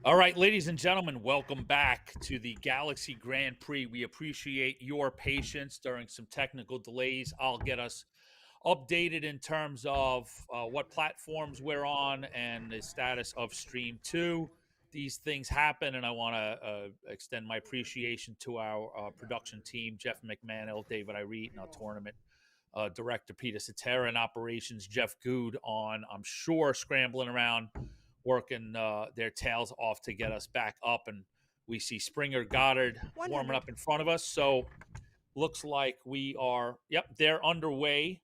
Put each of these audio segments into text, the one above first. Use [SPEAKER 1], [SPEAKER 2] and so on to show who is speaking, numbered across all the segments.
[SPEAKER 1] All right, ladies and gentlemen, welcome back to the Galaxy Grand Prix. We appreciate your patience during some technical delays. I'll get us updated in terms of what platforms we're on and the status of Stream 2. These things happen, and I want to extend my appreciation to our production team, Jeff McMahon, David Irete, and our tournament director, Peter Cetera, and operations, Jeff Good, on, I'm sure, scrambling around working their tails off to get us back up. And we see Springer Goddard
[SPEAKER 2] 100.
[SPEAKER 1] warming up in front of us. So looks like we are, they're underway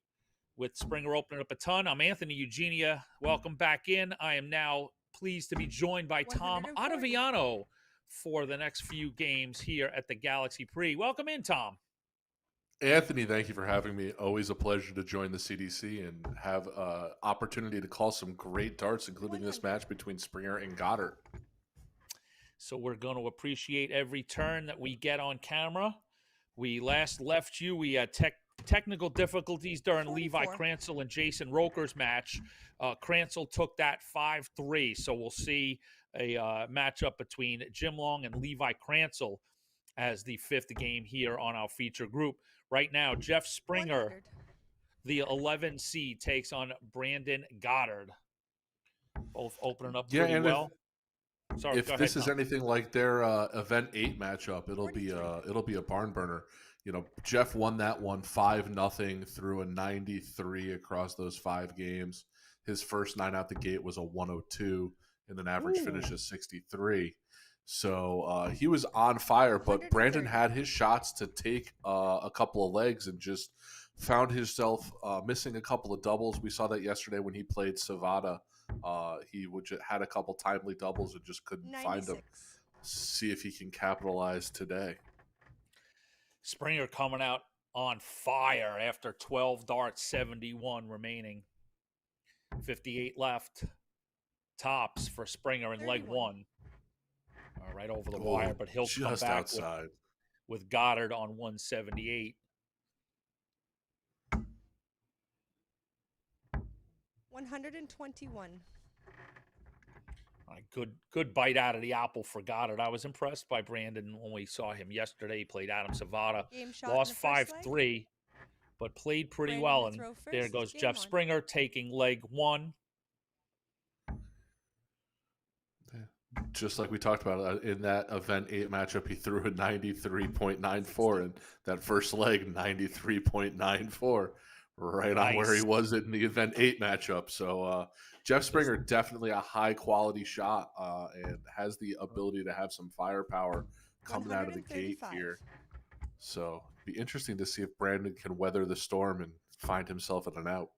[SPEAKER 1] with Springer opening up a ton. I'm Anthony Eugenia. Welcome back in. I am now pleased to be joined by Tom
[SPEAKER 2] 140.
[SPEAKER 1] Ottaviano for the next few games here at the Galaxy Prix. Welcome in, Tom.
[SPEAKER 3] Anthony, thank you for having me. Always a pleasure to join the CDC and have opportunity to call some great darts, including this match between Springer and Goddard.
[SPEAKER 1] So we're going to appreciate every turn that we get on camera. We last left you. We had technical difficulties during
[SPEAKER 2] 44.
[SPEAKER 1] Levi Cransell and Jason Roker's match. Cransell took that 5-3. So we'll see a matchup between Jim Long and Levi Cransell as the fifth game here on our feature group. Right now, Jeff Springer,
[SPEAKER 2] 100.
[SPEAKER 1] the 11 seed, takes on Brandon Goddard. Both opening up
[SPEAKER 3] Yeah,
[SPEAKER 1] pretty
[SPEAKER 3] and
[SPEAKER 1] well. Sorry,
[SPEAKER 3] if
[SPEAKER 1] go
[SPEAKER 3] this
[SPEAKER 1] ahead,
[SPEAKER 3] is
[SPEAKER 1] Tom.
[SPEAKER 3] anything like their Event 8 matchup, it'll be a barn burner. You know, Jeff won that one 5-0 through a 93 across those 5 games. His first 9 out the gate was a 102 and an average finish of 63. So he was on fire, but Brandon
[SPEAKER 2] 130.
[SPEAKER 3] had his shots to take a couple of legs and just found himself missing a couple of doubles. We saw that yesterday when he played Savada. He had a couple timely doubles and just couldn't find them.
[SPEAKER 2] 96.
[SPEAKER 3] See if he can capitalize today.
[SPEAKER 1] Springer coming out on fire after 12 darts, 71 remaining. 58 left. Tops for Springer in leg
[SPEAKER 2] 31.
[SPEAKER 1] one. Right over the wire, but he'll come
[SPEAKER 3] just
[SPEAKER 1] back
[SPEAKER 3] outside.
[SPEAKER 1] with Goddard on 178.
[SPEAKER 2] 121.
[SPEAKER 1] All right, good bite out of the apple for Goddard. I was impressed by Brandon when we saw him yesterday. He played Adam Savada.
[SPEAKER 2] Game shot
[SPEAKER 1] Lost
[SPEAKER 2] in the first leg.
[SPEAKER 1] 5-3, but played pretty
[SPEAKER 2] Brandon
[SPEAKER 1] well.
[SPEAKER 2] to
[SPEAKER 1] And
[SPEAKER 2] throw
[SPEAKER 1] there
[SPEAKER 2] first.
[SPEAKER 1] goes
[SPEAKER 2] Game
[SPEAKER 1] Jeff
[SPEAKER 2] on.
[SPEAKER 1] Springer taking leg one.
[SPEAKER 3] Just like we talked about in that Event 8 matchup, he threw a 93.94 and that first leg 93.94, right on where he
[SPEAKER 1] Nice.
[SPEAKER 3] was in the Event 8 matchup. So Jeff Springer, definitely a high quality shot and has the ability to have some firepower coming out of the gate
[SPEAKER 2] 135.
[SPEAKER 3] here. So be interesting to see if Brandon can weather the storm and find himself at an out.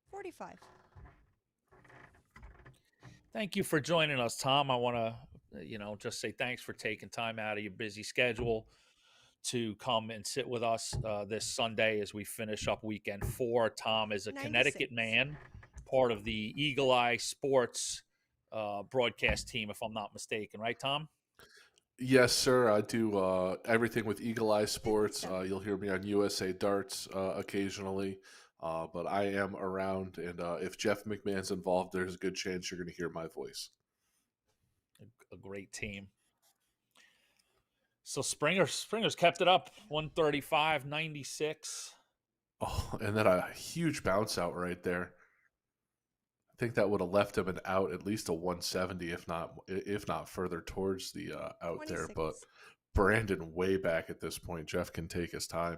[SPEAKER 2] 45.
[SPEAKER 1] Thank you for joining us, Tom. I want to, just say thanks for taking time out of your busy schedule to come and sit with us this Sunday as we finish up weekend 4. Tom is a
[SPEAKER 2] 96.
[SPEAKER 1] Connecticut man, part of the Eagle Eye Sports broadcast team, if I'm not mistaken. Right, Tom?
[SPEAKER 3] Yes, sir. I do everything with Eagle Eye Sports.
[SPEAKER 2] 57.
[SPEAKER 3] You'll hear me on USA Darts occasionally, but I am around. And if Jeff McMahon's involved, there's a good chance you're going to hear my voice.
[SPEAKER 1] A great team. So Springer's kept it up, 135, 96.
[SPEAKER 3] Oh, and then a huge bounce out right there. I think that would have left him an out, at least a 170, if not further towards the out there.
[SPEAKER 2] 26.
[SPEAKER 3] But Brandon way back at this point. Jeff can take his time.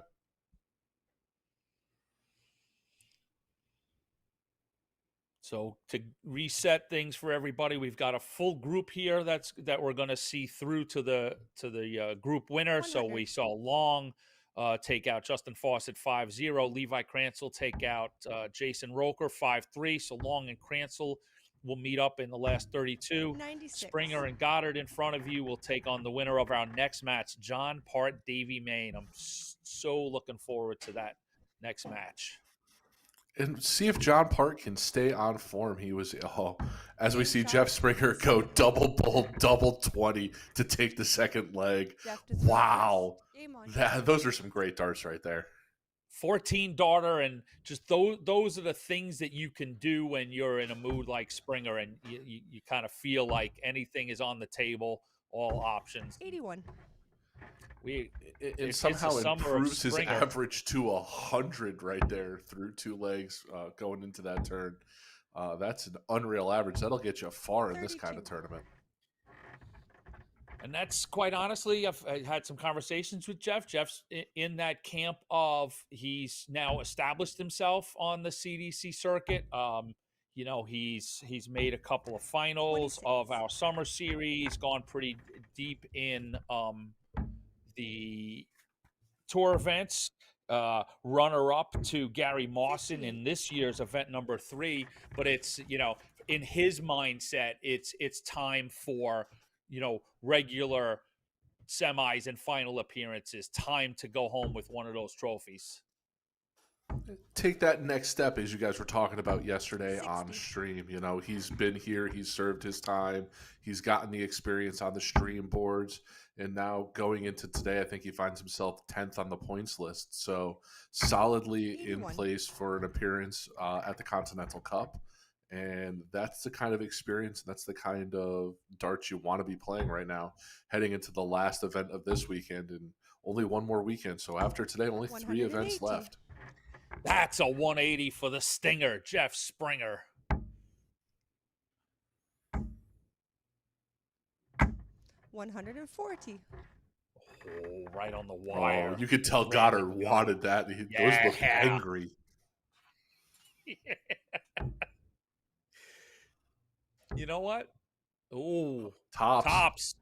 [SPEAKER 1] So to reset things for everybody, we've got a full group here that we're going to see through to the group winner. So
[SPEAKER 2] 100.
[SPEAKER 1] we saw Long take out Justin Fawcett 5-0, Levi Cransell take out Jason Roker 5-3. So Long and Cransell will meet up in the last 32.
[SPEAKER 2] 96.
[SPEAKER 1] Springer and Goddard in front of you will take on the winner of our next match, John Part, Davey Main. I'm so looking forward to that next match.
[SPEAKER 3] And see if John Park can stay on form. He was, as we see
[SPEAKER 2] Shot.
[SPEAKER 3] Jeff Springer go double bull, double 20 to take the second leg.
[SPEAKER 2] Jeff to throw
[SPEAKER 3] Wow.
[SPEAKER 2] first. Game on.
[SPEAKER 3] Those are some great darts right there.
[SPEAKER 1] 14 darter, and just those are the things that you can do when you're in a mood like Springer, and you kind of feel like anything is on the table, all options.
[SPEAKER 2] 81.
[SPEAKER 1] We
[SPEAKER 3] And
[SPEAKER 1] it's a
[SPEAKER 3] somehow
[SPEAKER 1] summer of
[SPEAKER 3] improves his
[SPEAKER 1] Springer.
[SPEAKER 3] average to 100 right there through two legs going into that turn. That's an unreal average. That'll get you far in this kind of
[SPEAKER 2] 32.
[SPEAKER 3] tournament.
[SPEAKER 1] And that's quite honestly, I had some conversations with Jeff. Jeff's in that camp of he's now established himself on the CDC circuit. He's made a couple of finals
[SPEAKER 2] 26.
[SPEAKER 1] of our summer series, gone pretty deep in the tour events. Runner up to Gary Mawson
[SPEAKER 2] 58.
[SPEAKER 1] in this year's event number 3, but it's in his mindset, it's time for regular semis and final appearances. Time to go home with one of those trophies.
[SPEAKER 3] Take that next step, as you guys were talking about yesterday
[SPEAKER 2] 60.
[SPEAKER 3] on stream. He's been here, he's served his time, he's gotten the experience on the stream boards, and now going into today, I think he finds himself 10th on the points list. So solidly
[SPEAKER 2] 81.
[SPEAKER 3] in place for an appearance at the Continental Cup. And that's the kind of experience, that's the kind of darts you want to be playing right now, heading into the last event of this weekend, and only one more weekend. So after today, only 3 events
[SPEAKER 2] 180.
[SPEAKER 3] left.
[SPEAKER 1] That's a 180 for the Stinger, Jeff Springer.
[SPEAKER 2] 140.
[SPEAKER 1] Oh, right on the wire.
[SPEAKER 3] Oh, you could tell Goddard wanted that. Those look angry.
[SPEAKER 1] You know what? Ooh,
[SPEAKER 3] Tops.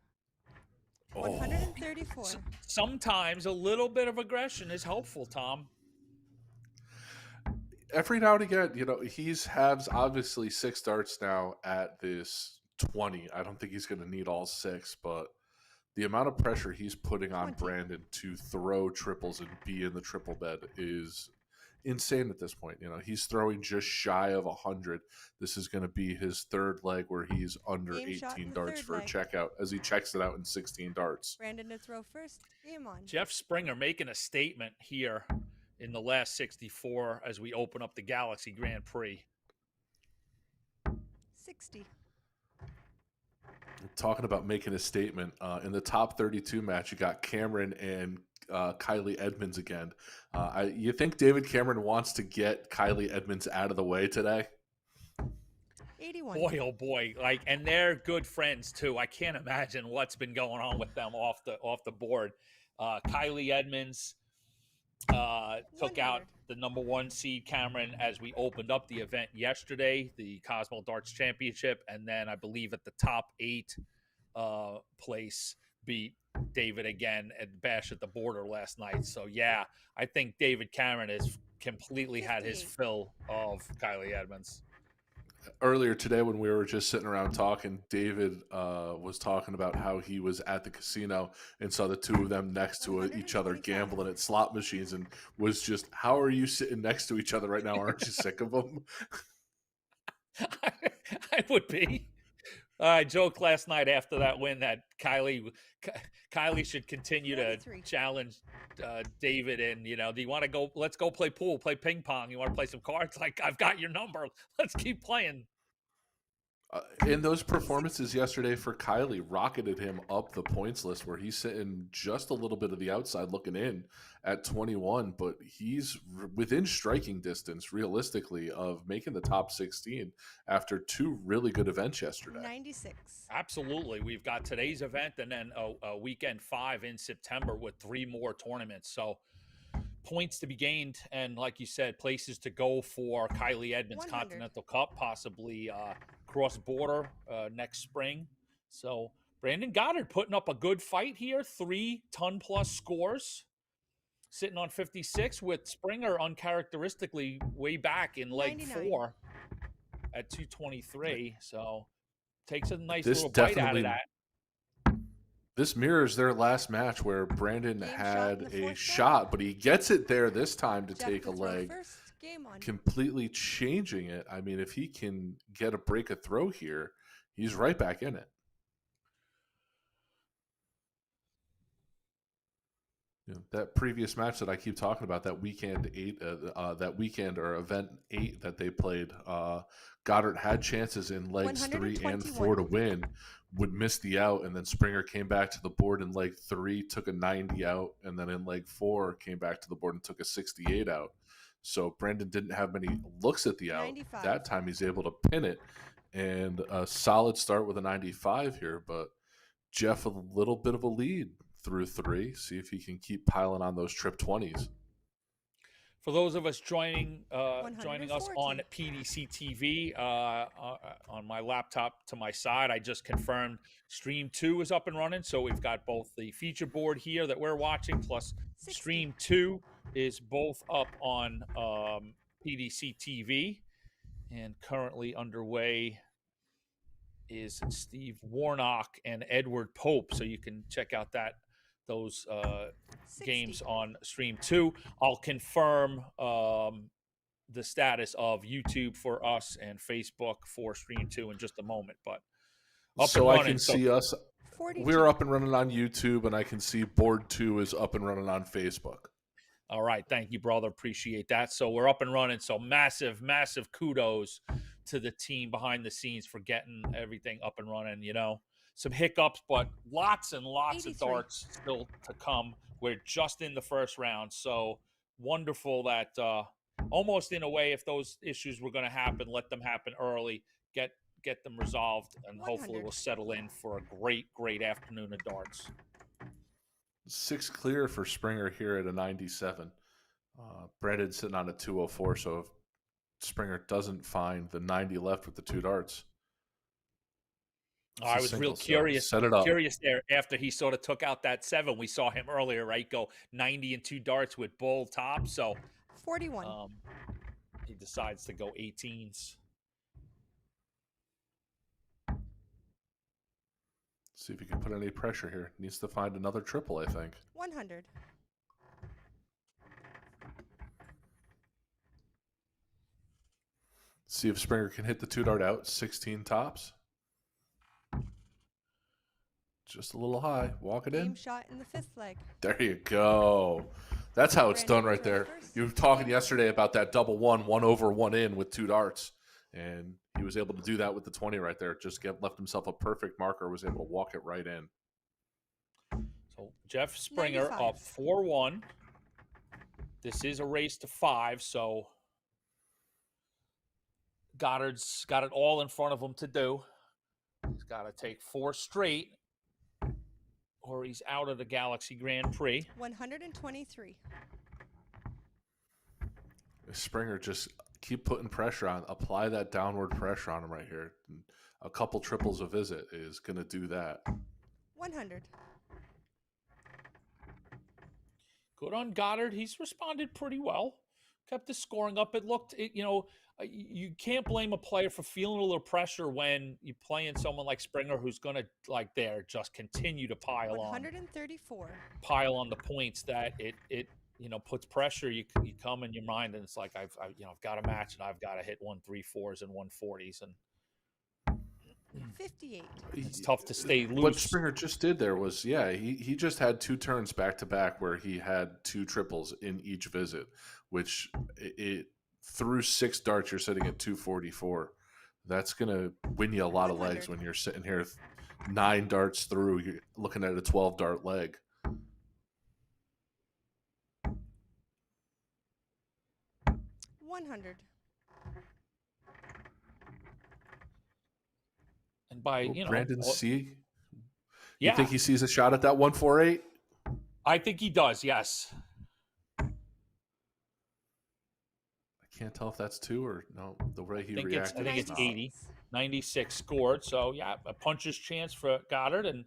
[SPEAKER 2] 134.
[SPEAKER 1] Sometimes a little bit of aggression is helpful, Tom.
[SPEAKER 3] Every now and again, he's has obviously 6 darts now at this 20. I don't think he's going to need all 6, but the amount of pressure he's putting on
[SPEAKER 2] 20.
[SPEAKER 3] Brandon to throw triples and be in the triple bed is insane at this point. He's throwing just shy of 100. This is going to be his third leg where he's under
[SPEAKER 2] Game shot in
[SPEAKER 3] 18
[SPEAKER 2] the
[SPEAKER 3] darts
[SPEAKER 2] third
[SPEAKER 3] for a
[SPEAKER 2] leg.
[SPEAKER 3] checkout as he checks it out in 16 darts.
[SPEAKER 2] Brandon to throw first. Game on.
[SPEAKER 1] Jeff Springer making a statement here in the last 64 as we open up the Galaxy Grand Prix.
[SPEAKER 2] 60.
[SPEAKER 3] Talking about making a statement, in the top 32 match, you got Cameron and Kylie Edmonds again. You think David Cameron wants to get Kylie Edmonds out of the way today?
[SPEAKER 2] 81.
[SPEAKER 1] Boy, oh boy! And they're good friends too. I can't imagine what's been going on with them off the board. Kylie Edmonds took out the number 1 seed Cameron as we opened up the event yesterday, the Cosmo Darts Championship, and then I believe at the top 8 place beat David again at Bash at the Border last night. So yeah, I think David Cameron has completely had his fill of Kylie Edmonds.
[SPEAKER 3] Earlier today, when we were just sitting around talking, David was talking about how he was at the casino and saw the two of them next to each other gambling at slot machines, and was just, how are you sitting next to each other right now? Aren't you sick of them?
[SPEAKER 1] I would be. I joked last night after that win that Kylie should continue
[SPEAKER 2] 43.
[SPEAKER 1] to challenge David, and do you want to go? Let's go play pool, play ping pong. You want to play some cards? Like, I've got your number. Let's keep playing.
[SPEAKER 3] In those performances yesterday for Kylie, rocketed him up the points list, where he's sitting just a little bit of the outside looking in at 21, but he's within striking distance, realistically, of making the top 16 after 2 really good events yesterday.
[SPEAKER 2] 96.
[SPEAKER 1] Absolutely. We've got today's event and then a weekend 5 in September with 3 more tournaments. So points to be gained, and like you said, places to go for Kylie Edmonds
[SPEAKER 2] 100.
[SPEAKER 1] Continental Cup, possibly cross-border next spring. So Brandon Goddard putting up a good fight here, 3 ton-plus scores, sitting on 56, with Springer uncharacteristically way back in leg
[SPEAKER 2] 99.
[SPEAKER 1] 4 at 223. So takes a nice
[SPEAKER 3] This
[SPEAKER 1] little bite out of
[SPEAKER 3] definitely-
[SPEAKER 1] that.
[SPEAKER 3] This mirrors their last match, where Brandon
[SPEAKER 2] Game shot
[SPEAKER 3] had
[SPEAKER 2] in the
[SPEAKER 3] a
[SPEAKER 2] fourth
[SPEAKER 3] shot, but he gets it there this time to
[SPEAKER 2] Jeff
[SPEAKER 3] take
[SPEAKER 2] to
[SPEAKER 3] a
[SPEAKER 2] throw
[SPEAKER 3] leg,
[SPEAKER 2] first. Game on.
[SPEAKER 3] completely changing it. I mean, if he can get a break a throw here, he's right back in it. That previous match that I keep talking about, that weekend 8, that weekend or event 8 that they played, Goddard had chances in legs 3 and 4 to
[SPEAKER 2] 121.
[SPEAKER 3] win, would miss the out, and then Springer came back to the board in leg 3, took a 90 out, and then in leg 4 came back to the board and took a 68 out. So Brandon didn't have many looks at the out.
[SPEAKER 2] 95.
[SPEAKER 3] That time he's able to pin it, and a solid start with a 95 here, but Jeff a little bit of a lead through 3. See if he can keep piling on those trip 20s.
[SPEAKER 1] For those of us joining us on
[SPEAKER 2] 140.
[SPEAKER 1] PDC TV on my laptop to my side, I just confirmed Stream 2 is up and running. So we've got both the feature board here that we're watching, plus
[SPEAKER 2] 60.
[SPEAKER 1] Stream 2 is both up on PDC TV. And currently underway is Steve Warnock and Edward Pope. So you can check out those
[SPEAKER 2] 60.
[SPEAKER 1] games on Stream 2. I'll confirm the status of YouTube for us and Facebook for Stream 2 in just a moment. But
[SPEAKER 3] so I can see us.
[SPEAKER 2] 42.
[SPEAKER 3] We're up and running on YouTube, and I can see Board 2 is up and running on Facebook.
[SPEAKER 1] All right. Thank you, brother. Appreciate that. So we're up and running. So massive, massive kudos to the team behind the scenes for getting everything up and running. Some hiccups, but lots and lots
[SPEAKER 2] 83.
[SPEAKER 1] of darts still to come. We're just in the first round. So wonderful that almost in a way, if those issues were going to happen, let them happen early, get them resolved, and
[SPEAKER 2] 100.
[SPEAKER 1] hopefully we'll settle in for a great afternoon of darts.
[SPEAKER 3] 6 clear for Springer here at a 97. Brandon sitting on a 204, so if Springer doesn't find the 90 left with the 2 darts.
[SPEAKER 1] I was real curious.
[SPEAKER 3] Set it up.
[SPEAKER 1] Curious there after he sort of took out that 7. We saw him earlier, right? Go 90 and 2 darts with bull top. So
[SPEAKER 2] 41.
[SPEAKER 1] he decides to go 18s.
[SPEAKER 3] See if he can put any pressure here. Needs to find another triple, I think.
[SPEAKER 2] 100.
[SPEAKER 3] See if Springer can hit the 2 dart out. 16 tops. Just a little high. Walk it
[SPEAKER 2] Game
[SPEAKER 3] in.
[SPEAKER 2] shot in the 5th leg.
[SPEAKER 3] There you go. That's how it's done
[SPEAKER 2] Brandon
[SPEAKER 3] right there.
[SPEAKER 2] first.
[SPEAKER 3] You were talking yesterday about that double 1 over, 1 in with 2 darts. And he was able to do that with the 20 right there. Just left himself a perfect marker, was able to walk it right in.
[SPEAKER 1] So Jeff Springer
[SPEAKER 2] 95.
[SPEAKER 1] up 4-1. This is a race to 5, so Goddard's got it all in front of him to do. He's got to take 4 straight, or he's out of the Galaxy Grand Prix.
[SPEAKER 2] 123.
[SPEAKER 3] Springer just keep putting pressure on. Apply that downward pressure on him right here. A couple triples a visit is going to do that.
[SPEAKER 2] 100.
[SPEAKER 1] Good on Goddard. He's responded pretty well. Kept the scoring up. You can't blame a player for feeling a little pressure when you're playing someone like Springer, who's going to just continue to pile
[SPEAKER 2] 134.
[SPEAKER 1] on the points that it puts pressure. You come in your mind and it's like I've got a match and I've got to hit 134s and 140s, and
[SPEAKER 2] 58.
[SPEAKER 1] it's tough to stay loose.
[SPEAKER 3] What Springer just did there was, he just had 2 turns back to back where he had 2 triples in each visit, which it through 6 darts, you're sitting at 244. That's going to win you a lot of
[SPEAKER 2] 100.
[SPEAKER 3] legs when you're sitting here 9 darts through. You're looking at a 12 dart leg.
[SPEAKER 2] $100.
[SPEAKER 1] And by
[SPEAKER 3] Brandon C.
[SPEAKER 1] Yeah,
[SPEAKER 3] You think he sees a shot at that 148?
[SPEAKER 1] I think he does. Yes.
[SPEAKER 3] I can't tell if that's 2 or no. The way he
[SPEAKER 1] I think
[SPEAKER 3] reacted.
[SPEAKER 1] it's
[SPEAKER 3] is
[SPEAKER 1] 80. 96 scored. So yeah, a puncher's chance for Goddard, and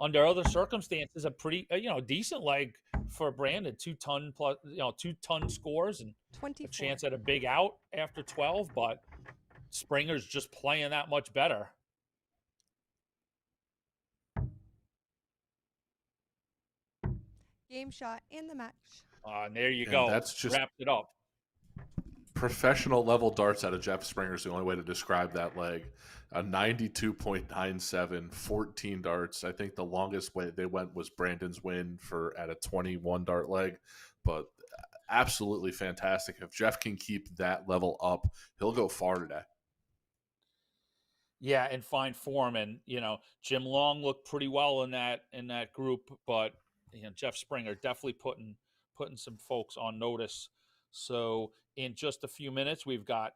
[SPEAKER 1] under other circumstances, a pretty decent leg for Brandon. 2 ton plus 2 ton scores and
[SPEAKER 2] 24.
[SPEAKER 1] a chance at a big out after 12, but Springer's just playing that much better.
[SPEAKER 2] Game shot and the match.
[SPEAKER 1] And there you
[SPEAKER 3] And
[SPEAKER 1] go.
[SPEAKER 3] that's just
[SPEAKER 1] wrapped it up.
[SPEAKER 3] professional level darts out of Jeff Springer is the only way to describe that leg. A 92.97, 14 darts. I think the longest way they went was Brandon's win at a 21 dart leg, but absolutely fantastic. If Jeff can keep that level up, he'll go far today.
[SPEAKER 1] Yeah, in fine form, and Jim Long looked pretty well in that group, but Jeff Springer definitely putting some folks on notice. So in just a few minutes, we've got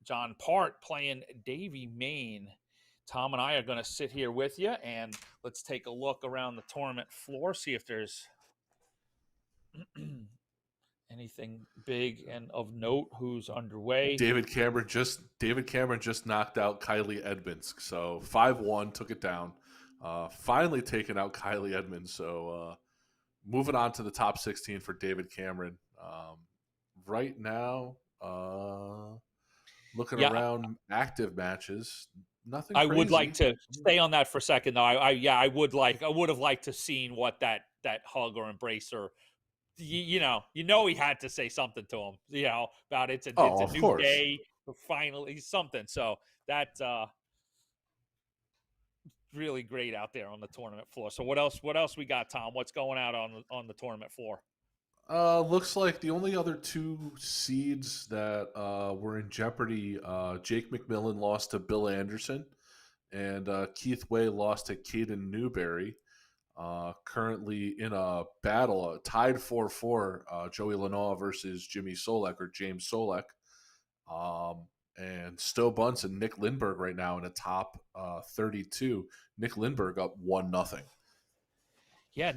[SPEAKER 1] John Part playing Davy Main. Tom and I are going to sit here with you, and let's take a look around the tournament floor, see if there's anything big and of note who's underway.
[SPEAKER 3] David Cameron just knocked out Kylie Edmonds, so 5-1 took it down. Finally taking out Kylie Edmonds, so moving on to the top 16 for David Cameron. Right now, looking around active matches, nothing
[SPEAKER 1] I
[SPEAKER 3] crazy.
[SPEAKER 1] would like to stay on that for a second, though. I would have liked to seen what that hug or embrace or he had to say something to him, about it's a new day, finally something. So that's really great out there on the tournament floor. So what else we got, Tom? What's going out on the tournament floor?
[SPEAKER 3] Looks like the only other two seeds that were in jeopardy, Jake McMillan lost to Bill Anderson, and Keith Way lost to Caden Newberry. Currently in a battle, tied 4-4, Joey Lanois versus Jimmy Solek or James Solek. And Stowe Bunce and Nick Lindberg right now in a top 32. Nick Lindberg up 1-0.
[SPEAKER 1] Yeah,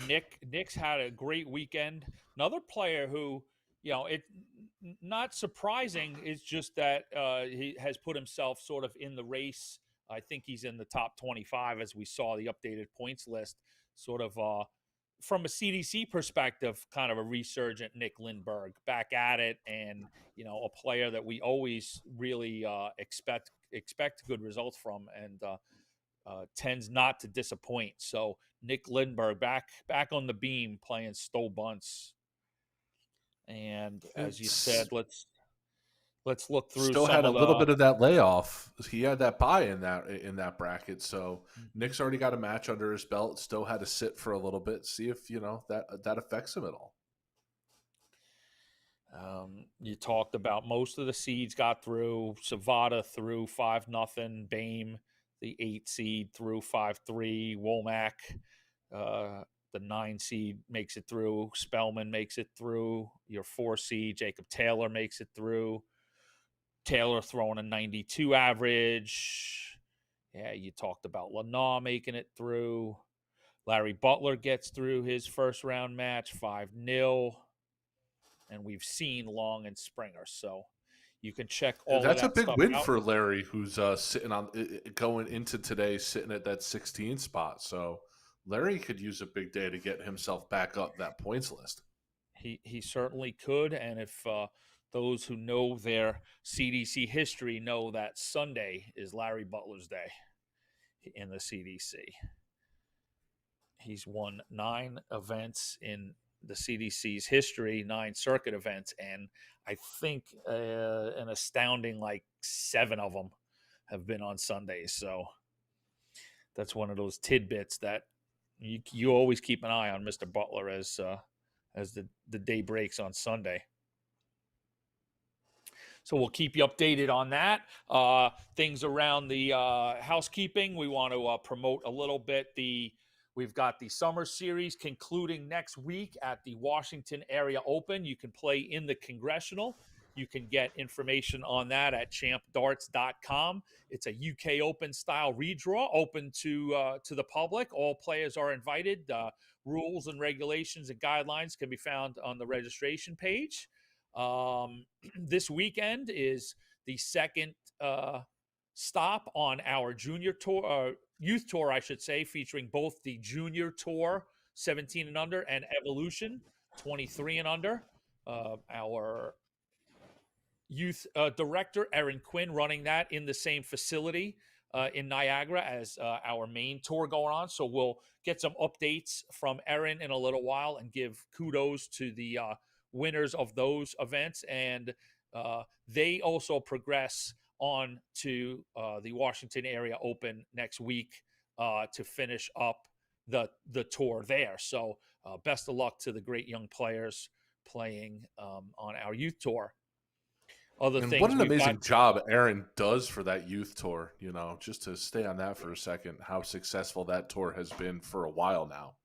[SPEAKER 1] Nick's had a great weekend. Another player who, not surprising is just that he has put himself sort of in the race. I think he's in the top 25 as we saw the updated points list. Sort of from a CDC perspective, kind of a resurgent Nick Lindberg back at it, and a player that we always really expect good results from, and tends not to disappoint. So Nick Lindberg back on the beam playing Stowe Bunce, and as you said, let's look through.
[SPEAKER 3] Still had a little bit of that layoff. He had that bye in that bracket, so Nick's already got a match under his belt. Still had to sit for a little bit, see if that affects him at all.
[SPEAKER 1] You talked about most of the seeds got through. Savada through 5-0. Bame, the 8 seed, through 5-3. Womack, the 9 seed, makes it through. Spellman makes it through. Your 4 seed, Jacob Taylor, makes it through. Taylor throwing a 92 average. Yeah, you talked about Lanois making it through. Larry Butler gets through his first round match, 5-0. And we've seen Long and Springer. So you can check all
[SPEAKER 3] That's
[SPEAKER 1] of that.
[SPEAKER 3] That's a big win
[SPEAKER 1] out
[SPEAKER 3] for Larry, who's sitting on going into today, sitting at that 16 spot. So Larry could use a big day to get himself back up that points list.
[SPEAKER 1] He certainly could. And if those who know their CDC history know that Sunday is Larry Butler's day in the CDC. He's won 9 events in the CDC's history, 9 circuit events, and I think an astounding 7 of them have been on Sundays. So that's one of those tidbits that you always keep an eye on Mr. Butler as the day breaks on Sunday. So we'll keep you updated on that. Things around the housekeeping, we want to promote a little bit. We've got the summer series concluding next week at the Washington Area Open. You can play in the Congressional. You can get information on that at champdarts.com. It's a UK Open style redraw, open to the public. All players are invited. Rules and regulations and guidelines can be found on the registration page. This weekend is the second stop on our junior tour, youth tour, I should say, featuring both the junior tour, 17 and under, and Evolution, 23 and under. Our youth director, Erin Quinn, running that in the same facility in Niagara as our main tour going on. So we'll get some updates from Erin in a little while and give kudos to the winners of those events. And they also progress on to the Washington area open next week to finish up the tour there. So best of luck to the great young players playing on our youth tour. Other
[SPEAKER 3] And what
[SPEAKER 1] things
[SPEAKER 3] an
[SPEAKER 1] we've got.
[SPEAKER 3] amazing job Aaron does for that youth tour. Just to stay on that for a second, how successful that tour has been for a while now.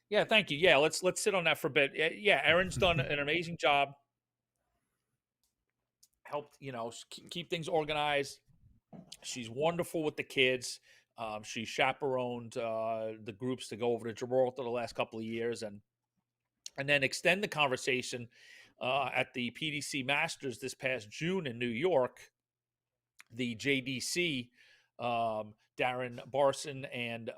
[SPEAKER 1] Yeah, thank you. Yeah, let's sit on that for a bit. Yeah, Erin's done an amazing job. Helped, keep things organized. She's wonderful with the kids. She chaperoned the groups to go over to Gibraltar the last couple of years, and then extend the conversation at the PDC Masters this past June in New York. The JDC, Darren Barson and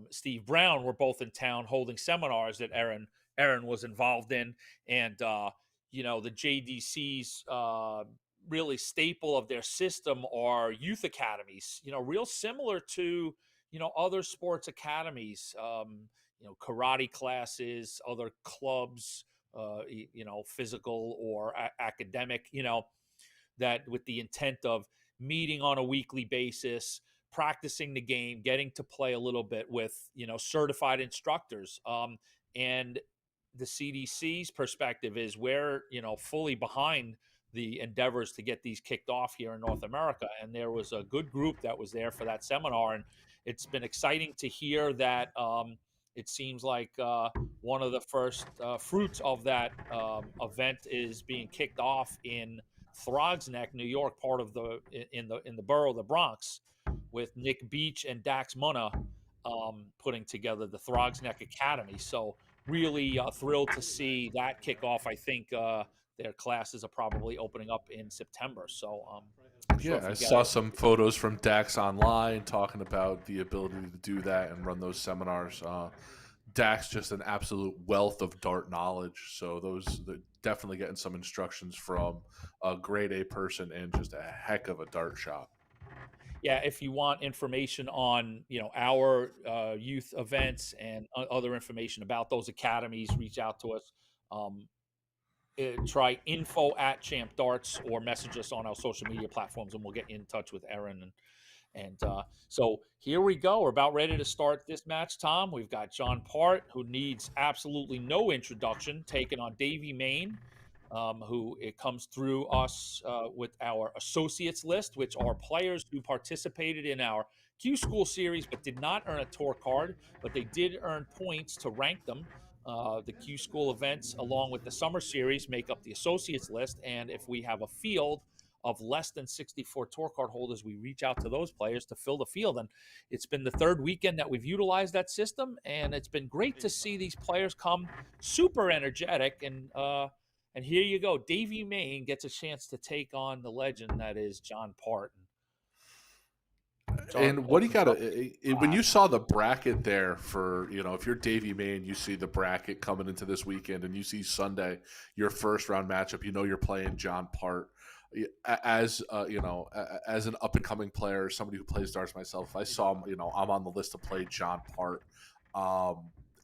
[SPEAKER 1] Steve Brown were both in town holding seminars that Aaron was involved in, and the JDC's really staple of their system are youth academies. Real similar to other sports academies. Karate classes, other clubs, physical or academic. That with the intent of meeting on a weekly basis, practicing the game, getting to play a little bit with certified instructors. And the CDC's perspective is we're fully behind the endeavors to get these kicked off here in North America. And there was a good group that was there for that seminar, and it's been exciting to hear that it seems like one of the first fruits of that event is being kicked off in Throgs Neck, New York, part of in the borough of the Bronx, with Nick Beach and Dax Munna putting together the Throgs Neck Academy. So really thrilled to see that kick off. I think their classes are probably opening up in September. So I'm sure
[SPEAKER 3] Yeah,
[SPEAKER 1] if
[SPEAKER 3] I
[SPEAKER 1] you
[SPEAKER 3] saw
[SPEAKER 1] guys,
[SPEAKER 3] some photos from Dax online talking about the ability to do that and run those seminars. Dax just an absolute wealth of dart knowledge. So definitely getting some instructions from a grade A person and just a heck of a dart shop.
[SPEAKER 1] yeah, if you want information on our youth events and other information about those academies, reach out to us. Um, Try info@Champ Darts or message us on our social media platforms, and we'll get you in touch with Erin. And so here we go. We're about ready to start this match, Tom. We've got John Part, who needs absolutely no introduction, taking on Davey Main, who it comes through us with our associates list, which are players who participated in our Q School series but did not earn a tour card, but they did earn points to rank them. The Q School events, along with the summer series, make up the associates list. And if we have a field of less than 64 tour card holders, we reach out to those players to fill the field. And it's been the third weekend that we've utilized that system, and it's been great to see these players come super energetic. And here you go, Davey Main gets a chance to take on the legend that is John Parton.
[SPEAKER 3] And what do you got to when you saw the bracket there for if you're Davey Main, you see the bracket coming into this weekend, and you see Sunday your first round matchup. You're playing John Part. As as an up and coming player, somebody who plays darts myself, if I saw I'm on the list to play John Part.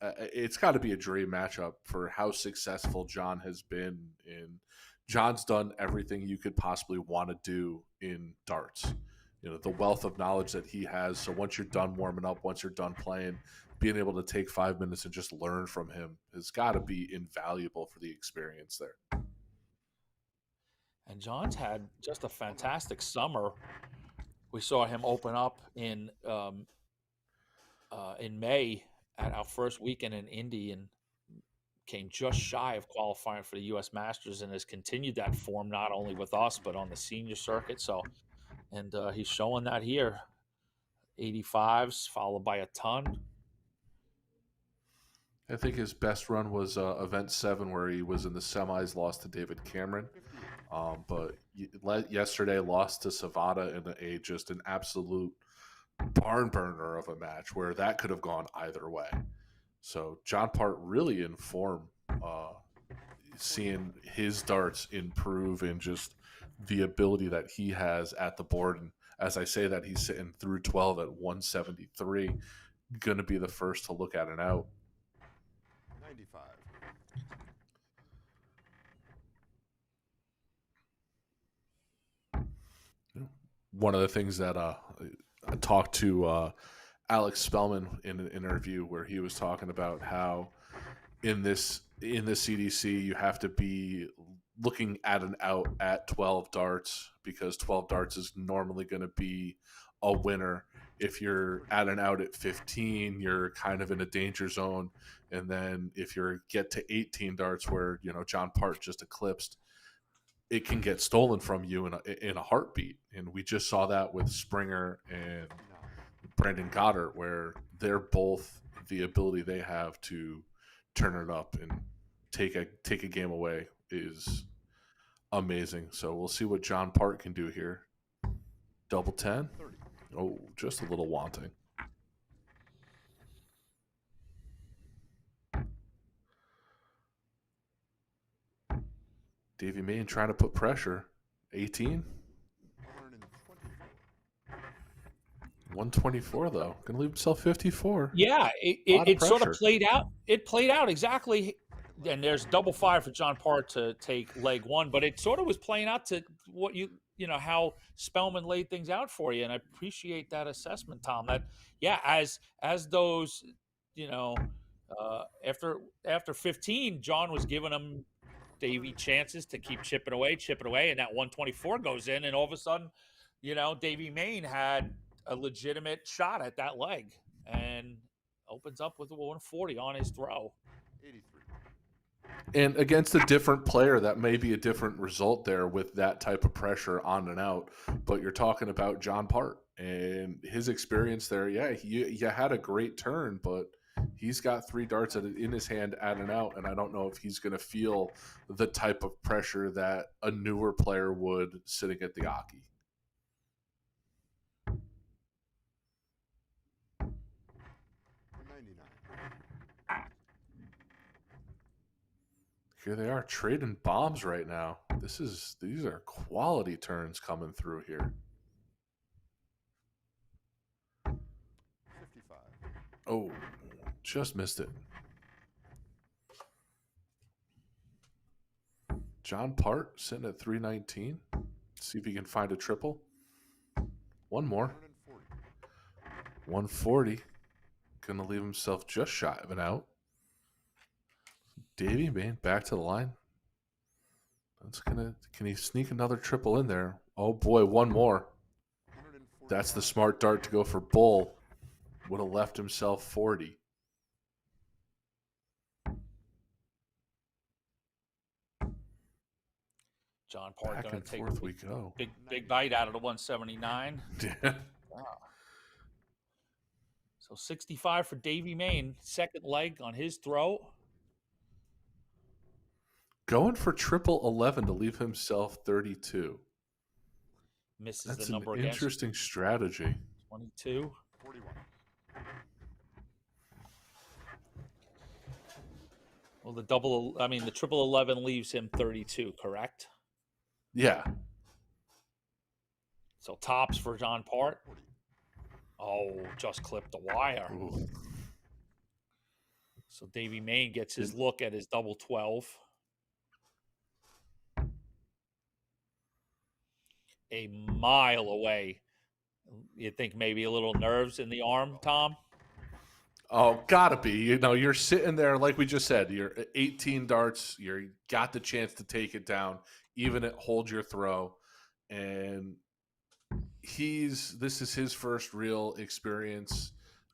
[SPEAKER 3] It's got to be a dream matchup for how successful John has been. John's done everything you could possibly want to do in darts. The wealth of knowledge that he has. So once you're done warming up, once you're done playing, being able to take 5 minutes and just learn from him has got to be invaluable for the experience there.
[SPEAKER 1] And John's had just a fantastic summer. We saw him open up in May at our first weekend in Indy, and came just shy of qualifying for the U.S. Masters, and has continued that form not only with us but on the senior circuit. So, and he's showing that here, 85s followed by a ton.
[SPEAKER 3] I think his best run was Event 7, where he was in the semis, lost to David Cameron. But yesterday lost to Savada in just an absolute barn burner of a match where that could have gone either way. So John Part really in form, seeing his darts improve and just the ability that he has at the board. And as I say that, he's sitting through 12 at 173, going to be the first to look at an out.
[SPEAKER 4] 95.
[SPEAKER 3] one of the things that I talked to Alex Spellman in an interview where he was talking about how in this CDC you have to be looking at an out at 12 darts because 12 darts is normally going to be a winner. If you're at an out at 15, you're kind of in a danger zone. And then if you get to 18 darts where, John Part just eclipsed, it can get stolen from you in a heartbeat. And we just saw that with Springer and Brandon Goddard, where they're both the ability they have to turn it up and take a game away is amazing. So we'll see what John Part can do here. Double 10. Oh, just a little wanting. Davey Main trying to put pressure. 18. 124 though. Gonna leave himself 54.
[SPEAKER 1] Yeah, it sort of played out. It played out exactly. And there's double 5 for John Part to take leg 1, but it sort of was playing out to what how Spellman laid things out for you, and I appreciate that assessment, Tom. That as those after 15, John was giving him Davey chances to keep chipping away, and that 124 goes in, and all of a sudden, Davey Main had a legitimate shot at that leg and opens up with a 140 on his throw.
[SPEAKER 3] 83. And against a different player, that may be a different result there with that type of pressure on and out. But you're talking about John Part and his experience there. Yeah, you had a great turn, but he's got 3 darts in his hand at and out. And I don't know if he's going to feel the type of pressure that a newer player would sitting at the Aki. Here they are trading bombs right now. These are quality turns coming through here. 55. Oh, just missed it. John Part sitting at 319. See if he can find a triple. One more. 140. Gonna leave himself just shy of an out. Davey Main back to the line. Can he sneak another triple in there? Oh boy, one more. That's the smart dart to go for Bull. Would have left himself 40.
[SPEAKER 1] John Part going to take
[SPEAKER 3] forth we go.
[SPEAKER 1] Big bite out of the 179.
[SPEAKER 3] Yeah.
[SPEAKER 1] Wow. So 65 for Davey Main, second leg on his throw.
[SPEAKER 3] Going for triple 11 to leave himself 32.
[SPEAKER 1] Misses
[SPEAKER 3] That's
[SPEAKER 1] the number
[SPEAKER 3] an
[SPEAKER 1] against.
[SPEAKER 3] Interesting strategy.
[SPEAKER 1] 22.
[SPEAKER 2] 41.
[SPEAKER 1] Well, the triple 11 leaves him 32, correct?
[SPEAKER 3] Yeah.
[SPEAKER 1] So tops for John Part. Oh, just clipped the wire.
[SPEAKER 3] Ooh.
[SPEAKER 1] So Davey Main gets his look at his double 12. A mile away. You think maybe a little nerves in the arm, Tom?
[SPEAKER 3] Oh, gotta be. You're sitting there, like we just said, you're 18 darts, you got the chance to take it down, even at hold your throw. And this is his first real experience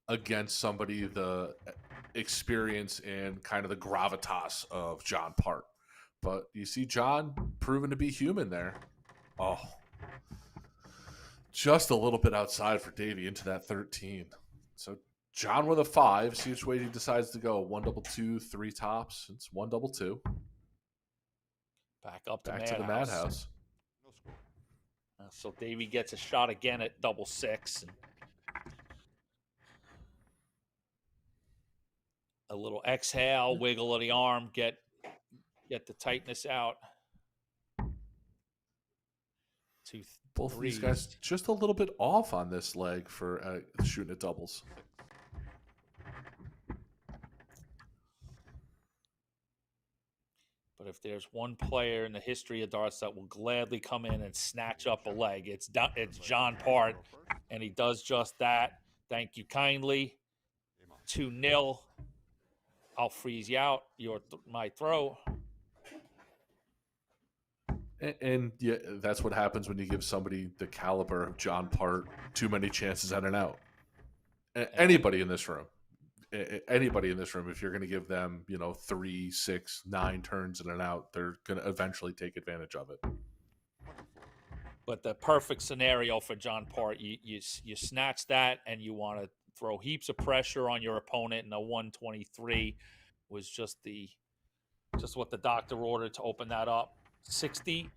[SPEAKER 3] against somebody the experience and kind of the gravitas of John Part. But you see John proven to be human there. Oh, just a little bit outside for Davey into that 13. So John with a 5. See which way he decides to go. 1 double 2, 3 tops. It's 1 double 2.
[SPEAKER 1] Back up to
[SPEAKER 3] the Madhouse.
[SPEAKER 1] No score. So Davey gets a shot again at double 6. And a little exhale, wiggle of the arm, get the tightness out.
[SPEAKER 3] Both of these guys just a little bit off on this leg for shooting at doubles.
[SPEAKER 1] But if there's one player in the history of darts that will gladly come in and snatch up a leg, it's John Part, and he does just that. Thank you kindly. 2-0. I'll freeze you out. My throw.
[SPEAKER 3] And yeah, that's what happens when you give somebody the caliber of John Part too many chances at an out. Anybody in this room, if you're going to give them, 3, 6, 9 turns and an out, they're going to eventually take advantage of it.
[SPEAKER 1] But the perfect scenario for John Part, you snatch that, and you want to throw heaps of pressure on your opponent, and a 123 was just what the doctor ordered to open that up. 60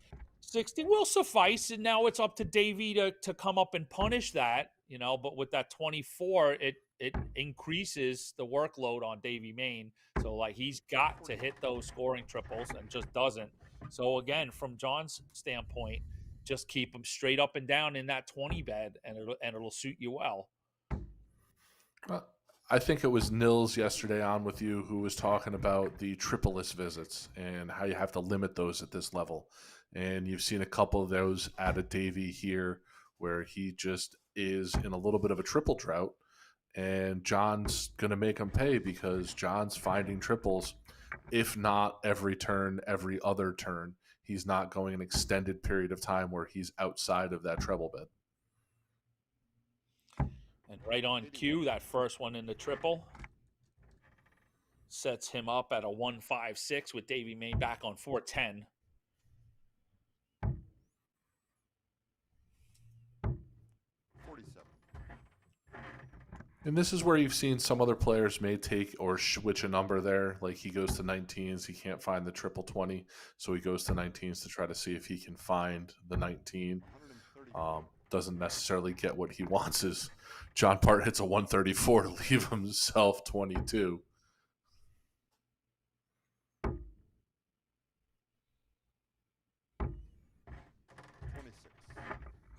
[SPEAKER 1] will suffice, and now it's up to Davey to come up and punish that, but with that 24, it increases the workload on Davey Main. So like he's got to hit those scoring triples and just doesn't. So again, from John's standpoint, just keep him straight up and down in that 20 bed, and it'll suit you well.
[SPEAKER 3] I think it was Nils yesterday on with you who was talking about the triple-less visits and how you have to limit those at this level. And you've seen a couple of those out of Davey here where he just is in a little bit of a triple drought, and John's going to make him pay because John's finding triples, if not every turn, every other turn. He's not going an extended period of time where he's outside of that treble bed.
[SPEAKER 1] And right on cue, that first one in the triple sets him up at a 156 with Davey Main back on 410.
[SPEAKER 3] And this is where you've seen some other players may take or switch a number there. Like he goes to 19s, he can't find the triple 20, so he goes to 19s to try to see if he can find the 19. Doesn't necessarily get what he wants. Is John Part hits a 134 to leave himself 22.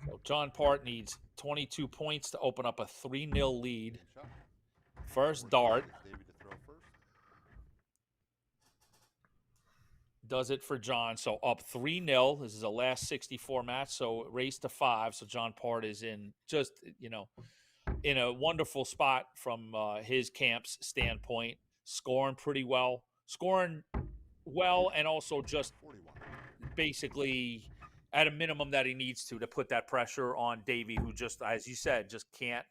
[SPEAKER 1] So John Part needs 22 points to open up a 3-0 lead. First dart. Does it for John. So up 3-0. This is a last 64 match. So race to 5. So John Part is in just, in a wonderful spot from his camp's standpoint. Scoring well, and also just basically at a minimum that he needs to put that pressure on Davey, who just, as you said, just can't,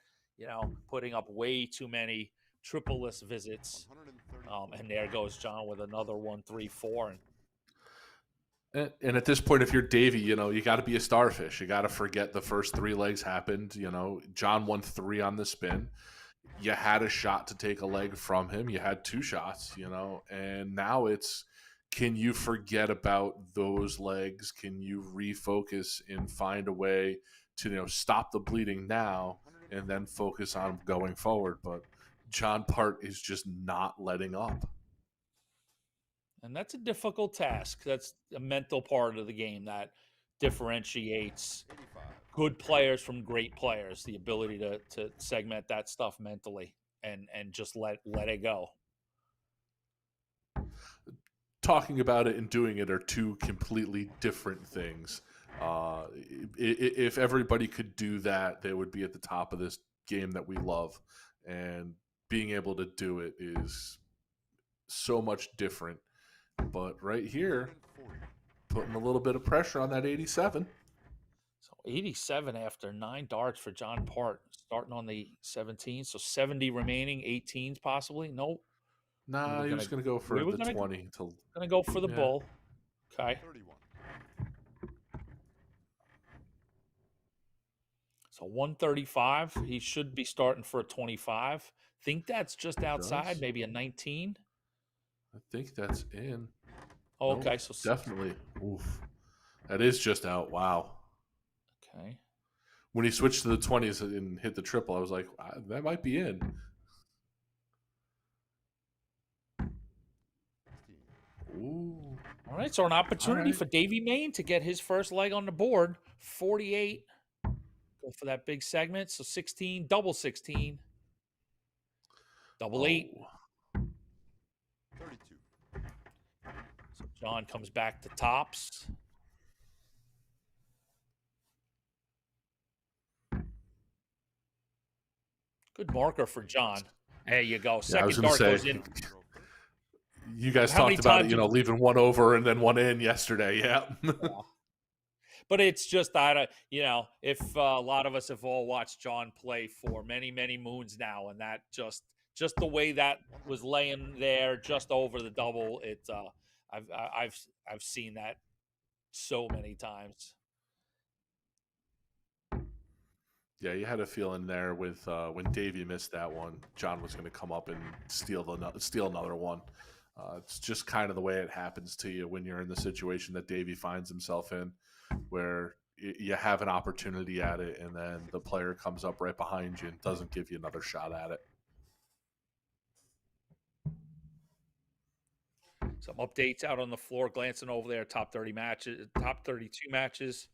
[SPEAKER 1] putting up way too many triple-less visits. And there goes John with another 134.
[SPEAKER 3] And at this point, if you're Davey, you got to be a starfish. You got to forget the first 3 legs happened. John won 3 on the spin. You had a shot to take a leg from him. You had 2 shots, and now it's, can you forget about those legs? Can you refocus and find a way to, stop the bleeding now and then focus on going forward? But John Part is just not letting up.
[SPEAKER 1] And that's a difficult task. That's a mental part of the game that differentiates good players from great players, the ability to segment that stuff mentally and just let it go.
[SPEAKER 3] Talking about it and doing it are 2 completely different things. If everybody could do that, they would be at the top of this game that we love. And being able to do it is so much different. But right here, putting a little bit of pressure on that 87.
[SPEAKER 1] So 87 after 9 darts for John Part, starting on the 17. So 70 remaining, 18s possibly. Nope.
[SPEAKER 3] Nah, he was going to go for the 20. Going
[SPEAKER 1] to go for the bull. Okay.
[SPEAKER 4] 31.
[SPEAKER 1] So 135. He should be starting for a 25. Think that's just outside, maybe a 19.
[SPEAKER 3] I think that's in.
[SPEAKER 1] Oh, okay,
[SPEAKER 3] nope,
[SPEAKER 1] so
[SPEAKER 3] definitely. Oof. That is just out. Wow.
[SPEAKER 1] Okay.
[SPEAKER 3] When he switched to the 20s and hit the triple, I was like, that might be in. Ooh.
[SPEAKER 1] All right, so an opportunity for Davey Main to get his first leg on the board. 48. Go for that big segment. So 16, double 16. Double 8.
[SPEAKER 4] 32.
[SPEAKER 1] So John comes back to tops. Good marker for John. There you go.
[SPEAKER 3] Yeah, I was
[SPEAKER 1] Second
[SPEAKER 3] going to
[SPEAKER 1] dart
[SPEAKER 3] say,
[SPEAKER 1] goes in.
[SPEAKER 3] you guys
[SPEAKER 1] How many
[SPEAKER 3] talked about it,
[SPEAKER 1] times?
[SPEAKER 3] leaving one over and then one in yesterday. Yeah.
[SPEAKER 1] But it's just that, if a lot of us have all watched John play for many, many moons now, and that just the way that was laying there just over the double, I've seen that so many times.
[SPEAKER 3] Yeah, you had a feeling there with when Davey missed that one, John was going to come up and steal another one. It's just kind of the way it happens to you when you're in the situation that Davey finds himself in, where you have an opportunity at it, and then the player comes up right behind you and doesn't give you another shot at it.
[SPEAKER 1] Some updates out on the floor, glancing over there, top 30 matches, top 32 matches.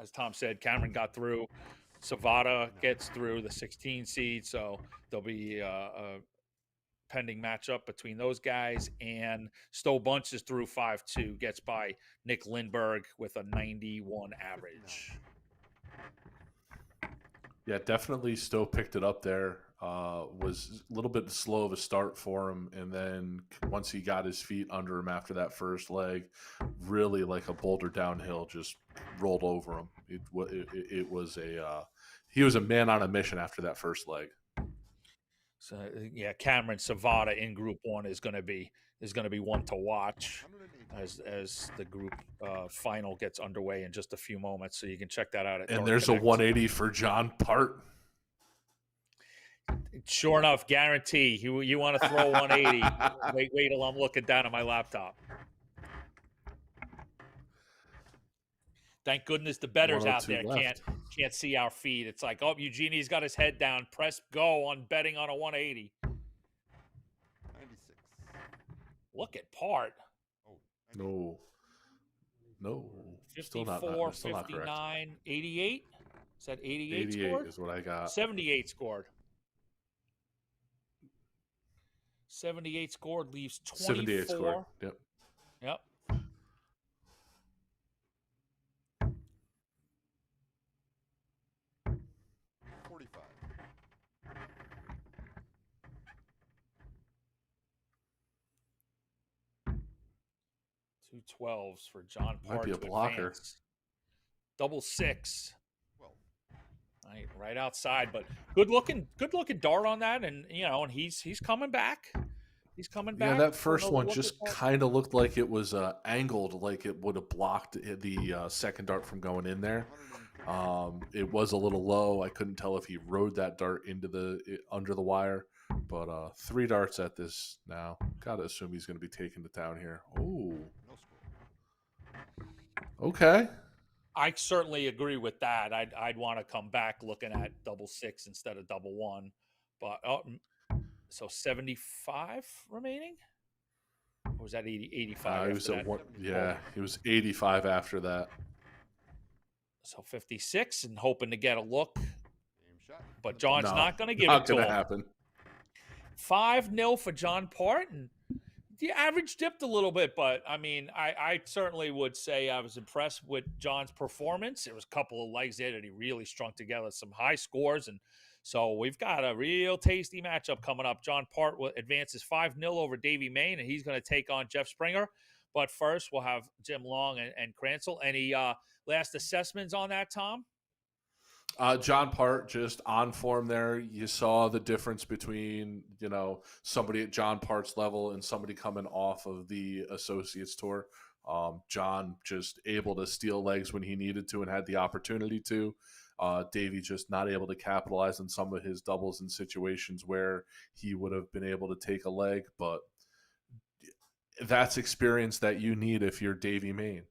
[SPEAKER 1] As Tom said, Cameron got through. Savada gets through the 16 seed, so there'll be a pending matchup between those guys. And Stowe Bunch is through 5-2, gets by Nick Lindberg with a 91 average.
[SPEAKER 3] Yeah, definitely Stowe picked it up there. Was a little bit slow of a start for him, and then once he got his feet under him after that first leg, really like a boulder downhill, just rolled over him. It was he was a man on a mission after that first leg.
[SPEAKER 1] So yeah, Cameron Savada in Group 1 is going to be one to watch as the group final gets underway in just a few moments. So you can check that out.
[SPEAKER 3] And there's Connect. A 180 for John Part.
[SPEAKER 1] Sure enough, guarantee you want to throw 180. wait till I'm looking down at my laptop. Thank goodness the bettors out there can't see our feed. It's like, oh, Eugenie's got his head down. Press go on betting on a 180.
[SPEAKER 4] 96.
[SPEAKER 1] Look at Part.
[SPEAKER 3] Oh, no.
[SPEAKER 1] 54, 59, 88. Is that 88
[SPEAKER 3] 88
[SPEAKER 1] scored?
[SPEAKER 3] Is what I got.
[SPEAKER 1] 78 scored. 78 scored leaves 24.
[SPEAKER 3] 78 scored. Yep.
[SPEAKER 1] Yep. Two 12s for John Part.
[SPEAKER 3] Might be a blocker.
[SPEAKER 1] Advance. Double 6. Right outside, but good looking dart on that, and and he's coming back. He's coming back.
[SPEAKER 3] Yeah, that first one just kind of looked like it was angled, like it would have blocked the second dart from going in there. It was a little low. I couldn't tell if he rode that dart under the wire, but 3 darts at this now. Gotta assume he's going to be taking the town here. Oh, okay.
[SPEAKER 1] I certainly agree with that. I'd want to come back looking at double 6 instead of double 1, but so 75 remaining. Or was that 85?
[SPEAKER 3] He was he was 85 after that.
[SPEAKER 1] So 56 and hoping to get a look, but John's not going to give
[SPEAKER 3] it
[SPEAKER 1] to him.
[SPEAKER 3] Not going to happen.
[SPEAKER 1] 5-0 for John Part, and the average dipped a little bit, but I mean, I certainly would say I was impressed with John's performance. There was a couple of legs there that he really strung together, some high scores, and so we've got a real tasty matchup coming up. John Part advances 5-0 over Davey Main, and he's going to take on Jeff Springer. But first, we'll have Jim Long and Kranzel. Any last assessments on that, Tom?
[SPEAKER 3] John Part just on form there. You saw the difference between, somebody at John Part's level and somebody coming off of the Associates Tour. John just able to steal legs when he needed to and had the opportunity to. Davey just not able to capitalize on some of his doubles in situations where he would have been able to take a leg. But that's experience that you need if you're Davey Main.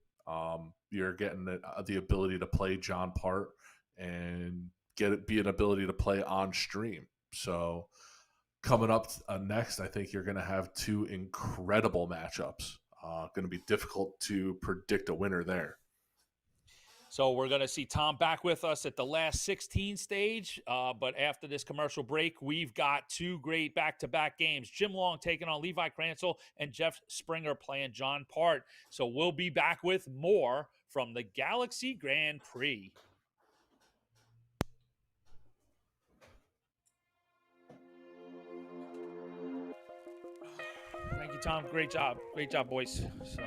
[SPEAKER 3] You're getting the ability to play John Part and be an ability to play on stream. So coming up next, I think you're going to have 2 incredible matchups. Going to be difficult to predict a winner there.
[SPEAKER 1] So we're going to see Tom back with us at the last 16 stage. But after this commercial break, we've got two great back-to-back games. Jim Long taking on Levi Cransel and Jeff Springer playing John Part. So we'll be back with more from the Galaxy Grand Prix. Thank you, Tom. Great job. Great job, boys. So...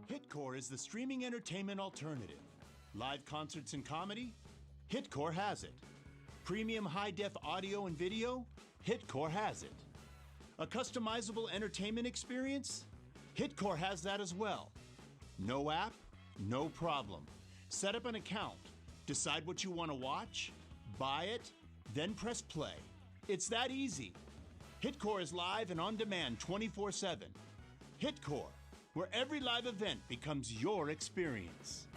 [SPEAKER 5] Hitcore is the streaming entertainment alternative. Live concerts and comedy? Hitcore has it. Premium high-def audio and video? Hitcore has it. A customizable entertainment experience? Hitcore has that as well. No app? No problem. Set up an account, decide what you want to watch, buy it, then press play. It's that easy. Hitcore is live and on demand 24/7. Hitcore, where every live event becomes your experience.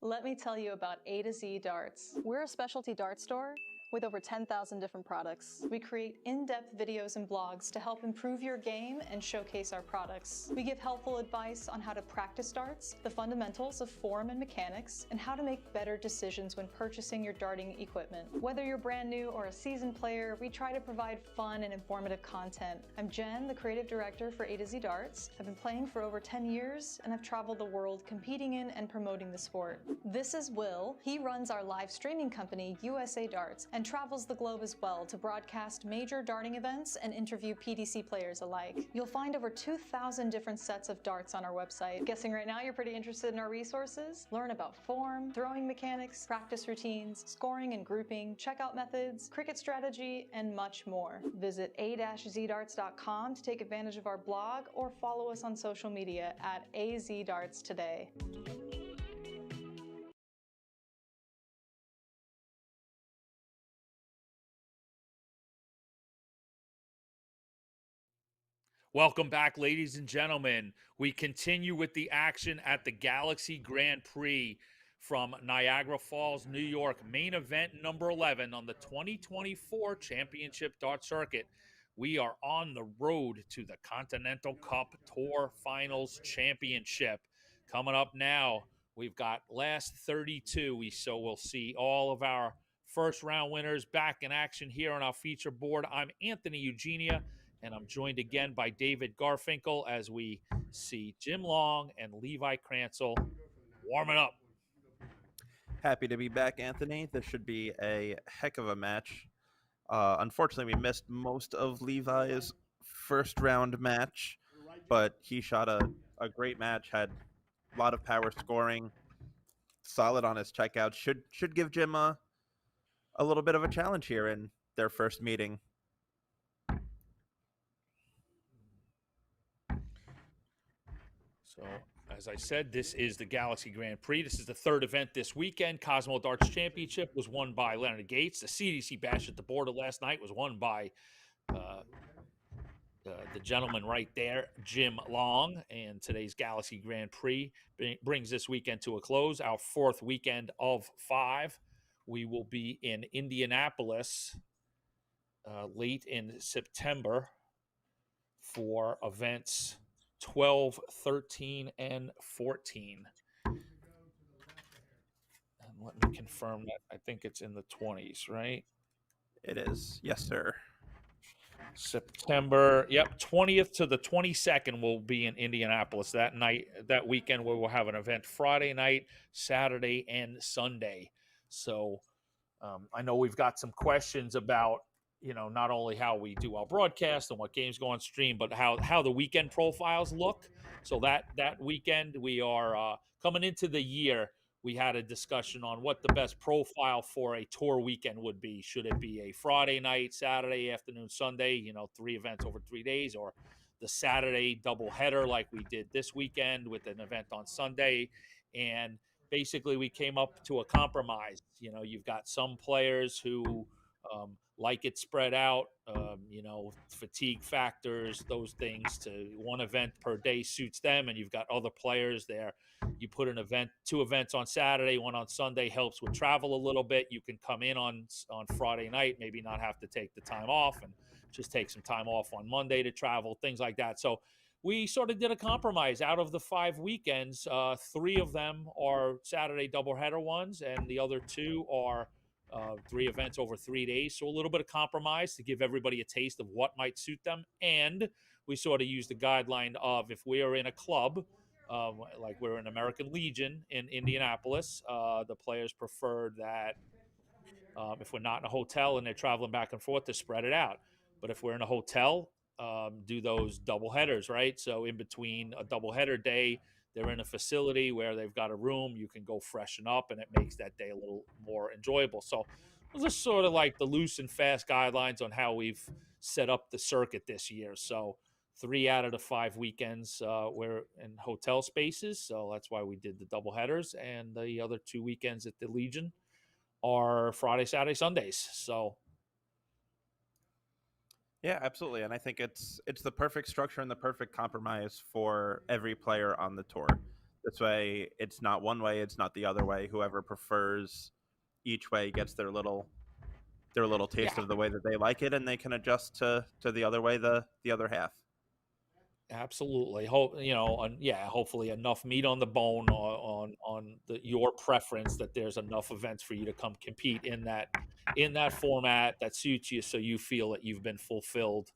[SPEAKER 6] Let me tell you about A to Z Darts. We're a specialty dart store With over 10,000 different products, we create in-depth videos and blogs to help improve your game and showcase our products. We give helpful advice on how to practice darts, the fundamentals of form and mechanics, and how to make better decisions when purchasing your darting equipment. Whether you're brand new or a seasoned player, we try to provide fun and informative content. I'm Jen, the creative director for A to Z Darts. I've been playing for over 10 years, and I've traveled the world competing in and promoting the sport. This is Will. He runs our live streaming company, USA Darts, and travels the globe as well to broadcast major darting events and interview PDC players alike. You'll find over 2,000 different sets of darts on our website. Guessing right now you're pretty interested in our resources? Learn about form, throwing mechanics, practice routines, scoring and grouping, checkout methods, cricket strategy, and much more. Visit a-zdarts.com to take advantage of our blog or follow us on social media at AZDarts today.
[SPEAKER 1] Welcome back, ladies and gentlemen. We continue with the action at the Galaxy Grand Prix from Niagara Falls, New York. Main event number 11 on the 2024 Championship Dart Circuit. We are on the road to the Continental Cup Tour Finals Championship. Coming up now, we've got last 32. So we'll see all of our first round winners back in action here on our feature board. I'm Anthony Eugenia, and I'm joined again by David Garfinkel as we see Jim Long and Levi Cransell warming up.
[SPEAKER 7] Happy to be back, Anthony. This should be a heck of a match. Unfortunately, we missed most of Levi's first round match, but he shot a great match, had a lot of power scoring, solid on his checkout. Should give Jim a little bit of a challenge here in their first meeting.
[SPEAKER 1] So, as I said, this is the Galaxy Grand Prix. This is the third event this weekend. Cosmo Darts Championship was won by Leonard Gates. The CDC Bash at the Border last night was won by the gentleman right there, Jim Long. And today's Galaxy Grand Prix brings this weekend to a close, our fourth weekend of 5. We will be in Indianapolis late in September for events 12, 13, and 14. And let me confirm that. I think it's in the 20s, right?
[SPEAKER 7] It is. Yes, sir.
[SPEAKER 1] September, 20th to the 22nd will be in Indianapolis that night, that weekend, where we'll have an event Friday night, Saturday, and Sunday. So I know we've got some questions about, not only how we do our broadcast and what games go on stream, but how the weekend profiles look. So that weekend, we are coming into the year, we had a discussion on what the best profile for a tour weekend would be. Should it be a Friday night, Saturday afternoon, Sunday, 3 events over 3 days, or the Saturday doubleheader like we did this weekend with an event on Sunday? And basically we came up to a compromise. You've got some players who like it spread out, fatigue factors, those things, to one event per day suits them. And you've got other players there. You put an event, 2 events on Saturday, 1 on Sunday, helps with travel a little bit. You can come in on Friday night, maybe not have to take the time off and just take some time off on Monday to travel, things like that. So we sort of did a compromise. Out of the 5 weekends, 3 of them are Saturday doubleheader ones, and the other 2 are 3 events over 3 days. So a little bit of compromise to give everybody a taste of what might suit them. And we sort of use the guideline of, if we are in a club, like we're in American Legion in Indianapolis, the players prefer that if we're not in a hotel and they're traveling back and forth, to spread it out. But if we're in a hotel, do those double headers, right? So in between a double header day, they're in a facility where they've got a room, you can go freshen up, and it makes that day a little more enjoyable. So those are sort of like the loose and fast guidelines on how we've set up the circuit this year. So 3 out of the 5 weekends were in hotel spaces, so that's why we did the double headers. And the other 2 weekends at the Legion are Friday, Saturday, Sundays. So
[SPEAKER 7] Yeah, absolutely. And I think it's the perfect structure and the perfect compromise for every player on the tour. This way, it's not one way, it's not the other way. Whoever prefers each way gets their little their little taste
[SPEAKER 1] Yeah.
[SPEAKER 7] of the way that they like it, and they can adjust to the other way, the other half.
[SPEAKER 1] Absolutely. Hopefully enough meat on the bone on your preference, that there's enough events for you to come compete in that format that suits you, so you feel that you've been fulfilled.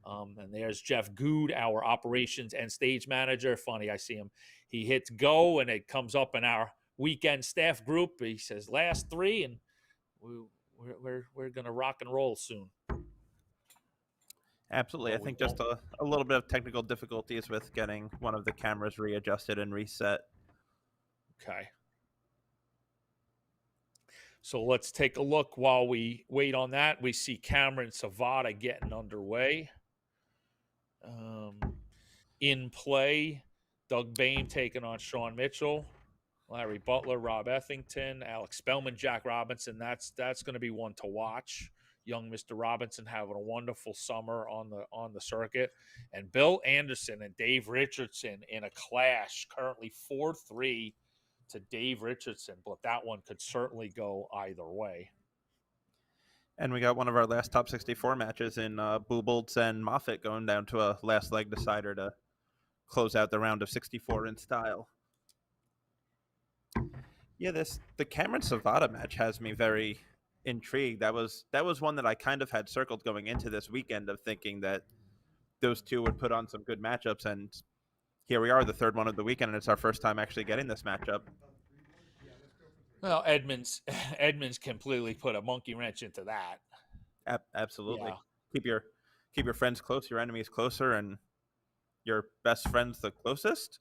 [SPEAKER 1] And there's Jeff Good, our operations and stage manager. Funny, I see him. He hits go, and it comes up in our weekend staff group. He says last 3, and we're gonna rock and roll soon.
[SPEAKER 7] Absolutely.
[SPEAKER 1] No,
[SPEAKER 7] I
[SPEAKER 1] we
[SPEAKER 7] think just
[SPEAKER 1] won't.
[SPEAKER 7] a little bit of technical difficulties with getting one of the cameras readjusted and reset.
[SPEAKER 1] Okay. So let's take a look while we wait on that. We see Cameron Savada getting underway. In play, Doug Bain taking on Sean Mitchell, Larry Butler, Rob Ethington, Alex Spellman, Jack Robinson. That's going to be one to watch. Young Mr. Robinson having a wonderful summer on the circuit, and Bill Anderson and Dave Richardson in a clash, currently 4-3 to Dave Richardson, but that one could certainly go either way.
[SPEAKER 7] And we got one of our last top 64 matches in Boobolts and Moffitt going down to a last leg decider to close out the round of 64 in style. Yeah, the Cameron Savada match has me very intrigued. That was one that I kind of had circled going into this weekend, of thinking that those two would put on some good matchups, and here we are, the third one of the weekend, and it's our first time actually getting this matchup.
[SPEAKER 1] Well, Edmonds completely put a monkey wrench into that.
[SPEAKER 7] Absolutely.
[SPEAKER 1] Yeah.
[SPEAKER 7] Keep your friends close, your enemies closer, and your best friends the closest.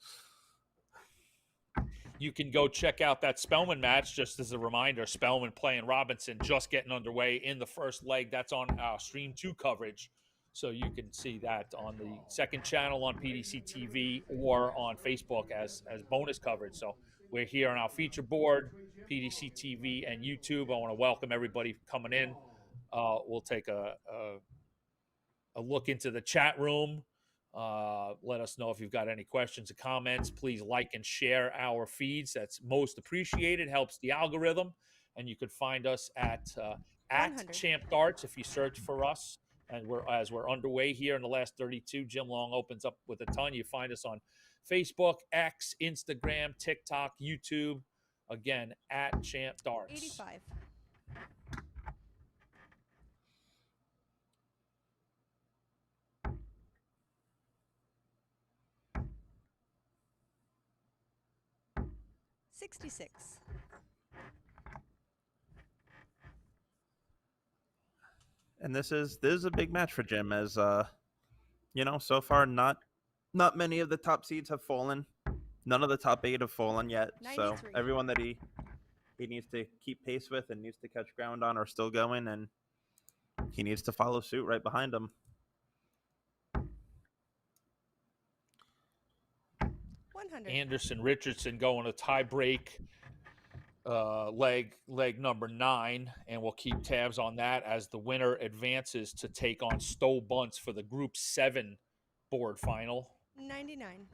[SPEAKER 1] You can go check out that Spellman match. Just as a reminder, Spellman playing Robinson, just getting underway in the first leg. That's on Stream 2 coverage. So you can see that on the second channel on PDC TV or on Facebook as bonus coverage. So we're here on our feature board, PDC TV and YouTube. I want to welcome everybody coming in. We'll take a look into the chat room. Let us know if you've got any questions or comments. Please like and share our feeds. That's most appreciated. Helps the algorithm. And you can find us at
[SPEAKER 2] 100.
[SPEAKER 1] Champ Darts if you search for us. And as we're underway here in the last 32, Jim Long opens up with a ton. You find us on Facebook, X, Instagram, TikTok, YouTube. Again, at Champ Darts.
[SPEAKER 2] 85. $66.
[SPEAKER 7] And this is a big match for Jim, as so far not many of the top seeds have fallen. None of the top 8 have fallen yet.
[SPEAKER 2] 93.
[SPEAKER 7] So everyone that he needs to keep pace with and needs to catch ground on are still going, and he needs to follow suit right behind them.
[SPEAKER 2] 100.
[SPEAKER 1] Anderson Richardson going to tie break. Leg number 9, and we'll keep tabs on that as the winner advances to take on Stowe Bunce for the Group 7 board final.
[SPEAKER 2] 99.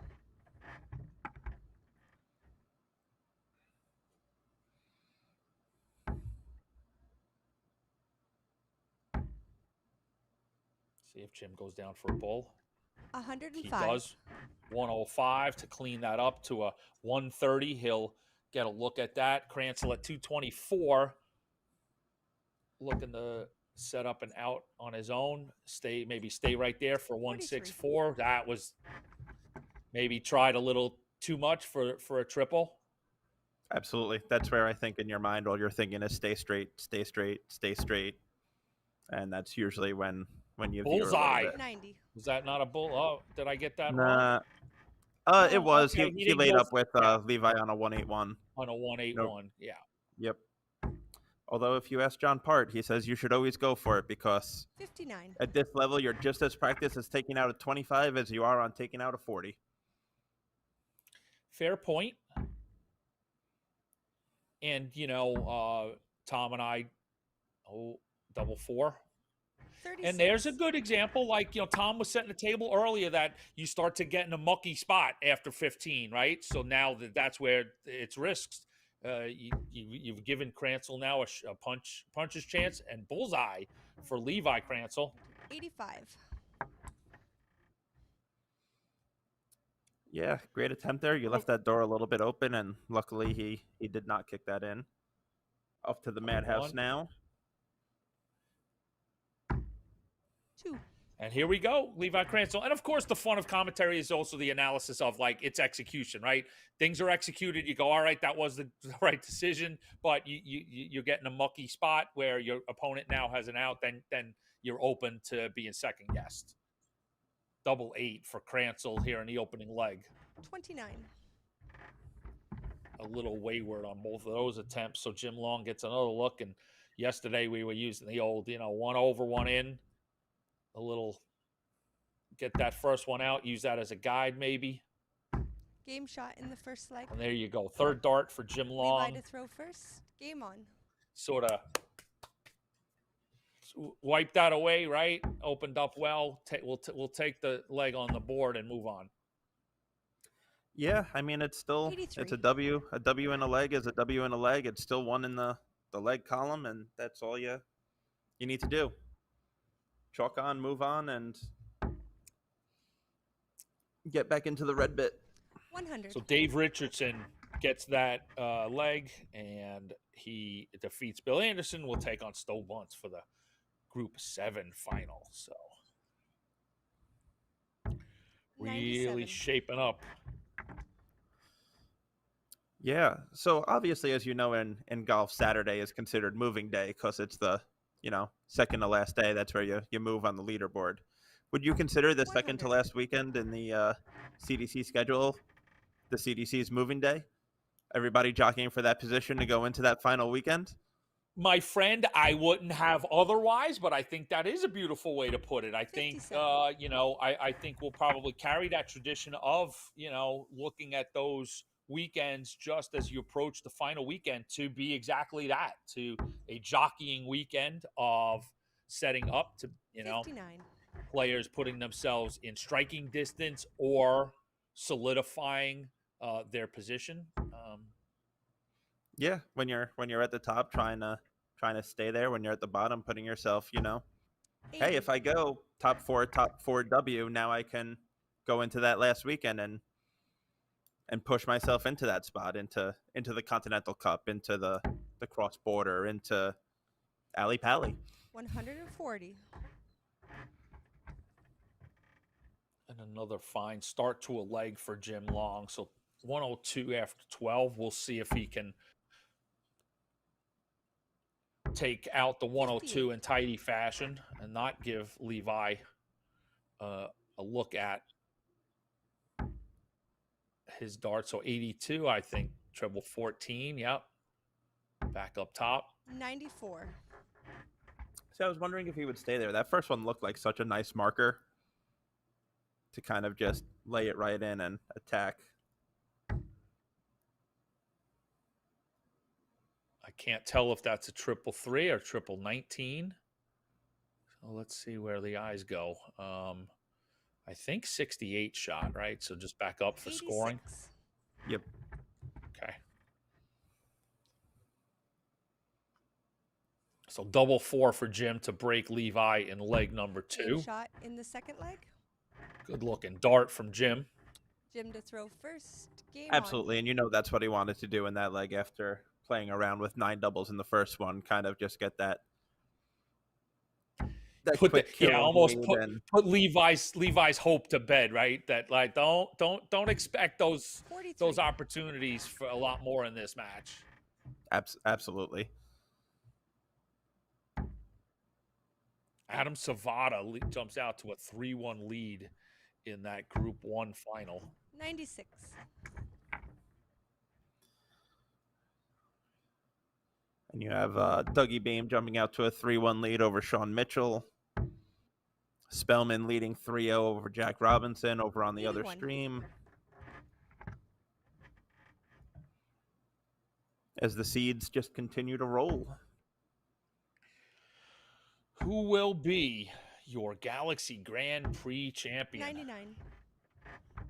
[SPEAKER 1] See if Jim goes down for a bull.
[SPEAKER 2] 105.
[SPEAKER 1] He does. 105 to clean that up to a 130. He'll get a look at that. Cransel at 224. Looking to set up and out on his own. Stay right there for 164. That was maybe tried a little too much for a triple.
[SPEAKER 7] Absolutely. That's where I think in your mind all you're thinking is stay straight, stay straight, stay straight. And that's usually when you veer a little
[SPEAKER 1] Bullseye.
[SPEAKER 7] bit.
[SPEAKER 2] 90.
[SPEAKER 1] Was that not a bull? Oh, did I get that
[SPEAKER 7] Nah.
[SPEAKER 1] wrong?
[SPEAKER 7] It was.
[SPEAKER 1] Okay,
[SPEAKER 7] He
[SPEAKER 1] didn't
[SPEAKER 7] laid
[SPEAKER 1] go
[SPEAKER 7] up with Levi on a 181.
[SPEAKER 1] on a 181. Yeah.
[SPEAKER 7] Yep. Although if you ask John Part, he says you should always go for it, because
[SPEAKER 2] 59.
[SPEAKER 7] at this level you're just as practiced as taking out a 25 as you are on taking out a 40.
[SPEAKER 1] Fair point. And Tom and I, double 4.
[SPEAKER 2] 36.
[SPEAKER 1] And there's a good example. Like, Tom was setting the table earlier that you start to get in a mucky spot after 15, right? So now that's where it's risks. You've given Cransel now a puncher's chance and bullseye for Levi Cransel.
[SPEAKER 2] 85.
[SPEAKER 7] Yeah, great attempt there. You left that door a little bit open, and luckily he did not kick that in. Up to the madhouse now.
[SPEAKER 2] 2.
[SPEAKER 1] And here we go, Levi Cransel. And of course, the fun of commentary is also the analysis of like its execution, right? Things are executed. You go, all right, that was the right decision, but you're getting a mucky spot where your opponent now has an out. Then you're open to being second guessed. 8 for Cransel here in the opening leg.
[SPEAKER 2] 29.
[SPEAKER 1] A little wayward on both of those attempts. So Jim Long gets another look. And yesterday we were using the old, 1 over, 1 in. A little, get that first one out, use that as a guide maybe.
[SPEAKER 2] Game shot in the first leg.
[SPEAKER 1] And there you go. Third dart for Jim Long.
[SPEAKER 2] Levi to throw first. Game on.
[SPEAKER 1] Sort of wiped that away, right? Opened up well. We'll take the leg on the board and move on.
[SPEAKER 7] Yeah, I mean, it's still
[SPEAKER 2] 83.
[SPEAKER 7] it's a W. A W in a leg is a W in a leg. It's still 1 in the leg column, and that's all you need to do. Chalk on, move on, and get back into the red bit.
[SPEAKER 2] 100.
[SPEAKER 1] So Dave Richardson gets that leg, and he defeats Bill Anderson. Will take on Stowe Bunce for the Group 7 final. So really
[SPEAKER 2] 97.
[SPEAKER 1] shaping up.
[SPEAKER 7] Yeah. So obviously, as you know, in golf, Saturday is considered moving day because it's the second to last day. That's where you move on the leaderboard. Would you consider the second to
[SPEAKER 2] 100.
[SPEAKER 7] last weekend in the CDC schedule the CDC's moving day? Everybody jockeying for that position to go into that final weekend?
[SPEAKER 1] My friend, I wouldn't have otherwise, but I think that is a beautiful way to put it. I think,
[SPEAKER 2] 57.
[SPEAKER 1] I think we'll probably carry that tradition of, looking at those weekends just as you approach the final weekend to be exactly that, to a jockeying weekend of setting up to,
[SPEAKER 2] 59.
[SPEAKER 1] players putting themselves in striking distance or solidifying their position.
[SPEAKER 7] Yeah, when you're at the top, trying to stay there. When you're at the bottom, putting yourself, hey,
[SPEAKER 2] 80.
[SPEAKER 7] if I go top four W, now I can go into that last weekend and push myself into that spot, into the Continental Cup, into the cross border, into Ali Pally.
[SPEAKER 2] 140.
[SPEAKER 1] And another fine start to a leg for Jim Long. So 102 after 12. We'll see if he can take out the 102 in tidy fashion and not give Levi a look at his dart. So 82, I think, treble 14. Yep. Back up top.
[SPEAKER 2] 94.
[SPEAKER 7] So I was wondering if he would stay there. That first one looked like such a nice marker to kind of just lay it right in and attack.
[SPEAKER 1] I can't tell if that's a triple 3 or triple 19. So let's see where the eyes go. I think 68 shot, right? So just back up for
[SPEAKER 2] 86.
[SPEAKER 1] scoring.
[SPEAKER 7] Yep.
[SPEAKER 1] Okay. So double 4 for Jim to break Levi in leg number 2.
[SPEAKER 2] Game shot in the second leg.
[SPEAKER 1] Good looking dart from Jim.
[SPEAKER 2] Jim to throw first. Game
[SPEAKER 7] Absolutely, and that's what he wanted to do in that leg after playing around with 9 doubles in the first one, kind of just get that
[SPEAKER 1] Put
[SPEAKER 7] quick
[SPEAKER 1] the, yeah,
[SPEAKER 7] kill
[SPEAKER 1] almost
[SPEAKER 7] lead
[SPEAKER 1] put Levi's hope to bed, right? That like don't expect those
[SPEAKER 2] 43.
[SPEAKER 1] opportunities for a lot more in this match.
[SPEAKER 7] Absolutely.
[SPEAKER 1] Adam Savada jumps out to a 3-1 lead in that Group 1 final.
[SPEAKER 2] 96.
[SPEAKER 7] And you have Dougie Beam jumping out to a 3-1 lead over Sean Mitchell. Spellman leading 3-0 over Jack Robinson over on the other
[SPEAKER 2] 81.
[SPEAKER 7] stream. As the seeds just continue to roll.
[SPEAKER 1] Who will be your Galaxy Grand Prix champion?
[SPEAKER 2] 99.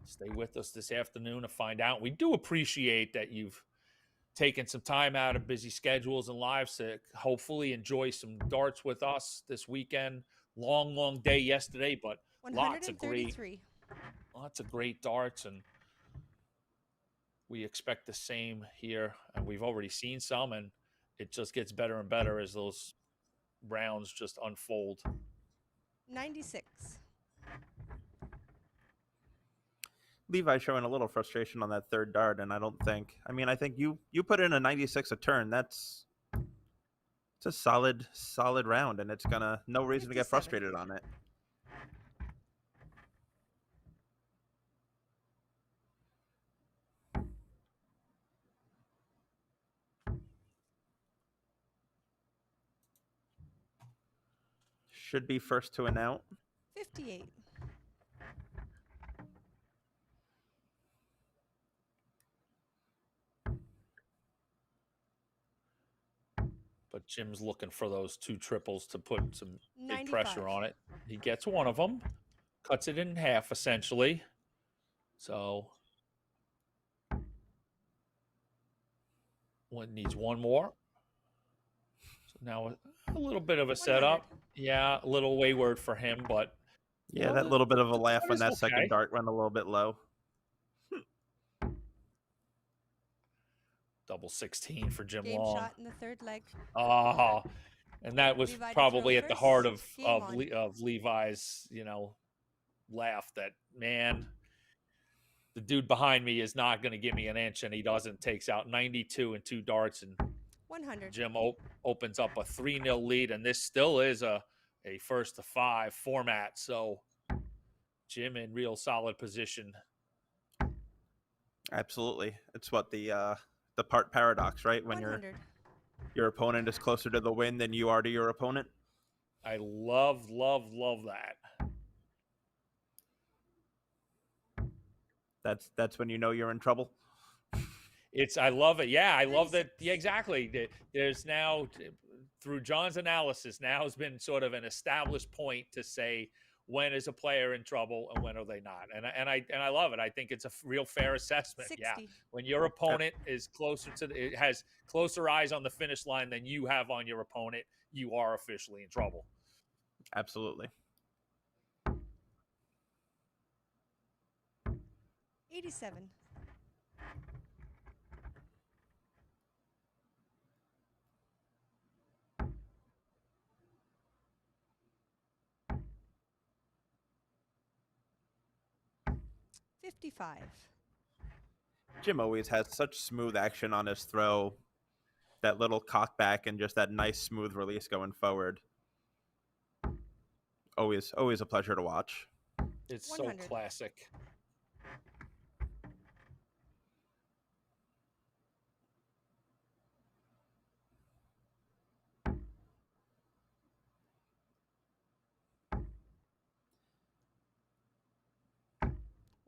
[SPEAKER 1] Stay with us this afternoon to find out. We do appreciate that you've taking some time out of busy schedules and lives to hopefully enjoy some darts with us this weekend. Long day yesterday, but lots of great
[SPEAKER 2] 133.
[SPEAKER 1] darts, and we expect the same here. And we've already seen some, and it just gets better and better as those rounds just unfold.
[SPEAKER 2] 96.
[SPEAKER 7] Levi showing a little frustration on that third dart, and I think you put in a 96 a turn. It's a solid round, and it's gonna no reason to get
[SPEAKER 2] 57.
[SPEAKER 7] frustrated on it. Should be first to an out.
[SPEAKER 2] 58.
[SPEAKER 1] But Jim's looking for those 2 triples to put some big
[SPEAKER 2] 95.
[SPEAKER 1] pressure on it. He gets one of them, cuts it in half essentially. So one needs one more. So now a little bit of a
[SPEAKER 2] 100.
[SPEAKER 1] setup. Yeah, a little wayward for him, but
[SPEAKER 7] Yeah, that little bit of a
[SPEAKER 1] the
[SPEAKER 7] laugh
[SPEAKER 1] dart
[SPEAKER 7] when
[SPEAKER 1] is
[SPEAKER 7] that
[SPEAKER 1] okay.
[SPEAKER 7] second dart went a little bit low.
[SPEAKER 1] Double 16 for Jim
[SPEAKER 2] Game
[SPEAKER 1] Long.
[SPEAKER 2] shot in the third leg.
[SPEAKER 1] Ah, and that was
[SPEAKER 2] Levi to
[SPEAKER 1] probably
[SPEAKER 2] throw
[SPEAKER 1] at the heart
[SPEAKER 2] first. Game on.
[SPEAKER 1] of Levi's, laugh. That, man, the dude behind me is not going to give me an inch, and he doesn't. Takes out 92 and 2 darts, and
[SPEAKER 2] 100.
[SPEAKER 1] Jim opens up a 3-0 lead, and this still is a first to 5 format. So Jim in real solid position.
[SPEAKER 7] Absolutely, it's what the part paradox, right? When
[SPEAKER 2] 100.
[SPEAKER 7] your opponent is closer to the win than you are to your opponent.
[SPEAKER 1] I love that.
[SPEAKER 7] That's when you know you're in trouble.
[SPEAKER 1] I love it. Yeah, I love that.
[SPEAKER 2] 36.
[SPEAKER 1] Yeah, exactly. There's now, through John's analysis, now has been sort of an established point to say when is a player in trouble and when are they not. And I love it. I think it's a real fair assessment.
[SPEAKER 2] 60.
[SPEAKER 1] Yeah, when your opponent is closer it has closer eyes on the finish line than you have on your opponent, you are officially in trouble.
[SPEAKER 7] Absolutely.
[SPEAKER 2] 87. $55.
[SPEAKER 7] Jim always has such smooth action on his throw. That little cock back and just that nice smooth release going forward. Always a pleasure to watch.
[SPEAKER 1] It's
[SPEAKER 2] 100.
[SPEAKER 1] so classic.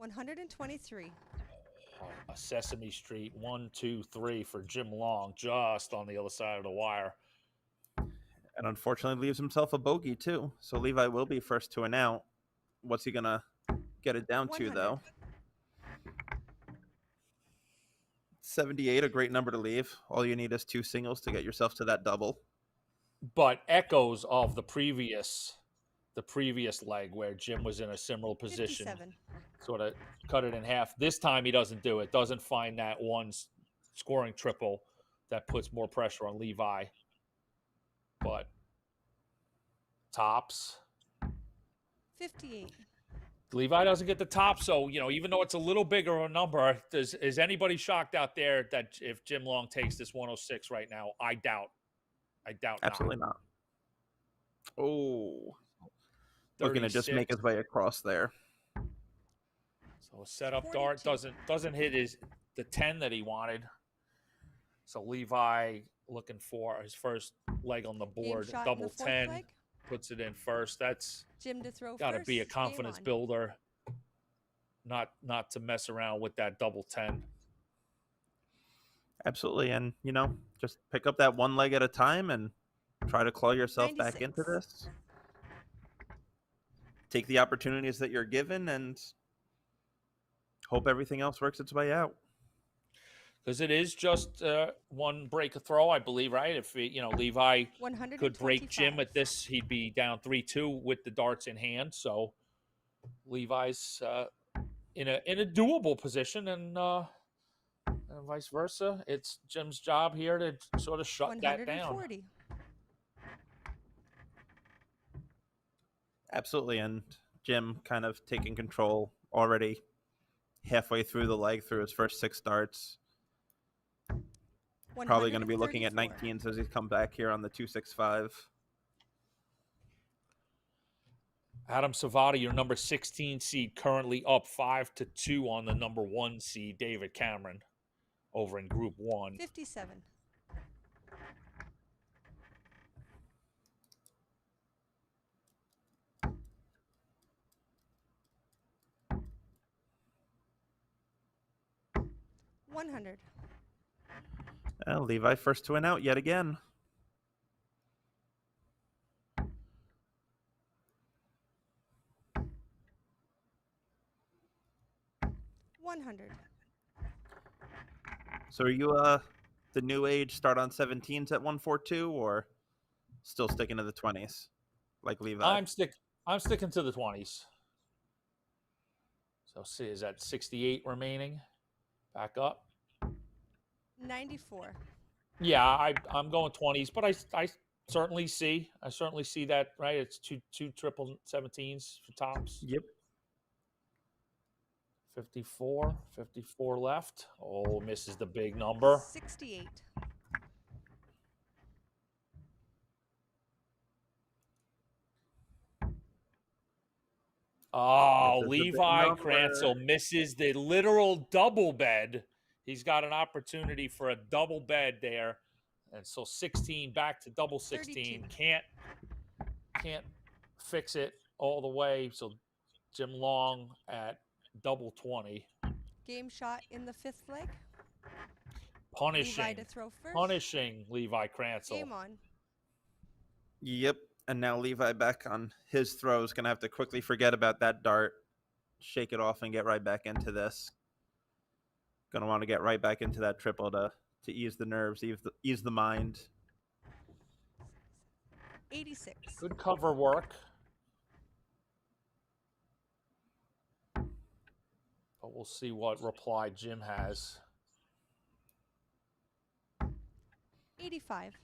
[SPEAKER 2] $123.
[SPEAKER 1] A Sesame Street 1, 2, 3 for Jim Long, just on the other side of the wire.
[SPEAKER 7] And unfortunately leaves himself a bogey too. So Levi will be first to an out. What's he gonna get it down to
[SPEAKER 2] 100.
[SPEAKER 7] though? 78, a great number to leave. All you need is 2 singles to get yourself to that double.
[SPEAKER 1] But echoes of the previous leg where Jim was in a similar position.
[SPEAKER 2] 57.
[SPEAKER 1] Sort of cut it in half. This time he doesn't do it. Doesn't find that one scoring triple that puts more pressure on Levi. But tops.
[SPEAKER 2] 58.
[SPEAKER 1] Levi doesn't get the top, so even though it's a little bigger of a number, is anybody shocked out there that if Jim Long takes this 106 right now? I doubt.
[SPEAKER 7] Absolutely not. Oh,
[SPEAKER 1] 36.
[SPEAKER 7] looking to just make his way across there.
[SPEAKER 1] So a setup dart doesn't hit the 10 that he wanted. So Levi looking for his first leg on the board, double 10,
[SPEAKER 2] leg.
[SPEAKER 1] puts it in first. That's
[SPEAKER 2] Jim to throw
[SPEAKER 1] got to
[SPEAKER 2] first.
[SPEAKER 1] be a confidence builder, not to mess around with that double 10.
[SPEAKER 7] Absolutely, and just pick up that one leg at a time and try to claw yourself
[SPEAKER 2] 96.
[SPEAKER 7] back into this. Take the opportunities that you're given and hope everything else works its way out.
[SPEAKER 1] because it is just one break a throw, I believe, right? If Levi could break Jim
[SPEAKER 2] 125.
[SPEAKER 1] at this, he'd be down 3-2 with the darts in hand. So Levi's in a doable position, and vice versa. It's Jim's job here to sort of shut that down.
[SPEAKER 2] 140.
[SPEAKER 7] Absolutely, and Jim kind of taking control already halfway through the leg through his first 6 starts. Probably going to be looking at 19s as he's come back here on the 265.
[SPEAKER 1] Adam Savati, your number 16 seed, currently up 5-2 on the number 1 seed, David Cameron, over in Group 1.
[SPEAKER 2] 57. $100.
[SPEAKER 7] Levi first to win out yet again.
[SPEAKER 2] $100.
[SPEAKER 7] So are you the new age start on 17s at 142 or still sticking to the 20s like Levi?
[SPEAKER 1] I'm sticking to the 20s. So see, is that 68 remaining? Back up.
[SPEAKER 2] 94.
[SPEAKER 1] Yeah, I'm going 20s, but I certainly see that, right? It's two triple 17s for tops.
[SPEAKER 7] Yep.
[SPEAKER 1] 54 left. Oh, misses the big number.
[SPEAKER 2] 68.
[SPEAKER 1] Oh,
[SPEAKER 7] This is the big
[SPEAKER 1] Levi
[SPEAKER 7] number.
[SPEAKER 1] Kranzel misses the literal double bed. He's got an opportunity for a double bed there. And so 16 back to double 16.
[SPEAKER 2] 32.
[SPEAKER 1] Can't fix it all the way. So Jim Long at double 20.
[SPEAKER 2] Game shot in the 5th leg.
[SPEAKER 1] Punishing.
[SPEAKER 2] Levi to throw first.
[SPEAKER 1] Punishing Levi Kranzel.
[SPEAKER 2] Game on.
[SPEAKER 7] Yep. And now Levi back on his throw is going to have to quickly forget about that dart, shake it off, and get right back into this. Going to want to get right back into that triple to ease the nerves, ease the mind.
[SPEAKER 2] 86.
[SPEAKER 1] Good cover work. But we'll see what reply Jim has.
[SPEAKER 2] 85.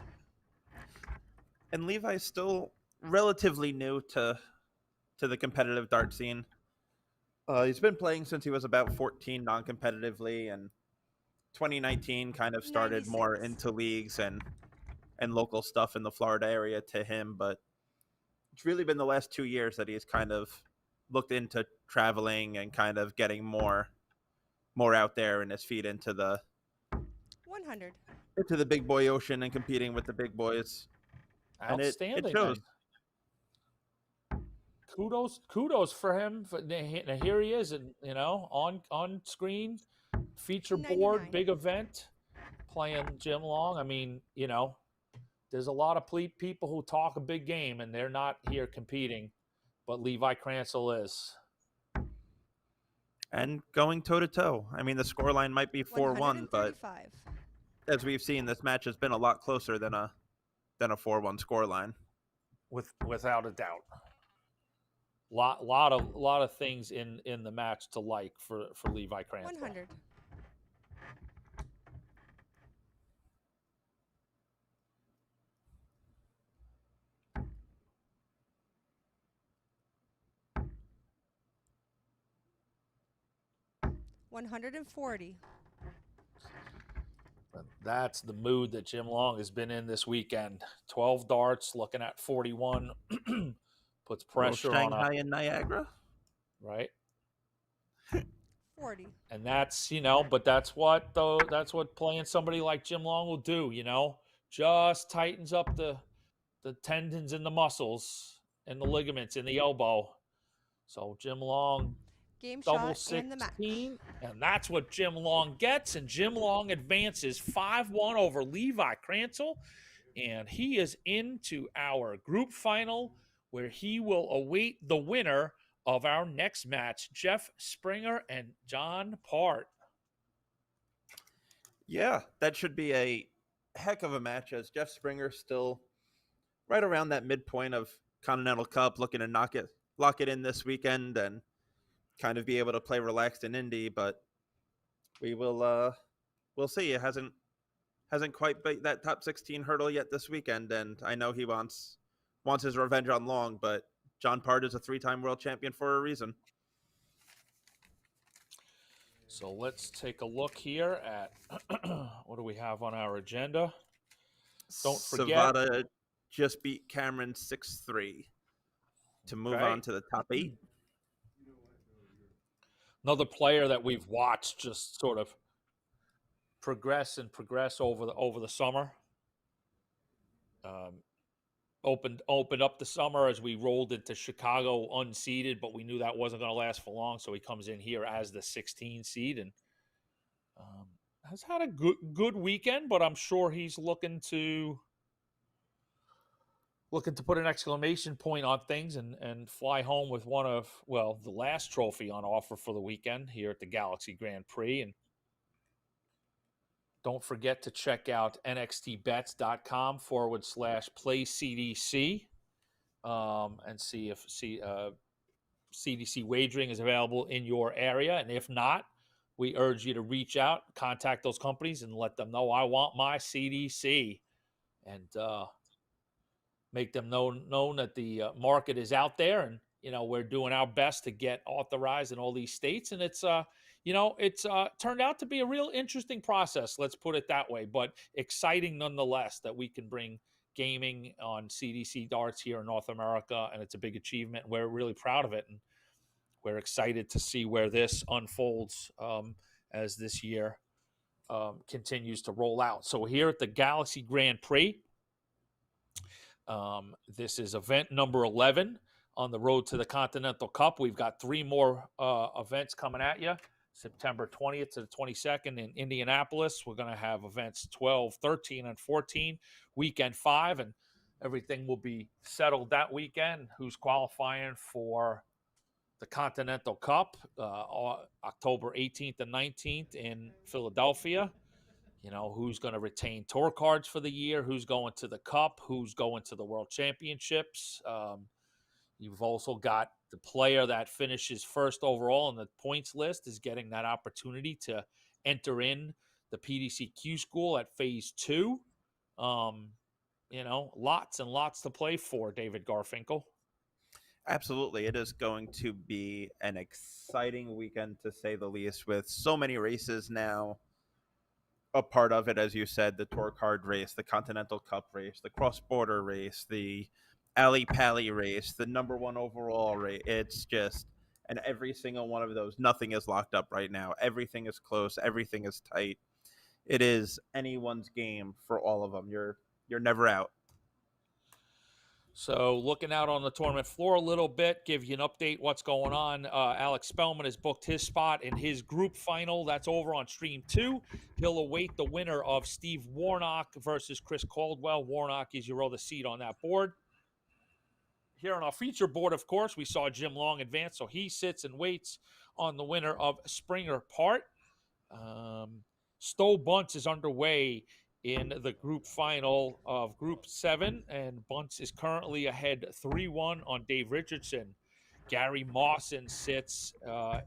[SPEAKER 7] And Levi's still relatively new to the competitive dart scene. He's been playing since he was about 14 non-competitively, and 2019 kind of started
[SPEAKER 2] 96.
[SPEAKER 7] more into leagues and local stuff in the Florida area to him. But it's really been the last 2 years that he's kind of looked into traveling and kind of getting more out there and his feet into the
[SPEAKER 2] 100.
[SPEAKER 7] big boy ocean and competing with the big boys.
[SPEAKER 1] Outstanding.
[SPEAKER 7] And it shows.
[SPEAKER 1] Kudos for him. Here he is, and on screen, feature board,
[SPEAKER 2] 99.
[SPEAKER 1] big event, playing Jim Long. I mean, there's a lot of people who talk a big game, and they're not here competing, but Levi Kranzel is.
[SPEAKER 7] And going toe-to-toe. I mean, the scoreline might be 4-1, but
[SPEAKER 2] 135.
[SPEAKER 7] as we've seen, this match has been a lot closer than a 4-1 scoreline.
[SPEAKER 1] Without a doubt. Lot of things in the match to like for Levi Kranzel.
[SPEAKER 2] 100. $140.
[SPEAKER 1] That's the mood that Jim Long has been in this weekend. 12 darts, looking at 41. Puts pressure on
[SPEAKER 7] Shanghai and Niagara.
[SPEAKER 1] Right.
[SPEAKER 2] 40.
[SPEAKER 1] And that's, but that's what playing somebody like Jim Long will do, just tightens up the tendons and the muscles and the ligaments in the elbow. So Jim Long,
[SPEAKER 2] Game
[SPEAKER 1] double
[SPEAKER 2] shot and the match.
[SPEAKER 1] 16, and that's what Jim Long gets. And Jim Long advances 5-1 over Levi Kranzel, and he is into our group final, where he will await the winner of our next match, Jeff Springer and John Part.
[SPEAKER 7] Yeah, that should be a heck of a match as Jeff Springer's still right around that midpoint of Continental Cup, looking to lock it in this weekend and kind of be able to play relaxed in Indy, but we will we'll see. It hasn't quite beat that top 16 hurdle yet this weekend, and I know he wants his revenge on Long, but John Part is a 3-time world champion for a reason.
[SPEAKER 1] So let's take a look here at what do we have on our agenda. Don't forget,
[SPEAKER 7] Savada just beat Cameron 6-3 to move
[SPEAKER 1] okay,
[SPEAKER 7] on to the top 8.
[SPEAKER 1] another player that we've watched just sort of progress over the summer. Opened up the summer as we rolled into Chicago unseeded, but we knew that wasn't going to last for long. So he comes in here as the 16 seed and has had a good weekend. But I'm sure he's looking to put an exclamation point on things and fly home with one of the last trophy on offer for the weekend here at the Galaxy Grand Prix. And don't forget to check out nxtbets.com/play-CDC and see if CDC wagering is available in your area. And if not, we urge you to reach out, contact those companies, and let them know I want my CDC, and make them known that the market is out there, and we're doing our best to get authorized in all these states. And it's turned out to be a real interesting process. Let's put it that way, but exciting nonetheless that we can bring gaming on CDC darts here in North America, and it's a big achievement. We're really proud of it, and we're excited to see where this unfolds as this year continues to roll out. So here at the Galaxy Grand Prix, this is event number 11 on the road to the Continental Cup. We've got 3 more events coming at you. September 20th to the 22nd in Indianapolis. We're going to have events 12, 13, and 14, weekend 5, and everything will be settled that weekend. Who's qualifying for the Continental Cup, October 18th and 19th in Philadelphia. Who's going to retain tour cards for the year, who's going to the Cup, who's going to the World Championships. You've also got the player that finishes first overall on the points list is getting that opportunity to enter in the PDCQ school at phase 2. Lots and lots to play for, David Garfinkel.
[SPEAKER 7] Absolutely. It is going to be an exciting weekend, to say the least, with so many races now. A part of it, as you said, the Tour Card race, the Continental Cup race, the cross-border race, the Ali Pally race, the number 1 overall race. It's just, and every single one of those, nothing is locked up right now. Everything is close. Everything is tight. It is anyone's game for all of them. You're never out.
[SPEAKER 1] So looking out on the tournament floor a little bit, give you an update what's going on. Alex Spellman has booked his spot in his group final. That's over on Stream 2. He'll await the winner of Steve Warnock versus Chris Caldwell. Warnock is your other seed on that board. Here on our feature board, of course, we saw Jim Long advance, so he sits and waits on the winner of Springer Part. Stowe Bunce is underway in the group final of Group 7, and Bunce is currently ahead 3-1 on Dave Richardson. Gary Mawson sits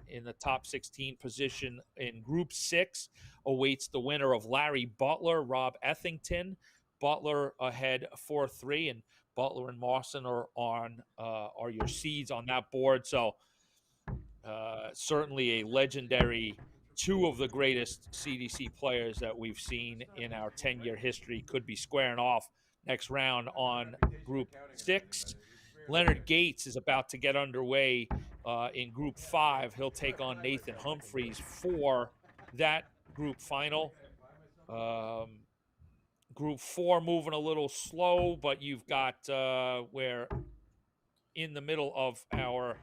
[SPEAKER 1] in the top 16 position in Group 6, awaits the winner of Larry Butler, Rob Ethington. Butler ahead 4-3, and Butler and Mawson are your seeds on that board. So certainly a legendary, 2 of the greatest CDC players that we've seen in our 10-year history could be squaring off next round on Group 6. Leonard Gates is about to get underway in Group 5. He'll take on Nathan Humphreys for that group final. Group 4 moving a little slow, but you've got we're in the middle of our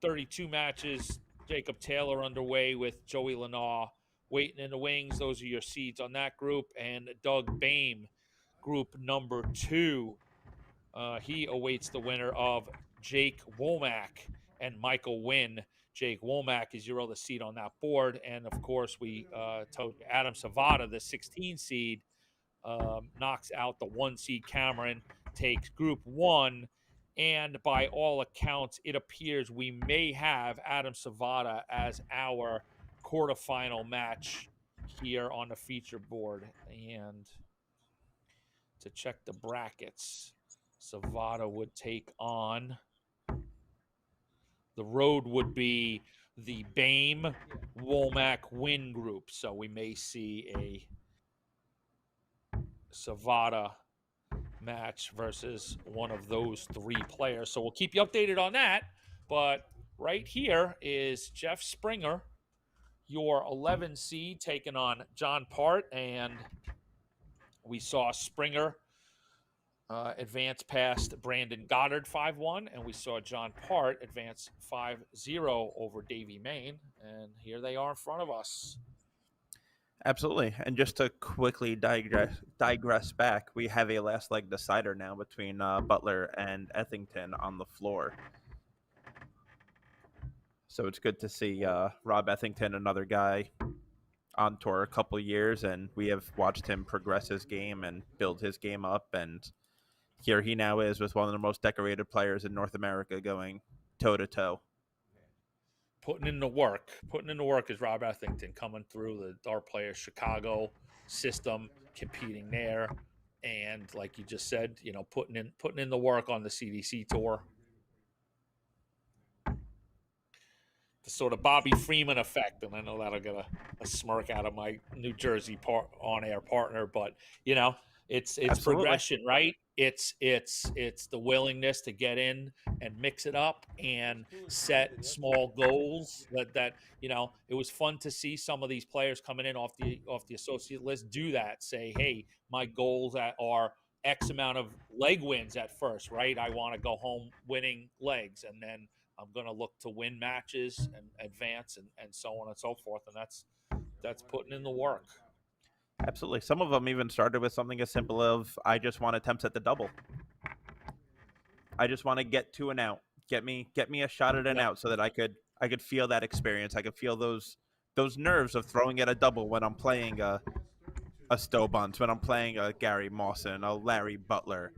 [SPEAKER 1] 32 matches. Jacob Taylor underway with Joey Lanaugh waiting in the wings. Those are your seeds on that group. And Doug Boehm, group number 2. He awaits the winner of Jake Womack and Michael Wynn. Jake Womack is your other seed on that board. And of course, we told Adam Savada, the 16 seed, knocks out the 1 seed Cameron, takes Group 1. And by all accounts, it appears we may have Adam Savada as our quarterfinal match here on the feature board. And to check the brackets, Savada would take on, the road would be the BAME Womack win group. So we may see a Savada match versus one of those 3 players. So we'll keep you updated on that. But right here is Jeff Springer, your 11 seed, taking on John Part. And we saw Springer advance past Brandon Goddard 5-1, and we saw John Part advance 5-0 over Davey Main, and here they are in front of us.
[SPEAKER 7] Absolutely. And just to quickly digress back, we have a last leg decider now between Butler and Ethington on the floor. So it's good to see Rob Ethington, another guy on tour a couple years, and we have watched him progress his game and build his game up, and here he now is with one of the most decorated players in North America going toe-to-toe.
[SPEAKER 1] Putting in the work is Rob Ethington, coming through the Dart Players Chicago system, competing there, and like you just said, you know, putting in the work on the CDC tour. The sort of Bobby Freeman effect, and I know that'll get a smirk out of my New Jersey on-air partner, but you know, it's
[SPEAKER 7] Absolutely.
[SPEAKER 1] progression, right? It's the willingness to get in and mix it up and set small goals. That you know, it was fun to see some of these players coming in off the associate list do that. Say, hey, my goals are X amount of leg wins at first, right? I want to go home winning legs, and then I'm going to look to win matches and advance and so on and so forth. And that's putting in the work.
[SPEAKER 7] Absolutely. Some of them even started with something as simple as, I just want attempts at the double. I just want to get to an out. Get me a shot at an out so that I could feel that experience. I could feel those nerves of throwing at a double when I'm playing a Stowe Bunce, when I'm playing a Gary Mawson, a Larry Butler.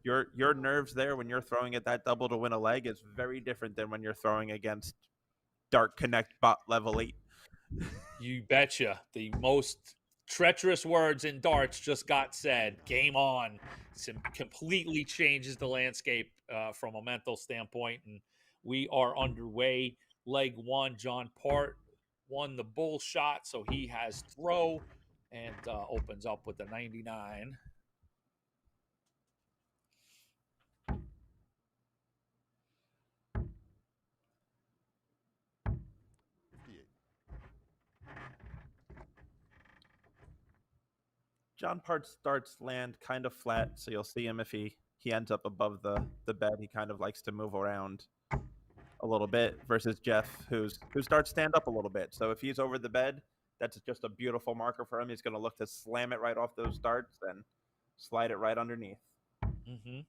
[SPEAKER 7] Your nerves there when you're throwing at that double to win a leg is very different than when you're throwing against Dart Connect bot level 8.
[SPEAKER 1] You betcha. The most treacherous words in darts just got said. Game on. It completely changes the landscape from a mental standpoint, and we are underway. Leg 1, John Part won the bull shot, so he has throw and opens up with the 99.
[SPEAKER 7] John Part starts land kind of flat, so you'll see him if he ends up above the bed. He kind of likes to move around a little bit, versus Jeff, who starts stand up a little bit. So if he's over the bed, that's just a beautiful marker for him. He's going to look to slam it right off those darts and slide it right underneath.
[SPEAKER 1] Mm-hmm.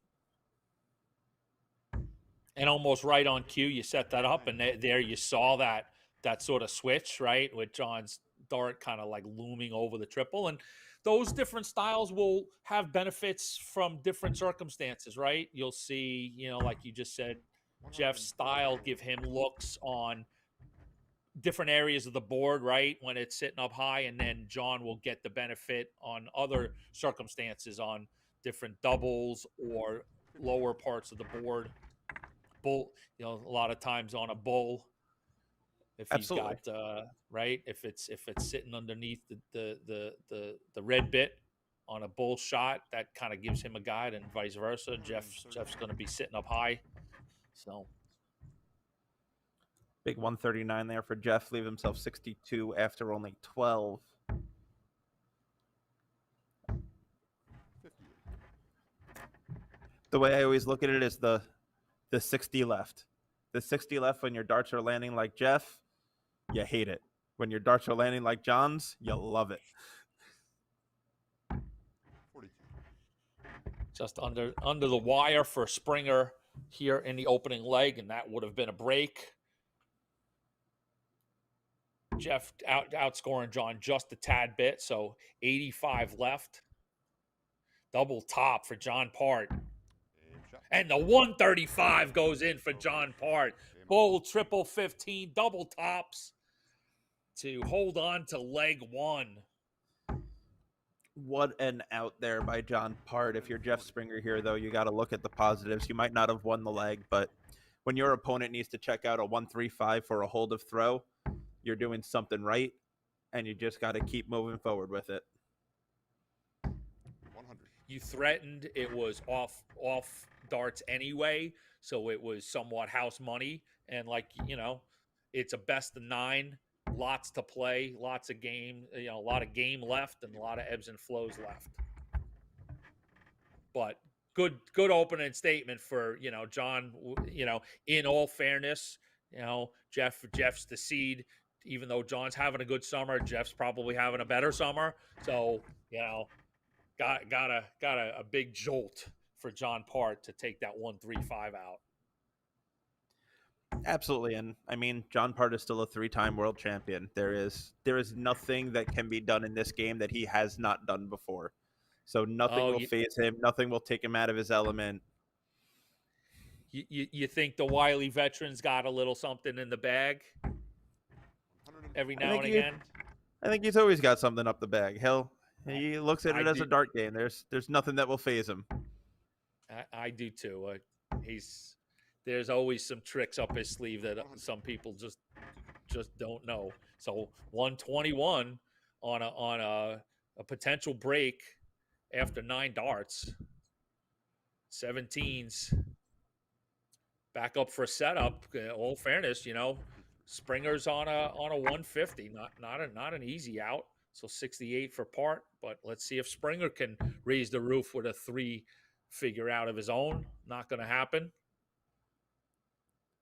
[SPEAKER 1] And almost right on cue, you set that up, and there you saw that sort of switch, right, with John's dart kind of like looming over the triple. And those different styles will have benefits from different circumstances, right? You'll see, you know, like you just said, Jeff's style give him looks on different areas of the board, right, when it's sitting up high, and then John will get the benefit on other circumstances, on different doubles or lower parts of the board. Bull, you know, a lot of times on a bull, if he's
[SPEAKER 7] Absolutely.
[SPEAKER 1] got right, if it's sitting underneath the red bit on a bull shot, that kind of gives him a guide, and vice versa. Jeff's going to be sitting up high, so
[SPEAKER 7] big 139 there for Jeff. Leave himself 62 after only 12. The way I always look at it is the 60 left. The 60 left when your darts are landing like Jeff, you hate it. When your darts are landing like John's, you love it.
[SPEAKER 4] 42.
[SPEAKER 1] just under the wire for Springer here in the opening leg, and that would have been a break. Jeff outscoring John just a tad bit, so 85 left. Double top for John Part. And the 135 goes in for John Part. Bold triple 15, double tops to hold on to leg one.
[SPEAKER 7] What an out there by John Part. If you're Jeff Springer here, though, you got to look at the positives. You might not have won the leg, but when your opponent needs to check out a 135 for a hold of throw, you're doing something right, and you just got to keep moving forward with it.
[SPEAKER 4] 100.
[SPEAKER 1] You threatened it was off darts anyway, so it was somewhat house money. And like, you know, it's a best of 9, lots to play, lots of game, you know, a lot of game left and a lot of ebbs and flows left. But good opening statement for, you know, John. You know, in all fairness, you know, Jeff's the seed. Even though John's having a good summer, Jeff's probably having a better summer. So, you know, got a big jolt for John Part to take that 135 out.
[SPEAKER 7] Absolutely, and I mean, John Part is still a 3-time world champion. There is nothing that can be done in this game that he has not done before. So nothing will phase him. Nothing will take him out of his element.
[SPEAKER 1] You think the wily veteran's got a little something in the bag every now and again?
[SPEAKER 7] I think he's always got something up the bag. He looks at it as a dart game. There's nothing that will phase him.
[SPEAKER 1] I do too. There's always some tricks up his sleeve that some people just don't know. So 121 on a potential break after 9 darts. 17s back up for a setup. All fairness, you know, Springer's on a 150, not an easy out. So 68 for Part, but let's see if Springer can raise the roof with a 3 figure out of his own. Not going to happen.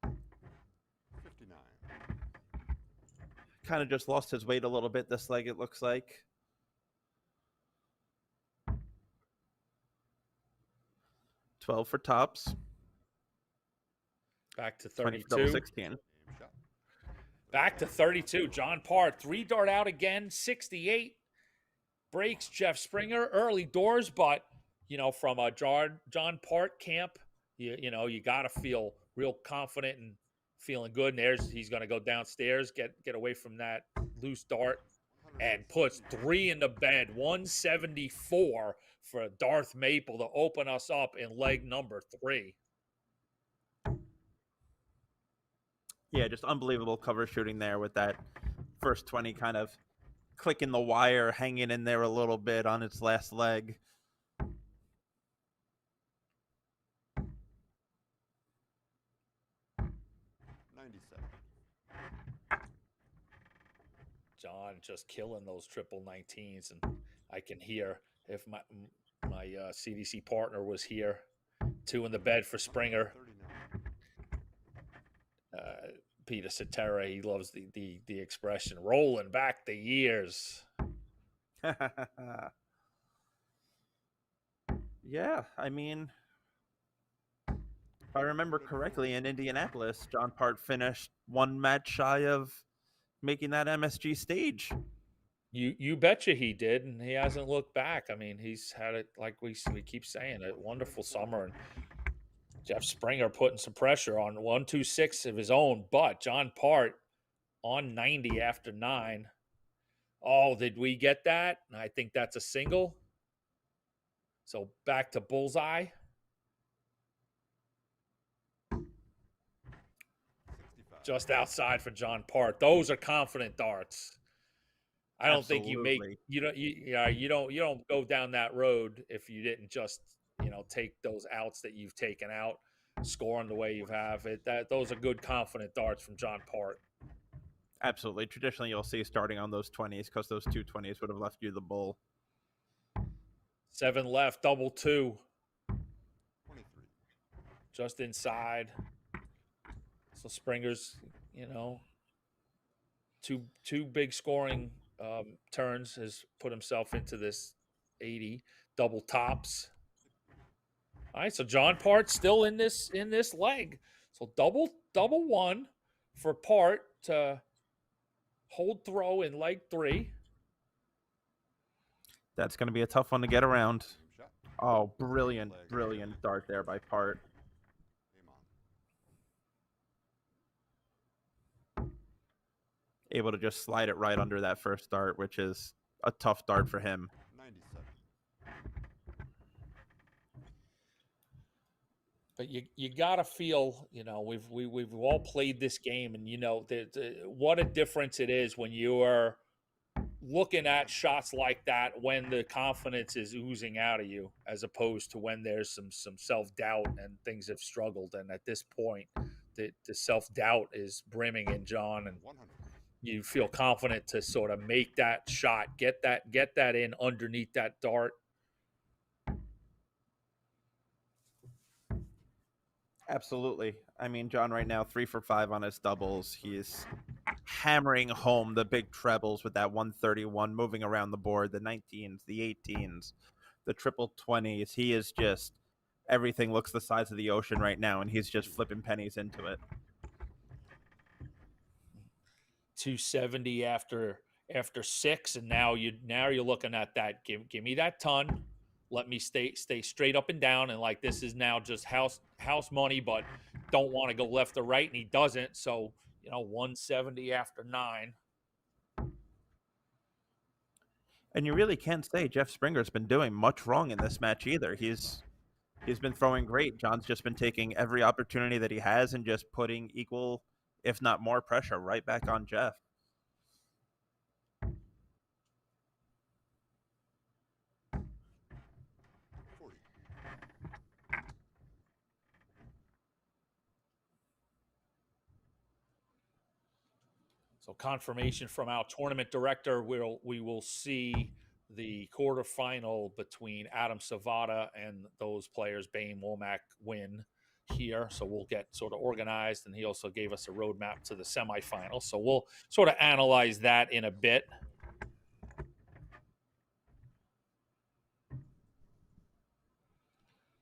[SPEAKER 4] 59.
[SPEAKER 7] Kind of just lost his weight a little bit this leg, it looks like. $12 for tops.
[SPEAKER 1] Back to
[SPEAKER 7] 20 for
[SPEAKER 1] 32.
[SPEAKER 7] double 16.
[SPEAKER 1] Back to 32. John Part, 3 dart out again, 68. Breaks Jeff Springer early doors, but, you know, from a John Part camp, you know, you got to feel real confident and feeling good. And he's going to go downstairs, get away from that loose dart, and puts 3 in the bed. 174 for Darth Maple to open us up in leg number 3.
[SPEAKER 7] Yeah, just unbelievable cover shooting there with that first 20 kind of clicking the wire, hanging in there a little bit on its last leg.
[SPEAKER 1] John just killing those triple 19s, and I can hear if my CDC partner was here. 2 in the bed for Springer. Peter Cetera, he loves the expression rolling back the years.
[SPEAKER 7] Yeah, I mean, if I remember correctly, in Indianapolis, John Part finished 1 match shy of making that MSG stage.
[SPEAKER 1] You betcha he did, and he hasn't looked back. I mean, he's had it, like we keep saying, a wonderful summer, and Jeff Springer putting some pressure on 126 of his own, but John Part on 90 after 9. Oh, did we get that? I think that's a single. So back to bullseye. 65. Just outside for John Part. Those are confident darts. I don't think you don't go down that road if you didn't just, you know, take those outs that you've taken out, scoring the way you have it. Those are good confident darts from John Part.
[SPEAKER 7] Absolutely. Traditionally, you'll see starting on those 20s because those 2 20s would have left you the bull.
[SPEAKER 1] 7 left, double 2. 23. Just inside. So Springer's, you know, two big scoring turns, has put himself into this 80. Double tops. All right, so John Part still in this leg. So double 1 for Part to Hold throw in leg 3.
[SPEAKER 7] That's going to be a tough one to get around.
[SPEAKER 4] Game shot.
[SPEAKER 7] Oh, brilliant,
[SPEAKER 4] Leg.
[SPEAKER 7] brilliant dart there by Part.
[SPEAKER 4] Game on.
[SPEAKER 7] Able to just slide it right under that first dart, which is a tough dart for him.
[SPEAKER 4] 97.
[SPEAKER 1] But you gotta feel, we've all played this game, and what a difference it is when you are looking at shots like that when the confidence is oozing out of you, as opposed to when there's some self doubt and things have struggled. And at this point, the self doubt is brimming in John, and
[SPEAKER 4] 100.
[SPEAKER 1] you feel confident to sort of make that shot, get that in underneath that dart.
[SPEAKER 7] Absolutely. I mean, John right now 3 for 5 on his doubles. He's hammering home the big trebles with that 131, moving around the board, the 19s, the 18s, the triple 20s. He is just, everything looks the size of the ocean right now, and he's just flipping pennies into it.
[SPEAKER 1] 270 after 6, and now you're looking at that. Give me that ton. Let me stay straight up and down, and like this is now just house money, but don't want to go left or right, and he doesn't. So 170 after 9.
[SPEAKER 7] And you really can't say Jeff Springer's been doing much wrong in this match either. He's been throwing great. John's just been taking every opportunity that he has and just putting equal, if not more, pressure right back on Jeff.
[SPEAKER 1] So confirmation from our tournament director, we will see the quarterfinal between Adam Savada and those players, Bain, Womack, win here. So we'll get sort of organized, and he also gave us a roadmap to the semifinal. So we'll sort of analyze that in a bit.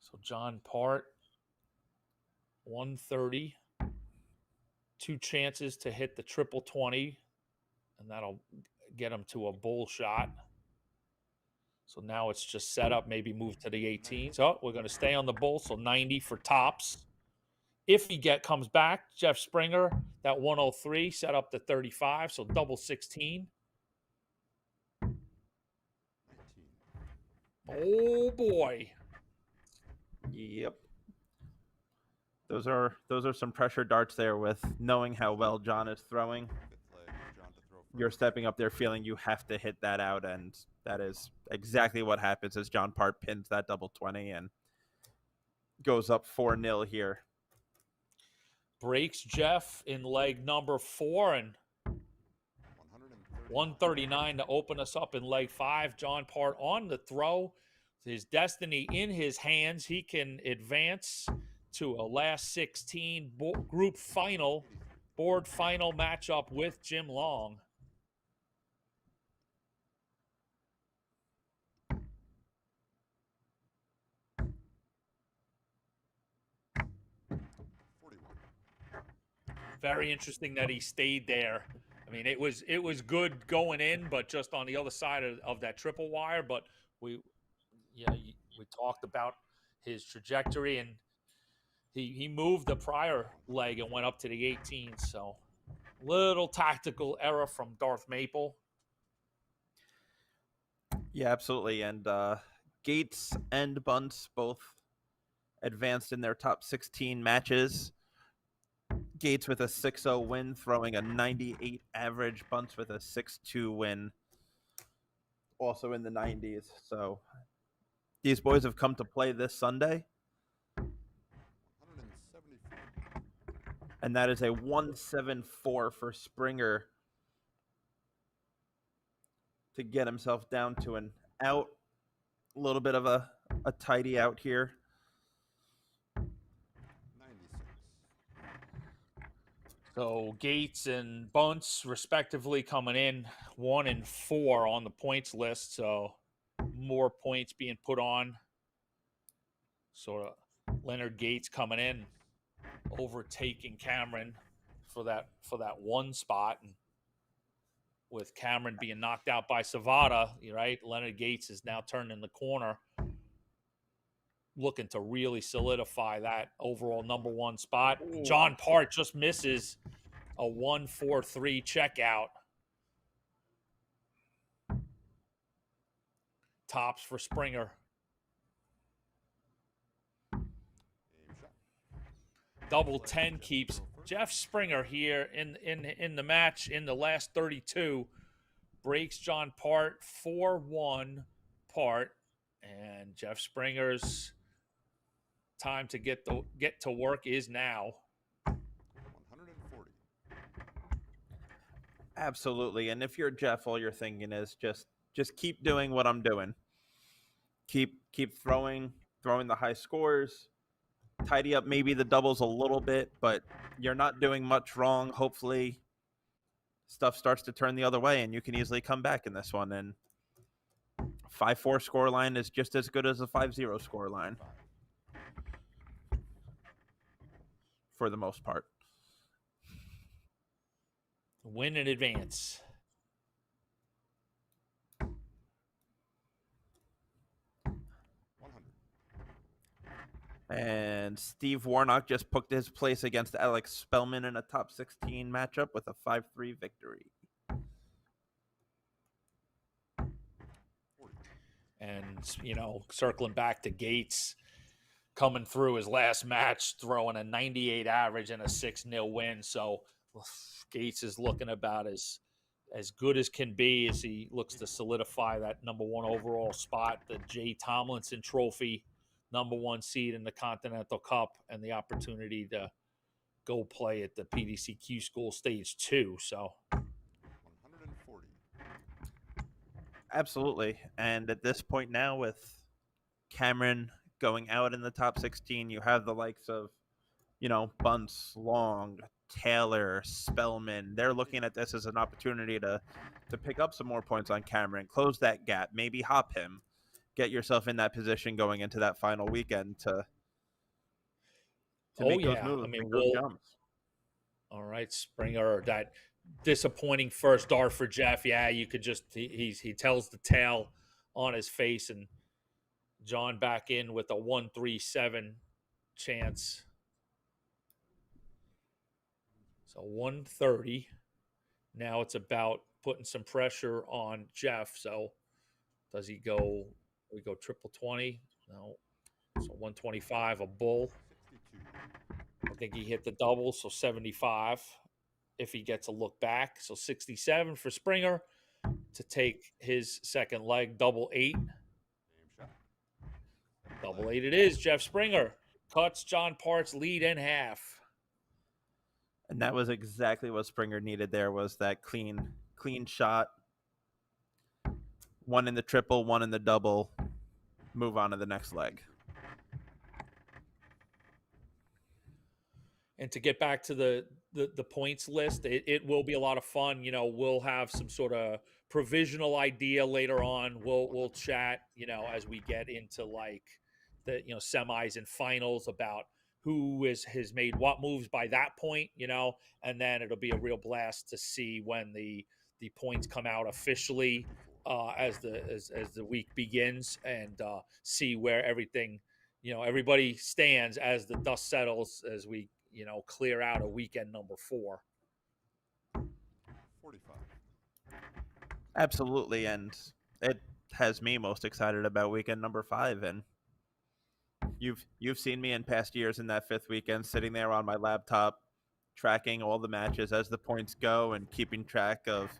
[SPEAKER 1] So John Part, 130. 2 chances to hit the triple 20, and that'll get him to a bull shot. So now it's just set up, maybe move to the 18s. Oh, we're going to stay on the bull, so 90 for tops. If he comes back, Jeff Springer, that 103 set up to 35, so double 16.
[SPEAKER 4] 19.
[SPEAKER 1] Oh boy.
[SPEAKER 7] Yep. Those are some pressure darts there, with knowing how well John is throwing.
[SPEAKER 4] Fifth leg. John to throw first.
[SPEAKER 7] You're stepping up there feeling you have to hit that out, and that is exactly what happens as John Part pins that double 20 and goes up 4-0 here.
[SPEAKER 1] Breaks Jeff in leg number 4, and 139 to open us up in leg 5. John Part on the throw. His destiny in his hands. He can advance to a last 16 group final, board final matchup with Jim Long. Very interesting that he stayed there. I mean, it was good going in, but just on the other side of that triple wire. But we talked about his trajectory, and he moved the prior leg and went up to the 18. So little tactical error from Darth Maple.
[SPEAKER 7] Yeah, absolutely. And Gates and Bunce both advanced in their top 16 matches. Gates with a 6-0 win, throwing a 98 average. Bunce with a 6-2 win, also in the 90s. So these boys have come to play this Sunday.
[SPEAKER 4] 174.
[SPEAKER 7] And that is a 174 for Springer to get himself down to an out. A little bit of a tidy out here.
[SPEAKER 4] 96.
[SPEAKER 1] So Gates and Bunce respectively coming in 1 and 4 on the points list. So more points being put on. Sort of Leonard Gates coming in, overtaking Cameron for that 1 spot. And with Cameron being knocked out by Savada, right? Leonard Gates is now turning the corner, looking to really solidify that overall number one spot. John Part just misses a 1-4-3 checkout. Tops for Springer.
[SPEAKER 4] Game shot.
[SPEAKER 1] Double 10 keeps Jeff Springer here in the match in the last 32. Breaks John Part 4-1 Part, and Jeff Springer's time to get to work is now.
[SPEAKER 4] 140.
[SPEAKER 7] Absolutely. And if you're Jeff, all you're thinking is just keep doing what I'm doing. Keep throwing the high scores. Tidy up maybe the doubles a little bit, but you're not doing much wrong. Hopefully stuff starts to turn the other way and you can easily come back in this one. And 5-4 score line is just as good as a 5-0 score line for the most part.
[SPEAKER 1] Win in advance.
[SPEAKER 7] And Steve Warnock just booked his place against Alex Spellman in a top 16 matchup with a 5-3 victory.
[SPEAKER 1] And, circling back to Gates, coming through his last match, throwing a 98 average and a 6-0 win. So Gates is looking about as good as can be as he looks to solidify that number one overall spot, the Jay Tomlinson Trophy, number one seed in the Continental Cup, and the opportunity to go play at the PDCQ School Stage 2. So
[SPEAKER 4] 140.
[SPEAKER 7] Absolutely. And at this point now, with Cameron going out in the top 16, you have the likes of, Bunce, Long, Taylor, Spellman. They're looking at this as an opportunity to pick up some more points on Cameron, close that gap, maybe hop him, get yourself in that position going into that final weekend to make those moves, make those jumps.
[SPEAKER 1] All right, Springer, that disappointing first dart for Jeff. Yeah, you could just he tells the tale on his face, and John back in with a 1-3-7 chance. So 130. Now it's about putting some pressure on Jeff. So does he go? We go triple 20? No. So 125, a bull.
[SPEAKER 4] 62.
[SPEAKER 1] I think he hit the double, so 75 if he gets a look back. So 67 for Springer to take his second leg, double 8.
[SPEAKER 4] Game shot.
[SPEAKER 1] Double 8 it is. Jeff Springer cuts John Part's lead in half.
[SPEAKER 7] And that was exactly what Springer needed there, was that clean shot. One in the triple, one in the double. Move on to the next leg.
[SPEAKER 1] And to get back to the points list, it will be a lot of fun. We'll have some sort of provisional idea later on. We'll chat, as we get into like the semis and finals about who has made what moves by that point, and then it'll be a real blast to see when the points come out officially as the week begins, and see where everything, everybody stands as the dust settles, as we clear out a weekend number 4.
[SPEAKER 4] 45.
[SPEAKER 7] Absolutely, and it has me most excited about weekend number 5. And you've seen me in past years in that 5th weekend, sitting there on my laptop, tracking all the matches as the points go and keeping track of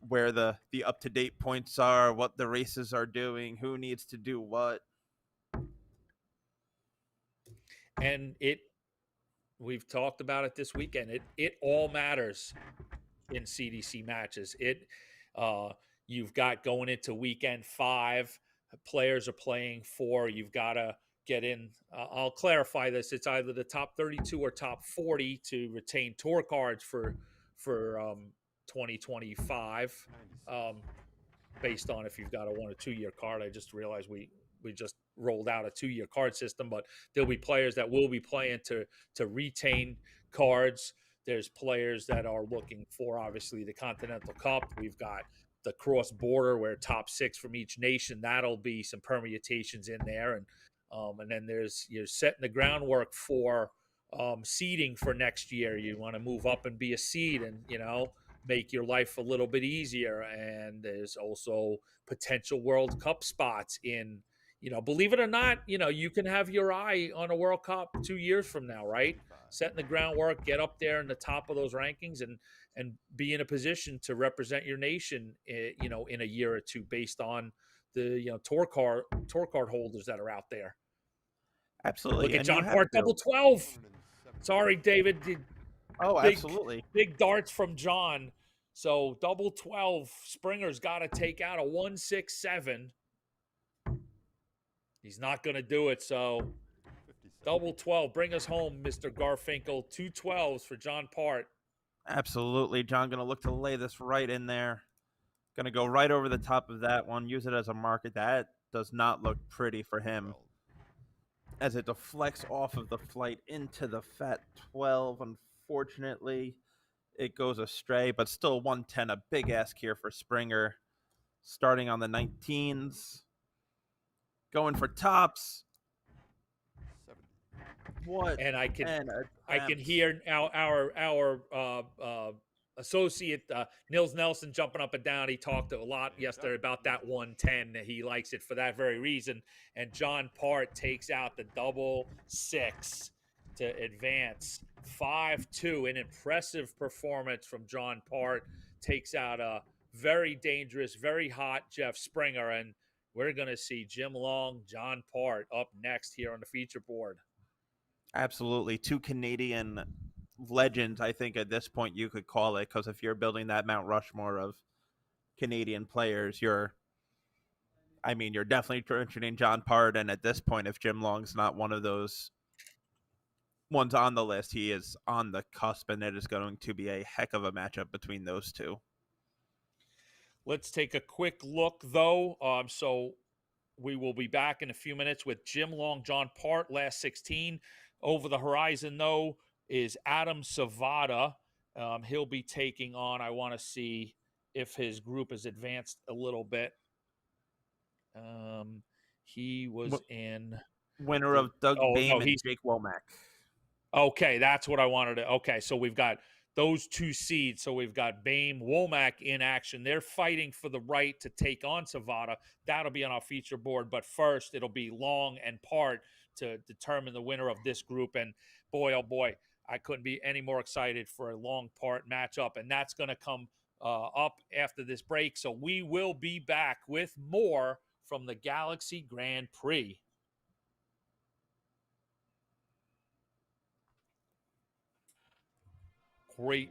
[SPEAKER 7] where the up-to-date points are, what the races are doing, who needs to do what.
[SPEAKER 1] And we've talked about it this weekend. It all matters in CDC matches. You've got going into weekend 5, players are playing 4. You've got to get in. I'll clarify this. It's either the top 32 or top 40 to retain tour cards for 2025, based on if you've got a 1 or 2 year card. I just realized we just rolled out a 2 year card system, but there'll be players that will be playing to retain cards There's players that are looking for, obviously, the Continental Cup. We've got the cross border where top 6 from each nation. That'll be some permutations in there. And then you're setting the groundwork for seeding for next year. You want to move up and be a seed and, make your life a little bit easier. And there's also potential World Cup spots in, believe it or not, you can have your eye on a World Cup 2 years from now, right? Setting the groundwork, get up there in the top of those rankings and be in a position to represent your nation, in a year or two based on the, tour card holders that are out there.
[SPEAKER 7] Absolutely.
[SPEAKER 1] Look at
[SPEAKER 7] and
[SPEAKER 1] John Hart, double 12. Sorry, David.
[SPEAKER 7] Oh, absolutely.
[SPEAKER 1] Big darts from John. So double 12. Springer's got to take out a 1-6-7. He's not going to do it. So double 12. Bring us home, Mr. Garfinkel. 2 12s for John Part.
[SPEAKER 7] Absolutely. John going to look to lay this right in there. Going to go right over the top of that one. Use it as a marker. That does not look pretty for him, as it deflects off of the flight into the fat 12. Unfortunately, it goes astray, but still 110, a big ask here for Springer. Starting on the 19s. Going for tops.
[SPEAKER 4] 70.
[SPEAKER 7] What?
[SPEAKER 1] And I can hear our associate Nils Nelson jumping up and down. He talked a lot yesterday about that 110. He likes it for that very reason. And John Part takes out the double 6 to advance 5-2. An impressive performance from John Part. Takes out a very dangerous, very hot Jeff Springer. And we're going to see Jim Long, John Part up next here on the feature board.
[SPEAKER 7] Absolutely. 2 Canadian legends, I think at this point you could call it, because if you're building that Mount Rushmore of Canadian players, you're definitely mentioning John Part. And at this point, if Jim Long's not one of those ones on the list, he is on the cusp, and it is going to be a heck of a matchup between those two.
[SPEAKER 1] Let's take a quick look, though. So we will be back in a few minutes with Jim Long, John Part, last 16. Over the horizon, though, is Adam Savada. He'll be taking on, I want to see if his group is advanced a little bit. He was in...
[SPEAKER 7] Winner of Doug Boehm and Jake Womack.
[SPEAKER 1] Okay, that's what I wanted to... Okay, so we've got those 2 seeds. So we've got Boehm, Womack in action. They're fighting for the right to take on Savada. That'll be on our feature board. But first, it'll be Long and Part to determine the winner of this group. And boy, oh boy, I couldn't be any more excited for a Long Part matchup. And that's going to come up after this break. So we will be back with more from the Galaxy Grand Prix. Great.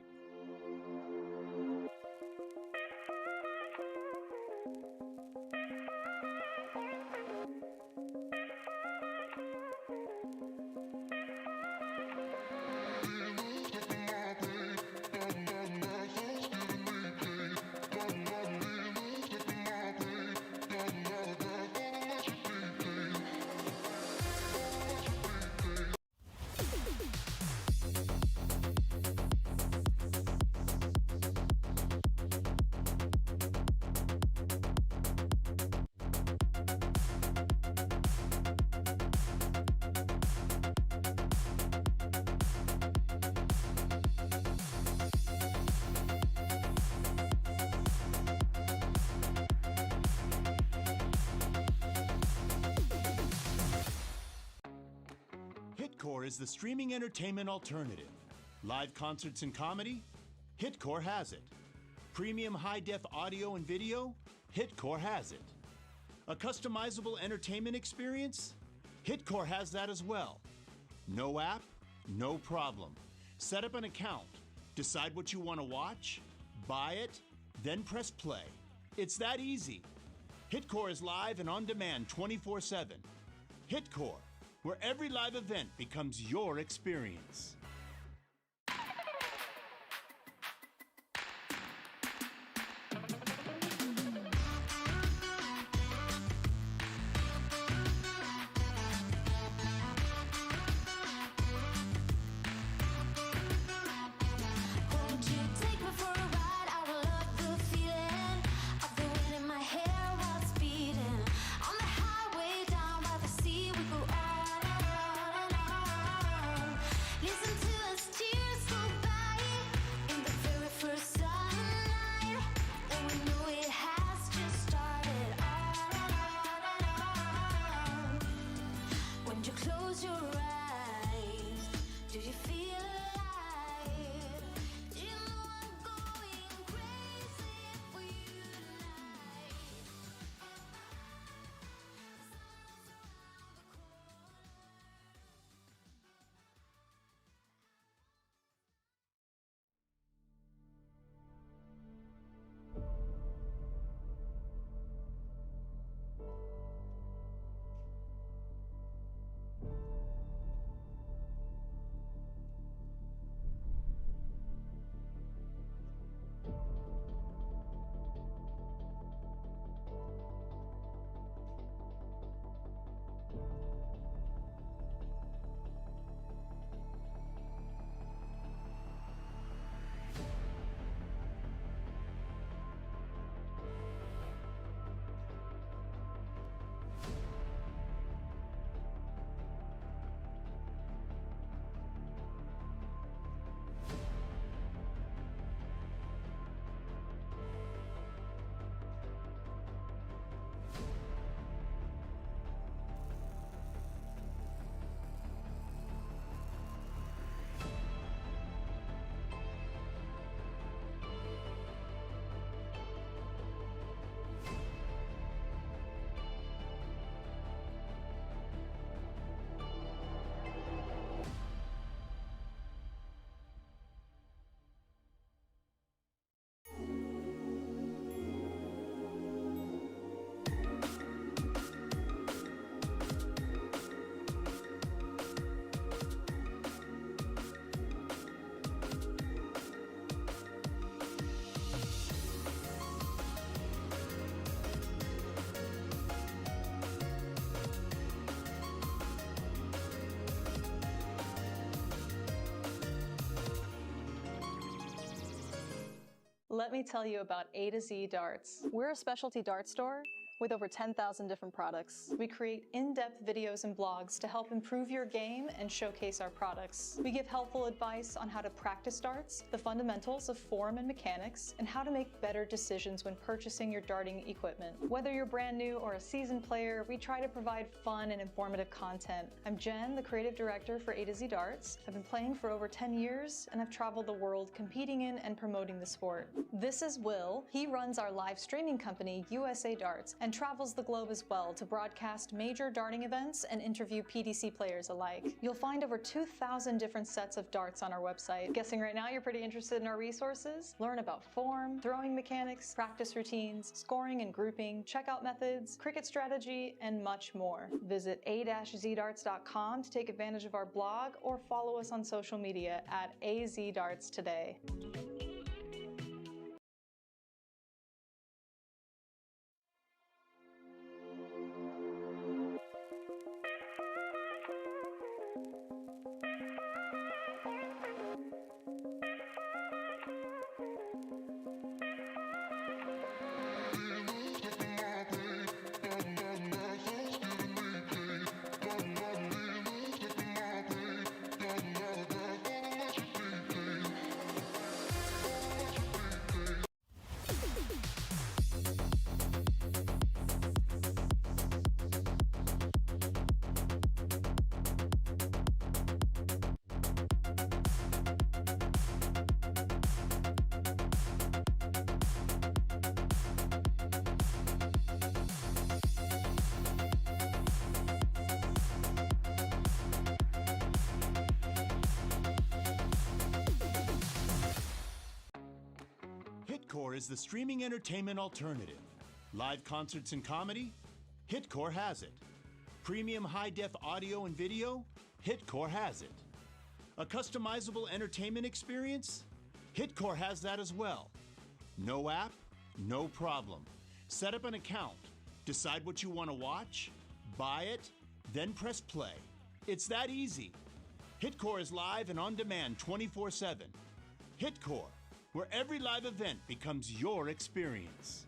[SPEAKER 5] Hitcore is the streaming entertainment alternative. Live concerts and comedy? Hitcore has it. Premium high-def audio and video? Hitcore has it. A customizable entertainment experience? Hitcore has that as well. No app? No problem. Set up an account. Decide what you want to watch, buy it, then press play. It's that easy. Hitcore is live and on demand 24/7. Hitcore, where every live event becomes your experience.
[SPEAKER 6] Let me tell you about A to Z Darts. We're a specialty dart store with over 10,000 different products. We create in-depth videos and blogs to help improve your game and showcase our products. We give helpful advice on how to practice darts, the fundamentals of form and mechanics, and how to make better decisions when purchasing your darting equipment. Whether you're brand new or a seasoned player, we try to provide fun and informative content. I'm Jen, the creative director for A to Z Darts. I've been playing for over 10 years, and I've traveled the world competing in and promoting the sport. This is Will. He runs our live streaming company, USA Darts, and travels the globe as well to broadcast major darting events and interview PDC players alike. You'll find over 2,000 different sets of darts on our website. Guessing right now you're pretty interested in our resources? Learn about form, throwing mechanics, practice routines, scoring and grouping, checkout methods, cricket strategy, and much more. Visit a-zdarts.com to take advantage of our blog or follow us on social media at azdarts today.
[SPEAKER 5] Hitcore is the streaming entertainment alternative. Live concerts and comedy? Hitcore has it. Premium high-def audio and video? Hitcore has it. A customizable entertainment experience? Hitcore has that as well. No app? No problem. Set up an account, decide what you want to watch, buy it, then press play. It's that easy. Hitcore is live and on demand 24/7. Hitcore, where every live event becomes your experience.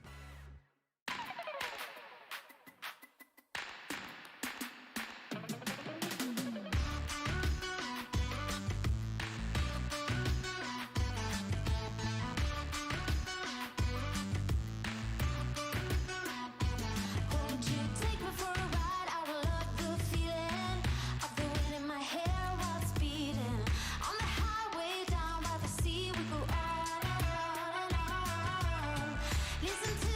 [SPEAKER 8] Won't you take me for a ride? I will love the feeling of the wind in my hair while it's beating. On the highway down by the sea, we go on and on and on. Listen to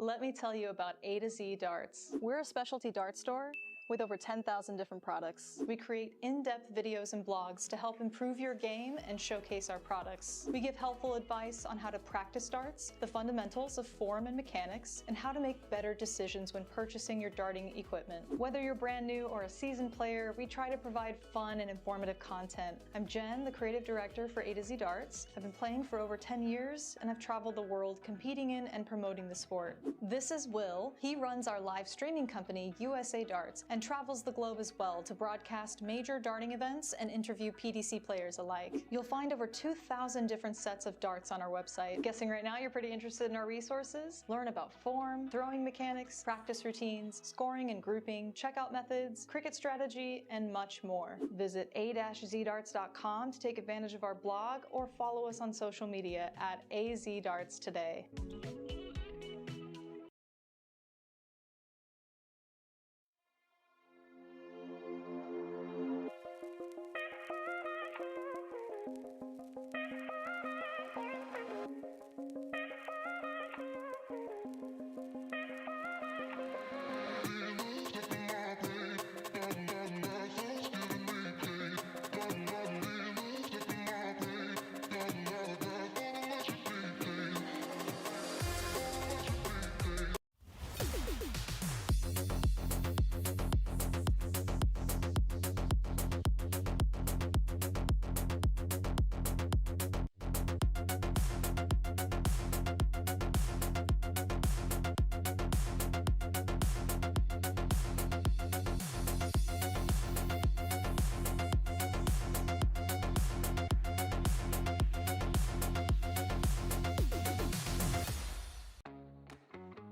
[SPEAKER 6] Let me tell you about A to Z Darts. We're a specialty dart store with over 10,000 different products. We create in-depth videos and blogs to help improve your game and showcase our products. We give helpful advice on how to practice darts, the fundamentals of form and mechanics, and how to make better decisions when purchasing your darting equipment. Whether you're brand new or a seasoned player, we try to provide fun and informative content. I'm Jen, the creative director for A to Z Darts. I've been playing for over 10 years, and I've traveled the world competing in and promoting the sport. This is Will. He runs our live streaming company, USA Darts, and travels the globe as well to broadcast major darting events and interview PDC players alike. You'll find over 2,000 different sets of darts on our website. Guessing right now you're pretty interested in our resources? Learn about form, throwing mechanics, practice routines, scoring and grouping, checkout methods, cricket strategy, and much more. Visit a-zdarts.com to take advantage of our blog or follow us on social media at azdarts today.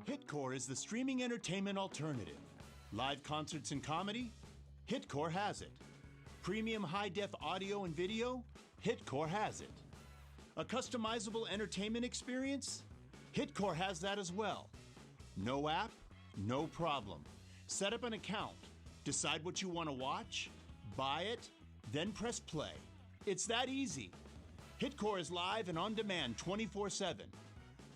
[SPEAKER 5] Hitcore is the streaming entertainment alternative. Live concerts and comedy? Hitcore has it. Premium high-def audio and video? Hitcore has it. A customizable entertainment experience? Hitcore has that as well. No app? No problem. Set up an account, decide what you want to watch, buy it, then press play. It's that easy. Hitcore is live and on demand 24/7.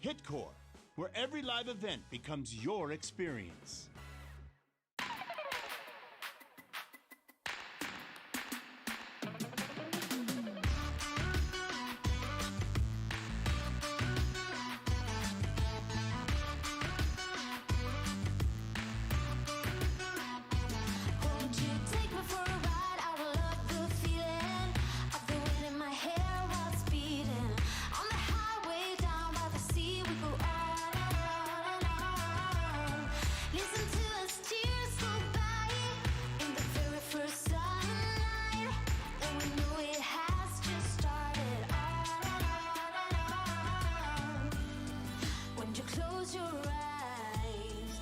[SPEAKER 5] Hitcore, where every live event becomes your experience.
[SPEAKER 8] Won't you take me for a ride? I will love the feeling of the wind in my hair while speeding on the highway down by the sea. We go on and on and on. Listen to us tears go by in the very first sunlight, and we know it has just started. On and on. When you close your eyes,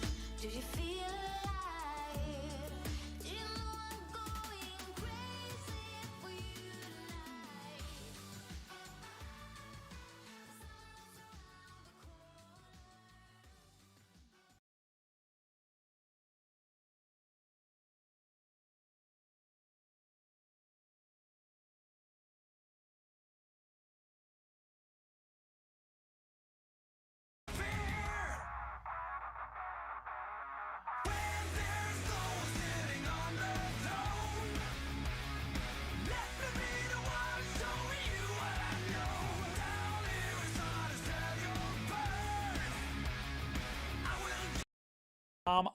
[SPEAKER 8] do you feel alive? Do you know I'm going crazy for you tonight?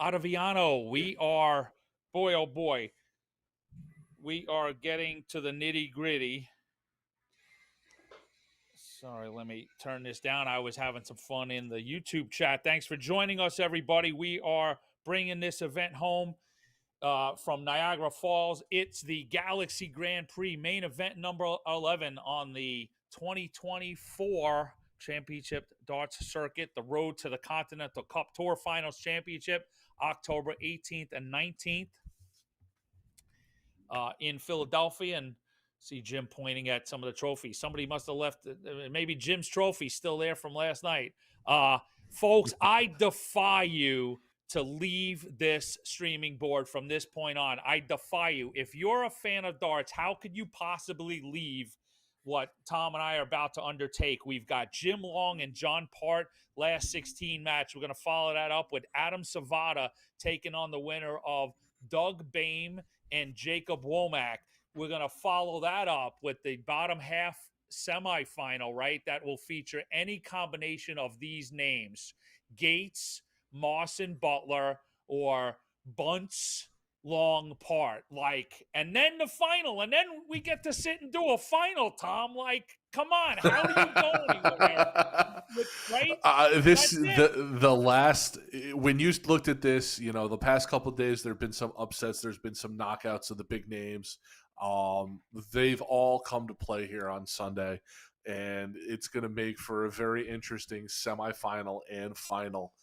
[SPEAKER 1] Ottaviano, we are, boy, oh boy, we are getting to the nitty gritty. Sorry, let me turn this down. I was having some fun in the YouTube chat. Thanks for joining us, everybody. We are bringing this event home from Niagara Falls. It's the Galaxy Grand Prix main event number 11 on the 2024 Championship Darts Circuit, the road to the Continental Cup Tour Finals Championship, October 18th and 19th in Philadelphia. And see Jim pointing at some of the trophies. Somebody must have left, maybe Jim's trophy still there from last night. Folks, I defy you to leave this streaming board from this point on. I defy you. If you're a fan of darts, how could you possibly leave what Tom and I are about to undertake. We've got Jim Long and John Part, last 16 match. We're going to follow that up with Adam Savada taking on the winner of Doug Boehm and Jacob Womack. We're going to follow that up with the bottom half semifinal, right? That will feature any combination of these names: Gates, Moss and Butler, or Bunce, Long, Part. Like, and then the final, and then we get to sit and do a final, Tom. Like, come on, how do you go anywhere? Right?
[SPEAKER 3] This
[SPEAKER 1] That's it.
[SPEAKER 3] the last when you looked at this, the past couple of days there have been some upsets. There's been some knockouts of the big names. They've all come to play here on Sunday, and it's going to make for a very interesting semifinal and final.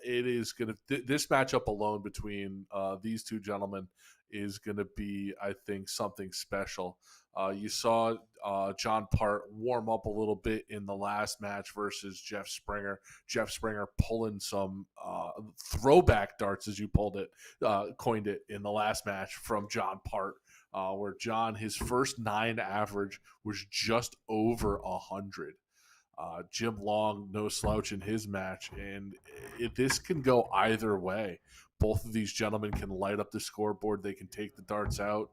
[SPEAKER 3] It is going to this matchup alone between these two gentlemen is going to be, I think, something special. You saw John Part warm up a little bit in the last match versus Jeff Springer. Jeff Springer pulling some throwback darts, as you coined it in the last match from John Part, where John, his first 9 average was just over 100. Jim Long, no slouch in his match, and this can go either way. Both of these gentlemen can light up the scoreboard. They can take the darts out.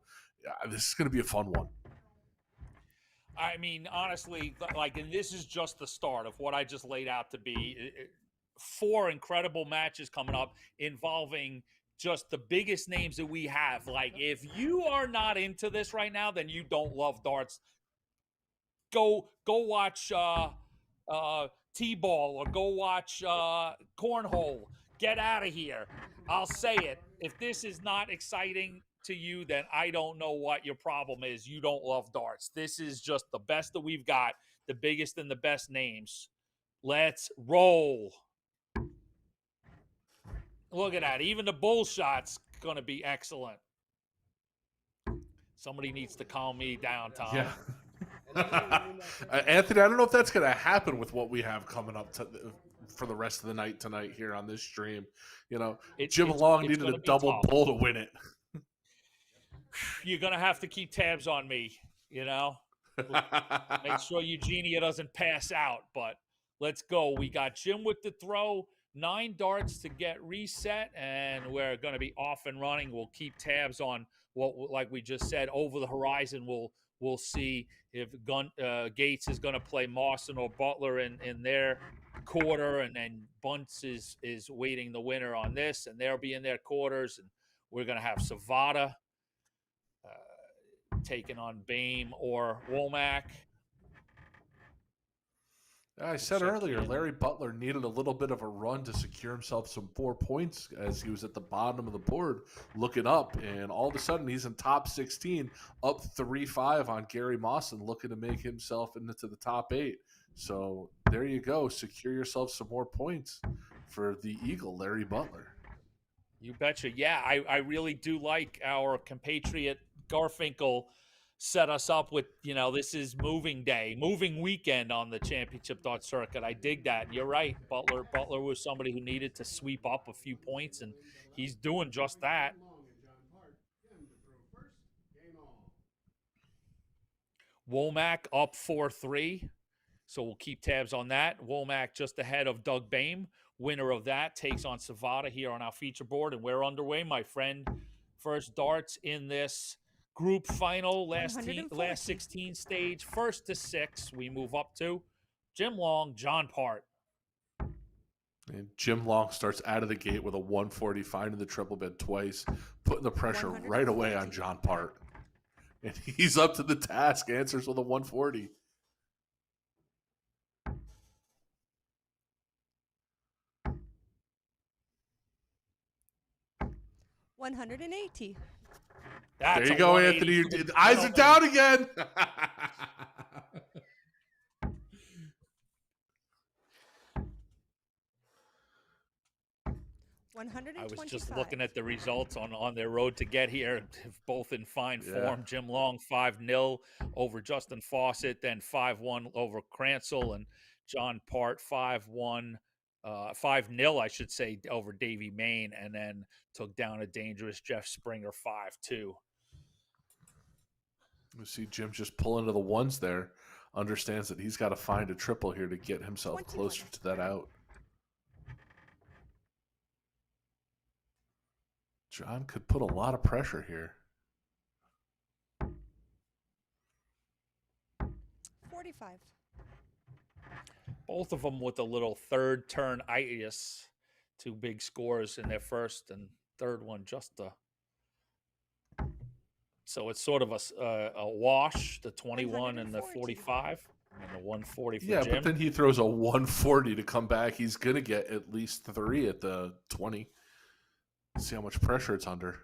[SPEAKER 3] This is going to be a fun one.
[SPEAKER 1] I mean, honestly, like, and this is just the start of what I just laid out to be 4 incredible matches coming up involving just the biggest names that we have. Like, if you are not into this right now, then you don't love darts. Go watch T-ball or go watch cornhole. Get out of here. I'll say it. If this is not exciting to you, then I don't know what your problem is. You don't love darts. This is just the best that we've got, the biggest and the best names. Let's roll. Look at that. Even the bull shot's going to be excellent. Somebody needs to calm me down, Tom.
[SPEAKER 3] Yeah. Anthony, I don't know if that's going to happen with what we have coming up for the rest of the night tonight here on this stream. Jim Long needed a double bull to win it.
[SPEAKER 1] You're going to have to keep tabs on me, Make sure Eugenia doesn't pass out, but let's go. We got Jim with the throw, 9 darts to get reset, and we're going to be off and running. We'll keep tabs on what, like we just said, over the horizon. We'll see if Gates is going to play Mawson or Butler in their quarter, and then Bunce is waiting the winner on this, and they'll be in their quarters, and we're going to have Savada taking on Boehm or Womack.
[SPEAKER 3] I said earlier, Larry Butler needed a little bit of a run to secure himself some 4 points as he was at the bottom of the board looking up, and all of a sudden he's in top 16, up 3-5 on Gary Mawson, looking to make himself into the top 8. So there you go. Secure yourself some more points for the Eagle, Larry Butler.
[SPEAKER 1] You betcha. Yeah, I really do like our compatriot Garfinkel set us up with, this is moving weekend on the championship dart circuit. I dig that. You're right. Butler was somebody who needed to sweep up a few points, and he's doing just that. Womack up 4-3. So we'll keep tabs on that. Womack just ahead of Doug Boehm. Winner of that takes on Savada here on our feature board, and we're underway, my friend. First darts in this group final, last 16 stage, 1st to 6. We move up to Jim Long, John Part.
[SPEAKER 3] And Jim Long starts out of the gate with a 140, finding the triple bed twice, putting the pressure right away on John Part. And he's up to the task, answers with a 140.
[SPEAKER 2] $180.
[SPEAKER 3] There you go, Anthony. Your eyes are down again.
[SPEAKER 2] $125.
[SPEAKER 1] I was just looking at the results on their road to get here, both in fine form. Jim Long 5-0 over Justin Fawcett, then 5-1 over Cransell, and John Part 5-0, I should say, over Davey Main, and then took down a dangerous Jeff Springer 5-2.
[SPEAKER 3] You see Jim just pull into the ones there. Understands that he's got to find a triple here to get himself
[SPEAKER 2] 21.
[SPEAKER 3] closer to that out. John could put a lot of pressure here.
[SPEAKER 2] 45.
[SPEAKER 1] Both of them with a little third turn itis. 2 big scores in their first and third one, just a. So it's sort of a wash, the 21 and the 45, and the 140 for
[SPEAKER 3] Yeah,
[SPEAKER 1] Jim.
[SPEAKER 3] but then he throws a 140 to come back. He's going to get at least 3 at the 20. See how much pressure it's under.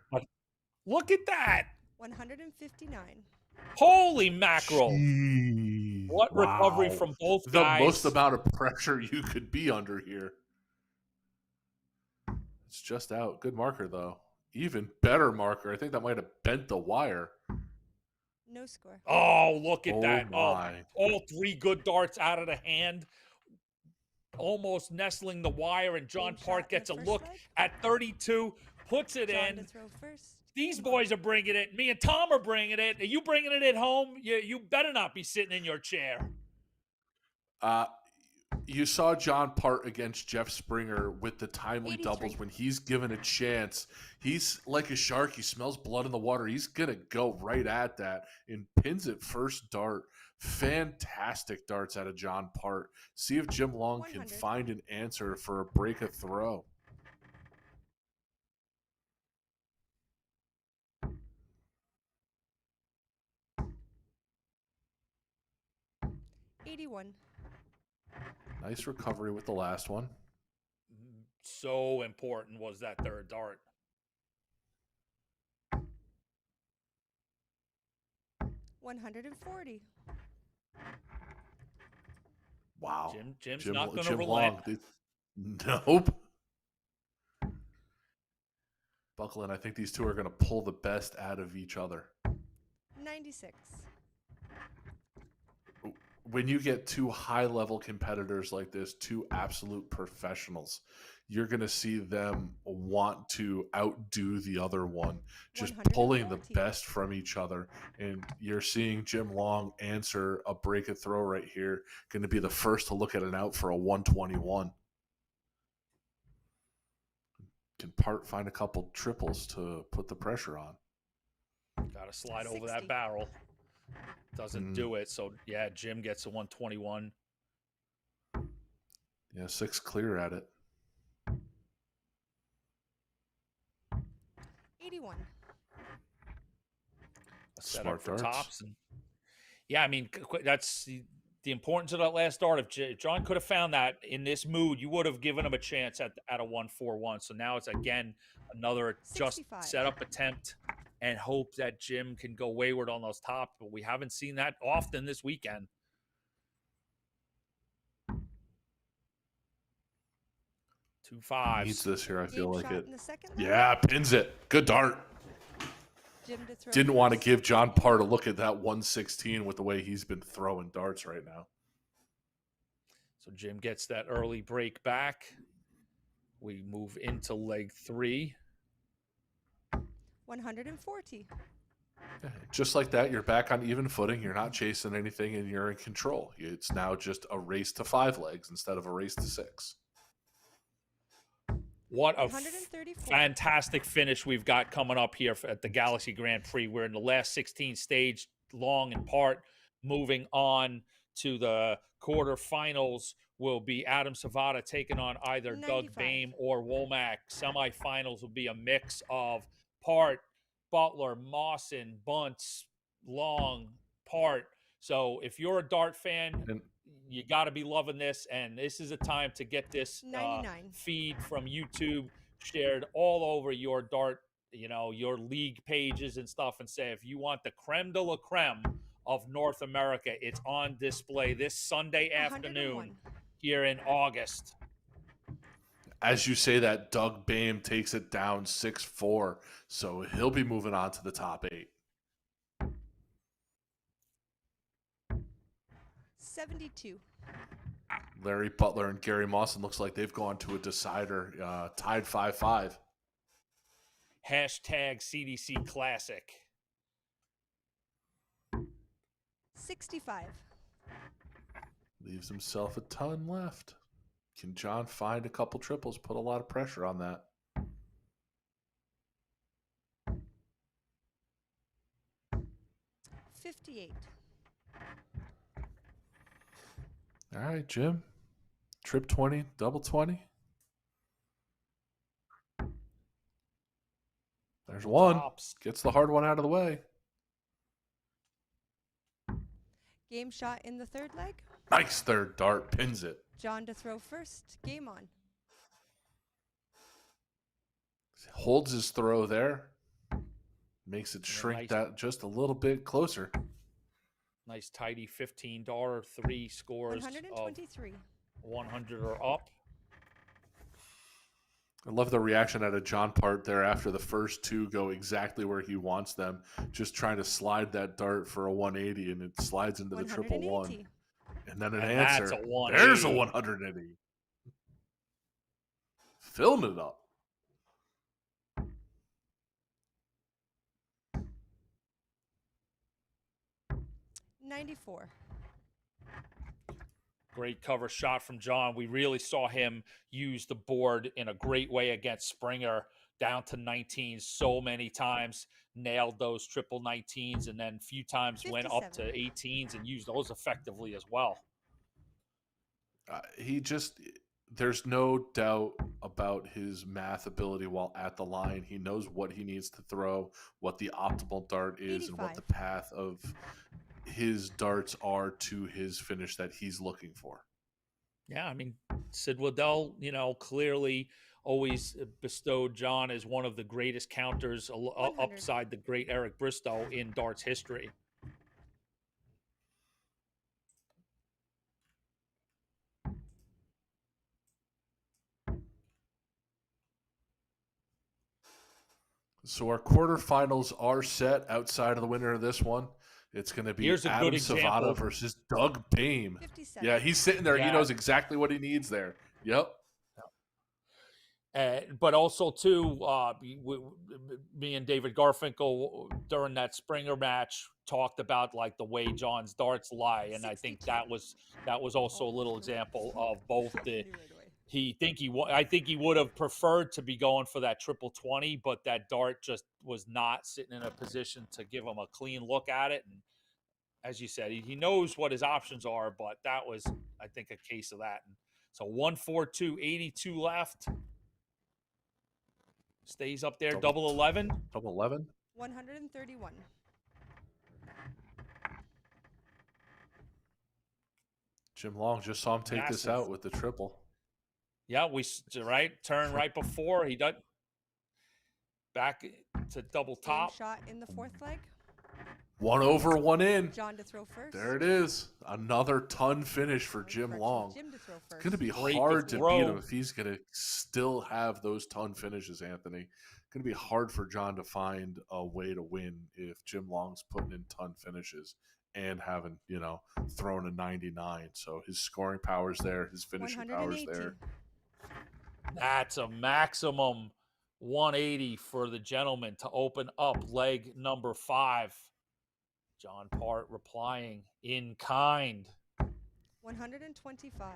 [SPEAKER 1] Look at that.
[SPEAKER 2] 159.
[SPEAKER 1] Holy mackerel.
[SPEAKER 3] Jeez,
[SPEAKER 1] What recovery from both
[SPEAKER 3] the
[SPEAKER 1] guys.
[SPEAKER 3] most amount of pressure you could be under here. It's just out. Good marker, though. Even better marker. I think that might have bent the wire.
[SPEAKER 2] No score.
[SPEAKER 1] Oh, look at
[SPEAKER 3] Oh,
[SPEAKER 1] that. Oh,
[SPEAKER 3] my.
[SPEAKER 1] all 3 good darts out of the hand. Almost nestling the wire, and John
[SPEAKER 2] Game
[SPEAKER 1] Park
[SPEAKER 2] shot in
[SPEAKER 1] gets a
[SPEAKER 2] the first
[SPEAKER 1] look
[SPEAKER 2] leg.
[SPEAKER 1] at 32, puts it
[SPEAKER 2] John
[SPEAKER 1] in.
[SPEAKER 2] to throw first.
[SPEAKER 1] These
[SPEAKER 2] Game on.
[SPEAKER 1] boys are bringing it. Me and Tom are bringing it. Are you bringing it at home? You better not be sitting in your chair.
[SPEAKER 3] You saw John Part against Jeff Springer with the timely
[SPEAKER 2] 83.
[SPEAKER 3] doubles. When he's given a chance, he's like a shark. He smells blood in the water. He's going to go right at that and pins it first dart. Fantastic darts out of John Part. See if Jim Long can
[SPEAKER 2] 100.
[SPEAKER 3] find an answer for a break a throw.
[SPEAKER 2] $81.
[SPEAKER 3] Nice recovery with the last one.
[SPEAKER 1] So important was that third dart.
[SPEAKER 2] $140.
[SPEAKER 3] Wow.
[SPEAKER 1] Jim's not going to
[SPEAKER 3] Jim
[SPEAKER 1] relent.
[SPEAKER 3] Long. Nope. Buckland, I think these two are going to pull the best out of each other.
[SPEAKER 2] 96.
[SPEAKER 3] When you get 2 high-level competitors like this, 2 absolute professionals, you're going to see them want to outdo the other one, just pulling the
[SPEAKER 2] 140.
[SPEAKER 3] best from each other. And you're seeing Jim Long answer a break a throw right here, going to be the first to look at an out for a 121. Can Part find a couple triples to put the pressure on.
[SPEAKER 1] Got to slide over
[SPEAKER 2] 60.
[SPEAKER 1] that barrel. Doesn't do it. So, yeah, Jim gets a 121.
[SPEAKER 3] Yeah, 6 clear at it.
[SPEAKER 2] 81.
[SPEAKER 1] A setup
[SPEAKER 3] Smart
[SPEAKER 1] for
[SPEAKER 3] darts.
[SPEAKER 1] tops. And yeah, I mean, that's the importance of that last dart. If John could have found that in this mood, you would have given him a chance at a 141. So now it's, again, another just
[SPEAKER 2] 65.
[SPEAKER 1] setup attempt and hope that Jim can go wayward on those tops. But we haven't seen that often this weekend. Two fives.
[SPEAKER 3] Needs this here, I feel
[SPEAKER 2] Game
[SPEAKER 3] like
[SPEAKER 2] shot
[SPEAKER 3] it.
[SPEAKER 2] in the second leg.
[SPEAKER 3] Yeah, pins it. Good dart.
[SPEAKER 2] Jim to throw
[SPEAKER 3] Didn't want to
[SPEAKER 2] first.
[SPEAKER 3] give John Part a look at that 116 with the way he's been throwing darts right now.
[SPEAKER 1] So Jim gets that early break back. We move into leg 3.
[SPEAKER 2] 140.
[SPEAKER 3] Just like that, you're back on even footing. You're not chasing anything, and you're in control. It's now just a race to 5 legs instead of a race to 6.
[SPEAKER 1] What a
[SPEAKER 2] 134.
[SPEAKER 1] fantastic finish we've got coming up here at the Galaxy Grand Prix. We're in the last 16 stage, Long and Part. Moving on to the quarterfinals will be Adam Savada taking on either Doug
[SPEAKER 2] 95.
[SPEAKER 1] Boehm or Womack. Semifinals will be a mix of Part, Butler, Mawson, Bunce, Long, Part. So if you're a dart fan,
[SPEAKER 3] And
[SPEAKER 1] you got to be loving this, and this is a time to get this
[SPEAKER 2] 99.
[SPEAKER 1] feed from YouTube shared all over your dart, your league pages and stuff, and say, if you want the creme de la creme of North America, it's on display this Sunday afternoon
[SPEAKER 2] 101.
[SPEAKER 1] here in August.
[SPEAKER 3] as you say that, Doug Boehm takes it down 6-4, so he'll be moving on to the top 8.
[SPEAKER 2] 72.
[SPEAKER 3] Larry Butler and Gary Mawson looks like they've gone to a decider, tied 5-5.
[SPEAKER 1] Hashtag CDC Classic.
[SPEAKER 2] 65.
[SPEAKER 3] Leaves himself a ton left. Can John find a couple triples? Put a lot of pressure on that.
[SPEAKER 2] $58.
[SPEAKER 3] All right, Jim. Trip 20, double 20. There's one.
[SPEAKER 1] Tops.
[SPEAKER 3] Gets the hard one out of the way.
[SPEAKER 2] Game shot in the third leg.
[SPEAKER 3] Nice third dart. Pins it.
[SPEAKER 2] John to throw first. Game on.
[SPEAKER 3] Holds his throw there. Makes it
[SPEAKER 1] Yeah,
[SPEAKER 3] shrink
[SPEAKER 1] nice.
[SPEAKER 3] that just a little bit closer.
[SPEAKER 1] Nice tidy $15 3 scores of
[SPEAKER 2] 123.
[SPEAKER 1] 100 or up.
[SPEAKER 3] I love the reaction out of John Part there after the first two go exactly where he wants them. Just trying to slide that dart for a 180, and it slides into the triple one.
[SPEAKER 2] 180.
[SPEAKER 3] And then an
[SPEAKER 1] And
[SPEAKER 3] answer.
[SPEAKER 1] that's a 180.
[SPEAKER 3] There's a 180. Filling it up.
[SPEAKER 2] $94.
[SPEAKER 1] Great cover shot from John. We really saw him use the board in a great way against Springer, down to 19 so many times, nailed those triple 19s, and then a few times went up to
[SPEAKER 2] 57.
[SPEAKER 1] 18s and used those effectively as well.
[SPEAKER 3] There's no doubt about his math ability while at the line. He knows what he needs to throw, what the optimal dart is, and what the
[SPEAKER 2] 85.
[SPEAKER 3] path of his darts are to his finish that he's looking for.
[SPEAKER 1] Yeah, I mean, Sid Waddell, clearly always bestowed John as one of the greatest counters
[SPEAKER 2] 100.
[SPEAKER 1] upside the great Eric Bristow in darts history.
[SPEAKER 3] So our quarterfinals are set outside of the winner of this one. It's going to be
[SPEAKER 1] Here's a
[SPEAKER 3] Adam
[SPEAKER 1] good example.
[SPEAKER 3] Savada versus Doug Payne.
[SPEAKER 2] 57.
[SPEAKER 3] Yeah, he's sitting there. He
[SPEAKER 1] Yeah.
[SPEAKER 3] knows exactly what he needs there. Yep.
[SPEAKER 1] But also, too, me and David Garfinkel during that Springer match talked about like the way John's darts lie, and I think
[SPEAKER 2] 62.
[SPEAKER 1] that was also a little example of both the.
[SPEAKER 2] Knew right away.
[SPEAKER 1] I think he would have preferred to be going for that triple 20, but that dart just was not sitting in a position to give him a clean look at it. And as you said, he knows what his options are, but that was, I think, a case of that. And so 142, 82 left. Stays up there, double 11.
[SPEAKER 3] Double 11.
[SPEAKER 2] 131.
[SPEAKER 3] Jim Long just saw him take this
[SPEAKER 1] Massive.
[SPEAKER 3] out with the triple.
[SPEAKER 1] Yeah, turn right before he does back to double
[SPEAKER 2] Game
[SPEAKER 1] top.
[SPEAKER 2] shot in the fourth leg.
[SPEAKER 3] One over, one in.
[SPEAKER 2] John to throw first.
[SPEAKER 3] There it is. Another ton finish for Jim
[SPEAKER 2] Correction,
[SPEAKER 3] Long.
[SPEAKER 2] Jim to throw first.
[SPEAKER 3] It's going to be
[SPEAKER 1] Great
[SPEAKER 3] hard to
[SPEAKER 1] throw.
[SPEAKER 3] beat him if he's going to still have those ton finishes, Anthony. It's going to be hard for John to find a way to win if Jim Long's putting in ton finishes and having, thrown a 99. So his scoring power's there, his finishing power's
[SPEAKER 2] 180.
[SPEAKER 3] there.
[SPEAKER 1] That's a maximum 180 for the gentleman to open up leg number 5. John Part replying in kind.
[SPEAKER 2] 125.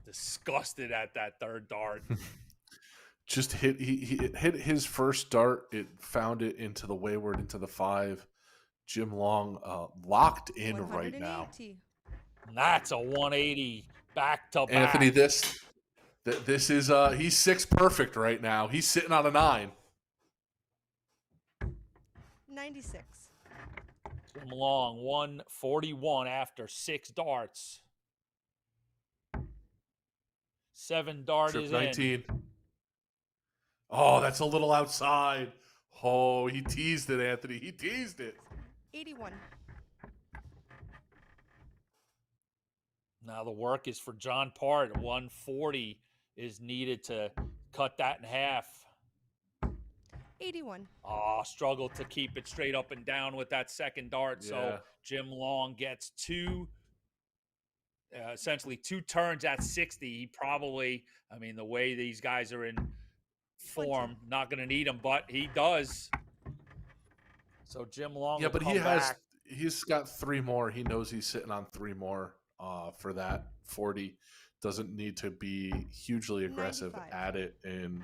[SPEAKER 1] Disgusted at that third dart.
[SPEAKER 3] Just hit he hit his first dart. It found it into the wayward, into the 5. Jim Long locked in right now.
[SPEAKER 2] 180.
[SPEAKER 1] That's a 180 back to back.
[SPEAKER 3] Anthony, this is he's 6 perfect right now. He's sitting on a 9.
[SPEAKER 2] 96.
[SPEAKER 1] Jim Long 141 after 6 darts. 7 dart
[SPEAKER 3] Trip
[SPEAKER 1] is
[SPEAKER 3] 19.
[SPEAKER 1] in.
[SPEAKER 3] Oh, that's a little outside. Oh, he teased it, Anthony. He teased it.
[SPEAKER 2] 81.
[SPEAKER 1] Now the work is for John Part. 140 is needed to cut that in half.
[SPEAKER 2] 81.
[SPEAKER 1] Oh, struggled to keep it straight up and down with that second dart.
[SPEAKER 3] Yeah.
[SPEAKER 1] So Jim Long gets essentially 2 turns at 60. He probably, the way these guys are in form, not going to need him, but he does. So Jim Long,
[SPEAKER 3] Yeah,
[SPEAKER 1] will
[SPEAKER 3] but
[SPEAKER 1] come
[SPEAKER 3] he has
[SPEAKER 1] back.
[SPEAKER 3] he's got 3 more. He knows he's sitting on 3 more for that 40. Doesn't need to be hugely aggressive
[SPEAKER 2] 95.
[SPEAKER 3] at it, and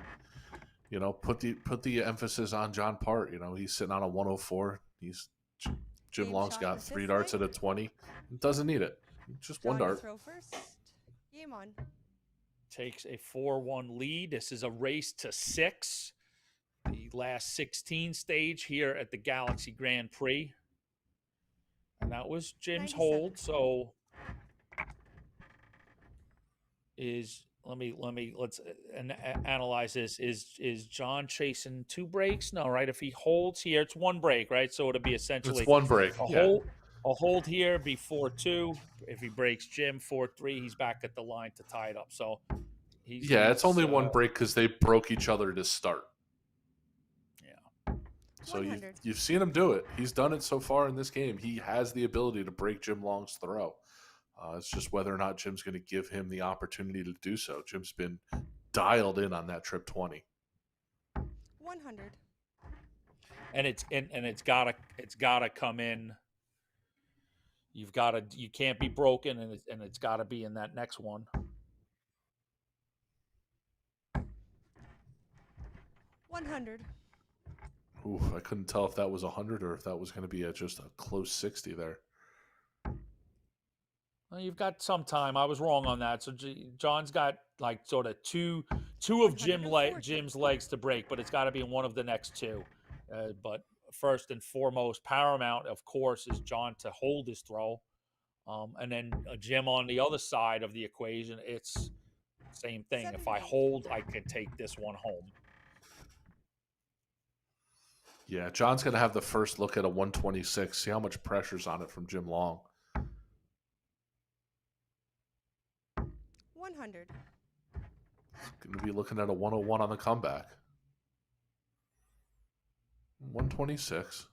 [SPEAKER 3] put the emphasis on John Part. He's sitting on a 104. Jim
[SPEAKER 2] Game
[SPEAKER 3] Long's
[SPEAKER 2] shot
[SPEAKER 3] got
[SPEAKER 2] in the
[SPEAKER 3] 3
[SPEAKER 2] fifth
[SPEAKER 3] darts
[SPEAKER 2] leg.
[SPEAKER 3] at a 20. Doesn't need it. Just one
[SPEAKER 2] John to
[SPEAKER 3] dart.
[SPEAKER 2] throw first. Game on.
[SPEAKER 1] Takes a 4-1 lead. This is a race to 6. The last 16 stage here at the Galaxy Grand Prix. And that was Jim's
[SPEAKER 2] 97.
[SPEAKER 1] hold. So let's analyze this. Is John chasing 2 breaks? No, right? If he holds here, it's 1 break, right? So it'll be essentially
[SPEAKER 3] It's 1 break.
[SPEAKER 1] a
[SPEAKER 3] Yeah.
[SPEAKER 1] hold here before 2. If he breaks Jim 4-3, he's back at the line to tie it up. So
[SPEAKER 3] It's only 1 break because they broke each other to start.
[SPEAKER 1] Yeah.
[SPEAKER 3] So
[SPEAKER 2] 100.
[SPEAKER 3] you've seen him do it. He's done it so far in this game. He has the ability to break Jim Long's throw. It's just whether or not Jim's going to give him the opportunity to do so. Jim's been dialed in on that trip 20.
[SPEAKER 2] 100.
[SPEAKER 1] And it's gotta come in. You can't be broken, and it's gotta be in that next one.
[SPEAKER 2] 100.
[SPEAKER 3] Ooh, I couldn't tell if that was 100 or if that was going to be just a close 60 there.
[SPEAKER 1] Well, you've got some time. I was wrong on that. So John's got like sort of two of
[SPEAKER 2] 140.
[SPEAKER 1] Jim's legs to break, but it's got to be in one of the next 2. But first and foremost, paramount, of course, is John to hold his throw, and then Jim on the other side of the equation. It's same thing. If I
[SPEAKER 2] 78.
[SPEAKER 1] hold, I can take this one home.
[SPEAKER 3] Yeah, John's going to have the first look at a 126. See how much pressure's on it from Jim Long.
[SPEAKER 2] 100.
[SPEAKER 3] Going to be looking at a 101 on the comeback. 126.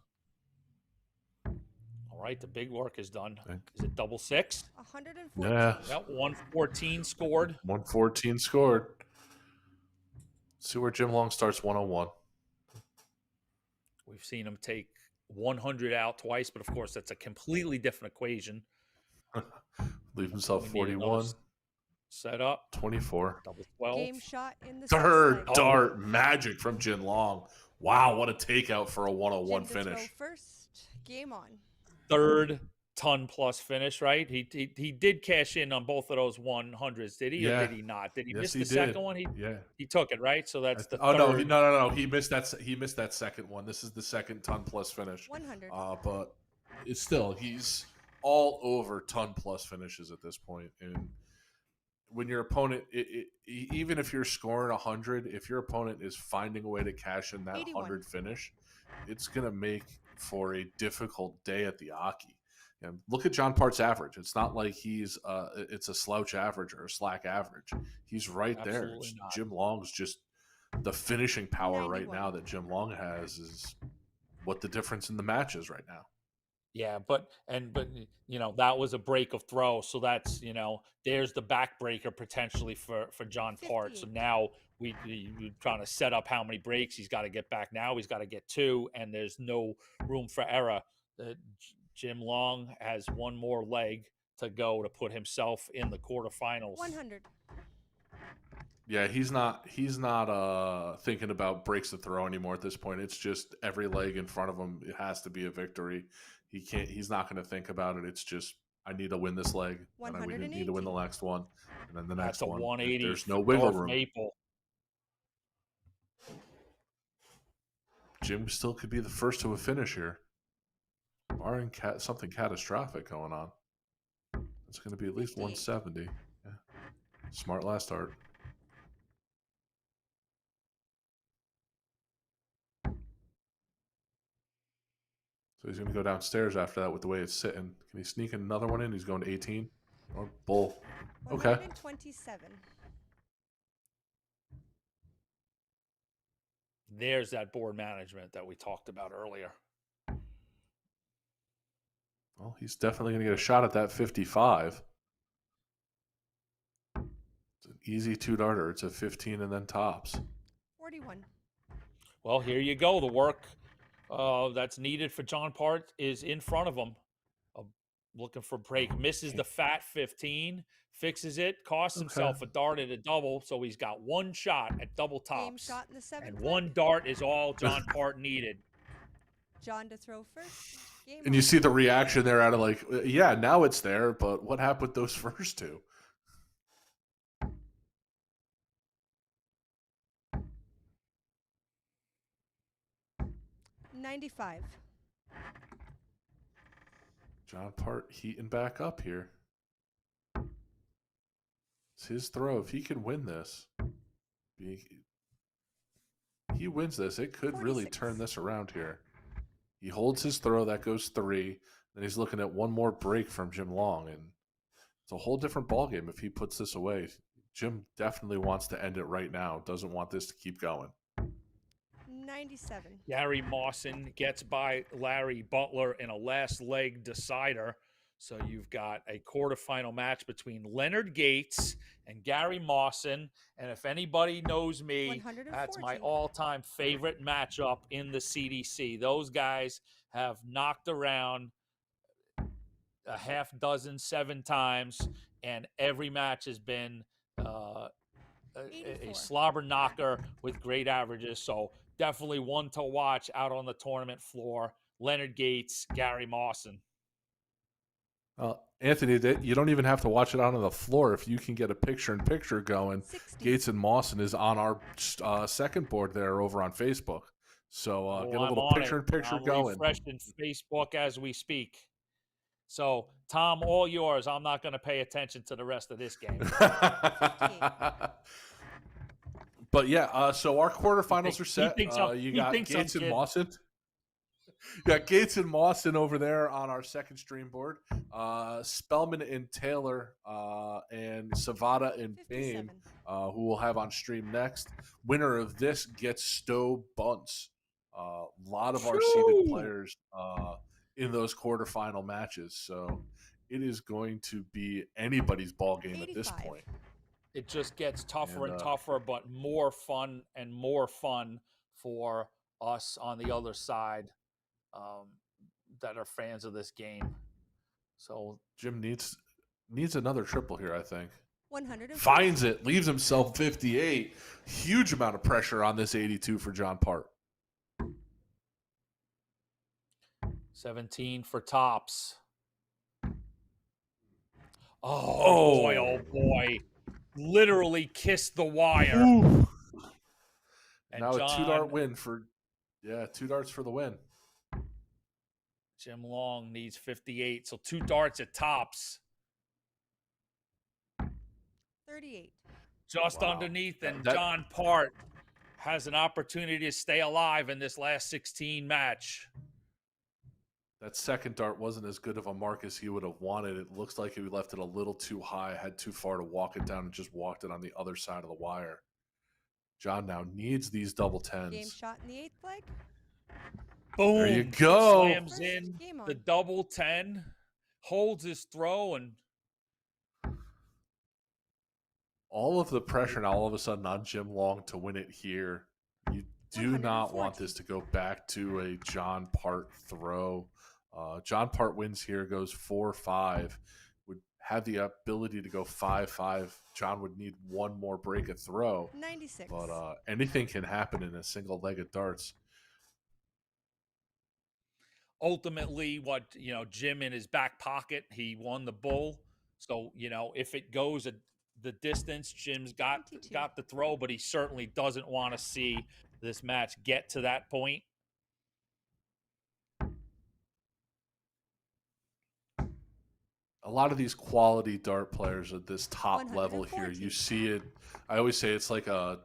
[SPEAKER 1] All right, the big work is done.
[SPEAKER 3] Okay.
[SPEAKER 1] Is it double 6?
[SPEAKER 2] 114.
[SPEAKER 3] Yeah,
[SPEAKER 1] Yep, 114 scored.
[SPEAKER 3] 114 scored. See where Jim Long starts 101.
[SPEAKER 1] We've seen him take 100 out twice, but of course that's a completely different equation.
[SPEAKER 3] Leave himself
[SPEAKER 1] We need another
[SPEAKER 3] 41,
[SPEAKER 1] Set up
[SPEAKER 3] 24.
[SPEAKER 1] double 12.
[SPEAKER 2] Game shot in the
[SPEAKER 3] Third
[SPEAKER 2] sixth leg.
[SPEAKER 3] dart magic from Jin Long. Wow, what a takeout for a 101
[SPEAKER 2] Jim to throw
[SPEAKER 3] finish.
[SPEAKER 2] first. Game on.
[SPEAKER 1] Third ton plus finish, right? He did cash in on both of those 100s, did he?
[SPEAKER 3] Yeah.
[SPEAKER 1] Or did he not? Did he
[SPEAKER 3] Yes,
[SPEAKER 1] miss
[SPEAKER 3] he
[SPEAKER 1] the
[SPEAKER 3] did.
[SPEAKER 1] second one?
[SPEAKER 3] Yeah.
[SPEAKER 1] He took it, right? So that's the
[SPEAKER 3] Oh
[SPEAKER 1] third.
[SPEAKER 3] no, he missed that. He missed that second one. This is the second ton plus finish.
[SPEAKER 2] 100.
[SPEAKER 3] But it's still he's all over ton plus finishes at this point. And when your opponent, even if you're scoring 100, if your opponent is finding a way to cash in that
[SPEAKER 2] 81.
[SPEAKER 3] 100 finish, it's gonna make for a difficult day at the Aki. And look at John Part's average. It's not like it's a slouch average or a slack average. He's right there.
[SPEAKER 1] Absolutely not.
[SPEAKER 3] Jim Long's just the finishing power right
[SPEAKER 2] 91.
[SPEAKER 3] now that Jim Long has is what the difference in the match is right now.
[SPEAKER 1] Yeah, but that was a break of throw, so that's there's the backbreaker potentially for John Part. So
[SPEAKER 2] 58.
[SPEAKER 1] now we're trying to set up how many breaks he's got to get back. Now he's got to get 2, and there's no room for error. Jim Long has one more leg to go to put himself in the quarterfinals.
[SPEAKER 2] 100.
[SPEAKER 3] Yeah, he's not thinking about breaks to throw anymore at this point. It's just every leg in front of him, it has to be a victory. He's not going to think about it. It's just, I need to win this leg, and I need to win the
[SPEAKER 2] 180.
[SPEAKER 3] next one, and then the
[SPEAKER 1] That's
[SPEAKER 3] next
[SPEAKER 1] a
[SPEAKER 3] one.
[SPEAKER 1] 180.
[SPEAKER 3] There's no
[SPEAKER 1] for
[SPEAKER 3] wiggle
[SPEAKER 1] North
[SPEAKER 3] room.
[SPEAKER 1] Maple.
[SPEAKER 3] Jim still could be the first to a finish here, barring something catastrophic going on. It's going to be at least
[SPEAKER 2] 58.
[SPEAKER 3] 170. Yeah. Smart last start. So he's going to go downstairs after that with the way it's sitting. Can he sneak another one in? He's going to 18. Oh, bull. Okay.
[SPEAKER 2] 127.
[SPEAKER 1] There's that board management that we talked about earlier.
[SPEAKER 3] Well, he's definitely going to get a shot at that 55. It's an easy 2-darter. It's a 15 and then tops.
[SPEAKER 2] 41.
[SPEAKER 1] Well, here you go. The work that's needed for John Part is in front of him. Uh, Looking for break. Misses the fat 15. Fixes it. Costs himself a dart at a double. So he's got one shot at double
[SPEAKER 2] Game
[SPEAKER 1] tops.
[SPEAKER 2] shot in the
[SPEAKER 1] And
[SPEAKER 2] 7th
[SPEAKER 1] one
[SPEAKER 2] leg.
[SPEAKER 1] dart is all John Part needed.
[SPEAKER 2] John to throw first. Game
[SPEAKER 3] And you
[SPEAKER 2] on.
[SPEAKER 3] see the reaction there out of like, yeah, now it's there, but what happened with those first two?
[SPEAKER 2] $95.
[SPEAKER 3] John Part heating back up here. It's his throw. If he can win this, he wins this. It could really
[SPEAKER 2] 46.
[SPEAKER 3] turn this around here. He holds his throw. That goes 3. Then he's looking at one more break from Jim Long, and it's a whole different ballgame if he puts this away. Jim definitely wants to end it right now. Doesn't want this to keep going.
[SPEAKER 2] 97.
[SPEAKER 1] Gary Mawson gets by Larry Butler in a last leg decider. So you've got a quarterfinal match between Leonard Gates and Gary Mawson. And if anybody knows me, that's my
[SPEAKER 2] 140.
[SPEAKER 1] all-time favorite matchup in the CDC. Those guys have knocked around a half dozen, 7 times, and every match has been a
[SPEAKER 2] 84.
[SPEAKER 1] slobber knocker with great averages. So definitely one to watch out on the tournament floor. Leonard Gates, Gary Mawson.
[SPEAKER 3] Anthony, you don't even have to watch it out on the floor. If you can get a picture-in-picture going,
[SPEAKER 2] 60.
[SPEAKER 3] Gates and Mawson is on our second board there over on Facebook. So get a
[SPEAKER 1] I'm
[SPEAKER 3] little
[SPEAKER 1] on it.
[SPEAKER 3] picture-in-picture
[SPEAKER 1] I'm
[SPEAKER 3] going.
[SPEAKER 1] refreshing Facebook as we speak. So, Tom, all yours. I'm not going to pay attention to the rest of this game.
[SPEAKER 3] But yeah, so our quarterfinals are set. You got Gates and Mawson. You got Gates and Mawson over there on our second stream board. Spellman and Taylor and Savada and Bain,
[SPEAKER 2] 57.
[SPEAKER 3] who we'll have on stream next. Winner of this gets Stowe Bunts. A lot of our seeded players in those quarterfinal matches. So it is going to be anybody's ball game at this
[SPEAKER 2] 85.
[SPEAKER 3] point.
[SPEAKER 1] It just gets tougher and tougher, but more fun and more fun for us on the other side that are fans of this game. So
[SPEAKER 3] Jim needs another triple here, I think.
[SPEAKER 2] 100.
[SPEAKER 3] Finds it, leaves himself 58. Huge amount of pressure on this 82 for John Part.
[SPEAKER 1] 17 for tops. Oh boy. Literally kissed the wire.
[SPEAKER 3] Ooh.
[SPEAKER 1] And
[SPEAKER 3] now
[SPEAKER 1] John,
[SPEAKER 3] a 2-dart win for, 2 darts for the win.
[SPEAKER 1] Jim Long needs 58, so 2 darts at tops.
[SPEAKER 2] 38.
[SPEAKER 1] Just underneath, and John Part has an opportunity to stay alive in this last 16 match.
[SPEAKER 3] That second dart wasn't as good of a mark as he would have wanted. It looks like he left it a little too high, had too far to walk it down, and just walked it on the other side of the wire. John now needs these double tens.
[SPEAKER 2] Game shot in the 8th leg.
[SPEAKER 1] Boom.
[SPEAKER 3] There you go.
[SPEAKER 1] Slams in the double 10, holds his throw, and
[SPEAKER 3] all of the pressure now all of a sudden on Jim Long to win it here. You do not want this to go back to a John Part throw. John Part wins here, goes 4-5. Would have the ability to go 5-5. John would need one more break of throw.
[SPEAKER 2] 96.
[SPEAKER 3] But anything can happen in a single leg of darts.
[SPEAKER 1] ultimately what, Jim in his back pocket, he won the bull. So, if it goes the distance, Jim's got the throw, but he certainly doesn't want to see this match get to that point.
[SPEAKER 3] A lot of these quality dart players at this top level here, you see it. I always say it's like a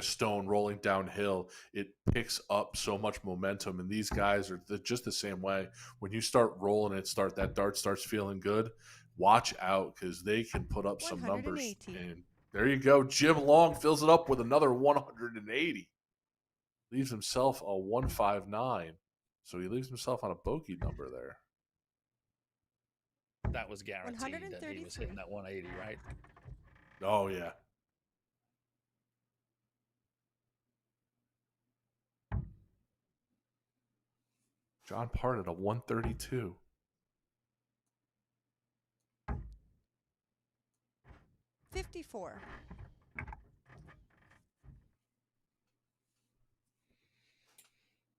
[SPEAKER 3] stone rolling downhill. It picks up so much momentum, and these guys are just the same way. When you start rolling it, that dart starts feeling good. Watch out, because they can put up some numbers. And there you go. Jim Long fills it up with another 180. Leaves himself a 159. So he leaves himself on a bogey number there.
[SPEAKER 1] That was guaranteed that he was hitting that 180, right?
[SPEAKER 3] Oh, yeah. John Part at a 132.
[SPEAKER 2] $54.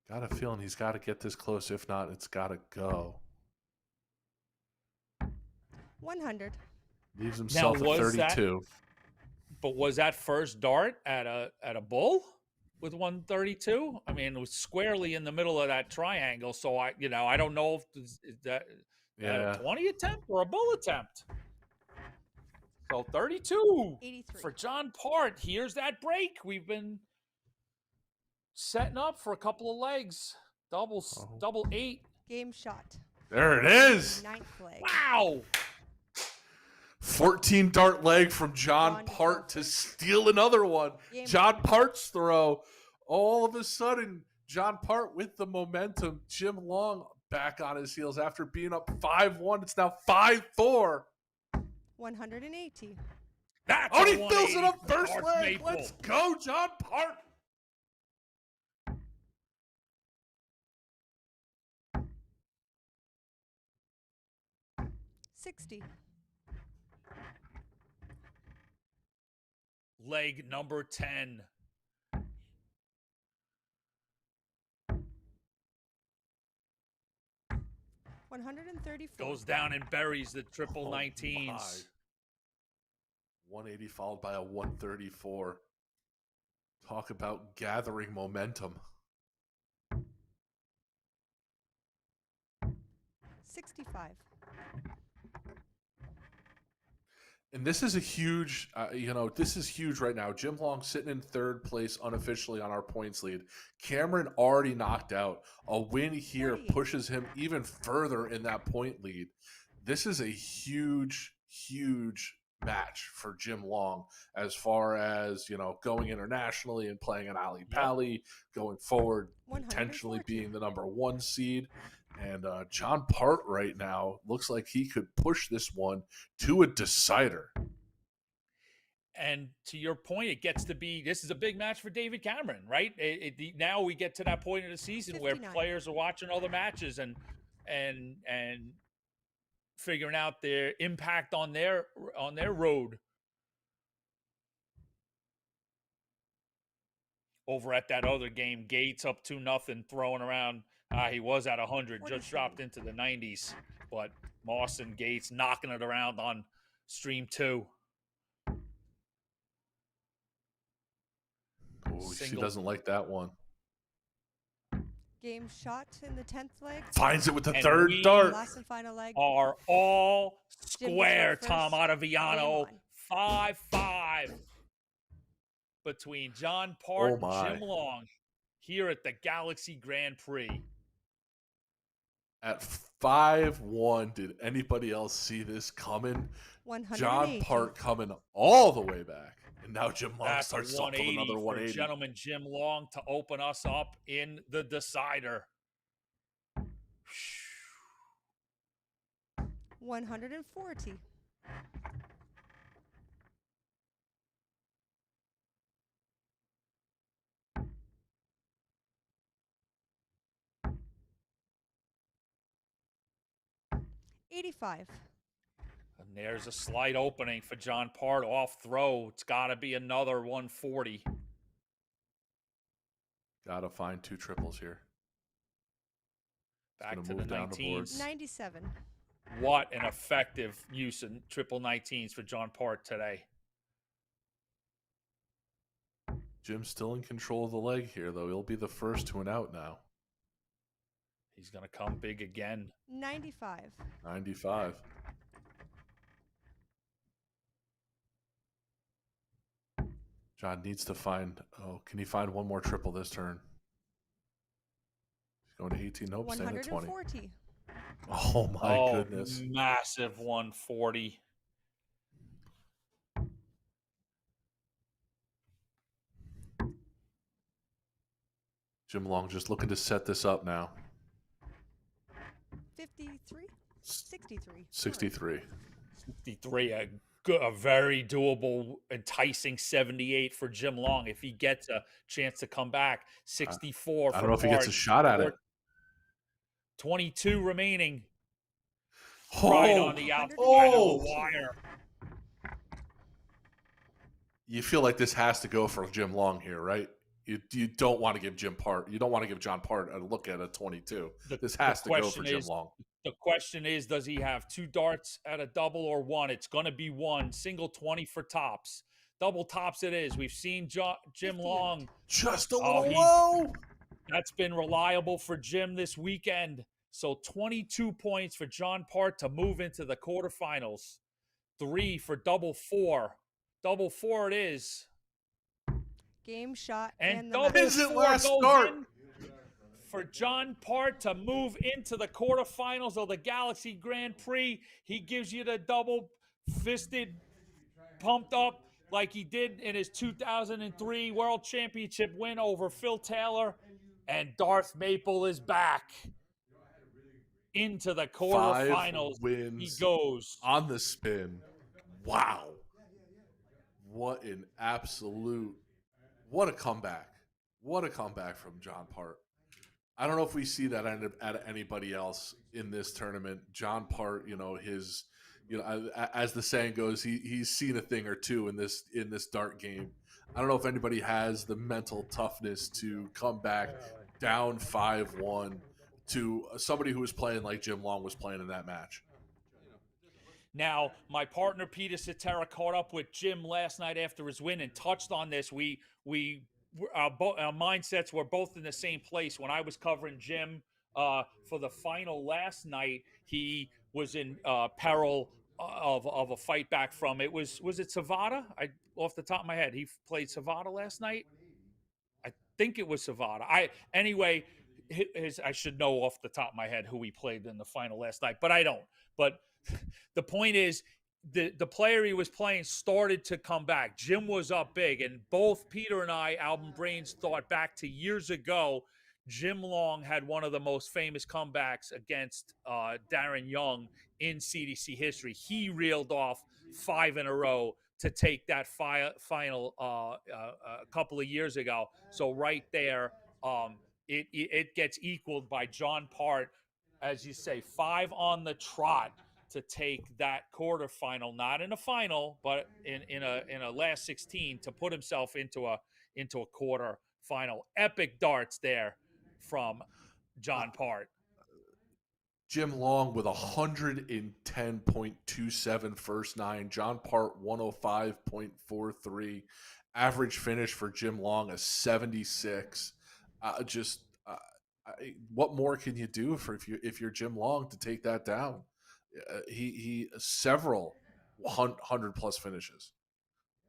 [SPEAKER 3] Got a feeling he's got to get this close. If not, it's got to go.
[SPEAKER 2] 100.
[SPEAKER 3] Leaves himself at 32.
[SPEAKER 1] But was that first dart at a bull with 132? I mean, it was squarely in the middle of that triangle. So I don't know if is that a 20 attempt or a bull attempt. So 32
[SPEAKER 2] 83.
[SPEAKER 1] for John Part. Here's that break. We've been setting up for a couple of legs. Double 8.
[SPEAKER 2] Game shot.
[SPEAKER 3] There it is.
[SPEAKER 2] 9th leg.
[SPEAKER 1] Wow.
[SPEAKER 3] 14 dart leg from John Part to steal another one. John Part's throw. All of a sudden, John Part with the momentum. Jim Long back on his heels after being up 5-1. It's now 5-4.
[SPEAKER 2] 180.
[SPEAKER 1] That's
[SPEAKER 3] he fills it up first
[SPEAKER 1] Darth
[SPEAKER 3] leg.
[SPEAKER 1] Maple.
[SPEAKER 3] Let's go, John Part.
[SPEAKER 2] $60.
[SPEAKER 1] Leg number 10.
[SPEAKER 2] $134.
[SPEAKER 1] Goes down and buries the triple 19s.
[SPEAKER 3] My. 180 followed by a 134. Talk about gathering momentum.
[SPEAKER 2] 65.
[SPEAKER 3] And this is a huge, this is huge right now. Jim Long sitting in third place unofficially on our points lead. Cameron already knocked out. A win here pushes him even further in that point lead. This is a huge, huge match for Jim Long as far as, going internationally and playing an Ali Pally, going forward, potentially being the number 1 seed. And John Part right now looks like he could push this one to a decider.
[SPEAKER 1] And to your point, it gets to be, this is a big match for David Cameron, right? Now we get to that point of the season
[SPEAKER 2] 59.
[SPEAKER 1] where players are watching other matches and figuring out their impact on their road. Over at that other game, Gates up 2-0, throwing around. He was at 100, just dropped into the 90s. But Moss and Gates knocking it around on stream 2.
[SPEAKER 3] Oh, she doesn't like that one.
[SPEAKER 2] Game shot in the 10th leg.
[SPEAKER 3] Finds it with the
[SPEAKER 1] And
[SPEAKER 3] third
[SPEAKER 1] we
[SPEAKER 3] dart.
[SPEAKER 2] Last and final leg.
[SPEAKER 1] Are all
[SPEAKER 2] Jim
[SPEAKER 1] square,
[SPEAKER 2] gets
[SPEAKER 1] Tom
[SPEAKER 2] our first.
[SPEAKER 1] Ottaviano.
[SPEAKER 2] Game
[SPEAKER 1] 5-5 between John Part and
[SPEAKER 3] my.
[SPEAKER 1] Jim Long here at the Galaxy Grand Prix.
[SPEAKER 3] At 5-1, did anybody else see this coming?
[SPEAKER 2] 180.
[SPEAKER 3] John Part coming all the way back. And now Jim Long
[SPEAKER 1] That's
[SPEAKER 3] starts
[SPEAKER 1] a
[SPEAKER 3] off with
[SPEAKER 1] 180
[SPEAKER 3] another
[SPEAKER 1] for
[SPEAKER 3] 180.
[SPEAKER 1] gentleman Jim Long to open us up in the decider.
[SPEAKER 2] 140. $85.
[SPEAKER 1] And there's a slight opening for John Part off throw. It's got to be another 140.
[SPEAKER 3] Got to find 2 triples here.
[SPEAKER 1] Back
[SPEAKER 3] gonna
[SPEAKER 1] to the
[SPEAKER 3] move down the board.
[SPEAKER 1] 19s.
[SPEAKER 2] 97.
[SPEAKER 1] What an effective use in triple 19s for John Part today.
[SPEAKER 3] Jim's still in control of the leg here, though. He'll be the first to an out now.
[SPEAKER 1] He's going to come big again.
[SPEAKER 2] 95.
[SPEAKER 3] 95. John needs to find... Oh, can he find one more triple this turn? He's going to 18. Nope, staying at 20.
[SPEAKER 2] 140.
[SPEAKER 3] Oh, my goodness.
[SPEAKER 1] Massive 140.
[SPEAKER 3] Jim Long just looking to set this up now.
[SPEAKER 2] 53. 63.
[SPEAKER 3] 63.
[SPEAKER 1] 63, a very doable, enticing 78 for Jim Long if he gets a chance to come back. 64
[SPEAKER 3] I don't know if he gets a shot at it.
[SPEAKER 1] 22 remaining. Right on the outside of the wire.
[SPEAKER 3] You feel like this has to go for Jim Long here, right? You don't want to give John Part a look at a 22. This has to go for Jim Long.
[SPEAKER 1] The question is, does he have 2 darts at a double or 1? It's going to be 1. Single 20 for tops. Double tops it is. We've seen Jim Long.
[SPEAKER 3] Just a little low.
[SPEAKER 1] That's been reliable for Jim this weekend. So 22 points for John Part to move into the quarterfinals. 3 for double 4. Double 4 it is.
[SPEAKER 2] Game shot
[SPEAKER 1] And
[SPEAKER 2] the
[SPEAKER 1] double
[SPEAKER 2] match.
[SPEAKER 3] Is it
[SPEAKER 1] 4
[SPEAKER 3] last
[SPEAKER 1] goes
[SPEAKER 3] start?
[SPEAKER 1] in for John Part to move into the quarterfinals of the Galaxy Grand Prix. He gives you the double-fisted, pumped up like he did in his 2003 World Championship win over Phil Taylor. And Darth Maple is back into the quarterfinals.
[SPEAKER 3] 5 wins
[SPEAKER 1] he goes.
[SPEAKER 3] on the spin. Wow. What an absolute, what a comeback. What a comeback from John Part. I don't know if we see that at anybody else in this tournament. John Part, as the saying goes, he's seen a thing or two in this dart game. I don't know if anybody has the mental toughness to come back down 5-1 to somebody who was playing like Jim Long was playing in that match.
[SPEAKER 1] Now, my partner Peter Cetera caught up with Jim last night after his win and touched on this. Our mindsets were both in the same place. When I was covering Jim for the final last night, he was in peril of a fight back from it. Was it Savada? Off the top of my head, he played Savada last night. I think it was Savada. Anyway. I should know off the top of my head who he played in the final last night, but I don't. But the point is, the player he was playing started to come back. Jim was up big, and both Peter and I, Album Brains, thought back to years ago. Jim Long had one of the most famous comebacks against Darren Young in CDC history. He reeled off 5 in a row to take that final a couple of years ago. So right there, it gets equaled by John Part, as you say, 5 on the trot to take that quarterfinal, not in a final, but in a last 16 to put himself into a quarter final. Epic darts there from John Part.
[SPEAKER 3] Jim Long with 110.27 first 9. John Part 105.43. Average finish for Jim Long a 76. What more can you do if you're Jim Long to take that down? He several 100+ finishes,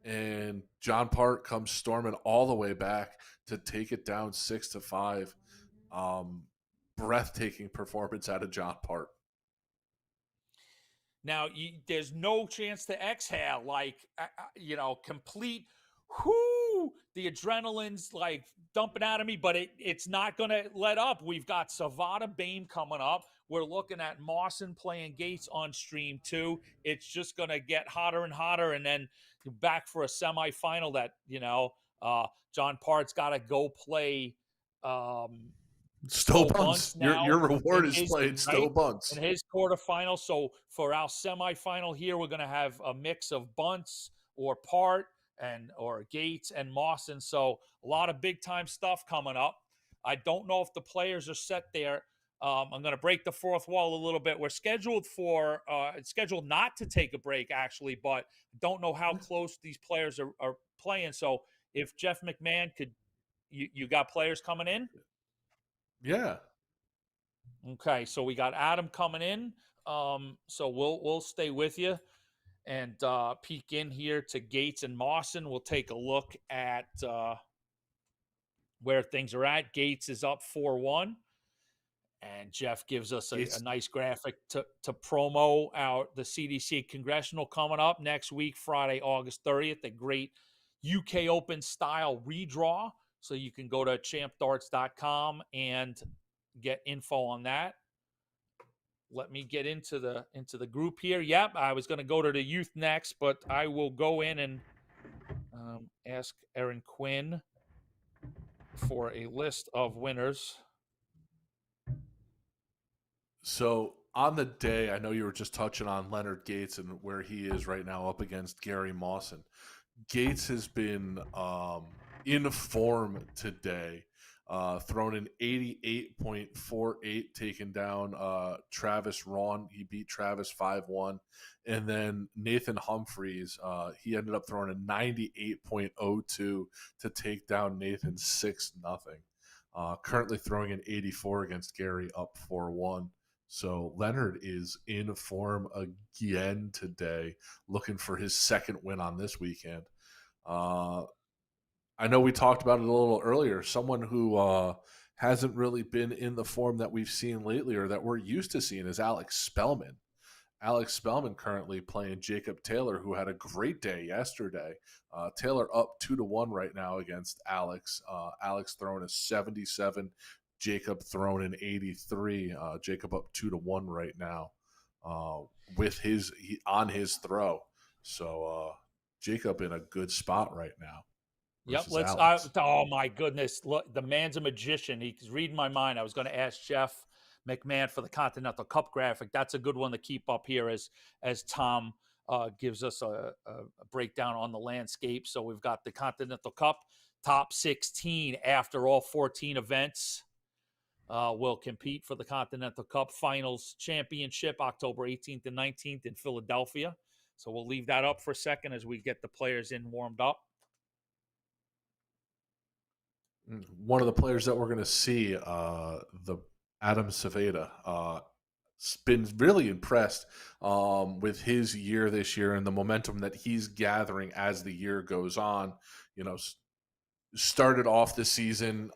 [SPEAKER 3] and John Part comes storming all the way back to take it down 6-5. Breathtaking performance out of John Part.
[SPEAKER 1] Now, there's no chance to exhale, complete, whoo, the adrenaline's like dumping out of me, but it's not going to let up. We've got Savada Bame coming up. We're looking at Mawson playing Gates on stream 2. It's just going to get hotter and hotter, and then back for a semifinal that, John Part's got to go play
[SPEAKER 3] Stowe Bunce. Your reward is playing Stowe Bunce
[SPEAKER 1] in his quarterfinal. So for our semifinal here, we're going to have a mix of Bunce or Part or Gates and Mawson. So a lot of big time stuff coming up. I don't know if the players are set there. I'm going to break the fourth wall a little bit. We're scheduled not to take a break, actually, but don't know how close these players are playing. So if Jeff McMahon could, you got players coming in?
[SPEAKER 3] Yeah.
[SPEAKER 1] Okay, so we got Adam coming in. So we'll stay with you and peek in here to Gates and Mawson. We'll take a look at where things are at. Gates is up 4-1. And Jeff gives us a nice graphic to promo out the CDC Congressional coming up next week, Friday, August 30th, a great UK Open style redraw. So you can go to champdarts.com and get info on that. Let me get into the group here. Yep, I was going to go to the youth next, but I will go in and ask Aaron Quinn for a list of winners.
[SPEAKER 3] So on the day, I know you were just touching on Leonard Gates and where he is right now up against Gary Mawson. Gates has been in form today. Thrown an 88.48, taking down Travis Rawn. He beat Travis 5-1. And then Nathan Humphreys, he ended up throwing a 98.02 to take down Nathan 6-0. Currently throwing an 84 against Gary, up 4-1. So Leonard is in form again today, looking for his second win on this weekend. Uh, I know we talked about it a little earlier. Someone who hasn't really been in the form that we've seen lately or that we're used to seeing is Alex Spellman. Alex Spellman currently playing Jacob Taylor, who had a great day yesterday. Taylor up 2-1 right now against Alex. Alex throwing a 77, Jacob throwing an 83. Jacob up 2-1 right now with on his throw. So Jacob in a good spot right now.
[SPEAKER 1] Yep.
[SPEAKER 3] Versus
[SPEAKER 1] Let's.
[SPEAKER 3] Alex.
[SPEAKER 1] Oh my goodness! Look, the man's a magician. He's reading my mind. I was going to ask Jeff McMahon for the Continental Cup graphic. That's a good one to keep up here as Tom gives us a breakdown on the landscape. So we've got the Continental Cup top 16 after all 14 events. Will compete for the Continental Cup Finals Championship October 18th and 19th in Philadelphia. So we'll leave that up for a second as we get the players in warmed up.
[SPEAKER 3] One of the players that we're going to see, the Adam Saveda, been really impressed with his year this year and the momentum that he's gathering as the year goes on. You know, started off the season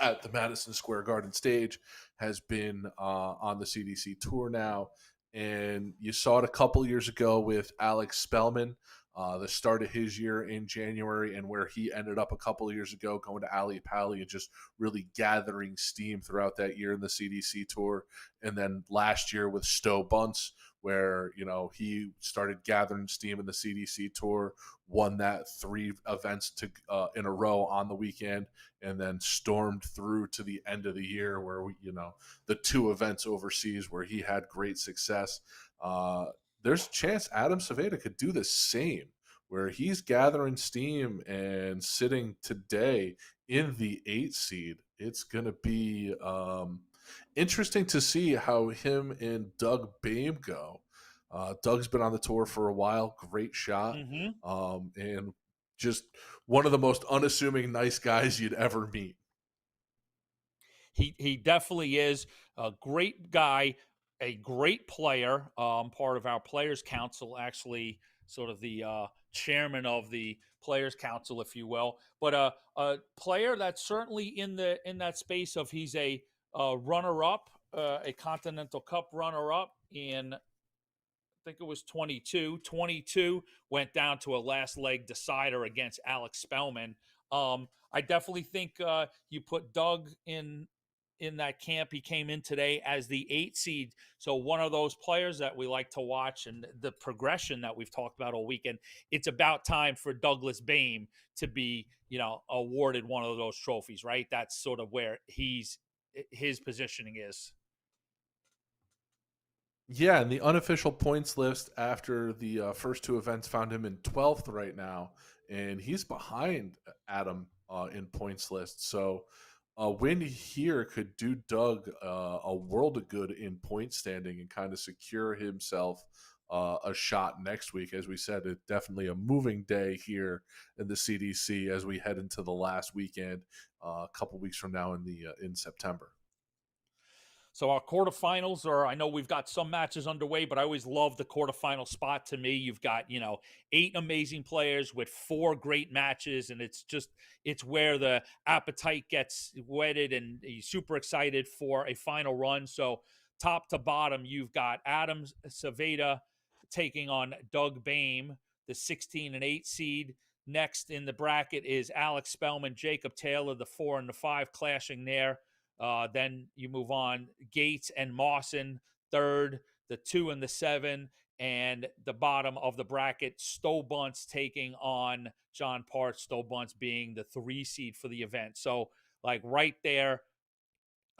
[SPEAKER 3] at the Madison Square Garden stage, has been on the CDC tour now. And you saw it a couple years ago with Alex Spellman, the start of his year in January, and where he ended up a couple of years ago going to Ali Pali and just really gathering steam throughout that year in the CDC tour. And then last year with Stowe Bunce, where, you know, he started gathering steam in the CDC tour, won that 3 events in a row on the weekend, and then stormed through to the end of the year where the 2 events overseas where he had great success. There's a chance Adam Saveda could do the same, where he's gathering steam and sitting today in the 8 seed. It's going to be interesting to see how him and Doug Bame go. Doug's been on the tour for a while. Great shot. And just one of the most unassuming nice guys you'd ever meet.
[SPEAKER 1] He definitely is a great guy, a great player, part of our Players Council, actually sort of the chairman of the Players Council, if you will. But a player that's certainly in that space of he's a runner-up, a Continental Cup runner-up in, I think it was 22. 22 went down to a last leg decider against Alex Spellman. I definitely think you put Doug in that camp. He came in today as the 8 seed. So one of those players that we like to watch, and the progression that we've talked about all weekend. It's about time for Douglas Bame to be, awarded one of those trophies, right? That's sort of where his positioning is.
[SPEAKER 3] Yeah, and the unofficial points list after the first 2 events found him in 12th right now, and he's behind Adam in points list. So a win here could do Doug a world of good in point standing and kind of secure himself a shot next week. As we said, it's definitely a moving day here in the CDC as we head into the last weekend a couple weeks from now in September.
[SPEAKER 1] So our quarterfinals I know we've got some matches underway, but I always love the quarterfinal spot. To me, you've got, 8 amazing players with 4 great matches, and it's where the appetite gets whetted and you're super excited for a final run. So top to bottom, you've got Adam Saveda taking on Doug Bame, the 16 and 8 seed. Next in the bracket is Alex Spellman, Jacob Taylor, the 4 and the 5 clashing there. Then you move on, Gates and Mawson, third, the 2 and the 7, and the bottom of the bracket, Stowe Bunce taking on John Parts, Stowe Bunce being the 3 seed for the event. So, like right there,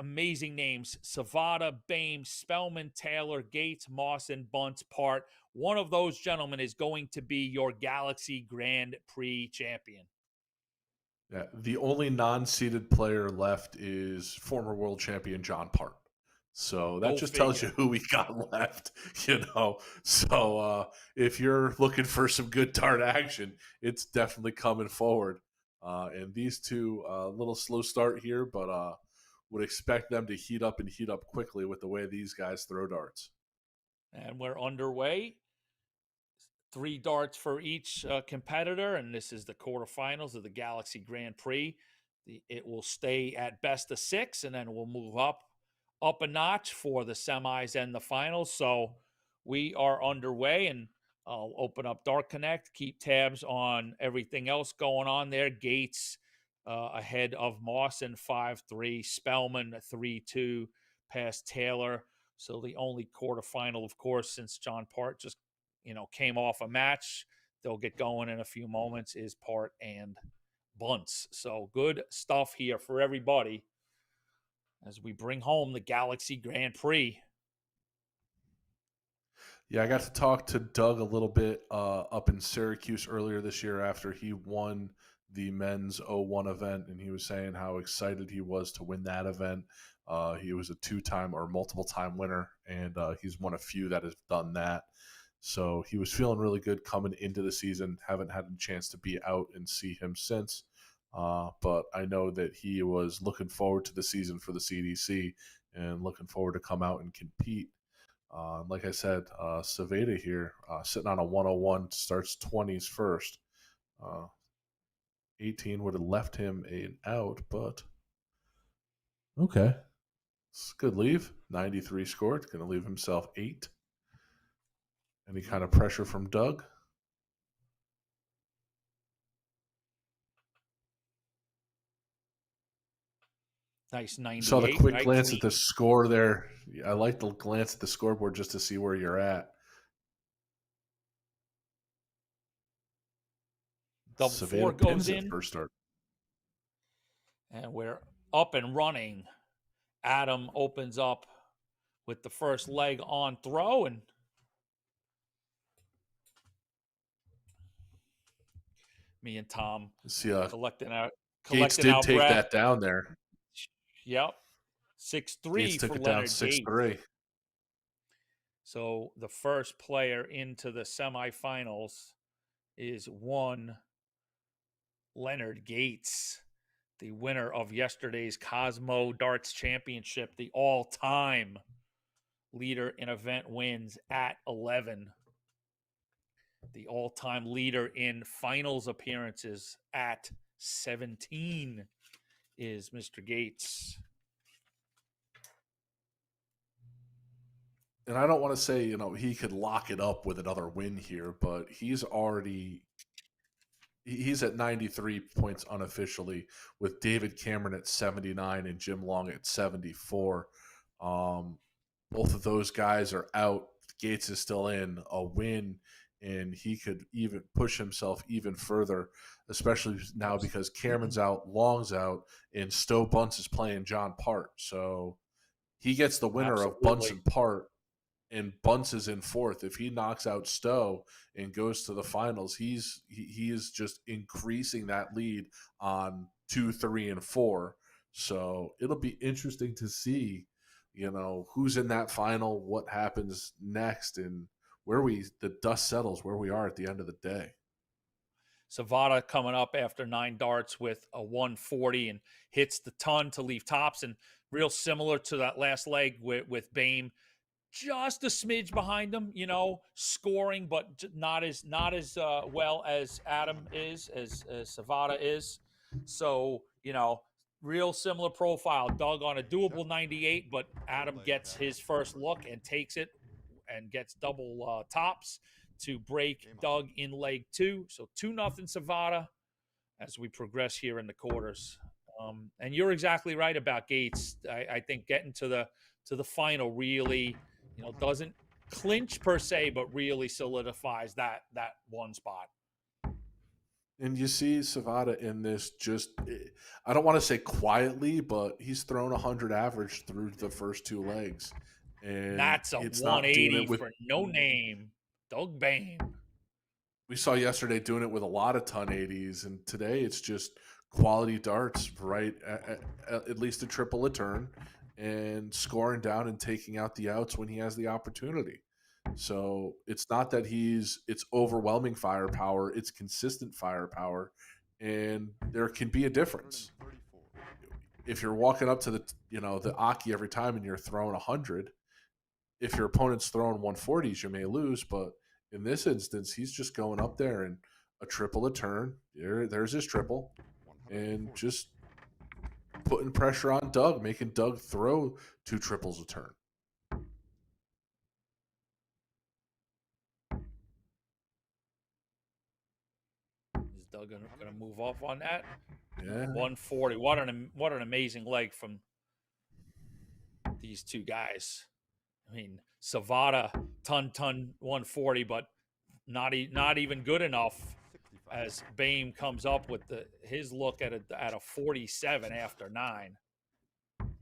[SPEAKER 1] amazing names: Savada, Bame, Spellman, Taylor, Gates, Moss, and Bunce part. One of those gentlemen is going to be your Galaxy Grand Prix champion.
[SPEAKER 3] Yeah, the only non-seeded player left is former world champion John Part. So that
[SPEAKER 1] Go
[SPEAKER 3] just tells you
[SPEAKER 1] figure.
[SPEAKER 3] who we got left, you know. So if you're looking for some good dart action, it's definitely coming forward. And these two, a little slow start here, but would expect them to heat up and heat up quickly with the way these guys throw darts.
[SPEAKER 1] And we're underway. 3 darts for each competitor, and this is the quarterfinals of the Galaxy Grand Prix. It will stay at best of 6, and then we'll move up a notch for the semis and the finals. So we are underway, and I'll open up Dart Connect, keep tabs on everything else going on there. Gates ahead of Mawson 5-3, Spellman 3-2 past Taylor. So the only quarterfinal, of course, since John Part just came off a match, they'll get going in a few moments, is Part and Bunce. So good stuff here for everybody as we bring home the Galaxy Grand Prix.
[SPEAKER 3] Yeah, I got to talk to Doug a little bit up in Syracuse earlier this year after he won the men's 01 event, and he was saying how excited he was to win that event. He was a 2-time or multiple-time winner, and he's one of few that has done that. So he was feeling really good coming into the season. Haven't had a chance to be out and see him since. But I know that he was looking forward to the season for the CDC and looking forward to come out and compete. Like I said, Saveda here sitting on a 101, starts 20s first. 18 would have left him an out, but okay. It's a good leave. 93 scored. Going to leave himself 8. Any kind of pressure from Doug?
[SPEAKER 1] Nice 98.
[SPEAKER 3] Saw the quick
[SPEAKER 1] right?
[SPEAKER 3] glance at the score there. I like the glance at the scoreboard just to see where you're at.
[SPEAKER 1] Double 4 goes
[SPEAKER 3] pins it
[SPEAKER 1] in,
[SPEAKER 3] first start.
[SPEAKER 1] and we're up and running. Adam opens up with the first leg on throw, and me and Tom
[SPEAKER 3] See,
[SPEAKER 1] collecting
[SPEAKER 3] Gates did
[SPEAKER 1] our
[SPEAKER 3] take
[SPEAKER 1] breath.
[SPEAKER 3] that down there.
[SPEAKER 1] Yep. 6-3
[SPEAKER 3] Gates took
[SPEAKER 1] for
[SPEAKER 3] it down
[SPEAKER 1] Leonard Gates.
[SPEAKER 3] 6-3.
[SPEAKER 1] So the first player into the semifinals is one Leonard Gates, the winner of yesterday's Cosmo Darts Championship, the all-time leader in event wins at 11. The all-time leader in finals appearances at 17 is Mr. Gates.
[SPEAKER 3] And I don't want to say, he could lock it up with another win here, but he's at 93 points unofficially, with David Cameron at 79 and Jim Long at 74. Both of those guys are out. Gates is still in. A win, and he could even push himself even further, especially now because Cameron's out, Long's out, and Stowe Bunce is playing John Part. So he gets the winner of Bunce and Part, and Bunce is in 4th. If he knocks out Stowe and goes to the finals, he is just increasing that lead on 2, 3, and 4. So it'll be interesting to see, who's in that final, what happens next, and the dust settles where we are at the end of the day.
[SPEAKER 1] Savada coming up after 9 darts with a 140 and hits the ton to leave tops, and real similar to that last leg with Bame. Just a smidge behind him, scoring, but not as well as Adam is, as Savada is. So, real similar profile. Doug on a doable 98, but Adam gets his first look and takes it and gets double tops to break Doug in leg 2. So 2-0 Savada as we progress here in the quarters. And you're exactly right about Gates. I think getting to the final really, doesn't clinch per se, but really solidifies that one spot.
[SPEAKER 3] And you see Savada in this I don't want to say quietly, but he's thrown 100 average through the first two legs. And
[SPEAKER 1] That's a
[SPEAKER 3] it's not doing
[SPEAKER 1] 180
[SPEAKER 3] it with,
[SPEAKER 1] for no name. Doug Bame.
[SPEAKER 3] we saw yesterday doing it with a lot of ton 80s. And today it's just quality darts, right? At least a triple a turn and scoring down and taking out the outs when he has the opportunity. So it's not that it's overwhelming firepower, it's consistent firepower, and there can be a difference.
[SPEAKER 4] 134.
[SPEAKER 3] If you're walking up to the Aki every time and you're throwing 100, if your opponent's throwing 140s, you may lose. But in this instance, he's just going up there and a triple a turn. There's his triple, and
[SPEAKER 4] 140.
[SPEAKER 3] just putting pressure on Doug, making Doug throw two triples a turn.
[SPEAKER 1] Is Doug gonna move off on that?
[SPEAKER 3] Yeah.
[SPEAKER 1] 140. What an amazing leg from these two guys. I mean, Savada ton 140, but not even good enough
[SPEAKER 4] 65.
[SPEAKER 1] as Bame comes up with his look at a 47 after 9.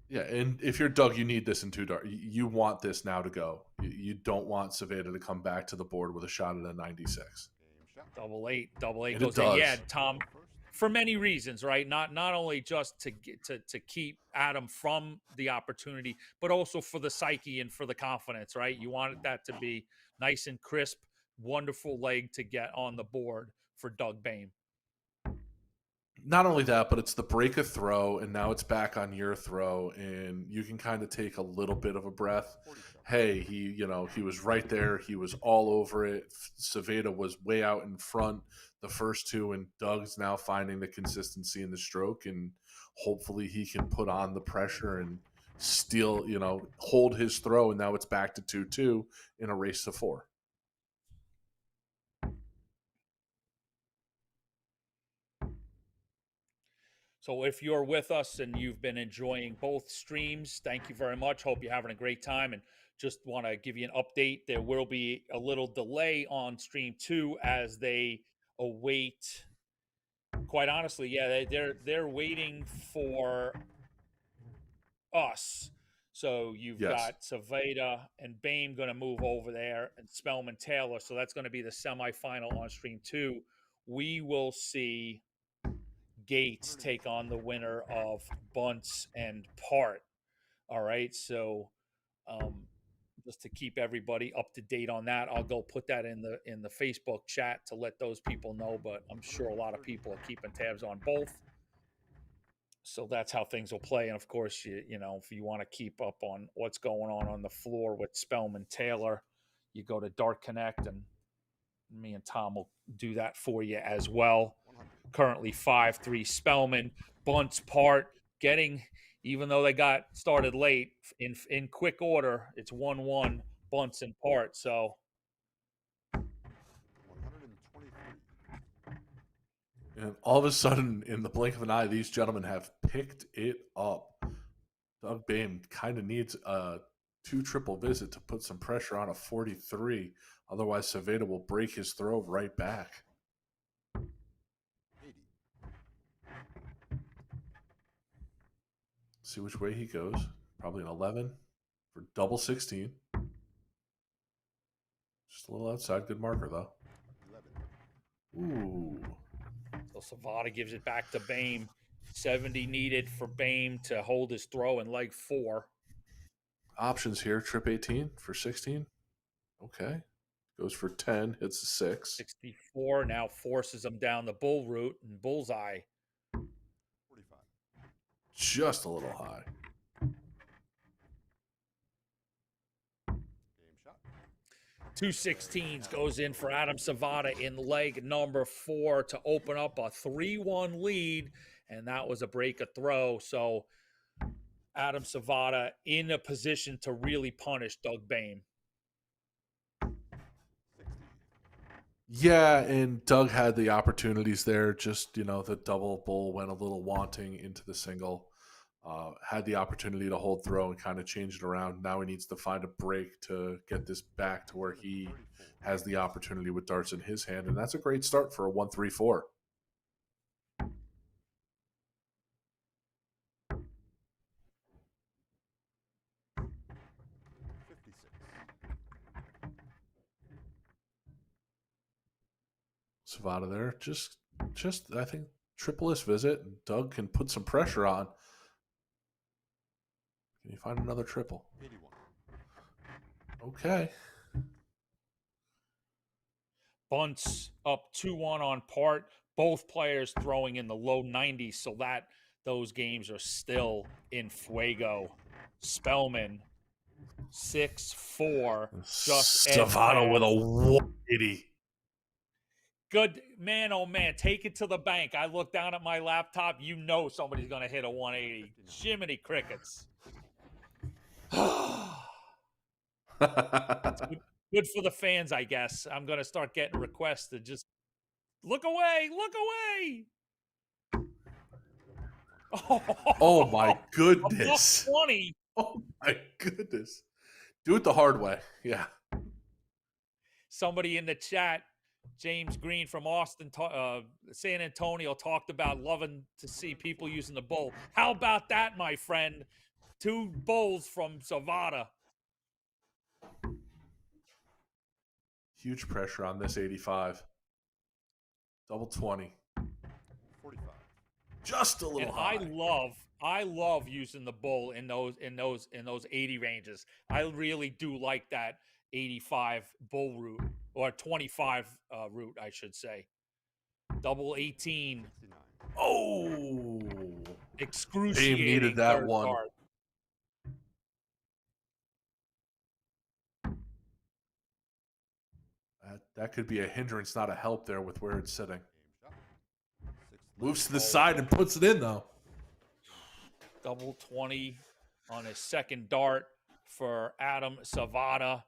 [SPEAKER 3] Yeah, and if you're Doug, you need this in two dart. You want this now to go. You don't want Saveda to come back to the board with a shot at a 96.
[SPEAKER 4] Game shot.
[SPEAKER 1] Double eight
[SPEAKER 3] And
[SPEAKER 1] goes
[SPEAKER 3] it
[SPEAKER 1] in.
[SPEAKER 3] does.
[SPEAKER 1] Yeah, Tom,
[SPEAKER 4] First.
[SPEAKER 1] for many reasons, right? Not only just to keep Adam from the opportunity, but also for the psyche and for the confidence, right? You want that to be nice and crisp, wonderful leg to get on the board for Doug Bame.
[SPEAKER 3] Not only that, but it's the break of throw, and now it's back on your throw, and you can kind of take a little bit of a breath.
[SPEAKER 4] 47.
[SPEAKER 3] Hey, he was right there. He was all over it. Saveda was way out in front the first two, and Doug's now finding the consistency in the stroke, and hopefully he can put on the pressure and still, hold his throw, and now it's back to 2-2 in a race to 4.
[SPEAKER 1] So if you're with us and you've been enjoying both streams, thank you very much. Hope you're having a great time. And just want to give you an update. There will be a little delay on stream 2 as they await. Quite honestly, yeah, they're waiting for us. So you've
[SPEAKER 3] Yes.
[SPEAKER 1] got Saveda and Bame going to move over there, and Spellman Taylor. So that's going to be the semifinal on stream 2. We will see Gates take on the winner of Bunts and Part. All right. So just to keep everybody up to date on that, I'll go put that in the Facebook chat to let those people know. But I'm sure a lot of people are keeping tabs on both. So that's how things will play. And of course, if you want to keep up on what's going on the floor with Spellman Taylor, you go to Dart Connect, and me and Tom will do that for you as well.
[SPEAKER 4] 100.
[SPEAKER 1] Currently 5-3 Spellman. Bunts Part getting, even though they got started late, in quick order, it's 1-1 Bunts and Part. So
[SPEAKER 4] 123.
[SPEAKER 3] And all of a sudden, in the blink of an eye, these gentlemen have picked it up. Doug Bame kind of needs a 2 triple visit to put some pressure on a 43. Otherwise, Saveda will break his throw right back.
[SPEAKER 4] 80.
[SPEAKER 3] See which way he goes. Probably an 11 for double 16. Just a little outside. Good marker, though.
[SPEAKER 4] 11.
[SPEAKER 3] Ooh.
[SPEAKER 1] So Savada gives it back to Bame. 70 needed for Bame to hold his throw in leg 4.
[SPEAKER 3] Options here. Trip 18 for 16. Okay. Goes for 10. Hits a 6.
[SPEAKER 1] 64 now forces him down the bull route and bullseye.
[SPEAKER 4] 45.
[SPEAKER 3] Just a little high.
[SPEAKER 4] Game shot.
[SPEAKER 1] 216s goes in for Adam Savada in leg number 4 to open up a 3-1 lead, and that was a break of throw. So Adam Savada in a position to really punish Doug Bame.
[SPEAKER 4] 60.
[SPEAKER 3] Yeah, and Doug had the opportunities there. Just, the double bull went a little wanting into the single. Had the opportunity to hold throw and kind of change it around. Now he needs to find a break to get this back to where he has the opportunity with darts in his hand. And that's a great start for a 1-3-4. Savata there. Just I think triple-list visit. And Doug can put some pressure on. Can you find another triple?
[SPEAKER 4] 81.
[SPEAKER 3] Okay.
[SPEAKER 1] Bunts up 2-1 on part. Both players throwing in the low 90s, so that those games are still in fuego. Spellman 6-4. Just edge
[SPEAKER 3] Savata with a
[SPEAKER 1] past.
[SPEAKER 3] 180.
[SPEAKER 1] Good man, oh man, take it to the bank. I look down at my laptop, you know somebody's going to hit a 180. Jiminy crickets. Good for the fans, I guess. I'm going to start getting requests to just look away, look away.
[SPEAKER 3] Oh my
[SPEAKER 1] A
[SPEAKER 3] goodness.
[SPEAKER 1] buck 20.
[SPEAKER 3] Oh my goodness. Do it the hard way. Yeah.
[SPEAKER 1] Somebody in the chat, James Green from Austin, San Antonio, talked about loving to see people using the bowl. How about that, my friend? 2 bowls from Savata.
[SPEAKER 3] Huge pressure on this 85. Double 20.
[SPEAKER 4] 45.
[SPEAKER 3] Just a little
[SPEAKER 1] And
[SPEAKER 3] high.
[SPEAKER 1] I love using the bowl in those 80 ranges. I really do like that 85 bull route, or 25 route, I should say. Double 18.
[SPEAKER 4] 69.
[SPEAKER 3] Oh.
[SPEAKER 1] Excruciating.
[SPEAKER 3] Dame needed that
[SPEAKER 1] third
[SPEAKER 3] one.
[SPEAKER 1] card.
[SPEAKER 3] That could be a hindrance, not a help there with where it's sitting.
[SPEAKER 4] Game shot. 6
[SPEAKER 3] Moves to the
[SPEAKER 1] Oh.
[SPEAKER 3] side and puts it in, though.
[SPEAKER 1] Double 20 on his second dart for Adam Savata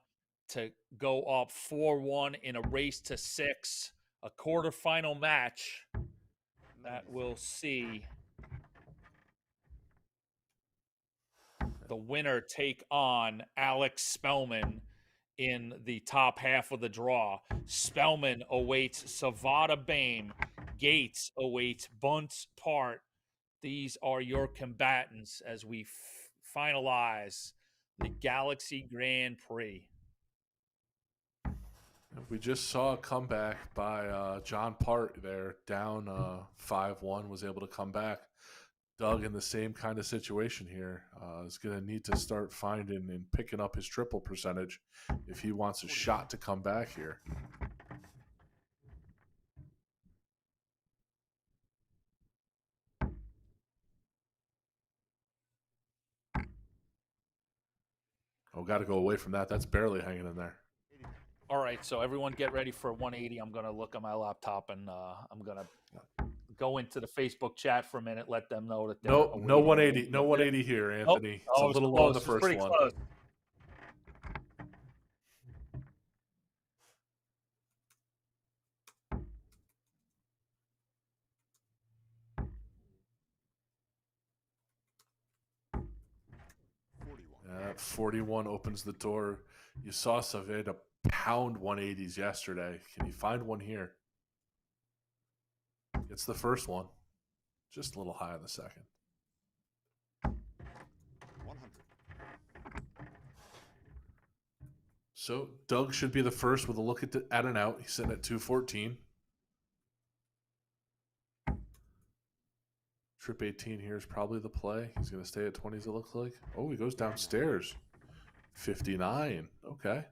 [SPEAKER 1] to go up 4-1 in a race to 6. A quarterfinal match that will see the winner take on Alex Spellman in the top half of the draw. Spellman awaits Savata Bame. Gates awaits Bunts Part. These are your combatants as we finalize the Galaxy Grand Prix.
[SPEAKER 3] We just saw a comeback by John Part there, down 5-1, was able to come back. Doug in the same kind of situation here is going to need to start finding and picking up his triple percentage if he wants a shot to come back here. Oh, got to go away from that. That's barely hanging in there.
[SPEAKER 4] 89.
[SPEAKER 1] All right, so everyone get ready for 180. I'm going to look at my laptop and I'm going to go into the Facebook chat for a minute, let them know that they're
[SPEAKER 3] No
[SPEAKER 1] awaiting
[SPEAKER 3] 180.
[SPEAKER 1] it.
[SPEAKER 3] No 180 here, Anthony. It's a
[SPEAKER 1] Oh, it was
[SPEAKER 3] little
[SPEAKER 1] close.
[SPEAKER 3] low on the
[SPEAKER 1] It was
[SPEAKER 3] first
[SPEAKER 1] pretty
[SPEAKER 3] one.
[SPEAKER 1] close.
[SPEAKER 3] Yeah, 41 opens the door. You saw Saveda pound 180s yesterday. Can you find one here? It's the first one. Just a little high on the second.
[SPEAKER 4] 100.
[SPEAKER 3] So Doug should be the first with a look at an out. He's sitting at 214. Trip 18 here is probably the play. He's going to stay at 20s, it looks like. Oh, he goes downstairs. 59. Okay.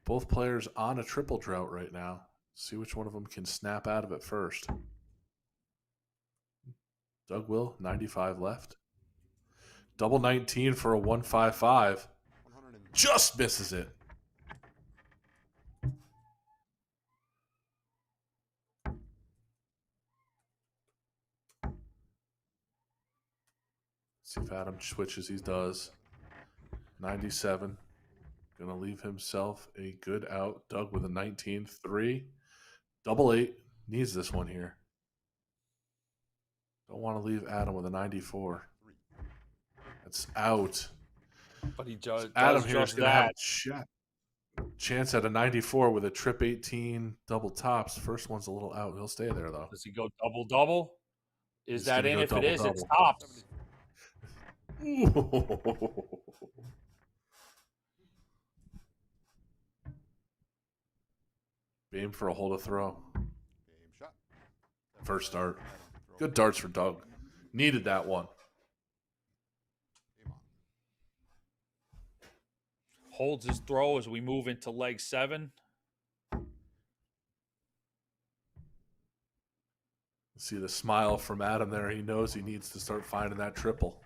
[SPEAKER 3] Both players on a triple drought right now. See which one of them can snap out of it first. Doug will, 95 left. Double 19 for a 155. Just misses it. See if Adam switches. He does. 97. Going to leave himself a good out. Doug with a 19-3. Double 8. Needs this one here. Don't want to leave Adam with a 94. That's out.
[SPEAKER 1] But he does
[SPEAKER 3] Adam here is
[SPEAKER 1] just
[SPEAKER 3] going to have
[SPEAKER 1] that.
[SPEAKER 3] a chance at a 94 with a trip 18 double tops. First one's a little out. He'll stay there, though.
[SPEAKER 1] Does he go double-double? Is
[SPEAKER 3] He's
[SPEAKER 1] that
[SPEAKER 3] gonna
[SPEAKER 1] in?
[SPEAKER 3] go
[SPEAKER 1] If it is, it
[SPEAKER 3] double-double.
[SPEAKER 1] stops.
[SPEAKER 3] Ooh. Aim for a hole to throw.
[SPEAKER 4] Game shot.
[SPEAKER 3] First start.
[SPEAKER 4] Adam to throw.
[SPEAKER 3] Good darts for Doug. Needed that one.
[SPEAKER 4] Game on.
[SPEAKER 1] Holds his throw as we move into leg 7.
[SPEAKER 3] See the smile from Adam there. He knows he needs to start finding that triple.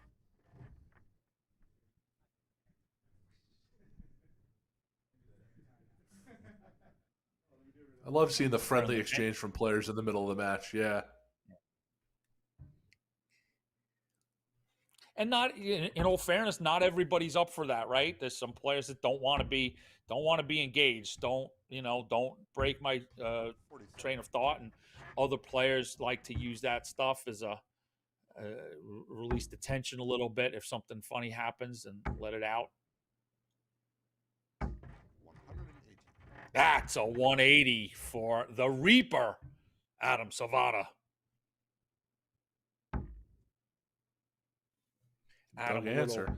[SPEAKER 3] I love seeing the friendly exchange from players in the middle of the match. Yeah.
[SPEAKER 1] And not, in all fairness, not everybody's up for that, right? There's some players that don't want to be engaged. Don't break my
[SPEAKER 4] 47.
[SPEAKER 1] train of thought. And other players like to use that stuff as a release the tension a little bit if something funny happens and let it out.
[SPEAKER 4] 180.
[SPEAKER 1] That's a 180 for the Reaper, Adam Savada. Adam,
[SPEAKER 3] Doug
[SPEAKER 1] a
[SPEAKER 3] answer.
[SPEAKER 1] little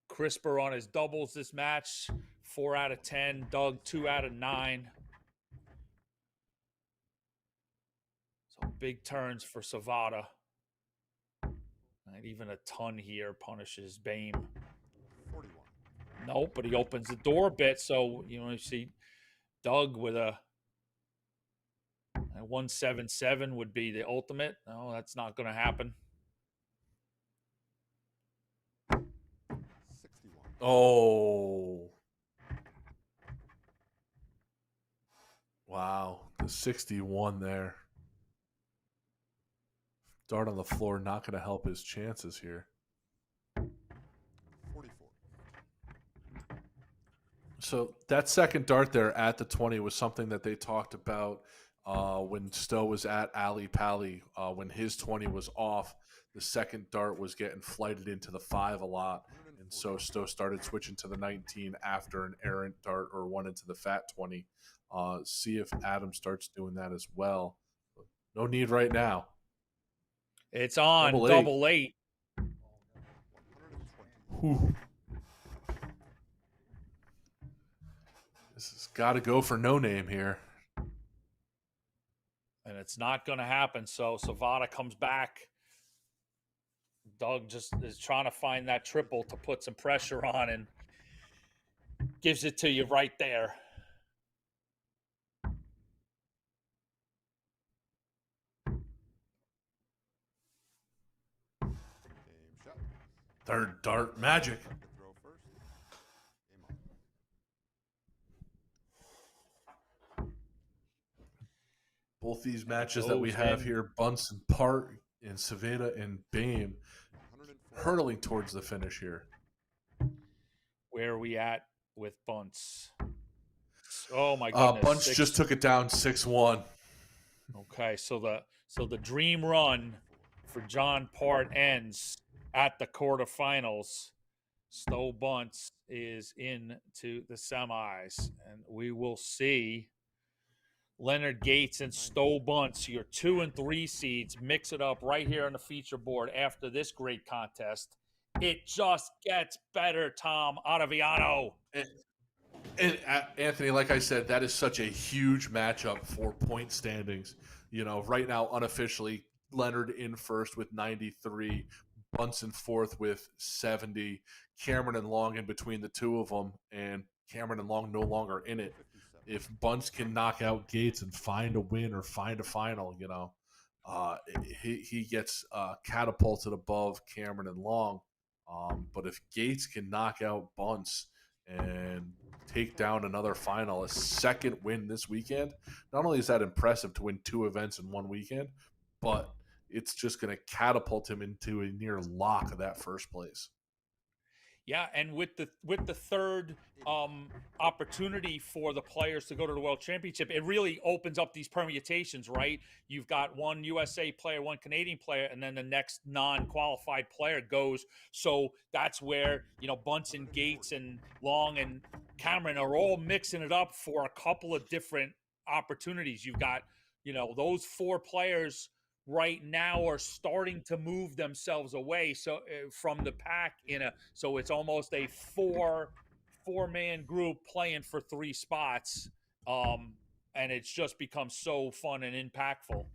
[SPEAKER 1] crisper on his doubles this match. 4 out of 10. Doug, 2 out of 9. So big turns for Savada. Not even a ton here punishes Bame.
[SPEAKER 4] 41.
[SPEAKER 1] Nope, but he opens the door a bit. So, you see Doug with a 177 would be the ultimate. No, that's not going to happen.
[SPEAKER 4] 61.
[SPEAKER 3] Oh. Wow. The 61 there. Dart on the floor, not going to help his chances here.
[SPEAKER 4] 44.
[SPEAKER 3] So that second dart there at the 20 was something that they talked about when Stowe was at Ali Pally. When his 20 was off, the second dart was getting flighted into the 5 a lot. And so Stowe started switching to the 19 after an errant dart or one into the fat 20. See if Adam starts doing that as well. No need right now.
[SPEAKER 1] It's on
[SPEAKER 3] Double
[SPEAKER 1] double eight.
[SPEAKER 4] 120.
[SPEAKER 3] Whew. This has got to go for no name here.
[SPEAKER 1] And it's not going to happen. So Savada comes back. Doug just is trying to find that triple to put some pressure on and gives it to you right there.
[SPEAKER 4] Game shot.
[SPEAKER 3] Third dart magic.
[SPEAKER 4] Doug to throw first. Game on.
[SPEAKER 3] Both these matches that we
[SPEAKER 1] Goes
[SPEAKER 3] have
[SPEAKER 1] in.
[SPEAKER 3] here, Bunsen, Part, and Saveda and Bame,
[SPEAKER 4] 104.
[SPEAKER 3] hurtling towards the finish here.
[SPEAKER 1] Where are we at with Bunce? Oh my goodness.
[SPEAKER 3] Bunch just took it down 6-1.
[SPEAKER 1] Okay, so the dream run for John Part ends at the quarterfinals. Stowe Bunce is into the semis, and we will see Leonard Gates and Stowe Bunce, your 2 and 3 seeds, mix it up right here on the feature board after this great contest. It just gets better, Tom Ottaviano.
[SPEAKER 3] And Anthony, like I said, that is such a huge matchup for point standings. Right now, unofficially, Leonard in first with 93, Bunce in fourth with 70, Cameron and Long in between the two of them, and Cameron and Long no longer in it.
[SPEAKER 4] 57.
[SPEAKER 3] If Bunce can knock out Gates and find a win or find a final, he gets catapulted above Cameron and Long. But if Gates can knock out Bunce and take down another final, a second win this weekend, not only is that impressive to win 2 events in one weekend, but it's just going to catapult him into a near lock of that first place.
[SPEAKER 1] Yeah, and with the third opportunity for the players to go to the World Championship, it really opens up these permutations, right? You've got one USA player, one Canadian player, and then the next non-qualified player goes. So that's where, Bunsen, Gates, and Long and Cameron are all mixing it up for a couple of different opportunities. You've got, those 4 players right now are starting to move themselves away from the pack so it's almost a four-man group playing for 3 spots. And it's just become so fun and impactful.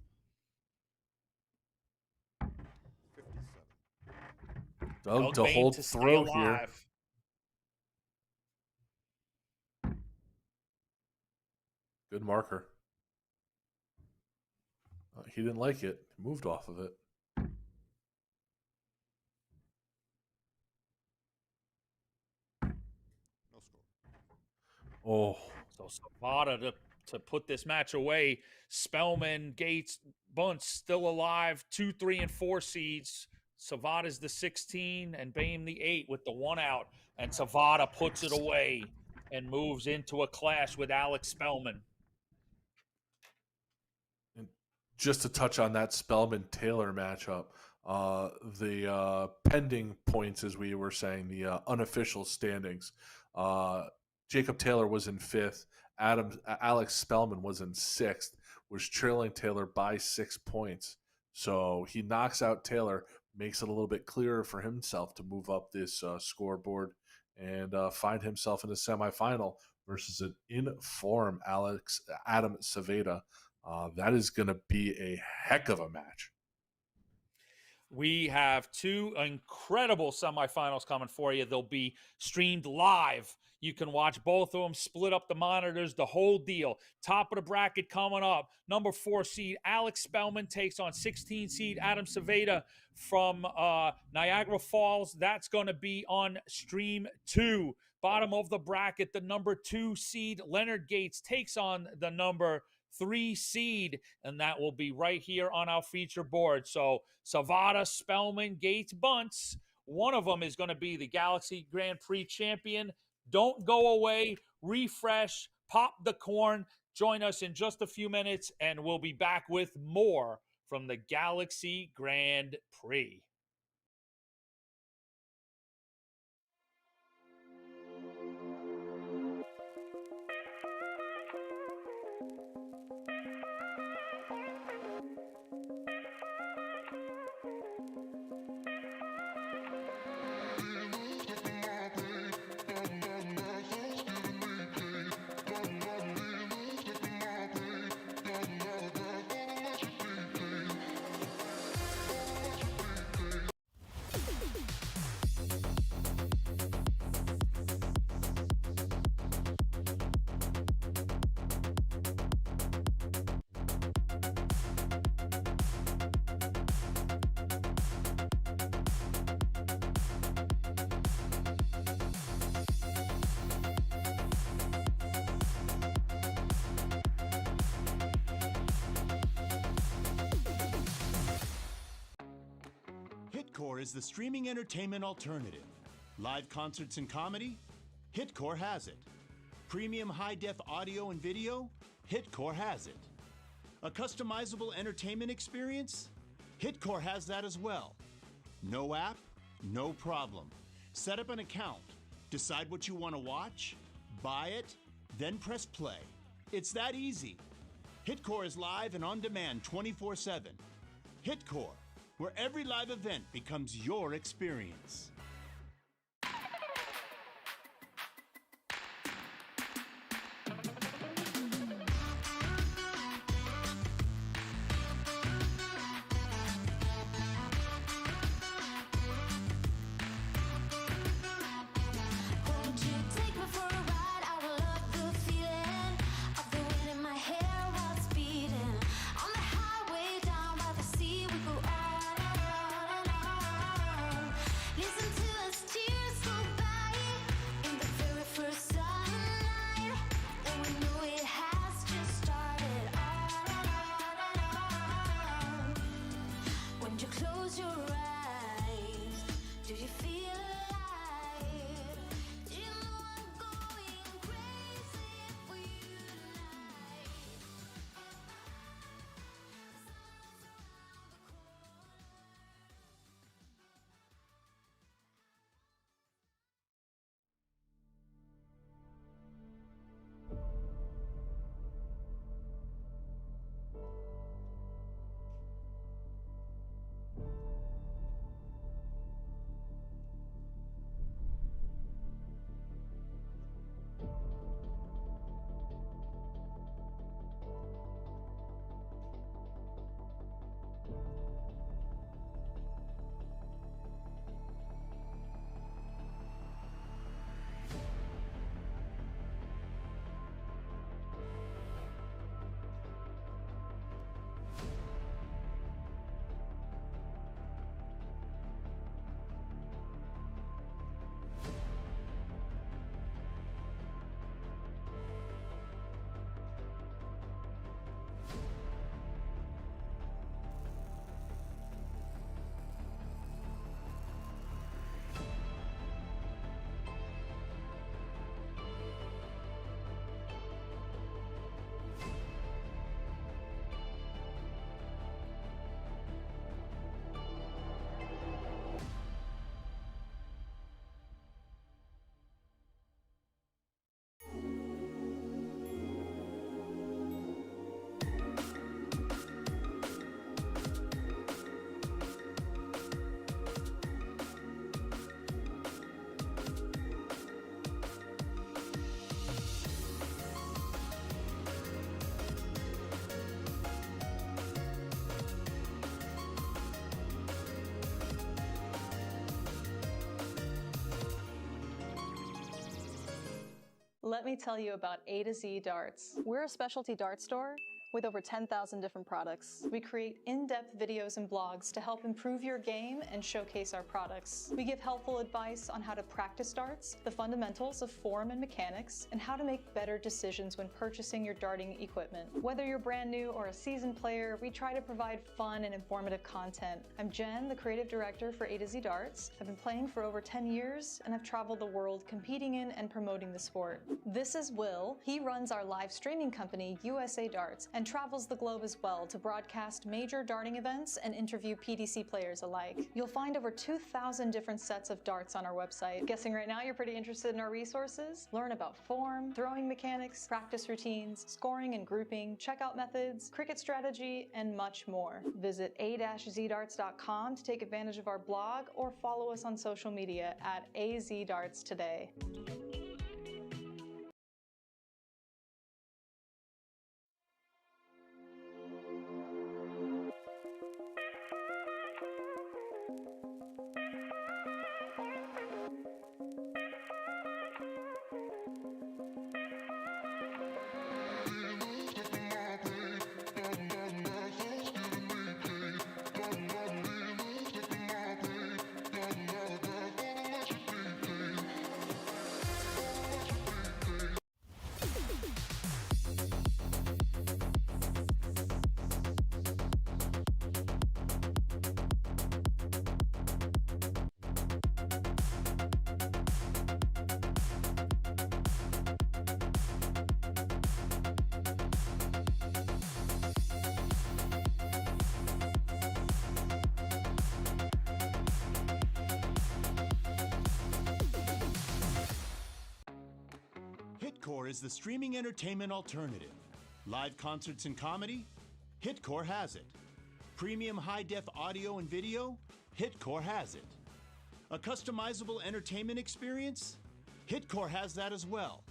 [SPEAKER 4] 57.
[SPEAKER 3] Doug to
[SPEAKER 1] Bain
[SPEAKER 3] hold
[SPEAKER 1] to stay
[SPEAKER 3] throw here.
[SPEAKER 1] alive.
[SPEAKER 3] Good marker. He didn't like it. Moved off of it.
[SPEAKER 4] No score.
[SPEAKER 3] Oh,
[SPEAKER 1] So Savada to put this match away. Spellman, Gates, Bunch still alive. 2, 3, and 4 seeds. Savada's the 16 and Bain the 8 with the 1 out. And Savada puts it away and moves into a clash with Alex Spellman.
[SPEAKER 3] and just to touch on that Spellman-Taylor matchup, the pending points, as we were saying, the unofficial standings. Jacob Taylor was in 5th. Alex Spellman was in 6th, was trailing Taylor by 6 points. So he knocks out Taylor, makes it a little bit clearer for himself to move up this scoreboard and find himself in the semifinal versus an in-form Adam Saveda. That is going to be a heck of a match.
[SPEAKER 1] We have 2 incredible semifinals coming for you. They'll be streamed live. You can watch both of them, split up the monitors, the whole deal. Top of the bracket coming up. Number 4 seed, Alex Spellman takes on 16 seed Adam Saveda from Niagara Falls. That's going to be on stream 2. Bottom of the bracket, the number 2 seed, Leonard Gates, takes on the number 3 seed, and that will be right here on our feature board. So Savada, Spellman, Gates, Bunce, one of them is going to be the Galaxy Grand Prix champion. Don't go away. Refresh, pop the corn. Join us in just a few minutes, and we'll be back with more from the Galaxy Grand Prix.
[SPEAKER 5] Hitcore is the streaming entertainment alternative. Live concerts and comedy? Hitcore has it. Premium high-def audio and video? Hitcore has it. A customizable entertainment experience? Hitcore has that as well. No app? No problem. Set up an account. Decide what you want to watch, buy it, then press play. It's that easy. Hitcore is live and on demand 24/7. Hitcore, where every live event becomes your experience.
[SPEAKER 8] Won't you take me for a ride? I will love the feeling of the wind in my hair while it's beating. On the highway down by the sea, we go on and on and on. Listen
[SPEAKER 6] Let me tell you about A to Z Darts. We're a specialty dart store with over 10,000 different products. We create in-depth videos and blogs to help improve your game and showcase our products. We give helpful advice on how to practice darts, the fundamentals of form and mechanics, and how to make better decisions when purchasing your darting equipment. Whether you're brand new or a seasoned player, we try to provide fun and informative content. I'm Jen, the creative director for A to Z Darts. I've been playing for over 10 years, and I've traveled the world competing in and promoting the sport. This is Will. He runs our live streaming company, USA Darts, and travels the globe as well to broadcast major darting events and interview PDC players alike. You'll find over 2,000 different sets of darts on our website. Guessing right now you're pretty interested in our resources? Learn about form, throwing mechanics, practice routines, scoring and grouping, checkout methods, cricket strategy, and much more. Visit a-zdarts.com to take advantage of our blog or follow us on social media at azdarts today.
[SPEAKER 5] Hitcore is the streaming entertainment alternative. Live concerts and comedy? Hitcore has it. Premium high-def audio and video? Hitcore has it. A customizable entertainment experience? Hitcore has that as well.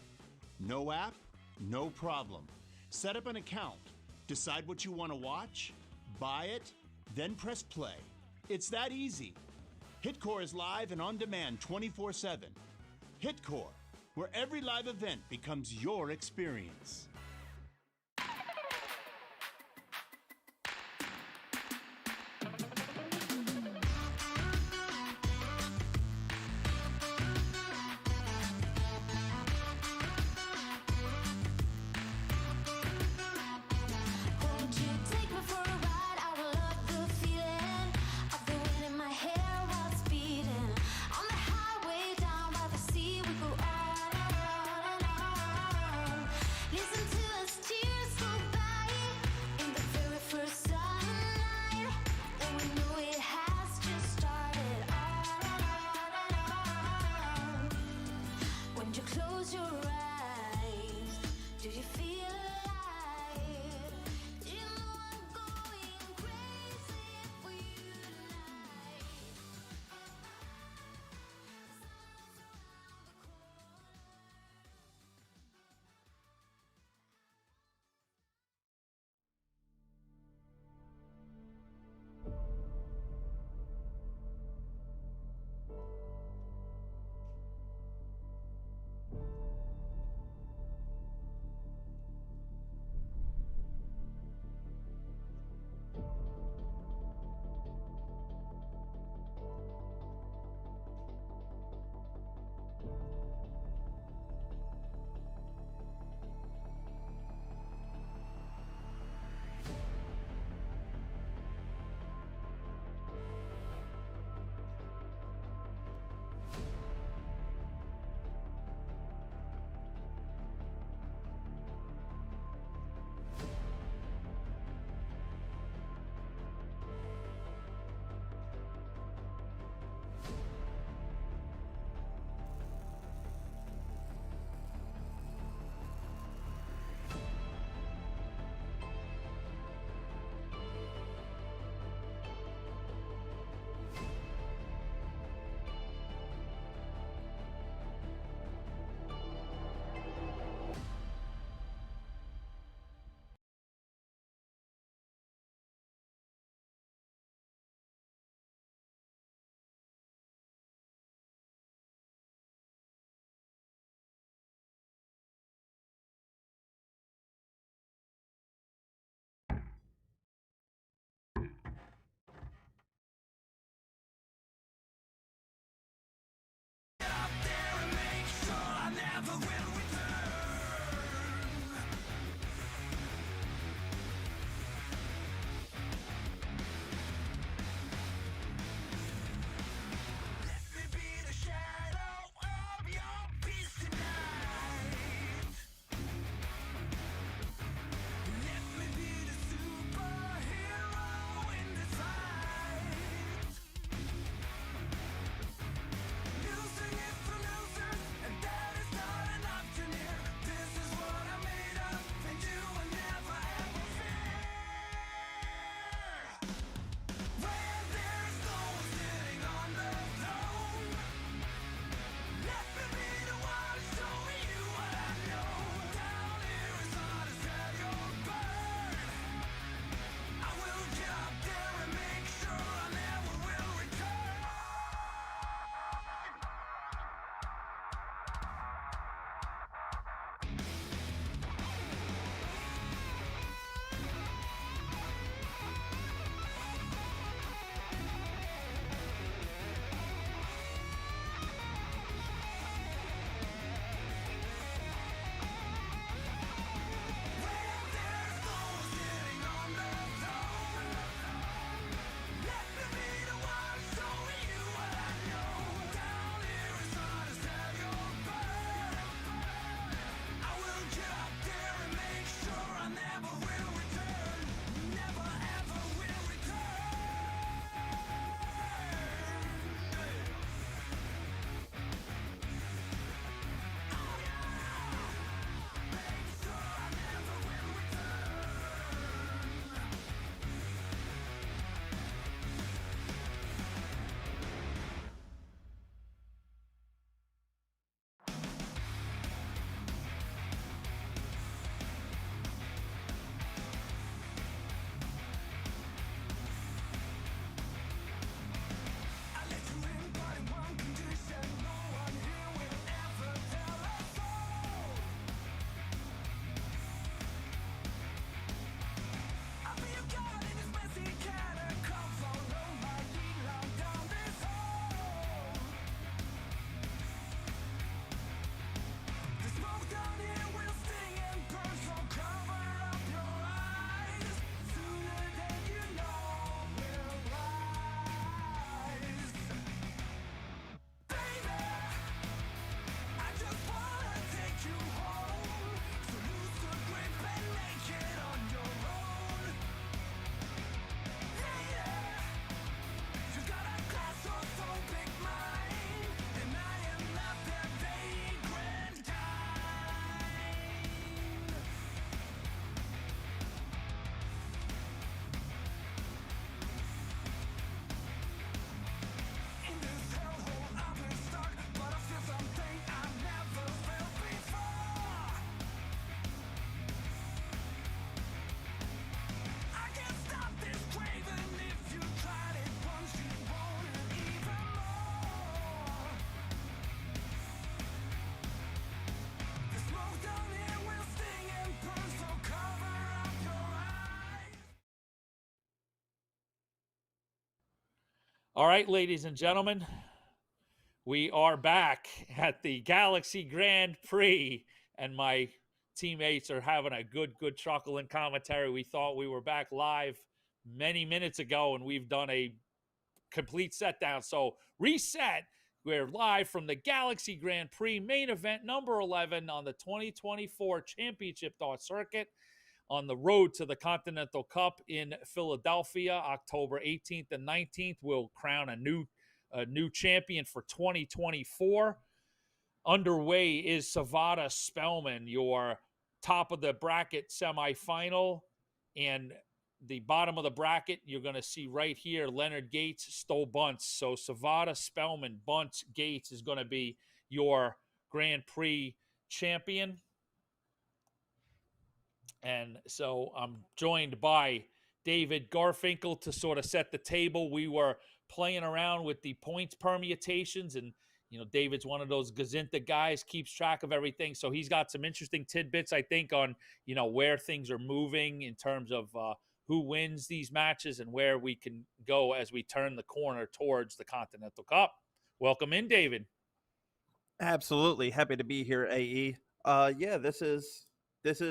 [SPEAKER 5] No app? No problem. Set up an account, decide what you want to watch, buy it, then press play. It's that easy. Hitcore is live and on demand 24/7. Hitcore, where every live event becomes your experience.
[SPEAKER 8] Won't you take me for a ride? I will love the feeling of the wind in my hair while speeding on the highway down by the sea. We go on and on and on. Listen to
[SPEAKER 1] All right, ladies and gentlemen, we are back at the Galaxy Grand Prix, and my teammates are having a good chuckle and commentary. We thought we were back live many minutes ago, and we've done a complete set down. So reset. We're live from the Galaxy Grand Prix main event number 11 on the 2024 Championship Dart Circuit on the road to the Continental Cup in Philadelphia, October 18th and 19th. We'll crown a new champion for 2024. Underway is Savada Spellman, your top of the bracket semifinal, and the bottom of the bracket, you're going to see right here, Leonard Gates, Stowe Bunce. So Savada, Spellman, Bunce, Gates is going to be your Grand Prix champion. And so I'm joined by David Garfinkel to sort of set the table. We were playing around with the points permutations, and David's one of those gazinta guys, keeps track of everything. So he's got some interesting tidbits, I think, on where things are moving in terms of who wins these matches and where we can go as we turn the corner towards the Continental Cup. Welcome in, David.
[SPEAKER 7] Absolutely happy to be here, AE. Yeah, this is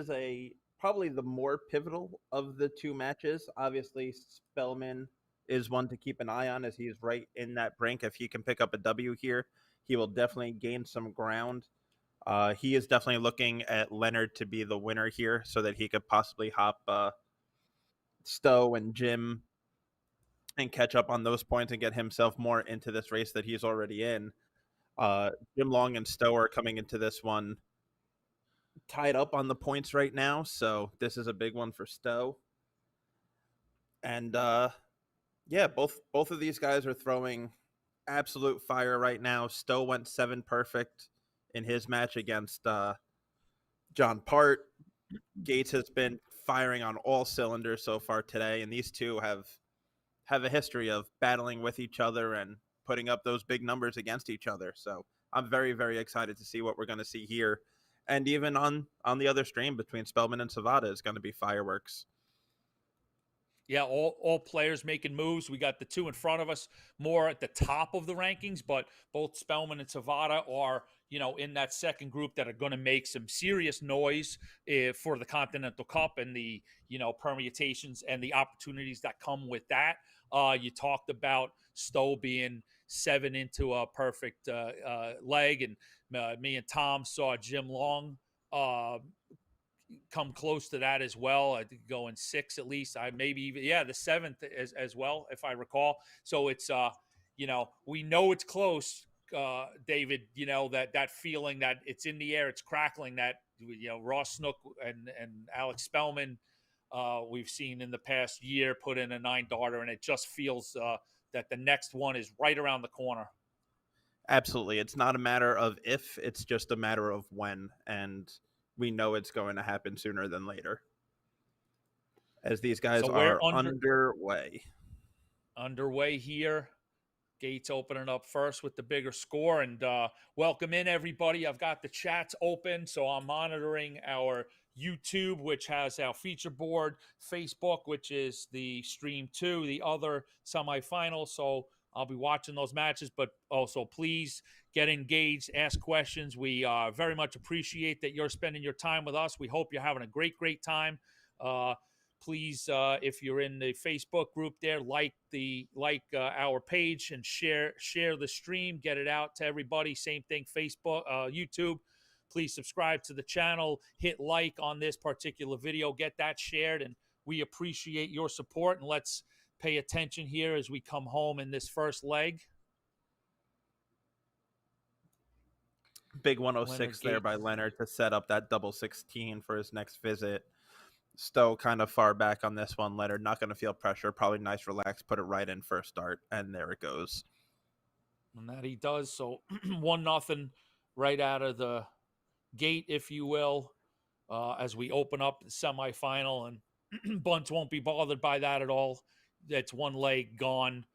[SPEAKER 7] a probably the more pivotal of the two matches. Obviously, Spellman is one to keep an eye on as he's right in that brink. If he can pick up a W here, he will definitely gain some ground. He is definitely looking at Leonard to be the winner here so that he could possibly hop Stowe and Jim and catch up on those points and get himself more into this race that he's already in. Jim Long and Stowe are coming into this one tied up on the points right now, so this is a big one for Stowe. And yeah, both of these guys are throwing absolute fire right now. Stowe went 7 perfect in his match against John Part. Gates has been firing on all cylinders so far today, and these two have a history of battling with each other and putting up those big numbers against each other. So I'm very, very excited to see what we're going to see here. And even on the other stream between Spellman and Savada is going to be fireworks.
[SPEAKER 1] Yeah, all players making moves. We got the two in front of us more at the top of the rankings, but both Spellman and Savada are, in that second group that are going to make some serious noise for the Continental Cup and the, permutations and the opportunities that come with that. You talked about Stowe being 7 into a perfect leg, and me and Tom saw Jim Long come close to that as well. I think going 6 at least. I maybe even the 7th as well, if I recall. So it's we know it's close, David. That feeling that it's in the air, it's crackling. That Ross Snook and Alex Spellman, we've seen in the past year put in a 9-darter, and it just feels that the next one is right around the corner.
[SPEAKER 7] Absolutely, it's not a matter of if; it's just a matter of when, and we know it's going to happen sooner than later as these guys are underway.
[SPEAKER 1] Underway here. Gates opening up first with the bigger score. And welcome in, everybody. I've got the chats open, so I'm monitoring our YouTube, which has our feature board, Facebook, which is the stream 2, the other semifinal. So I'll be watching those matches, but also please get engaged, ask questions. We very much appreciate that you're spending your time with us. We hope you're having a great time. Please, if you're in the Facebook group there, like our page and share the stream, get it out to everybody. Same thing, Facebook, YouTube. Please subscribe to the channel, hit like on this particular video, get that shared, and we appreciate your support. And let's pay attention here as we come home in this first leg.
[SPEAKER 7] Big 106 there by Leonard to set up that double 16 for his next visit. Stowe kind of far back on this one. Leonard not going to feel pressure. Probably nice, relax, put it right in first start, and there it goes.
[SPEAKER 1] And that he does. So 1-0 right out of the gate, if you will, as we open up the semifinal. And Bunce won't be bothered by that at all. That's one leg gone.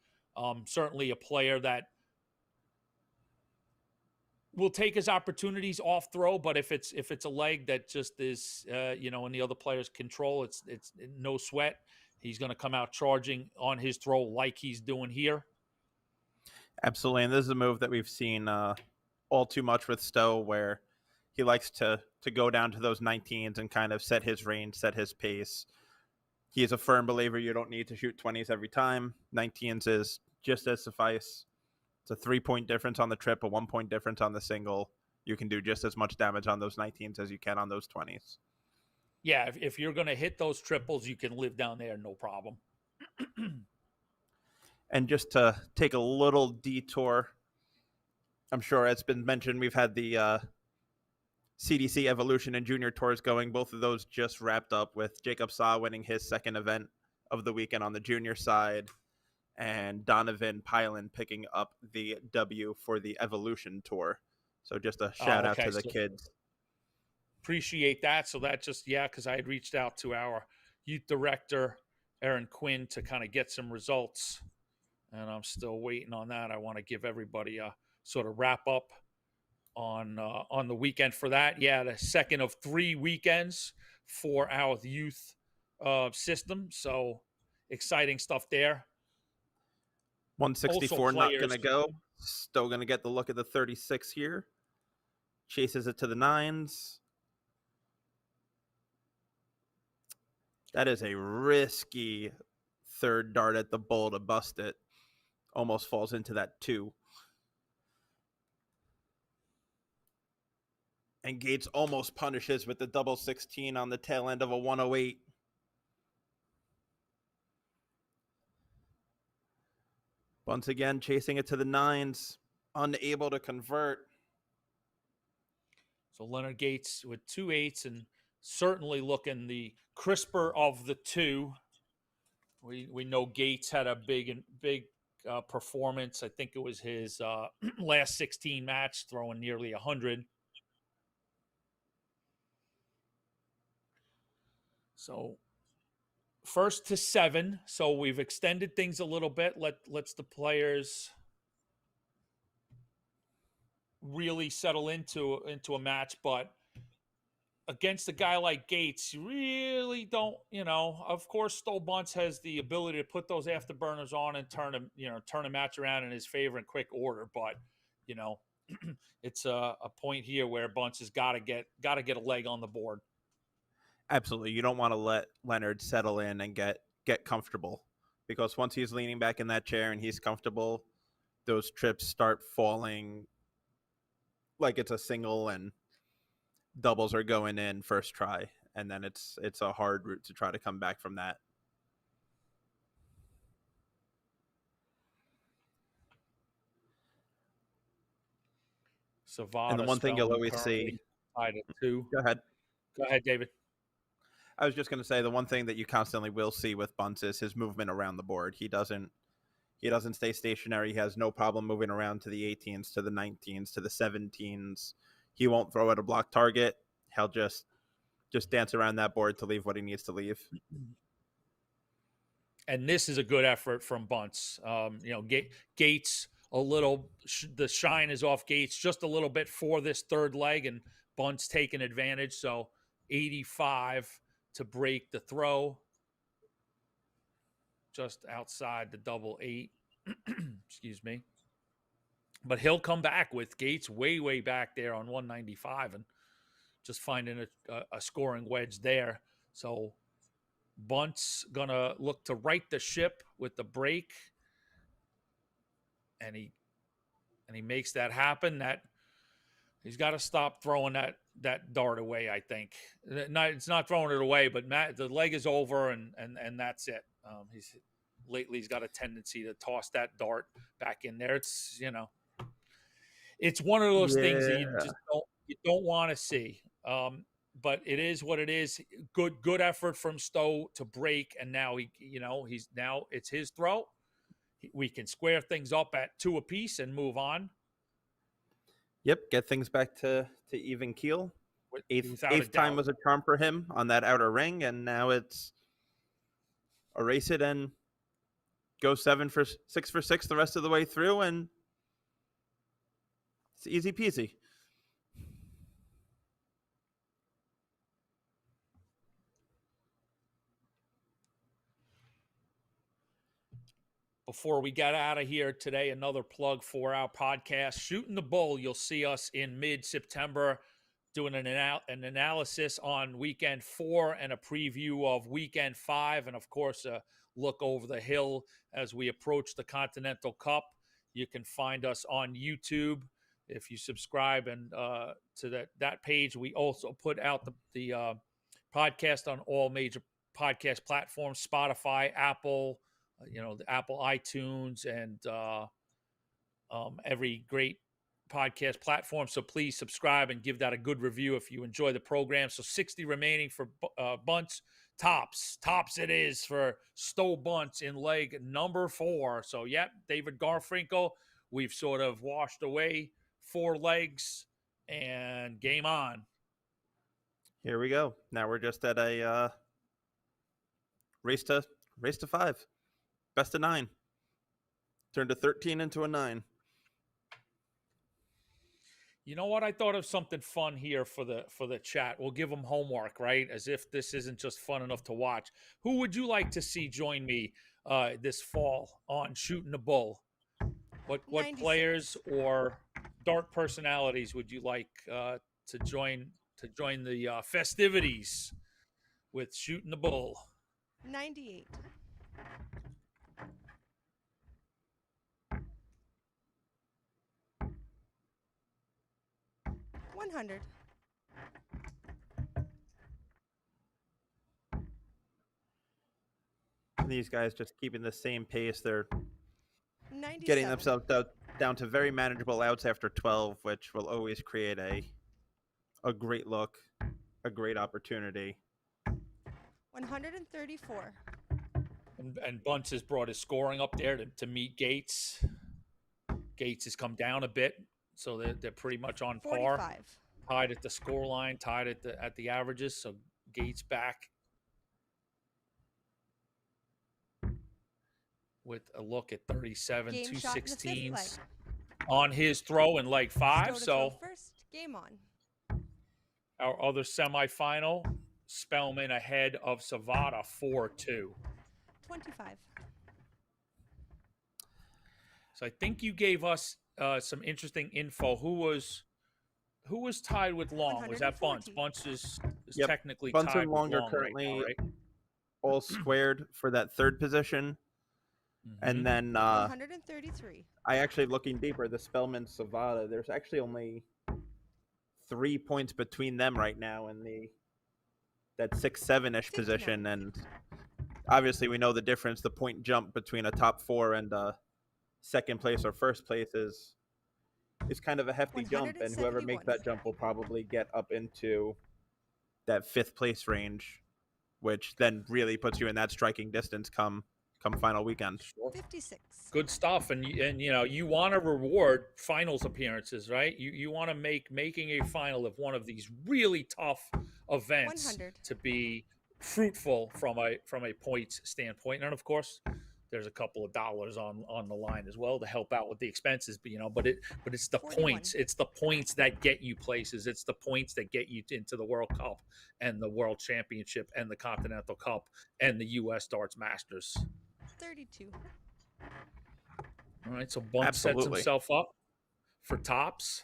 [SPEAKER 1] Certainly a player that will take his opportunities off throw, but if it's a leg that just is in the other player's control, it's no sweat. He's going to come out charging on his throw like he's doing here.
[SPEAKER 7] Absolutely, and this is a move that we've seen all too much with Stowe, where he likes to go down to those 19s and kind of set his range, set his pace. He is a firm believer you don't need to shoot 20s every time. 19s is just as suffice. It's a 3-point difference on the trip, a 1-point difference on the single. You can do just as much damage on those 19s as you can on those 20s.
[SPEAKER 1] Yeah, if you're going to hit those triples, you can live down there, no problem.
[SPEAKER 7] And just to take a little detour, I'm sure it's been mentioned, we've had the CDC Evolution and Junior Tours going. Both of those just wrapped up with Jacob Saw winning his second event of the weekend on the junior side, and Donovan Pylan picking up the W for the Evolution Tour. So just a shout out to the kids.
[SPEAKER 1] Appreciate that. So that just, because I had reached out to our youth director, Aaron Quinn, to kind of get some results, and I'm still waiting on that. I want to give everybody a sort of wrap up on the weekend for that. Yeah, the second of 3 weekends for our youth system. So exciting stuff there.
[SPEAKER 7] 164 not going to go. Still going to get the look at the 36 here. Chases it to the 9s. That is a risky third dart at the bull to bust it. Almost falls into that 2. And Gates almost punishes with the double 16 on the tail end of a 108. Once again, chasing it to the 9s, unable to convert.
[SPEAKER 1] So Leonard Gates with 2 8s and certainly looking the crisper of the 2. We know Gates had a big performance. I think it was his last 16 match, throwing nearly 100. So first to 7. So we've extended things a little bit. Let's the players really settle into a match, but against a guy like Gates, you really don't, of course, Stowe Bunce has the ability to put those afterburners on and turn a match around in his favor in quick order. But, it's a point here where Bunce has got to get a leg on the board.
[SPEAKER 7] Absolutely. You don't want to let Leonard settle in and get comfortable, because once he's leaning back in that chair and he's comfortable, those trips start falling like it's a single and doubles are going in first try, and then it's a hard route to try to come back from that.
[SPEAKER 1] Savada,
[SPEAKER 7] and the one thing you'll always see,
[SPEAKER 1] Go ahead, David.
[SPEAKER 7] I was just going to say, the one thing that you constantly will see with Bunce is his movement around the board. He doesn't stay stationary. He has no problem moving around to the 18s, to the 19s, to the 17s. He won't throw at a block target. He'll just dance around that board to leave what he needs to leave.
[SPEAKER 1] And this is a good effort from Bunce. Gates a little, the shine is off Gates just a little bit for this third leg, and Bunce taking advantage. So 85 to break the throw, just outside the double 8. Excuse me. But he'll come back with Gates way back there on 195 and just finding a scoring wedge there. So Bunce gonna look to right the ship with the break, and he makes that happen. That he's got to stop throwing that dart away. I think it's not throwing it away, but the leg is over, and that's it. He's got a tendency to toss that dart back in there. It's it's one of those things that you don't want to see. But it is what it is. Good effort from Stowe to break, and now it's his throw. We can square things up at 2 apiece and move on.
[SPEAKER 7] Yep, get things back to even keel. Eighth
[SPEAKER 1] doubt.
[SPEAKER 7] time was a charm for him on that outer ring, and now it's erase it and go 6 for 6 the rest of the way through, and it's easy peasy.
[SPEAKER 1] Before we get out of here today, another plug for our podcast, Shooting the Bull. You'll see us in mid-September doing an analysis on weekend 4 and a preview of weekend 5, and of course a look over the hill as we approach the Continental Cup. You can find us on YouTube if you subscribe and to that page. We also put out the podcast on all major podcast platforms: Spotify, Apple, the Apple iTunes, and every great podcast platform. So please subscribe and give that a good review if you enjoy the program. So 60 remaining for bunts. Tops it is for Stowe bunts in leg number 4. So yep, David Garfinkel, we've sort of washed away 4 legs, and game on.
[SPEAKER 7] Here we go. Now we're just at a race to 5, best of 9. Turned a 13 into a 9.
[SPEAKER 1] You know what? I thought of something fun here for the chat. We'll give them homework, right? As if this isn't just fun enough to watch. Who would you like to see join me this fall on Shooting the Bull? What
[SPEAKER 2] 96.
[SPEAKER 1] players or dart personalities would you like to join the festivities with Shooting the Bull?
[SPEAKER 2] 98. 100.
[SPEAKER 7] These guys just keeping the same pace. They're
[SPEAKER 2] 97.
[SPEAKER 7] getting themselves down to very manageable outs after 12, which will always create a great look, a great opportunity.
[SPEAKER 2] 134.
[SPEAKER 1] And Bunce has brought his scoring up there to meet Gates. Gates has come down a bit, so they're pretty much on par.
[SPEAKER 2] 45.
[SPEAKER 1] Tied at the score line, tied at the averages. So Gates back with a look at 37,
[SPEAKER 2] Game
[SPEAKER 1] two
[SPEAKER 2] shot in the
[SPEAKER 1] 16s
[SPEAKER 2] fifth
[SPEAKER 1] on his throw in leg 5.
[SPEAKER 2] Stowe to
[SPEAKER 1] So
[SPEAKER 2] throw first. Game on.
[SPEAKER 1] our other semifinal, Spellman ahead of Savada 4-2.
[SPEAKER 2] 25.
[SPEAKER 1] So I think you gave us some interesting info. Who was tied with Long? Was that Bunce?
[SPEAKER 2] 140.
[SPEAKER 1] Bunce is
[SPEAKER 7] Yep.
[SPEAKER 1] technically
[SPEAKER 7] Bunce
[SPEAKER 1] tied
[SPEAKER 7] and
[SPEAKER 1] with
[SPEAKER 7] Long are
[SPEAKER 1] Long
[SPEAKER 7] currently
[SPEAKER 1] right now, right?
[SPEAKER 7] all squared for that 3rd position. And then
[SPEAKER 2] 133.
[SPEAKER 7] I actually, looking deeper, the Spellman Savada, there's actually only 3 points between them right now in that 6-7-ish
[SPEAKER 2] 59.
[SPEAKER 7] position. And obviously we know the difference. The point jump between a top 4 and second place or first place is kind of a hefty jump, and whoever makes
[SPEAKER 2] 171.
[SPEAKER 7] that jump will probably get up into that 5th place range, which then really puts you in that striking distance come final weekend.
[SPEAKER 2] 56.
[SPEAKER 1] Good stuff, and you want to reward finals appearances, right? You want to making a final of one of these really tough events
[SPEAKER 2] 100.
[SPEAKER 1] to be fruitful from a points standpoint, and of course, there's a couple of dollars on the line as well to help out with the expenses. But it's the
[SPEAKER 2] 41.
[SPEAKER 1] points. It's the points that get you places. It's the points that get you into the World Cup and the World Championship and the Continental Cup and the U.S. Darts Masters.
[SPEAKER 2] 32.
[SPEAKER 1] All right, so Bunce
[SPEAKER 7] Absolutely.
[SPEAKER 1] sets himself up for tops.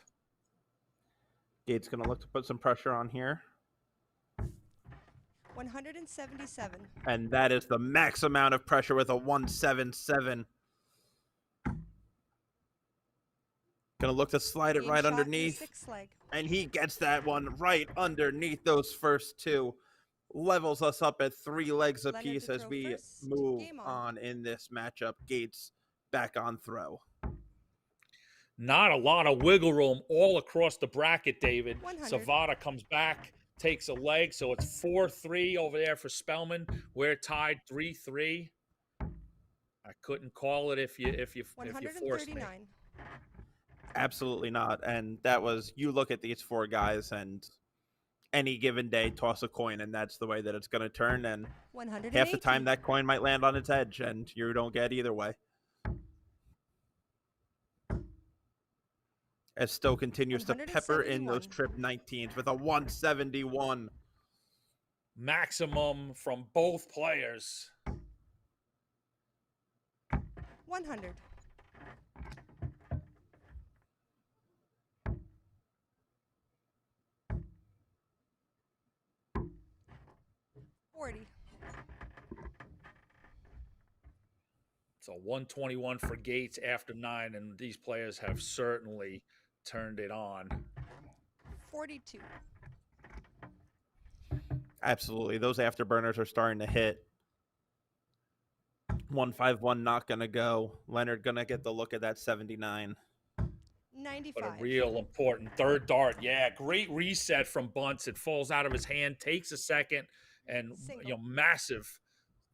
[SPEAKER 7] Gates going to look to put some pressure on here.
[SPEAKER 2] 177.
[SPEAKER 7] And that is the max amount of pressure with a 177. Gonna look to slide it
[SPEAKER 2] Game
[SPEAKER 7] right
[SPEAKER 2] shot in the
[SPEAKER 7] underneath.
[SPEAKER 2] 6th leg.
[SPEAKER 7] And he gets that one right underneath those first 2. Levels us up at 3 legs
[SPEAKER 2] Leonard
[SPEAKER 7] apiece
[SPEAKER 2] to
[SPEAKER 7] as
[SPEAKER 2] throw
[SPEAKER 7] we
[SPEAKER 2] first.
[SPEAKER 7] move
[SPEAKER 2] Game
[SPEAKER 7] on in this matchup. Gates back on throw.
[SPEAKER 1] Not a lot of wiggle room all across the bracket, David.
[SPEAKER 2] 100.
[SPEAKER 1] Savada comes back, takes a leg, so it's 4-3 over there for Spellman. We're tied 3-3. I couldn't call it if you forced me.
[SPEAKER 2] 139.
[SPEAKER 7] Absolutely not. And that was, you look at these 4 guys and any given day toss a coin and that's the way that it's going to turn. And
[SPEAKER 2] 180.
[SPEAKER 7] half the time that coin might land on its edge and you don't get either way. As Stowe continues to pepper in those
[SPEAKER 2] 171.
[SPEAKER 7] trip 19s with a 171.
[SPEAKER 1] Maximum from both players.
[SPEAKER 2] 100. 40.
[SPEAKER 1] So 121 for Gates after 9, and these players have certainly turned it on.
[SPEAKER 2] 42.
[SPEAKER 7] Absolutely. Those afterburners are starting to hit. 151 not going to go. Leonard going to get the look at that 79.
[SPEAKER 1] But
[SPEAKER 2] 95.
[SPEAKER 1] a real important third dart. Yeah, great reset from Bunce. It falls out of his hand, takes a second, and
[SPEAKER 2] Single.
[SPEAKER 1] massive.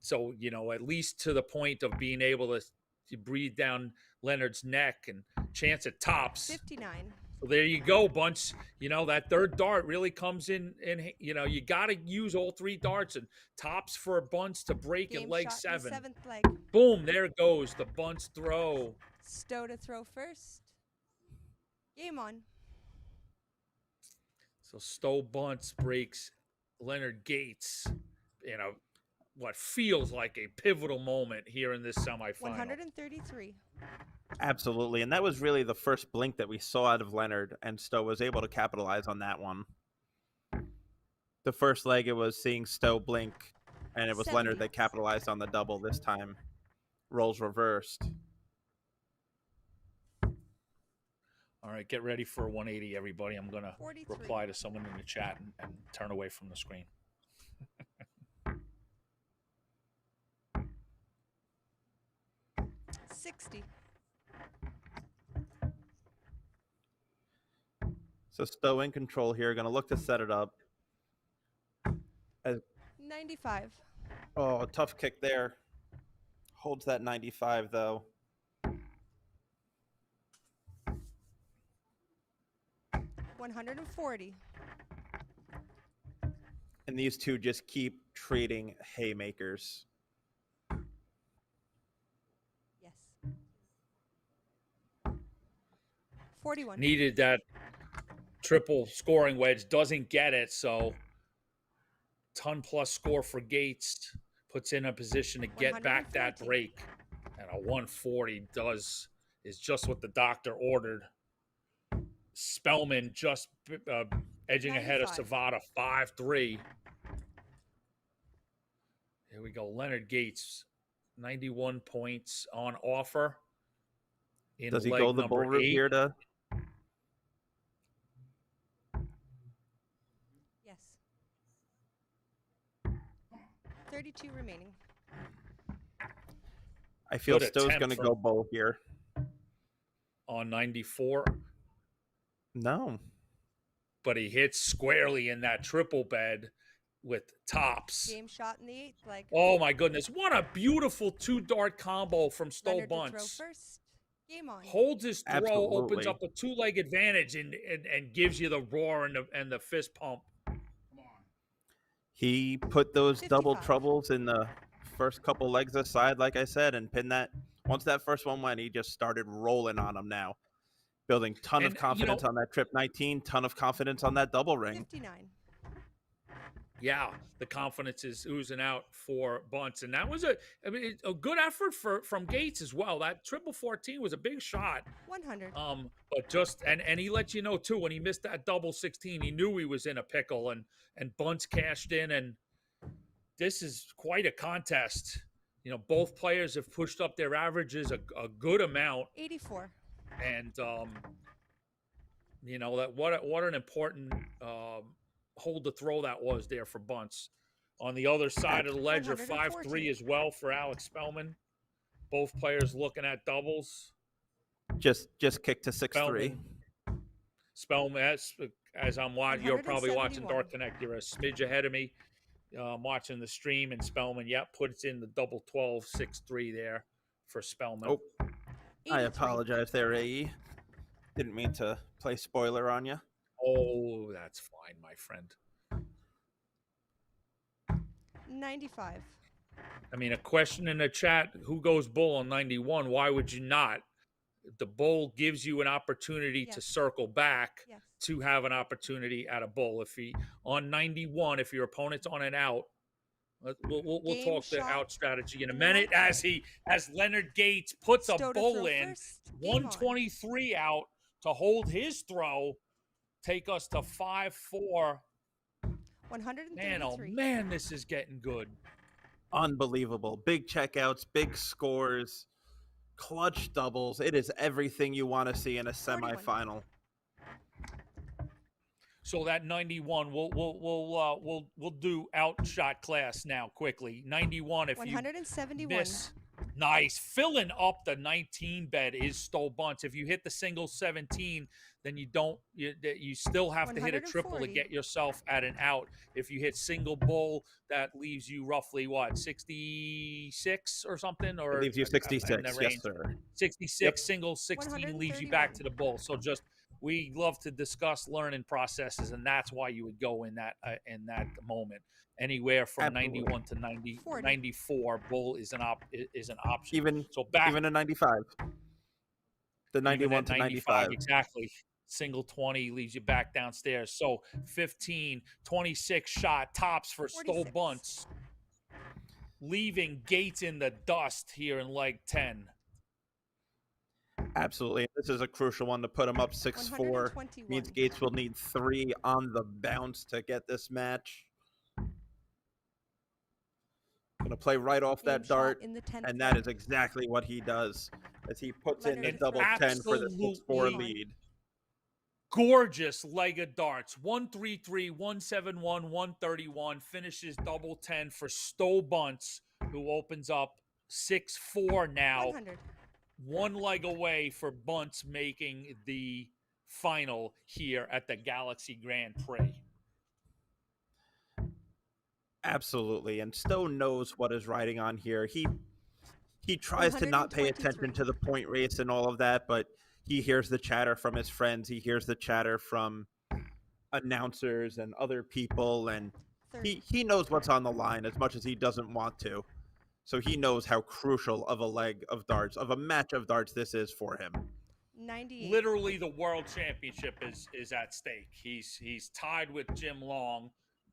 [SPEAKER 1] So, at least to the point of being able to breathe down Leonard's neck and chance at tops.
[SPEAKER 2] 59.
[SPEAKER 1] So there you go, Bunce. That third dart really comes in, you got to use all 3 darts, and tops for Bunce to break
[SPEAKER 2] Game
[SPEAKER 1] in leg
[SPEAKER 2] shot in the
[SPEAKER 1] 7.
[SPEAKER 2] 7th leg.
[SPEAKER 1] Boom, there goes the Bunce throw.
[SPEAKER 2] Stowe to throw first. Game on.
[SPEAKER 1] So Stowe Bunce breaks Leonard Gates, what feels like a pivotal moment here in this semifinal.
[SPEAKER 2] 133.
[SPEAKER 7] Absolutely. And that was really the first blink that we saw out of Leonard, and Stowe was able to capitalize on that one. The first leg, it was seeing Stowe blink, and it was
[SPEAKER 2] 70.
[SPEAKER 7] Leonard that capitalized on the double this time. Roles reversed.
[SPEAKER 1] All right, get ready for a 180, everybody. I'm going to
[SPEAKER 2] 43.
[SPEAKER 1] reply to someone in the chat and turn away from the screen.
[SPEAKER 2] $60.
[SPEAKER 7] So Stowe in control here, going to look to set it up.
[SPEAKER 2] 95.
[SPEAKER 7] Oh, a tough kick there. Holds that 95, though.
[SPEAKER 2] $140.
[SPEAKER 7] And these two just keep trading haymakers.
[SPEAKER 2] Yes. 41.
[SPEAKER 1] Needed that triple scoring wedge, doesn't get it, so ton plus score for Gates, puts in a position to get back that
[SPEAKER 2] 114.
[SPEAKER 1] break, and a 140 is just what the doctor ordered. Spellman just edging ahead of
[SPEAKER 2] 95.
[SPEAKER 1] Savada 5-3. Here we go. Leonard Gates, 91 points on offer.
[SPEAKER 7] Does he go the bull route here to?
[SPEAKER 2] Yes. 32 remaining.
[SPEAKER 7] I feel
[SPEAKER 1] Good
[SPEAKER 7] Stowe's
[SPEAKER 1] attempt
[SPEAKER 7] going to
[SPEAKER 1] from-
[SPEAKER 7] go bull here.
[SPEAKER 1] On 94.
[SPEAKER 7] No.
[SPEAKER 1] But he hits squarely in that triple bed with tops.
[SPEAKER 2] Game shot in the 8th leg.
[SPEAKER 1] Oh my goodness. What a beautiful 2-dart combo from Stowe
[SPEAKER 2] Leonard to throw
[SPEAKER 1] Bunce.
[SPEAKER 2] first. Game on.
[SPEAKER 1] Holds his throw, opens
[SPEAKER 7] Absolutely.
[SPEAKER 1] up a 2-leg advantage, and gives you the roar and the fist pump.
[SPEAKER 7] He put those double
[SPEAKER 2] 55.
[SPEAKER 7] troubles in the first couple legs aside, like I said, and pinned that. Once that first one went, he just started rolling on them now. Building ton
[SPEAKER 1] And,
[SPEAKER 7] of confidence on that trip 19, ton of confidence on that double ring.
[SPEAKER 2] 59.
[SPEAKER 1] Yeah, the confidence is oozing out for Bunce, and that was a good effort from Gates as well. That triple 14 was a big shot.
[SPEAKER 2] 100.
[SPEAKER 1] But just and he let you know too, when he missed that double 16, he knew he was in a pickle, and Bunce cashed in, and this is quite a contest. Both players have pushed up their averages a good amount,
[SPEAKER 2] 84.
[SPEAKER 1] and that what an important hold to throw that was there for Bunce. On the other side of the ledger,
[SPEAKER 2] 114.
[SPEAKER 1] 5-3 as well for Alex Spellman. Both players looking at doubles.
[SPEAKER 7] Just kicked to 6-3.
[SPEAKER 1] Spellman, as I'm watching, you're probably watching
[SPEAKER 2] 171.
[SPEAKER 1] Dark Connect. You're a smidge ahead of me. I'm watching the stream, and Spellman, puts in the double 12, 6-3 there for Spellman.
[SPEAKER 7] Oh, I
[SPEAKER 2] 83.
[SPEAKER 7] apologize there, AE. Didn't mean to play spoiler on you.
[SPEAKER 1] Oh, that's fine, my friend.
[SPEAKER 2] 95.
[SPEAKER 1] I mean, a question in the chat, who goes bull on 91? Why would you not? The bull gives you an opportunity to
[SPEAKER 2] Yes.
[SPEAKER 1] circle back
[SPEAKER 2] Yes.
[SPEAKER 1] to have an opportunity at a bull. If he on 91, if your opponent's on an out, We'll
[SPEAKER 2] Game
[SPEAKER 1] talk the
[SPEAKER 2] shot
[SPEAKER 1] out strategy in a
[SPEAKER 2] in the
[SPEAKER 1] minute
[SPEAKER 2] right
[SPEAKER 1] as Leonard Gates puts a
[SPEAKER 2] Stowe to
[SPEAKER 1] bull
[SPEAKER 2] throw
[SPEAKER 1] in,
[SPEAKER 2] first. Game on.
[SPEAKER 1] 123 out to hold his throw, take us to 5-4. Man, oh
[SPEAKER 2] 133.
[SPEAKER 1] man, this is getting good.
[SPEAKER 7] Unbelievable. Big checkouts, big scores, clutch doubles. It is everything you want to see in a
[SPEAKER 2] 41.
[SPEAKER 7] semifinal.
[SPEAKER 1] So that 91, we'll do outshot class now quickly. 91, if you
[SPEAKER 2] 171.
[SPEAKER 1] miss, nice. Filling up the 19 bed is Stowe bunts. If you hit the single 17, then you still have to hit a triple to
[SPEAKER 2] 140.
[SPEAKER 1] get yourself at an out. If you hit single bull, that leaves you roughly what, 66 or something, or
[SPEAKER 7] It leaves you
[SPEAKER 1] in
[SPEAKER 7] 66.
[SPEAKER 1] that
[SPEAKER 7] Yes,
[SPEAKER 1] range.
[SPEAKER 7] sir.
[SPEAKER 1] 66,
[SPEAKER 7] Yep.
[SPEAKER 1] single 16 leaves you back to the bull. So just we love to discuss learning processes, and that's why you would go in that moment. Anywhere from
[SPEAKER 7] Absolutely.
[SPEAKER 1] 91 to 90,
[SPEAKER 2] 40.
[SPEAKER 1] 94, bull is an option.
[SPEAKER 7] Even
[SPEAKER 1] So back
[SPEAKER 7] even a 95. The
[SPEAKER 1] even
[SPEAKER 7] 91
[SPEAKER 1] at
[SPEAKER 7] to
[SPEAKER 1] 95,
[SPEAKER 7] 95.
[SPEAKER 1] exactly. Single 20 leaves you back downstairs. So 15, 26 shot tops for Stowe
[SPEAKER 2] 46.
[SPEAKER 1] bunts, leaving Gates in the dust here in leg 10.
[SPEAKER 7] Absolutely. This is a crucial one to put him up 6-4.
[SPEAKER 2] 121.
[SPEAKER 7] Means Gates will need 3 on the bounce to get this match. Gonna play right off
[SPEAKER 2] Game
[SPEAKER 7] that
[SPEAKER 2] shot
[SPEAKER 7] dart,
[SPEAKER 2] in the 10th
[SPEAKER 7] and that is exactly what he does as he puts in the
[SPEAKER 2] Leonard
[SPEAKER 7] double 10 for the 6-4
[SPEAKER 1] absolutely
[SPEAKER 7] lead.
[SPEAKER 1] Gorgeous leg of darts. 133, 171, 131. Finishes double 10 for Stowe bunts, who opens up 6-4 now.
[SPEAKER 2] 100.
[SPEAKER 1] One leg away for bunts making the final here at the Galaxy Grand Prix.
[SPEAKER 7] Absolutely. And Stowe knows what is riding on here. He tries to not pay attention
[SPEAKER 2] 123.
[SPEAKER 7] to the point race and all of that, but he hears the chatter from his friends. He hears the chatter from announcers and other people, and
[SPEAKER 2] 30.
[SPEAKER 7] he knows what's on the line as much as he doesn't want to. So he knows how crucial of a leg of darts, of a match of darts this is for him.
[SPEAKER 2] 98.
[SPEAKER 1] Literally, the world championship is at stake. He's tied with Jim Long.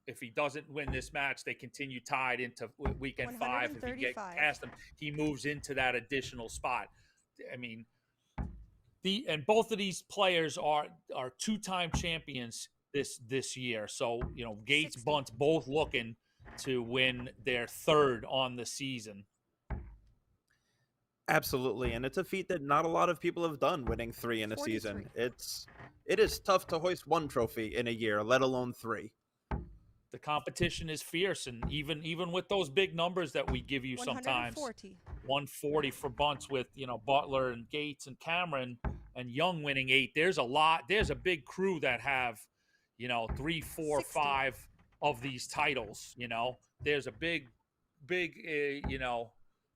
[SPEAKER 1] If he doesn't win this match, they continue tied into weekend 5. If he gets
[SPEAKER 2] 135.
[SPEAKER 1] past him, he moves into that additional spot. I mean, and both of these players are two-time champions this year. So, Gates
[SPEAKER 2] 60.
[SPEAKER 1] bunts both looking to win their third on the season.
[SPEAKER 7] Absolutely, and it's a feat that not a lot of people have done, winning 3 in a
[SPEAKER 2] 43.
[SPEAKER 7] season. It is tough to hoist 1 trophy in a year, let alone 3.
[SPEAKER 1] The competition is fierce, and even with those big numbers that we give you sometimes,
[SPEAKER 2] 140.
[SPEAKER 1] 140 for bunts with Butler and Gates and Cameron and Young winning 8. There's a big crew that have 3, 4,
[SPEAKER 2] 60.
[SPEAKER 1] 5 of these titles. There's a big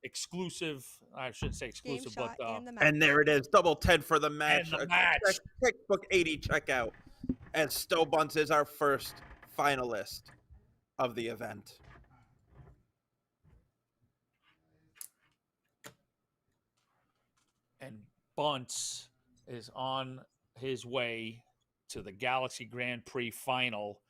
[SPEAKER 1] exclusive. I shouldn't say
[SPEAKER 2] Game
[SPEAKER 1] exclusive,
[SPEAKER 2] shot
[SPEAKER 1] but
[SPEAKER 2] and the match.
[SPEAKER 7] And there it is, double 10 for the match.
[SPEAKER 1] the
[SPEAKER 7] A
[SPEAKER 1] match.
[SPEAKER 7] Textbook 80 checkout. And Stowe bunts is our first finalist of the event.
[SPEAKER 1] And Bunts is on his way to the Galaxy Grand Prix final.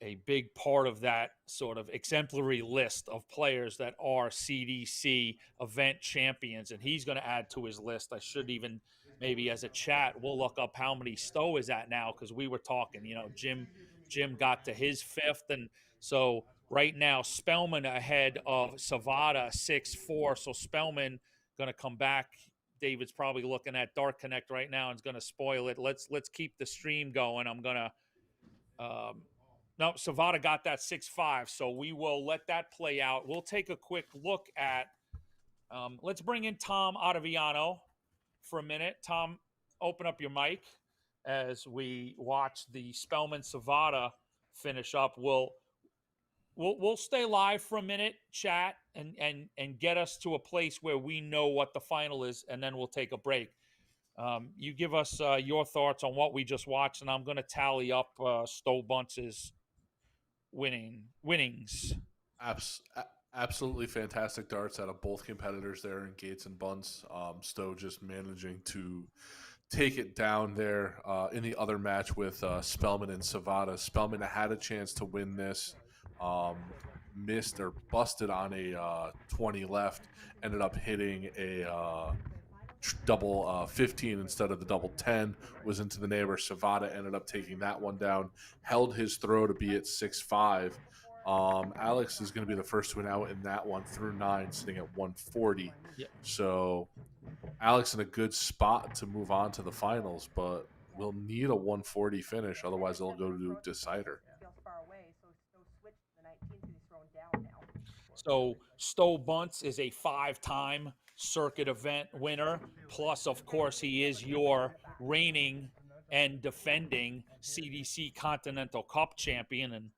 [SPEAKER 1] A big part of that sort of exemplary list of players that are CDC event champions, and he's going to add to his list. I should even, maybe as a chat, we'll look up how many Stowe is at now, because we were talking, Jim got to his 5th, and so right now Spellman ahead of Savada 6-4. So Spellman going to come back. David's probably looking at Dark Connect right now and is going to spoil it. Let's keep the stream going. I'm going to no, Savada got that 6-5, so we will let that play out. We'll take a quick look at let's bring in Tom Ottaviano for a minute. Tom, open up your mic as we watch the Spellman Savada finish up. We'll stay live for a minute, chat, and get us to a place where we know what the final is, and then we'll take a break. You give us your thoughts on what we just watched, and I'm going to tally up Stowe Bunts' winnings.
[SPEAKER 3] Absolutely fantastic darts out of both competitors there in Gates and Bunts. Stowe just managing to take it down there in the other match with Spellman and Savada. Spellman had a chance to win this. missed or busted on a 20 left, ended up hitting a double 15 instead of the double 10, was into the neighbor. Savada ended up taking that one down, held his throw to be at 6-5. Alex is going to be the first one out in that one through 9, sitting at 140.
[SPEAKER 1] Yeah.
[SPEAKER 3] So Alex in a good spot to move on to the finals, but we'll need a 140 finish. Otherwise, they'll go to decider.
[SPEAKER 1] So Stowe Bunce is a 5-time circuit event winner. Plus, of course, he is your reigning and defending CDC Continental Cup champion. And,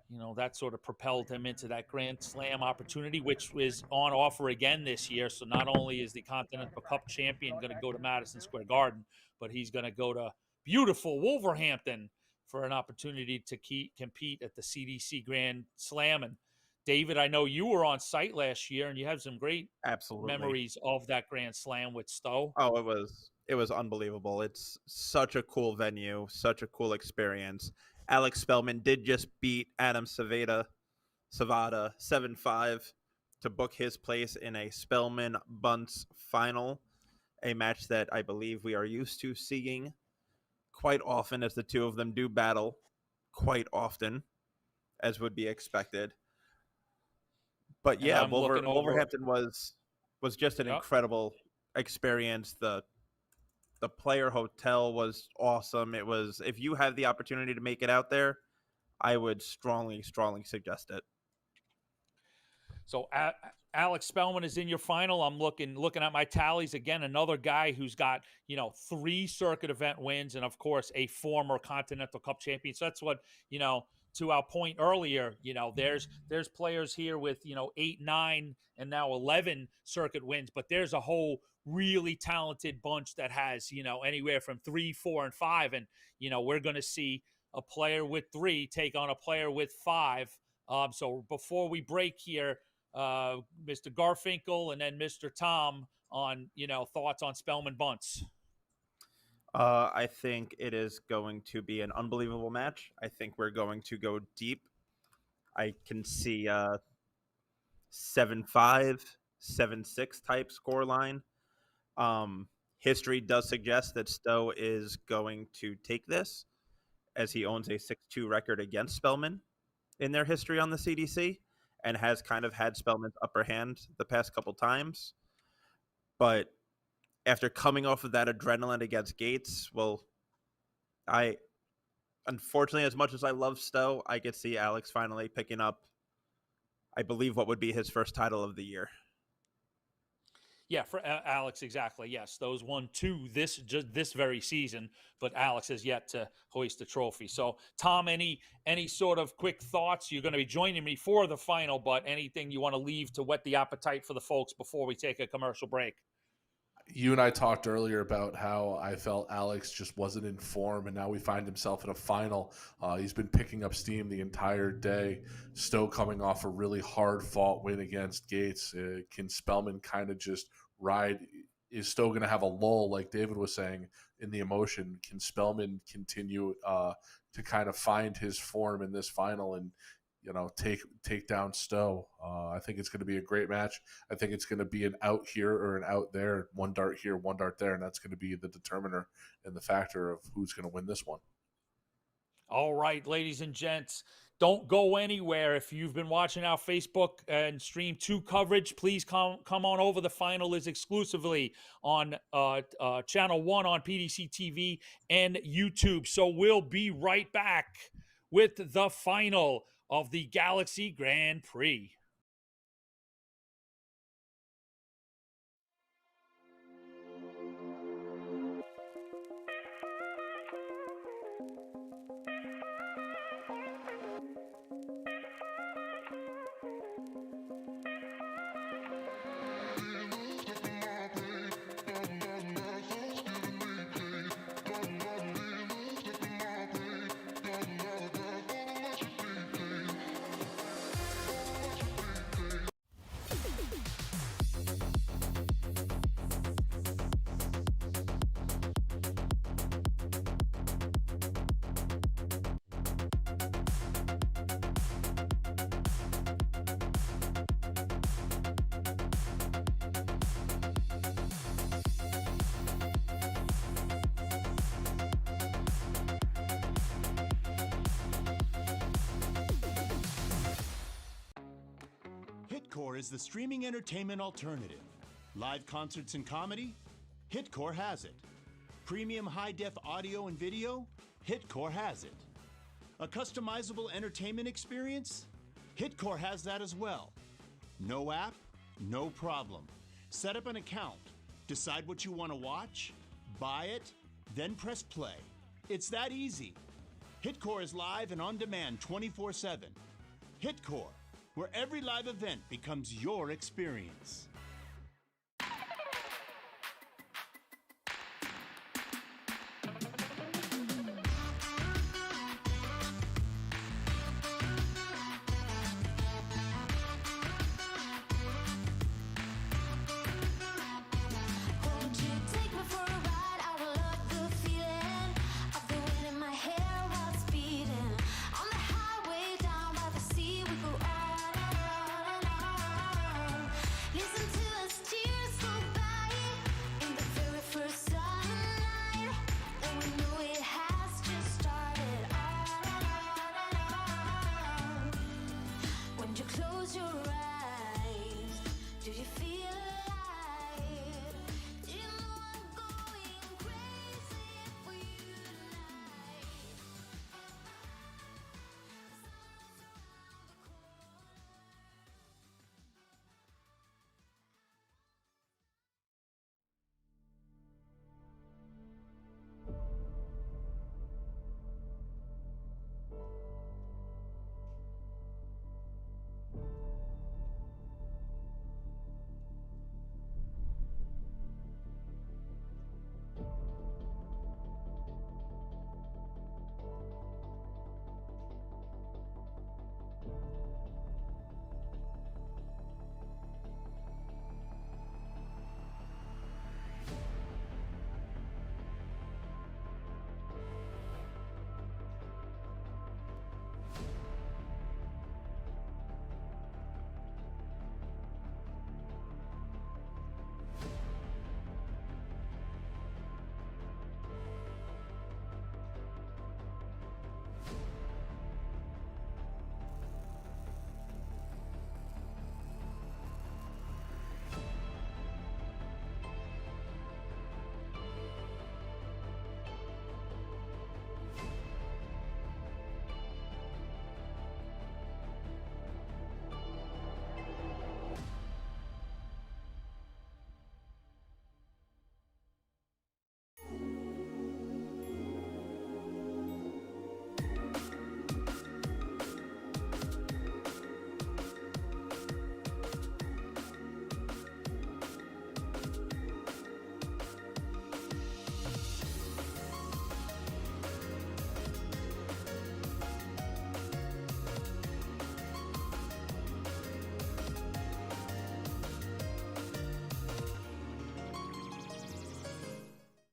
[SPEAKER 1] you know, that sort of propelled him into that Grand Slam opportunity, which is on offer again this year. So not only is the Continental Cup champion going to go to Madison Square Garden, but he's going to go to beautiful Wolverhampton for an opportunity to compete at the CDC Grand Slam. And David, I know you were on site last year, and you have some great memories of that Grand Slam with Stowe.
[SPEAKER 7] Oh, it was unbelievable. It's such a cool venue, such a cool experience. Alex Spellman did just beat Adam Savada 7-5 to book his place in a Spellman Bunce final, a match that I believe we are used to seeing quite often, as the two of them do battle quite often, as would be expected. But yeah, Wolverhampton was just an incredible experience. The player hotel was awesome. It was, if you have the opportunity to make it out there, I would strongly suggest it.
[SPEAKER 1] So Alex Spellman is in your final. I'm looking at my tallies again. Another guy who's got 3 circuit event wins, and of course a former Continental Cup champion. So that's what to our point earlier. There's players here with 8, 9, and now 11 circuit wins, but there's a whole really talented bunch that has anywhere from 3, 4, and 5, and we're going to see a player with 3 take on a player with 5. So before we break here, Mr. Garfinkel and then Mr. Tom on thoughts on Spellman Bunce.
[SPEAKER 7] I think it is going to be an unbelievable match. I think we're going to go deep. I can see 7-5, 7-6 type scoreline. History does suggest that Stowe is going to take this, as he owns a 6-2 record against Spellman in their history on the CDC, and has kind of had Spellman's upper hand the past couple times. But after coming off of that adrenaline against Gates, unfortunately, as much as I love Stowe, I could see Alex finally picking up, I believe, what would be his first title of the year.
[SPEAKER 1] Yeah, for Alex, exactly. Yes, those won 2 this very season, but Alex has yet to hoist the trophy. So, Tom, any sort of quick thoughts? You're going to be joining me for the final, but anything you want to leave to whet the appetite for the folks before we take a commercial break?
[SPEAKER 3] You and I talked earlier about how I felt Alex just wasn't in form, and now we find himself in a final. He's been picking up steam the entire day. Stowe coming off a really hard-fought win against Gates. Can Spellman kind of just ride? Is Stowe going to have a lull, like David was saying, in the emotion? Can Spellman continue to kind of find his form in this final and take down Stowe? I think it's going to be a great match. I think it's going to be an out here or an out there, one dart here, one dart there, and that's going to be the determiner and the factor of who's going to win this one.
[SPEAKER 1] All right, ladies and gents, don't go anywhere. If you've been watching our Facebook and Stream 2 coverage, please come on over. The final is exclusively on Channel 1 on PDC TV and YouTube. So we'll be right back with the final of the Galaxy Grand Prix.
[SPEAKER 5] Hitcore is the streaming entertainment alternative. Live concerts and comedy? Hitcore has it. Premium high-def audio and video? Hitcore has it. A customizable entertainment experience? Hitcore has that as well. No app? No problem. Set up an account, decide what you want to watch, buy it, then press play. It's that easy. Hitcore is live and on demand 24/7. Hitcore, where every live event becomes your experience.
[SPEAKER 8] Won't you take me for a ride? I will love the feeling of the wind in my hair while speeding on the highway down by the sea. We go on and on. Listen to us tears go by in the very first sunlight, and we know it has just started. On and on. When you close your eyes, do you feel alive? Do you know I'm going crazy for you tonight?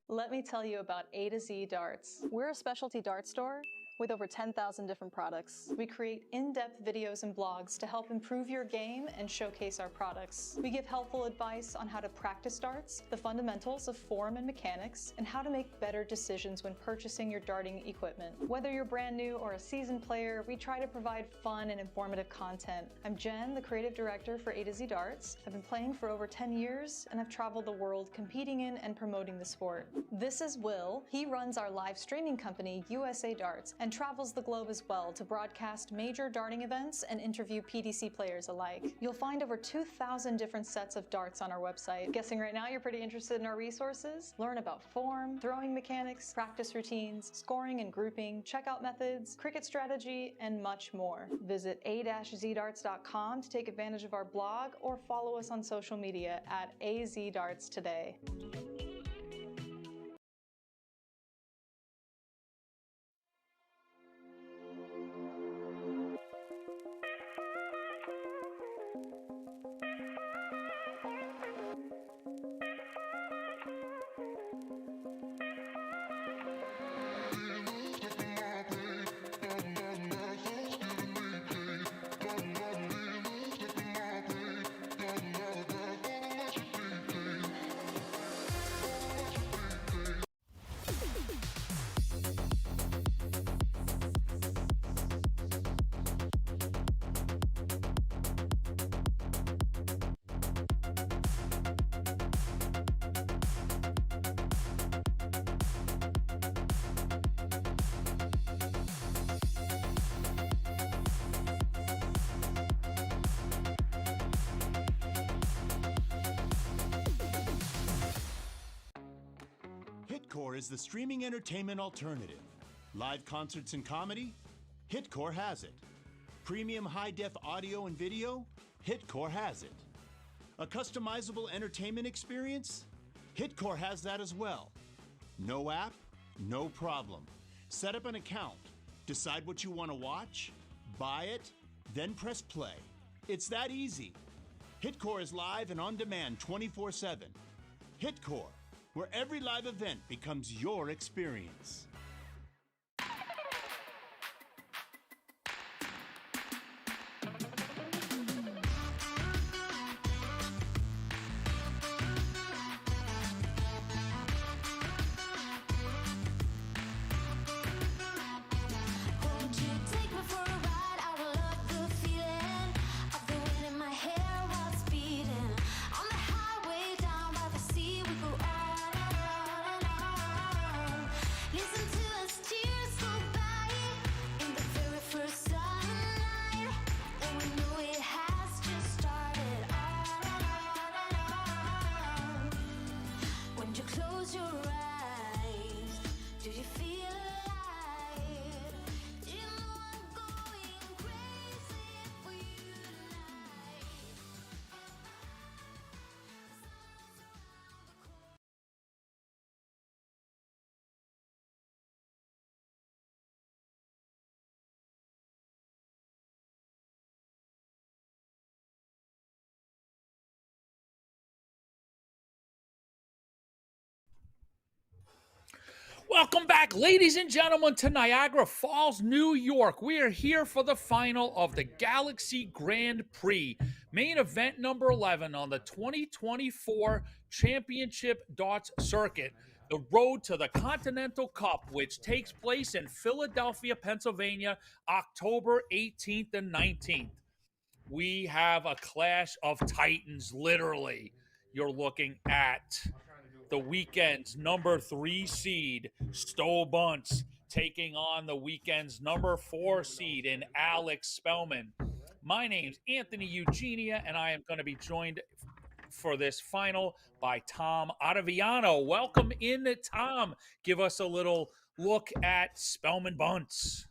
[SPEAKER 6] Let me tell you about A to Z Darts. We're a specialty dart store with over 10,000 different products. We create in-depth videos and blogs to help improve your game and showcase our products. We give helpful advice on how to practice darts, the fundamentals of form and mechanics, and how to make better decisions when purchasing your darting equipment. Whether you're brand new or a seasoned player, we try to provide fun and informative content. I'm Jen, the creative director for A to Z Darts. I've been playing for over 10 years, and I've traveled the world competing in and promoting the sport. This is Will. He runs our live streaming company, USA Darts, and travels the globe as well to broadcast major darting events and interview PDC players alike. You'll find over 2,000 different sets of darts on our website. Guessing right now you're pretty interested in our resources? Learn about form, throwing mechanics, practice routines, scoring and grouping, checkout methods, cricket strategy, and much more. Visit a-zdarts.com to take advantage of our blog or follow us on social media at AZDarts today.
[SPEAKER 5] Hitcore is the streaming entertainment alternative. Live concerts and comedy? Hitcore has it. Premium high-def audio and video? Hitcore has it. A customizable entertainment experience? Hitcore has that as well. No app? No problem. Set up an account, decide what you want to watch, buy it, then press play. It's that easy. Hitcore is live and on demand 24/7. Hitcore, where every live event becomes your experience.
[SPEAKER 8] Won't you take me for a ride? I will love the feeling of the wind in my hair while it's beating. On the highway down by the sea, we go on and on and on. Listen to us tears go by in the very first sunlight, and we know it has just started. On and on. When you close your eyes, do you feel alive? Do you know I'm going crazy for you tonight?
[SPEAKER 1] Welcome back, ladies and gentlemen, to Niagara Falls, New York. We are here for the final of the Galaxy Grand Prix, main event number 11 on the 2024 Championship Darts Circuit, the road to the Continental Cup, which takes place in Philadelphia, Pennsylvania, October 18th and 19th. We have a clash of titans, literally. You're looking at the weekend's number 3 seed, Stowe Bunce, taking on the weekend's number 4 seed in Alex Spellman. My name's Anthony Eugenia, and I am going to be joined for this final by Tom Ottaviano. Welcome in, Tom. Give us a little look at Spellman Bunce.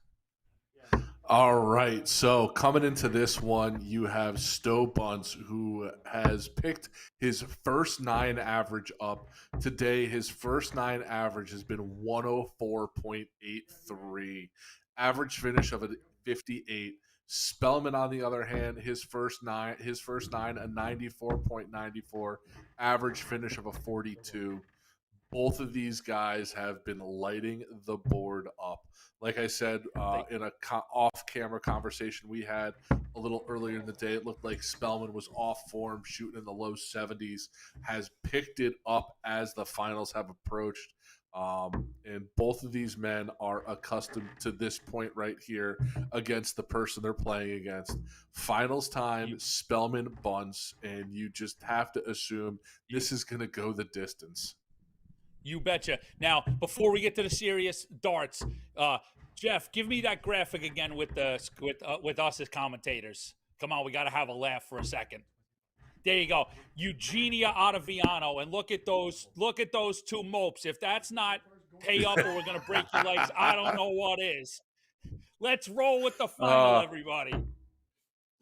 [SPEAKER 3] All right, so coming into this one, you have Stowe Bunce, who has picked his first 9 average up. Today, his first 9 average has been 104.83. Average finish of a 58. Spellman, on the other hand, his first nine, a 94.94. Average finish of a 42. Both of these guys have been lighting the board up. Like I said, in a off-camera conversation we had a little earlier in the day, it looked like Spellman was off form, shooting in the low 70s, has picked it up as the finals have approached. And both of these men are accustomed to this point right here against the person they're playing against. Finals time, Spellman Bunce, and you just have to assume this is going to go the distance.
[SPEAKER 1] You betcha. Now, before we get to the serious darts, Jeff, give me that graphic again with us as commentators. Come on, we got to have a laugh for a second. There you go, Eugenia Ottaviano, and look at those two mopes. If that's not pay up or we're gonna break your legs, I don't know what is. Let's roll with the final, everybody.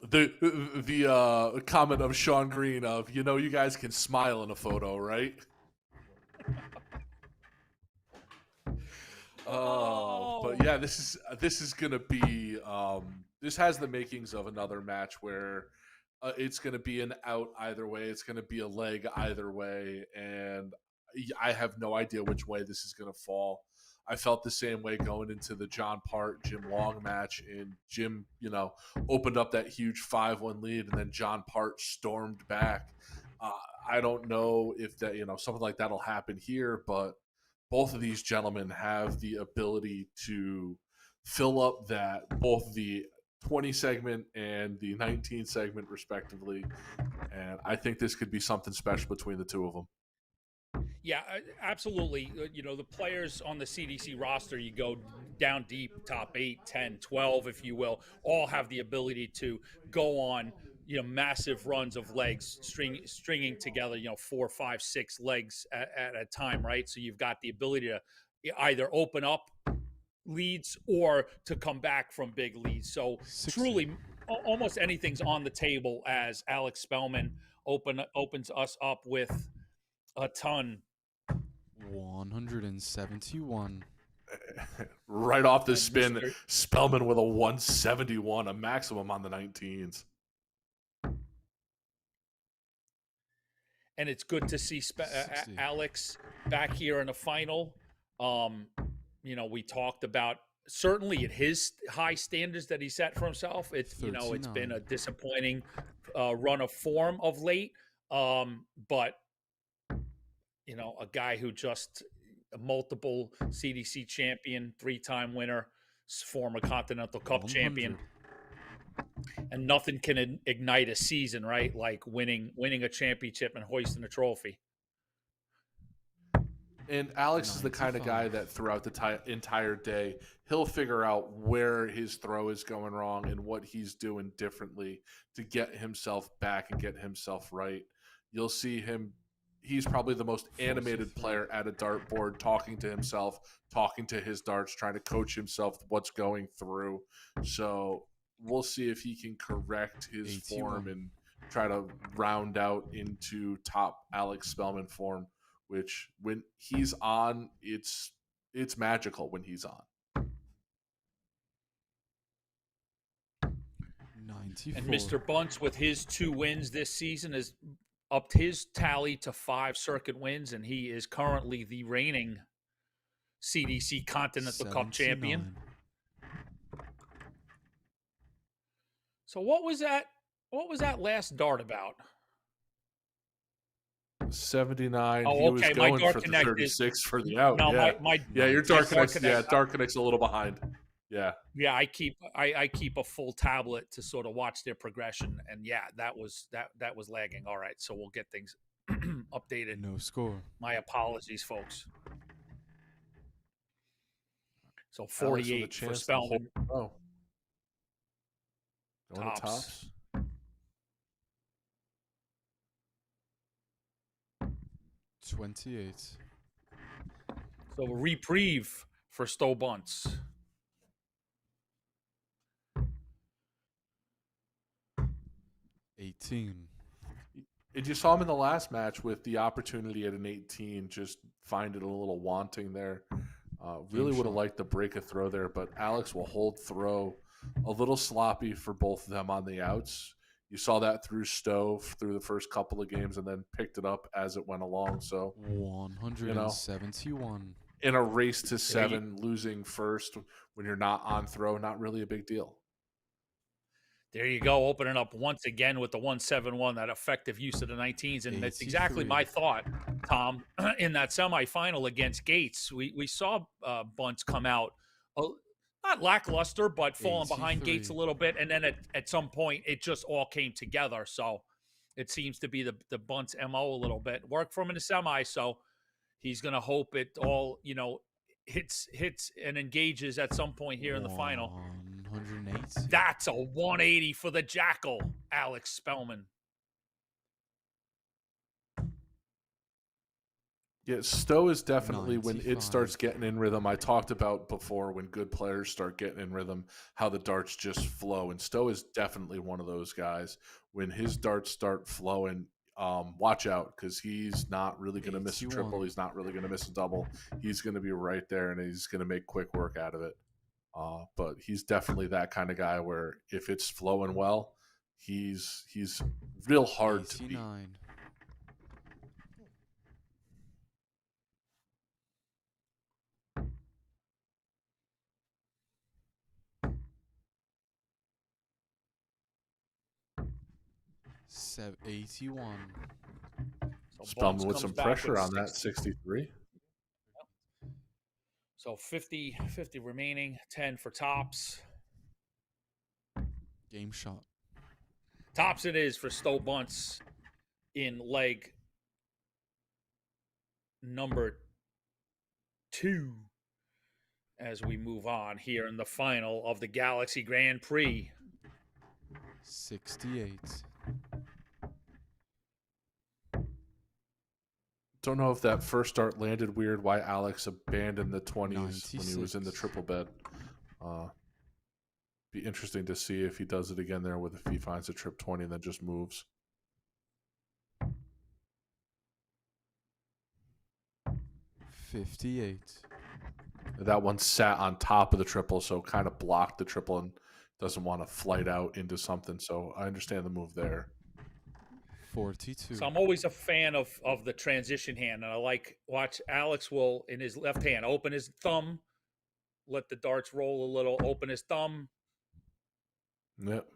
[SPEAKER 3] The comment of Sean Green of, you guys can smile in a photo, right? But yeah, this is gonna be this has the makings of another match where it's gonna be an out either way. It's gonna be a leg either way, and I have no idea which way this is gonna fall. I felt the same way going into the John Part Jim Long match, and Jim, opened up that huge 5-1 lead, and then John Part stormed back. I don't know if that something like that'll happen here, but both of these gentlemen have the ability to fill up that, both the 20 segment and the 19 segment respectively. And I think this could be something special between the two of them.
[SPEAKER 1] Yeah, absolutely. The players on the CDC roster, you go down deep, top 8, 10, 12, if you will, all have the ability to go on, massive runs of legs stringing together, 4, 5, 6 legs at a time, right? So you've got the ability to either open up leads or to come back from big leads. So
[SPEAKER 9] 60.
[SPEAKER 1] truly, almost anything's on the table as Alex Spellman opens us up with a ton.
[SPEAKER 9] 171.
[SPEAKER 3] Right off the
[SPEAKER 1] And
[SPEAKER 3] spin,
[SPEAKER 1] Mr.
[SPEAKER 3] Spellman with a 171, a maximum on the 19s.
[SPEAKER 1] And it's good to see
[SPEAKER 9] 60.
[SPEAKER 1] Alex back here in the final. We talked about certainly at his high standards that he set for himself. It's it's been
[SPEAKER 9] 39.
[SPEAKER 1] a disappointing run of form of late. But a guy who just a multiple CDC champion, 3-time winner, former Continental Cup
[SPEAKER 9] 100.
[SPEAKER 1] champion. And nothing can ignite a season, right? Like winning a championship and hoisting a trophy.
[SPEAKER 3] And Alex is the kind of guy
[SPEAKER 9] 95.
[SPEAKER 3] that throughout the entire day, he'll figure out where his throw is going wrong and what he's doing differently to get himself back and get himself right. You'll see him. He's probably the most animated player at a dartboard, talking to himself, talking to his darts, trying to coach himself what's going through. So we'll see if he can correct his
[SPEAKER 9] 81.
[SPEAKER 3] form and try to round out into top Alex Spellman form, which when he's on, it's magical when he's on.
[SPEAKER 9] 94.
[SPEAKER 1] And Mr. Bunce, with his 2 wins this season, has upped his tally to 5 circuit wins, and he is currently the reigning CDC Continental Cup champion.
[SPEAKER 9] 79.
[SPEAKER 1] So what was that last dart about?
[SPEAKER 3] 79.
[SPEAKER 1] Oh,
[SPEAKER 3] he was
[SPEAKER 1] okay, my
[SPEAKER 3] going
[SPEAKER 1] Dart
[SPEAKER 3] for the
[SPEAKER 1] Connect
[SPEAKER 3] 36 for the out.
[SPEAKER 1] No,
[SPEAKER 3] yeah.
[SPEAKER 1] my
[SPEAKER 3] Your
[SPEAKER 1] my
[SPEAKER 3] Dart
[SPEAKER 1] Dart
[SPEAKER 3] Connect's Dart Connect's a little behind. Yeah.
[SPEAKER 1] Yeah, I keep a full tablet to sort of watch their progression, and yeah, that was lagging. All right, so we'll get things updated.
[SPEAKER 9] No score.
[SPEAKER 1] My apologies, folks. So
[SPEAKER 3] Alex with a
[SPEAKER 1] 48 for
[SPEAKER 3] chance to
[SPEAKER 1] Spellman.
[SPEAKER 3] hold- Oh. Going to
[SPEAKER 1] Tops.
[SPEAKER 3] tops.
[SPEAKER 9] 28.
[SPEAKER 1] So a reprieve for Stowe Bunce.
[SPEAKER 9] $18.
[SPEAKER 3] And you saw him in the last match with the opportunity at an 18, just find it a little wanting there. Really would have
[SPEAKER 9] shot.
[SPEAKER 3] liked to break a throw there, but Alex will hold throw. A little sloppy for both of them on the outs. You saw that through Stowe through the first couple of games and then picked it up as it went along. So
[SPEAKER 9] 171.
[SPEAKER 3] in a race to 7, losing first when you're not on throw, not really a big deal.
[SPEAKER 1] There you go, opening up once again with the 171, that effective use of the 19s. And that's exactly
[SPEAKER 9] 83.
[SPEAKER 1] my thought, Tom. In that semifinal against Gates, we saw Bunce come out, not lackluster, but falling behind Gates a
[SPEAKER 9] 83.
[SPEAKER 1] little bit. And then at some point, it just all came together. So it seems to be the Bunce MO a little bit. Worked for him in the semi, so he's going to hope it all, hits and engages at some point here in the final.
[SPEAKER 9] 180.
[SPEAKER 1] That's a 180 for the Jackal, Alex Spellman.
[SPEAKER 3] Yeah, Stowe is definitely when
[SPEAKER 9] 95.
[SPEAKER 3] it starts getting in rhythm. I talked about before when good players start getting in rhythm, how the darts just flow. And Stowe is definitely one of those guys. When his darts start flowing, watch out because he's not really going to miss a
[SPEAKER 9] 81.
[SPEAKER 3] triple. He's not really going to miss a double. He's going to be right there and he's going to make quick work out of it. But he's definitely that kind of guy where if it's flowing well, he's real hard to beat.
[SPEAKER 9] 89. 81.
[SPEAKER 1] So
[SPEAKER 3] Spellman
[SPEAKER 1] Bunce
[SPEAKER 3] with
[SPEAKER 1] comes
[SPEAKER 3] some
[SPEAKER 1] back
[SPEAKER 3] pressure
[SPEAKER 1] with
[SPEAKER 3] on that
[SPEAKER 1] 60.
[SPEAKER 3] 63.
[SPEAKER 1] So 50 remaining, 10 for tops.
[SPEAKER 9] Game shot.
[SPEAKER 1] Tops it is for Stowe Bunce in leg number 2 as we move on here in the final of the Galaxy Grand Prix.
[SPEAKER 9] 68.
[SPEAKER 3] Don't know if that first start landed weird, why Alex abandoned the 20s when he was in the
[SPEAKER 9] 96.
[SPEAKER 3] triple bed. Be interesting to see if he does it again there with if he finds a trip 20 and then just moves.
[SPEAKER 9] 58.
[SPEAKER 3] That one sat on top of the triple, so kind of blocked the triple and doesn't want to flight out into something. So I understand the move there.
[SPEAKER 9] 42.
[SPEAKER 1] So I'm always a fan of the transition hand, and I watch Alex will in his left hand open his thumb, let the darts roll a little, open his thumb,
[SPEAKER 3] Yep.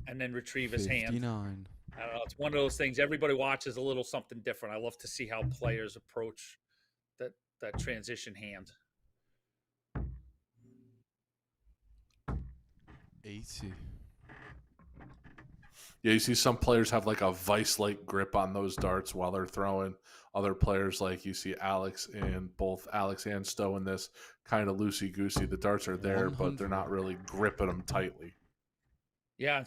[SPEAKER 1] and then retrieve his hand.
[SPEAKER 9] 59.
[SPEAKER 1] I don't know. It's one of those things. Everybody watches a little something different. I love to see how players approach that transition hand.
[SPEAKER 9] 80.
[SPEAKER 3] Yeah, you see some players have like a vice-like grip on those darts while they're throwing. Other players, like you see Alex and both Alex and Stowe in this, kind of loosey-goosey. The darts are there, but they're not really gripping them tightly.
[SPEAKER 1] Yeah,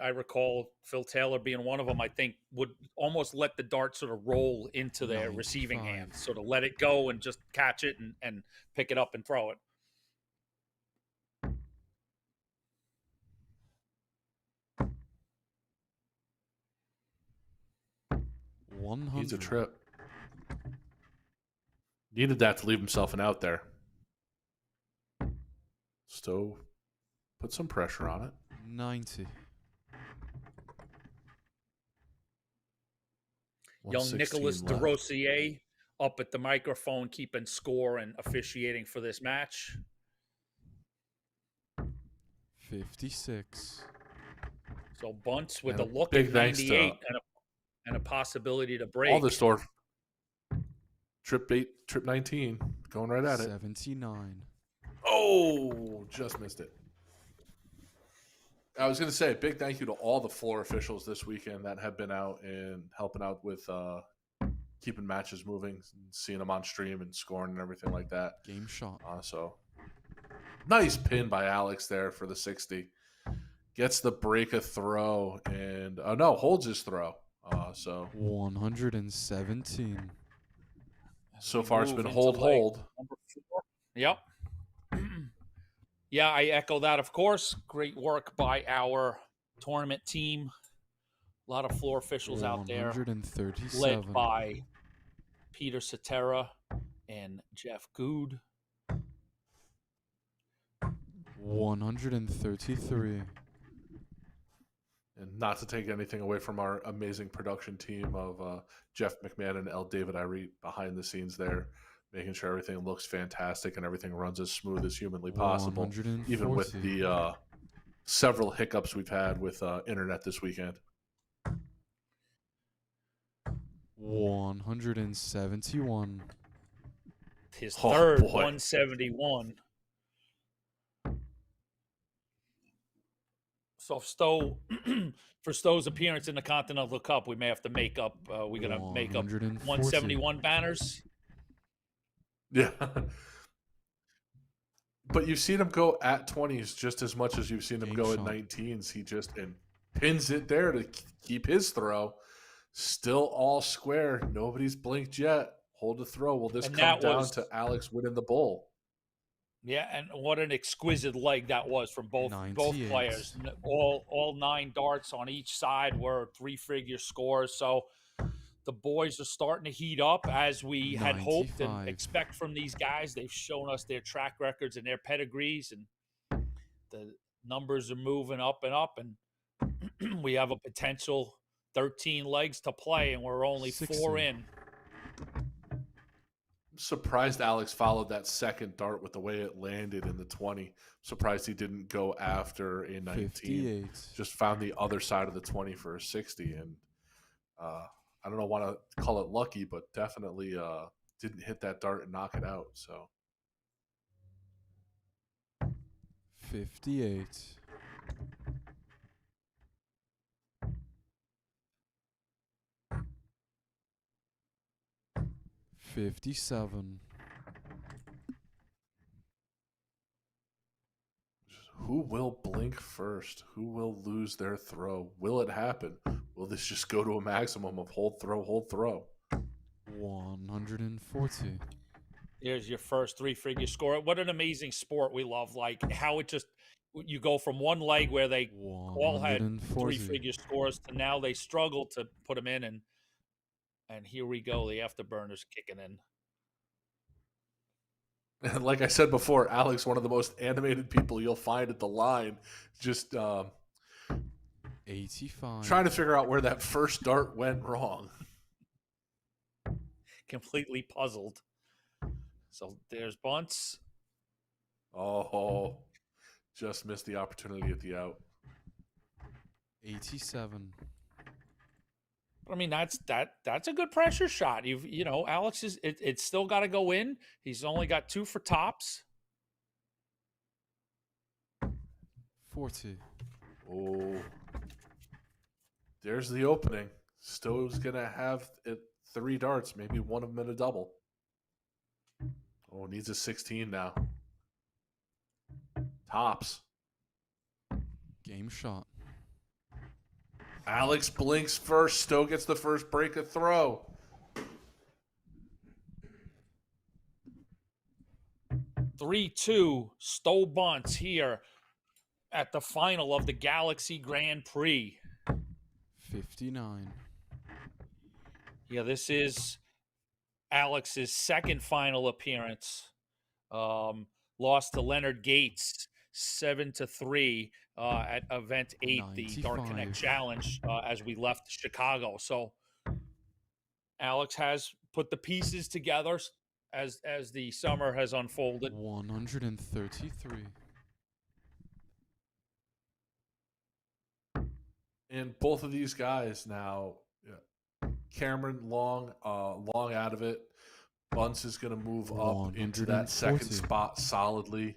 [SPEAKER 1] I recall Phil Taylor being one of them. I think would almost let the dart sort of roll into their receiving
[SPEAKER 9] 95.
[SPEAKER 1] hand, sort of let it go and just catch it and pick it up and throw it.
[SPEAKER 9] 100.
[SPEAKER 3] Needs a trip. Needed that to leave himself an out there. Stowe put some pressure on it.
[SPEAKER 9] 90.
[SPEAKER 1] Young
[SPEAKER 3] 116
[SPEAKER 1] Nicholas
[SPEAKER 3] left.
[SPEAKER 1] DeRosier up at the microphone, keeping score and officiating for this match.
[SPEAKER 9] 56.
[SPEAKER 1] So Bunts with
[SPEAKER 3] And
[SPEAKER 1] a look
[SPEAKER 3] big
[SPEAKER 1] at
[SPEAKER 3] thanks to
[SPEAKER 1] 98 and a possibility to break.
[SPEAKER 3] all the store. Trip 19, going right at it.
[SPEAKER 9] 79.
[SPEAKER 3] Oh, just missed it. I was going to say, big thank you to all the floor officials this weekend that have been out and helping out with keeping matches moving, seeing them on stream and scoring and everything like that.
[SPEAKER 9] Game shot.
[SPEAKER 3] So nice pin by Alex there for the 60. Gets the break a throw and holds his throw. So
[SPEAKER 9] 117.
[SPEAKER 3] so far it's
[SPEAKER 1] Move
[SPEAKER 3] been
[SPEAKER 1] into
[SPEAKER 3] hold.
[SPEAKER 1] number 4. Yep. Yeah, I echo that, of course. Great work by our tournament team. A lot of floor officials out there,
[SPEAKER 9] 137.
[SPEAKER 1] led by Peter Cetera and Jeff Good.
[SPEAKER 9] 133.
[SPEAKER 3] And not to take anything away from our amazing production team of Jeff McMahon and L. David Irete behind the scenes there, making sure everything looks fantastic and everything runs as smooth as humanly possible, even with the several hiccups we've had with internet this weekend.
[SPEAKER 9] 171.
[SPEAKER 1] His third
[SPEAKER 3] boy.
[SPEAKER 1] 171. So for Stowe's appearance in the Continental Cup, we may have to make up. We're gonna make up 171 banners.
[SPEAKER 3] Yeah. But you've seen him go at 20s just as much as you've seen him go at 19s. He just pins it there to keep his throw. Still all square. Nobody's blinked yet. Hold the throw. Will this come down to Alex winning the bowl?
[SPEAKER 1] Yeah, and what an exquisite leg that was from both
[SPEAKER 9] 98.
[SPEAKER 1] players. All 9 darts on each side were 3-figure scores. So the boys are starting to heat up as we had hoped and
[SPEAKER 9] 95.
[SPEAKER 1] expect from these guys. They've shown us their track records and their pedigrees, and the numbers are moving up and up. And we have a potential 13 legs to play, and we're only 4 in.
[SPEAKER 3] I'm surprised Alex followed that second dart with the way it landed in the 20. Surprised he didn't go after a 19.
[SPEAKER 9] 58.
[SPEAKER 3] Just found the other side of the 20 for a 60. And I don't want to call it lucky, but definitely didn't hit that dart and knock it out. So
[SPEAKER 9] 58. 57.
[SPEAKER 3] who will blink first? Who will lose their throw? Will it happen? Will this just go to a maximum of hold, throw, hold, throw?
[SPEAKER 9] 140.
[SPEAKER 1] There's your first three-figure score. What an amazing sport we love. Like how it just you go from one leg where they all had
[SPEAKER 9] 140.
[SPEAKER 1] three-figure scores to now they struggle to put them in, and here we go. The afterburners kicking in.
[SPEAKER 3] And like I said before, Alex, one of the most animated people you'll find at the line, just
[SPEAKER 9] 85.
[SPEAKER 3] trying to figure out where that first dart went wrong.
[SPEAKER 1] Completely puzzled. So there's bunts.
[SPEAKER 3] Oh, just missed the opportunity at the out.
[SPEAKER 9] 87.
[SPEAKER 1] I mean, that's a good pressure shot. Alex it's still got to go in. He's only got 2 for tops.
[SPEAKER 9] 40.
[SPEAKER 3] Oh, there's the opening. Stowe's gonna have 3 darts, maybe one of them in a double. Oh, needs a 16 now. Tops.
[SPEAKER 9] Game shot.
[SPEAKER 3] Alex blinks first. Stowe gets the first break of throw.
[SPEAKER 1] Three, 2 Stowe bunts here at the final of the Galaxy Grand Prix.
[SPEAKER 9] 59.
[SPEAKER 1] Yeah, this is Alex's second final appearance. Lost to Leonard Gates 7-3 at event 8, the Dark Connect
[SPEAKER 9] 95.
[SPEAKER 1] Challenge, as we left Chicago. So Alex has put the pieces together as the summer has unfolded.
[SPEAKER 9] 133.
[SPEAKER 3] And both of these guys now, Cameron long out of it. Bunce is going to move up into that second
[SPEAKER 9] 140.
[SPEAKER 3] spot solidly.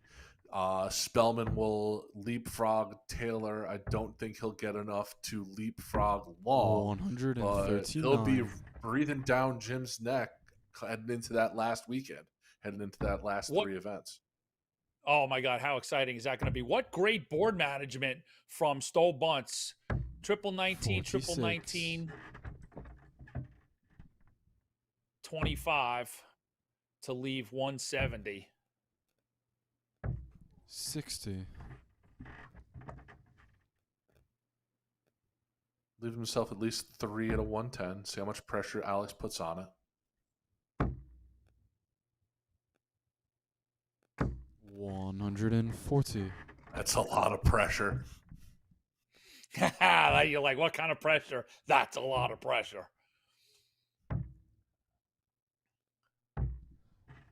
[SPEAKER 3] Spellman will leapfrog Taylor. I don't think he'll get enough to leapfrog Long, but he'll be
[SPEAKER 9] 139.
[SPEAKER 3] breathing down Jim's neck heading into that last weekend, heading into that last 3 events.
[SPEAKER 1] Oh my God, how exciting is that going to be? What great board management from Stowe Bunts. Triple 19, triple 19, 25 to leave 170.
[SPEAKER 9] 60.
[SPEAKER 3] Leave himself at least 3 at a 110. See how much pressure Alex puts on it.
[SPEAKER 9] 140.
[SPEAKER 3] That's a lot of pressure.
[SPEAKER 1] You're like, what kind of pressure? That's a lot of pressure.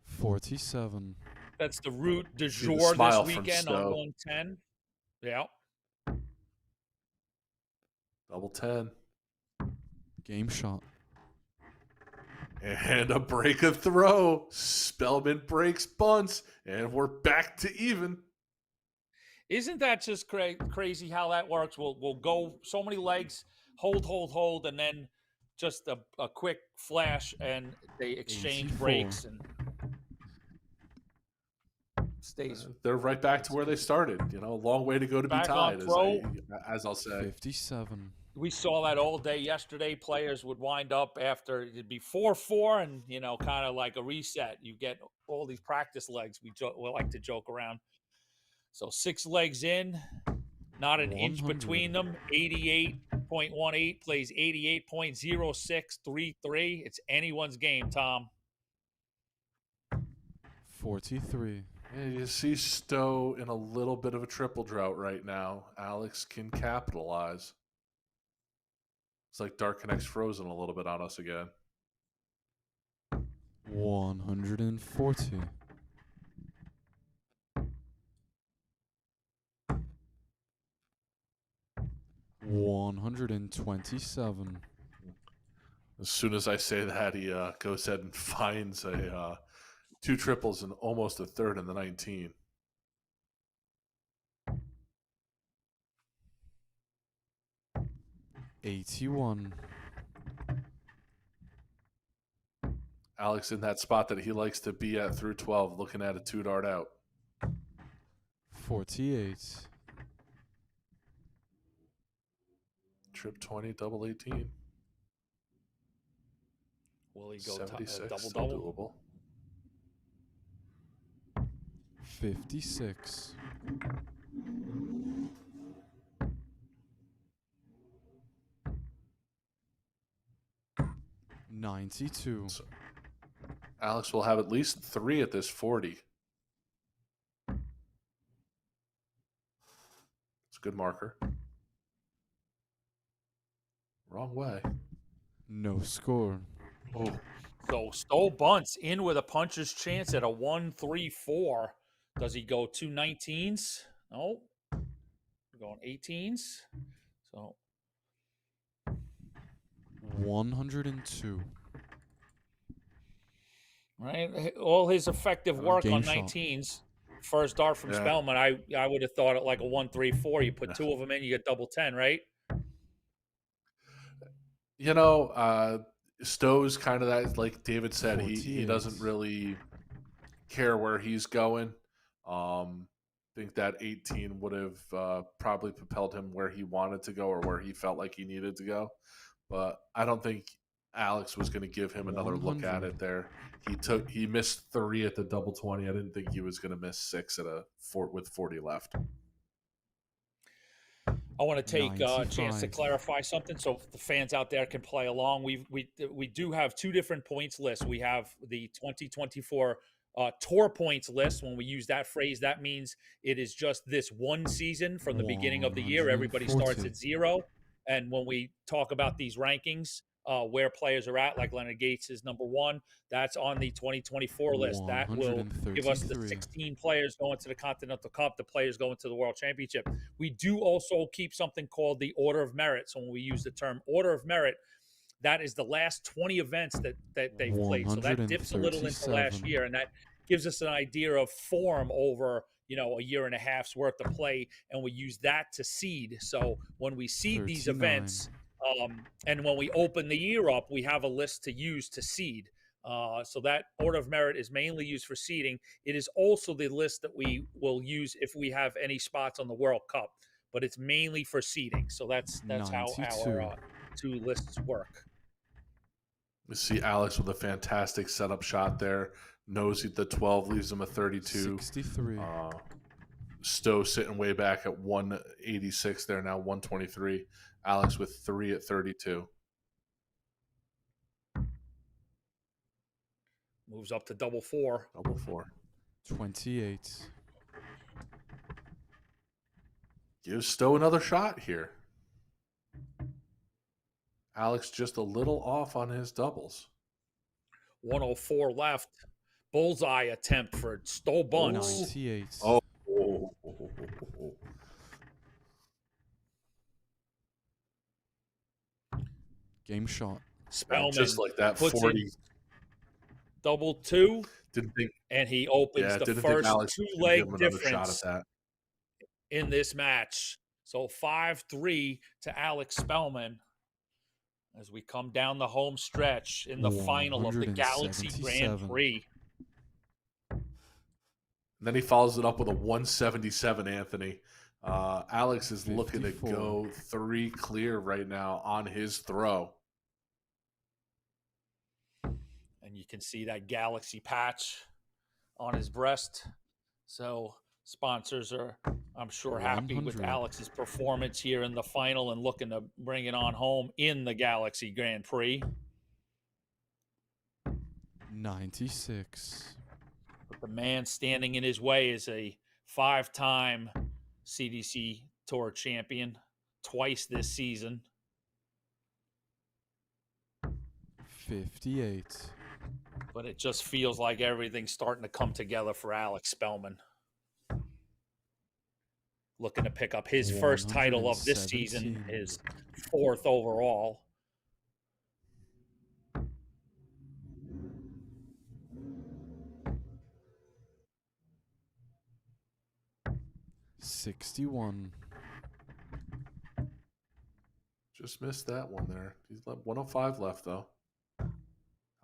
[SPEAKER 9] 47.
[SPEAKER 1] That's the route du
[SPEAKER 3] See the
[SPEAKER 1] jour
[SPEAKER 3] smile
[SPEAKER 1] this
[SPEAKER 3] from
[SPEAKER 1] weekend on
[SPEAKER 3] Stowe.
[SPEAKER 1] 110. Yeah.
[SPEAKER 3] Double 10.
[SPEAKER 9] Game shot.
[SPEAKER 3] And a break of throw. Spellman breaks bunts, and we're back to even.
[SPEAKER 1] Isn't that just crazy how that works? We'll go so many legs, hold, and then just a quick flash, and they exchange
[SPEAKER 9] 84.
[SPEAKER 1] breaks and stays
[SPEAKER 3] They're right back to where they started. A long way to go to be
[SPEAKER 1] back on
[SPEAKER 3] tied,
[SPEAKER 1] throw.
[SPEAKER 3] as I'll say.
[SPEAKER 9] 57.
[SPEAKER 1] We saw that all day yesterday. Players would wind up after it'd be 4-4, and kind of like a reset. You get all these practice legs. We like to joke around. So 6 legs in, not an inch
[SPEAKER 9] 100.
[SPEAKER 1] between them. 88.18 plays 88.0633. It's anyone's game, Tom.
[SPEAKER 9] 43.
[SPEAKER 3] And you see Stowe in a little bit of a triple drought right now. Alex can capitalize. It's like Dark Connect's frozen a little bit on us again.
[SPEAKER 9] 140. 127.
[SPEAKER 3] As soon as I say that, he goes ahead and finds 2 triples and almost a third in the 19.
[SPEAKER 9] $81.
[SPEAKER 3] Alex in that spot that he likes to be at through 12, looking at a 2-dart out.
[SPEAKER 9] 48.
[SPEAKER 3] Trip 20, double 18.
[SPEAKER 1] Will he go
[SPEAKER 3] 76,
[SPEAKER 1] double
[SPEAKER 3] still
[SPEAKER 1] double?
[SPEAKER 3] doable.
[SPEAKER 9] 56. 92.
[SPEAKER 3] So Alex will have at least 3 at this 40. It's a good marker. Wrong way.
[SPEAKER 9] No score.
[SPEAKER 3] Oh,
[SPEAKER 1] So Stowe bunts in with a puncher's chance at a 1-3-4. Does he go 2 19s? No. We're going 18s. So
[SPEAKER 9] 102.
[SPEAKER 1] right, all his effective work
[SPEAKER 9] game
[SPEAKER 1] on
[SPEAKER 9] shot.
[SPEAKER 1] 19s. First dart from
[SPEAKER 3] Yeah.
[SPEAKER 1] Spellman, I would have thought it like a 1-3-4. You put 2 of them in, you get double 10, right?
[SPEAKER 3] you know, Stowe's kind of that, like David said, he
[SPEAKER 9] 48.
[SPEAKER 3] doesn't really care where he's going. Think that 18 would have probably propelled him where he wanted to go or where he felt like he needed to go. But I don't think Alex was going to give him another look at
[SPEAKER 9] 100.
[SPEAKER 3] it there. He missed 3 at the double 20. I didn't think he was going to miss 6 at with 40 left.
[SPEAKER 1] I want to take a chance to
[SPEAKER 9] 95.
[SPEAKER 1] clarify something so the fans out there can play along. We do have 2 different points lists. We have the 2024 tour points list. When we use that phrase, that means it is just this one season from the beginning of the year. Everybody starts
[SPEAKER 9] 140.
[SPEAKER 1] at 0. And when we talk about these rankings, where players are at, like Leonard Gates is number 1, that's on the 2024 list. That will give us the
[SPEAKER 9] 133.
[SPEAKER 1] 16 players going to the Continental Cup, the players going to the World Championship. We do also keep something called the Order of Merit. So when we use the term Order of Merit, that is the last 20 events that they've played. So that dips a little into last
[SPEAKER 9] 137.
[SPEAKER 1] year, and that gives us an idea of form over a year and a half's worth of play, and we use that to seed. So when we seed these
[SPEAKER 9] 39.
[SPEAKER 1] events, and when we open the year up, we have a list to use to seed. So that Order of Merit is mainly used for seeding. It is also the list that we will use if we have any spots on the World Cup, but it's mainly for seeding. So that's how
[SPEAKER 9] 92.
[SPEAKER 1] our 2 lists work.
[SPEAKER 3] We see Alex with a fantastic setup shot there. Knows the 12 leaves him a 32.
[SPEAKER 9] 63.
[SPEAKER 3] Stowe sitting way back at 186 there now, 123. Alex with 3 at 32.
[SPEAKER 1] Moves up to double 4.
[SPEAKER 3] Double 4.
[SPEAKER 9] 28.
[SPEAKER 3] Gives Stowe another shot here. Alex just a little off on his doubles.
[SPEAKER 1] 104 left. Bullseye attempt for Stowe bunts.
[SPEAKER 9] 98.
[SPEAKER 3] Oh.
[SPEAKER 9] Game shot.
[SPEAKER 1] Spellman
[SPEAKER 3] Just like that,
[SPEAKER 1] puts
[SPEAKER 3] 40.
[SPEAKER 1] in double 2,
[SPEAKER 3] Didn't think.
[SPEAKER 1] and he opens the
[SPEAKER 3] didn't think
[SPEAKER 1] first
[SPEAKER 3] Alex was gonna
[SPEAKER 1] 2-leg
[SPEAKER 3] give him another shot
[SPEAKER 1] difference
[SPEAKER 3] at that.
[SPEAKER 1] in this match. So 5-3 to Alex Spellman as we come down the home stretch in the final of the Galaxy Grand
[SPEAKER 9] 177.
[SPEAKER 1] Prix.
[SPEAKER 3] And then he follows it up with a 177, Anthony. Alex is looking to
[SPEAKER 9] 54.
[SPEAKER 3] go 3 clear right now on his throw.
[SPEAKER 1] And you can see that Galaxy patch on his breast. So sponsors are, I'm sure, happy with
[SPEAKER 9] 100.
[SPEAKER 1] Alex's performance here in the final and looking to bring it on home in the Galaxy Grand Prix.
[SPEAKER 9] 96.
[SPEAKER 1] But the man standing in his way is a 5-time CDC Tour champion, twice this season.
[SPEAKER 9] 58.
[SPEAKER 1] But it just feels like everything's starting to come together for Alex Spellman. Looking to pick up his first title of this season,
[SPEAKER 9] 117.
[SPEAKER 1] his 4th overall.
[SPEAKER 9] $61.
[SPEAKER 3] Just missed that one there. He's left 105 left, though. How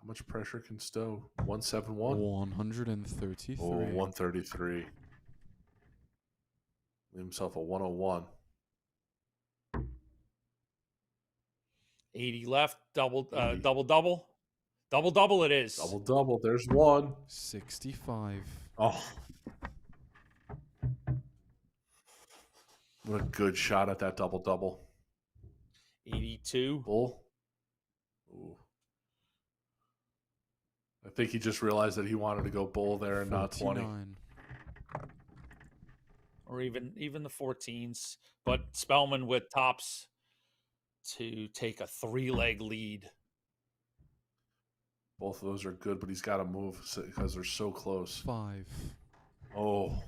[SPEAKER 3] much pressure can Stowe? 171?
[SPEAKER 9] 133.
[SPEAKER 3] Oh, 133. Leave himself a 101.
[SPEAKER 1] 80 left, double. Double it is.
[SPEAKER 3] Double. There's one.
[SPEAKER 9] 65.
[SPEAKER 3] Oh. What a good shot at that double.
[SPEAKER 1] 82.
[SPEAKER 3] Bull. Ooh. I think he just realized that he wanted to go bull there and not 20.
[SPEAKER 9] 49.
[SPEAKER 1] Or even the 14s. But Spellman with tops to take a 3-leg lead.
[SPEAKER 3] Both of those are good, but he's got to move because they're so close.
[SPEAKER 9] 5.
[SPEAKER 3] Oh.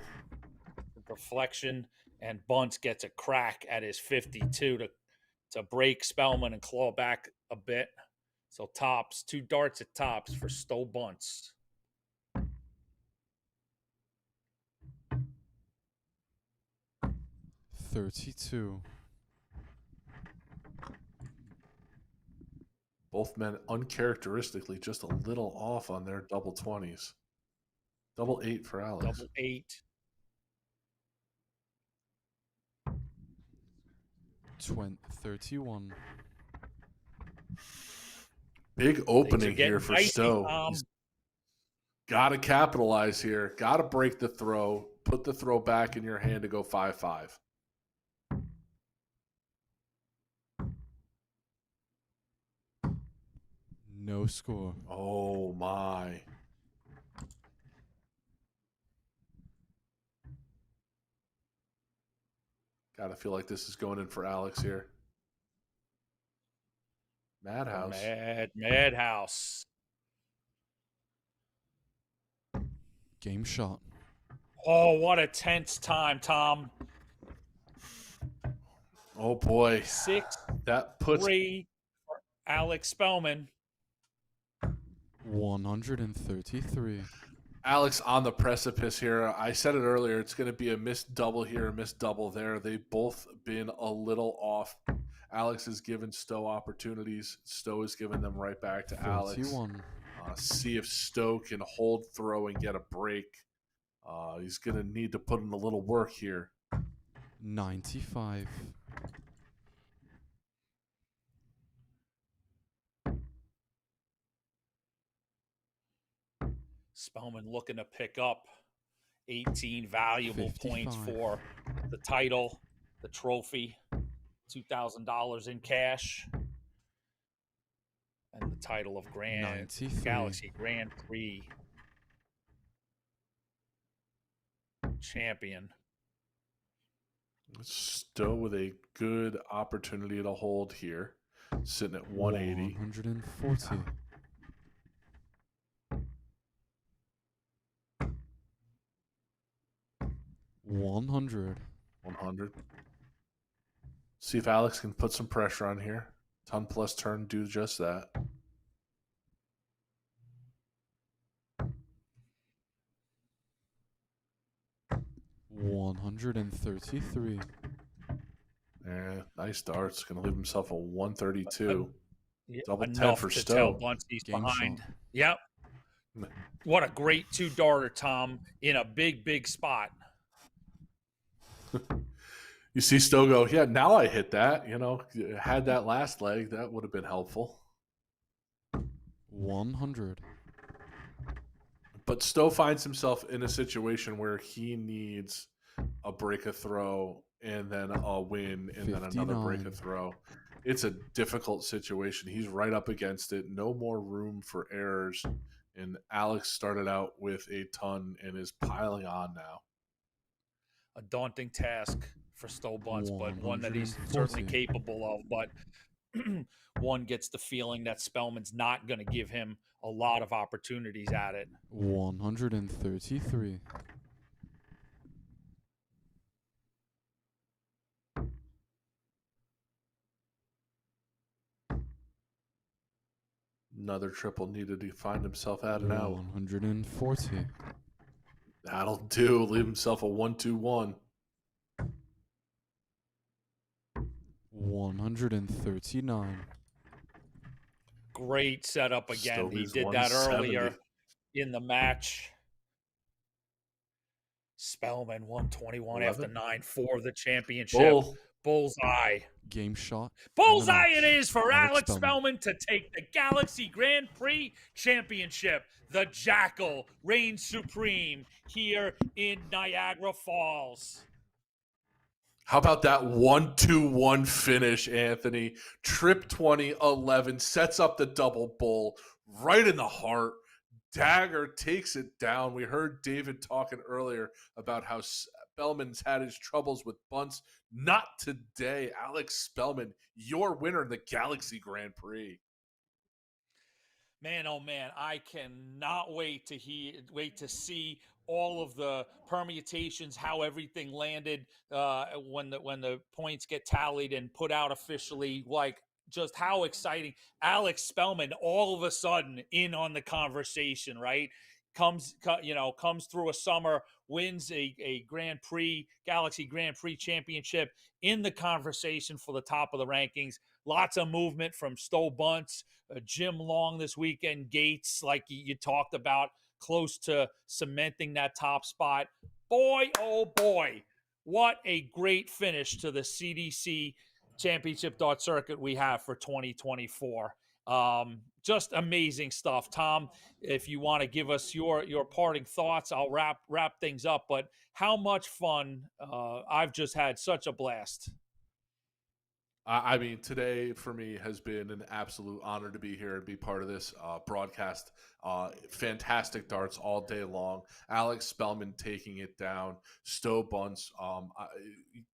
[SPEAKER 1] Deflection, and Bunce gets a crack at his 52 to break Spellman and claw back a bit. So tops, 2 darts at tops for Stowe Bunce.
[SPEAKER 9] $32.
[SPEAKER 3] Both men uncharacteristically just a little off on their double 20s. Double 8 for Alex.
[SPEAKER 1] Double 8.
[SPEAKER 9] 31.
[SPEAKER 3] Big opening here for
[SPEAKER 1] dicey,
[SPEAKER 3] Stowe. Got to capitalize here. Got to break the throw. Put the throw back in your hand to go 5-5.
[SPEAKER 9] No score.
[SPEAKER 3] Oh, my. Got to feel like this is going in for Alex here. Madhouse.
[SPEAKER 1] Madhouse.
[SPEAKER 9] Game shot.
[SPEAKER 1] Oh, what a tense time, Tom.
[SPEAKER 3] Oh, boy.
[SPEAKER 1] 6
[SPEAKER 3] That puts
[SPEAKER 1] 3 for Alex Spellman.
[SPEAKER 9] 133.
[SPEAKER 3] Alex on the precipice here. I said it earlier. It's going to be a missed double here, a missed double there. They've both been a little off. Alex has given Stowe opportunities. Stowe has given them right back to
[SPEAKER 9] 41.
[SPEAKER 3] Alex. See if Stowe can hold throw and get a break. He's going to need to put in a little work here.
[SPEAKER 9] 95.
[SPEAKER 1] Spellman looking to pick up 18 valuable
[SPEAKER 9] 55.
[SPEAKER 1] points for the title, the trophy, $2,000 in cash, and the title of
[SPEAKER 9] 93.
[SPEAKER 1] Galaxy Grand Prix champion.
[SPEAKER 3] Stowe with a good opportunity to hold here. Sitting at 180.
[SPEAKER 9] 140. 100.
[SPEAKER 3] 100. See if Alex can put some pressure on here. Ton plus turn, do just that.
[SPEAKER 9] $133.
[SPEAKER 3] Yeah, nice darts. Going to leave himself a 132. Double 10
[SPEAKER 1] Enough
[SPEAKER 3] for
[SPEAKER 1] to
[SPEAKER 3] Stowe.
[SPEAKER 1] tell Bunce he's
[SPEAKER 9] Game
[SPEAKER 1] behind.
[SPEAKER 9] shot.
[SPEAKER 1] Yep. What a great 2-darter, Tom, in a big spot.
[SPEAKER 3] You see Stowe go, yeah, now I hit that. You know, had that last leg, that would have been helpful.
[SPEAKER 9] 100.
[SPEAKER 3] But Stowe finds himself in a situation where he needs a break a throw and then a win and then another break a
[SPEAKER 9] 59.
[SPEAKER 3] throw. It's a difficult situation. He's right up against it. No more room for errors. And Alex started out with a ton and is piling on now.
[SPEAKER 1] A daunting task for Stowe Bunce, but one that he's
[SPEAKER 9] 140.
[SPEAKER 1] certainly capable of. But one gets the feeling that Spellman's not going to give him a lot of opportunities at it.
[SPEAKER 9] 133.
[SPEAKER 3] Another triple needed to find himself at and out.
[SPEAKER 9] 140.
[SPEAKER 3] That'll do. Leave himself a 1-2-1.
[SPEAKER 9] 139.
[SPEAKER 1] Great setup again. He
[SPEAKER 3] Stobie's
[SPEAKER 1] did that
[SPEAKER 3] 170.
[SPEAKER 1] earlier in the match. Spellman 121 after
[SPEAKER 3] 11.
[SPEAKER 1] 9-4 of the championship.
[SPEAKER 3] Bull.
[SPEAKER 1] Bullseye.
[SPEAKER 9] Game shot. and the
[SPEAKER 1] Bullseye it
[SPEAKER 9] match.
[SPEAKER 1] is for
[SPEAKER 9] Alex
[SPEAKER 1] Alex
[SPEAKER 9] Spellman.
[SPEAKER 1] Spellman to take the Galaxy Grand Prix Championship. The Jackal reigns supreme here in Niagara Falls.
[SPEAKER 3] How about that 1-2-1 finish, Anthony? Trip 2011 sets up the double bull right in the heart. Dagger takes it down. We heard David talking earlier about how Spellman's had his troubles with bunts. Not today. Alex Spellman, your winner in the Galaxy Grand Prix.
[SPEAKER 1] Man, oh man, I cannot wait to see all of the permutations, how everything landed when the points get tallied and put out officially. Like, just how exciting! Alex Spellman, all of a sudden, in on the conversation, right? Comes through a summer, wins a Grand Prix, Galaxy Grand Prix championship, in the conversation for the top of the rankings. Lots of movement from Stowe Bunts, Jim Long this weekend, Gates, like you talked about, close to cementing that top spot. Boy, oh boy, what a great finish to the CDC Championship Dart Circuit we have for 2024. Just amazing stuff. Tom, if you want to give us your parting thoughts, I'll wrap things up. But how much fun! I've just had such a blast.
[SPEAKER 3] I mean, today for me has been an absolute honor to be here and be part of this broadcast. Fantastic darts all day long. Alex Spellman taking it down. Stowe Bunts.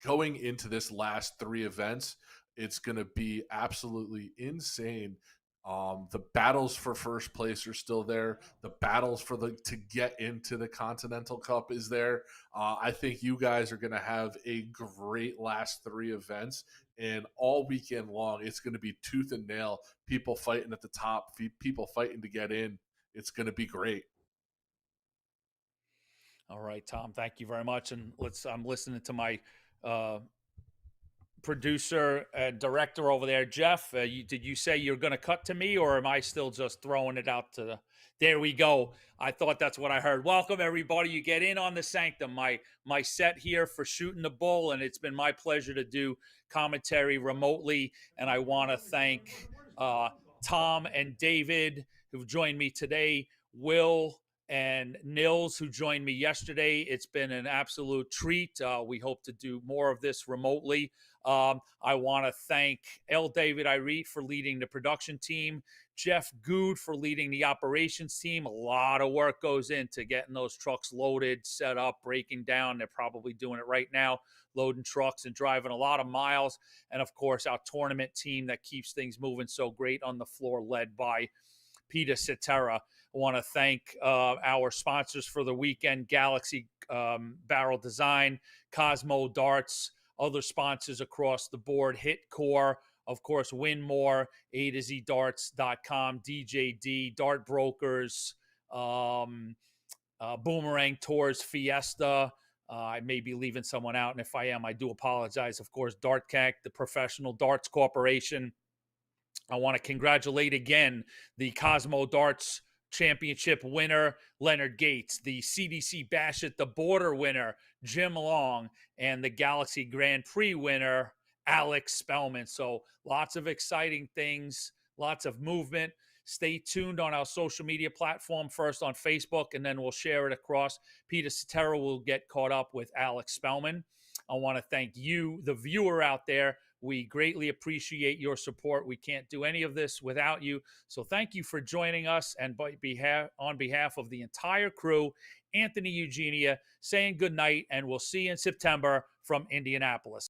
[SPEAKER 3] Going into this last three events, it's going to be absolutely insane. The battles for first place are still there. The battles to get into the Continental Cup is there. I think you guys are going to have a great last three events, and all weekend long, it's going to be tooth and nail. People fighting at the top, people fighting to get in. It's going to be great.
[SPEAKER 1] All right, Tom, thank you very much. And I'm listening to my producer and director over there, Jeff. Did you say you're going to cut to me, or am I still just throwing it out to the? There we go. I thought that's what I heard. Welcome everybody. You get in on the Sanctum, my set here for Shooting the Bull, and it's been my pleasure to do commentary remotely. And I want to thank Tom and David who've joined me today, Will and Nils, who joined me yesterday. It's been an absolute treat. We hope to do more of this remotely. I want to thank L. David Irete for leading the production team, Jeff Good for leading the operations team. A lot of work goes into getting those trucks loaded, set up, breaking down. They're probably doing it right now, loading trucks and driving a lot of miles. And of course, our tournament team that keeps things moving so great on the floor, led by Peter Cetera. I want to thank our sponsors for the weekend, Galaxy Barrel Design, Cosmo Darts, other sponsors across the board, Hitcore, of course, Win More, A to Z Darts.com, DJD, Dart Brokers, Boomerang Tours, Fiesta. I may be leaving someone out, and if I am, I do apologize. Of course, DartCac, the Professional Darts Corporation. I want to congratulate again the Cosmo Darts Championship winner, Leonard Gates, the CDC Bash at the Border winner, Jim Long, and the Galaxy Grand Prix winner, Alex Spellman. So lots of exciting things, lots of movement. Stay tuned on our social media platform, first on Facebook, and then we'll share it across. Peter Cetera will get caught up with Alex Spellman. I want to thank you, the viewer out there. We greatly appreciate your support. We can't do any of this without you. So thank you for joining us. And on behalf of the entire crew, Anthony Eugenia saying good night, and we'll see you in September from Indianapolis.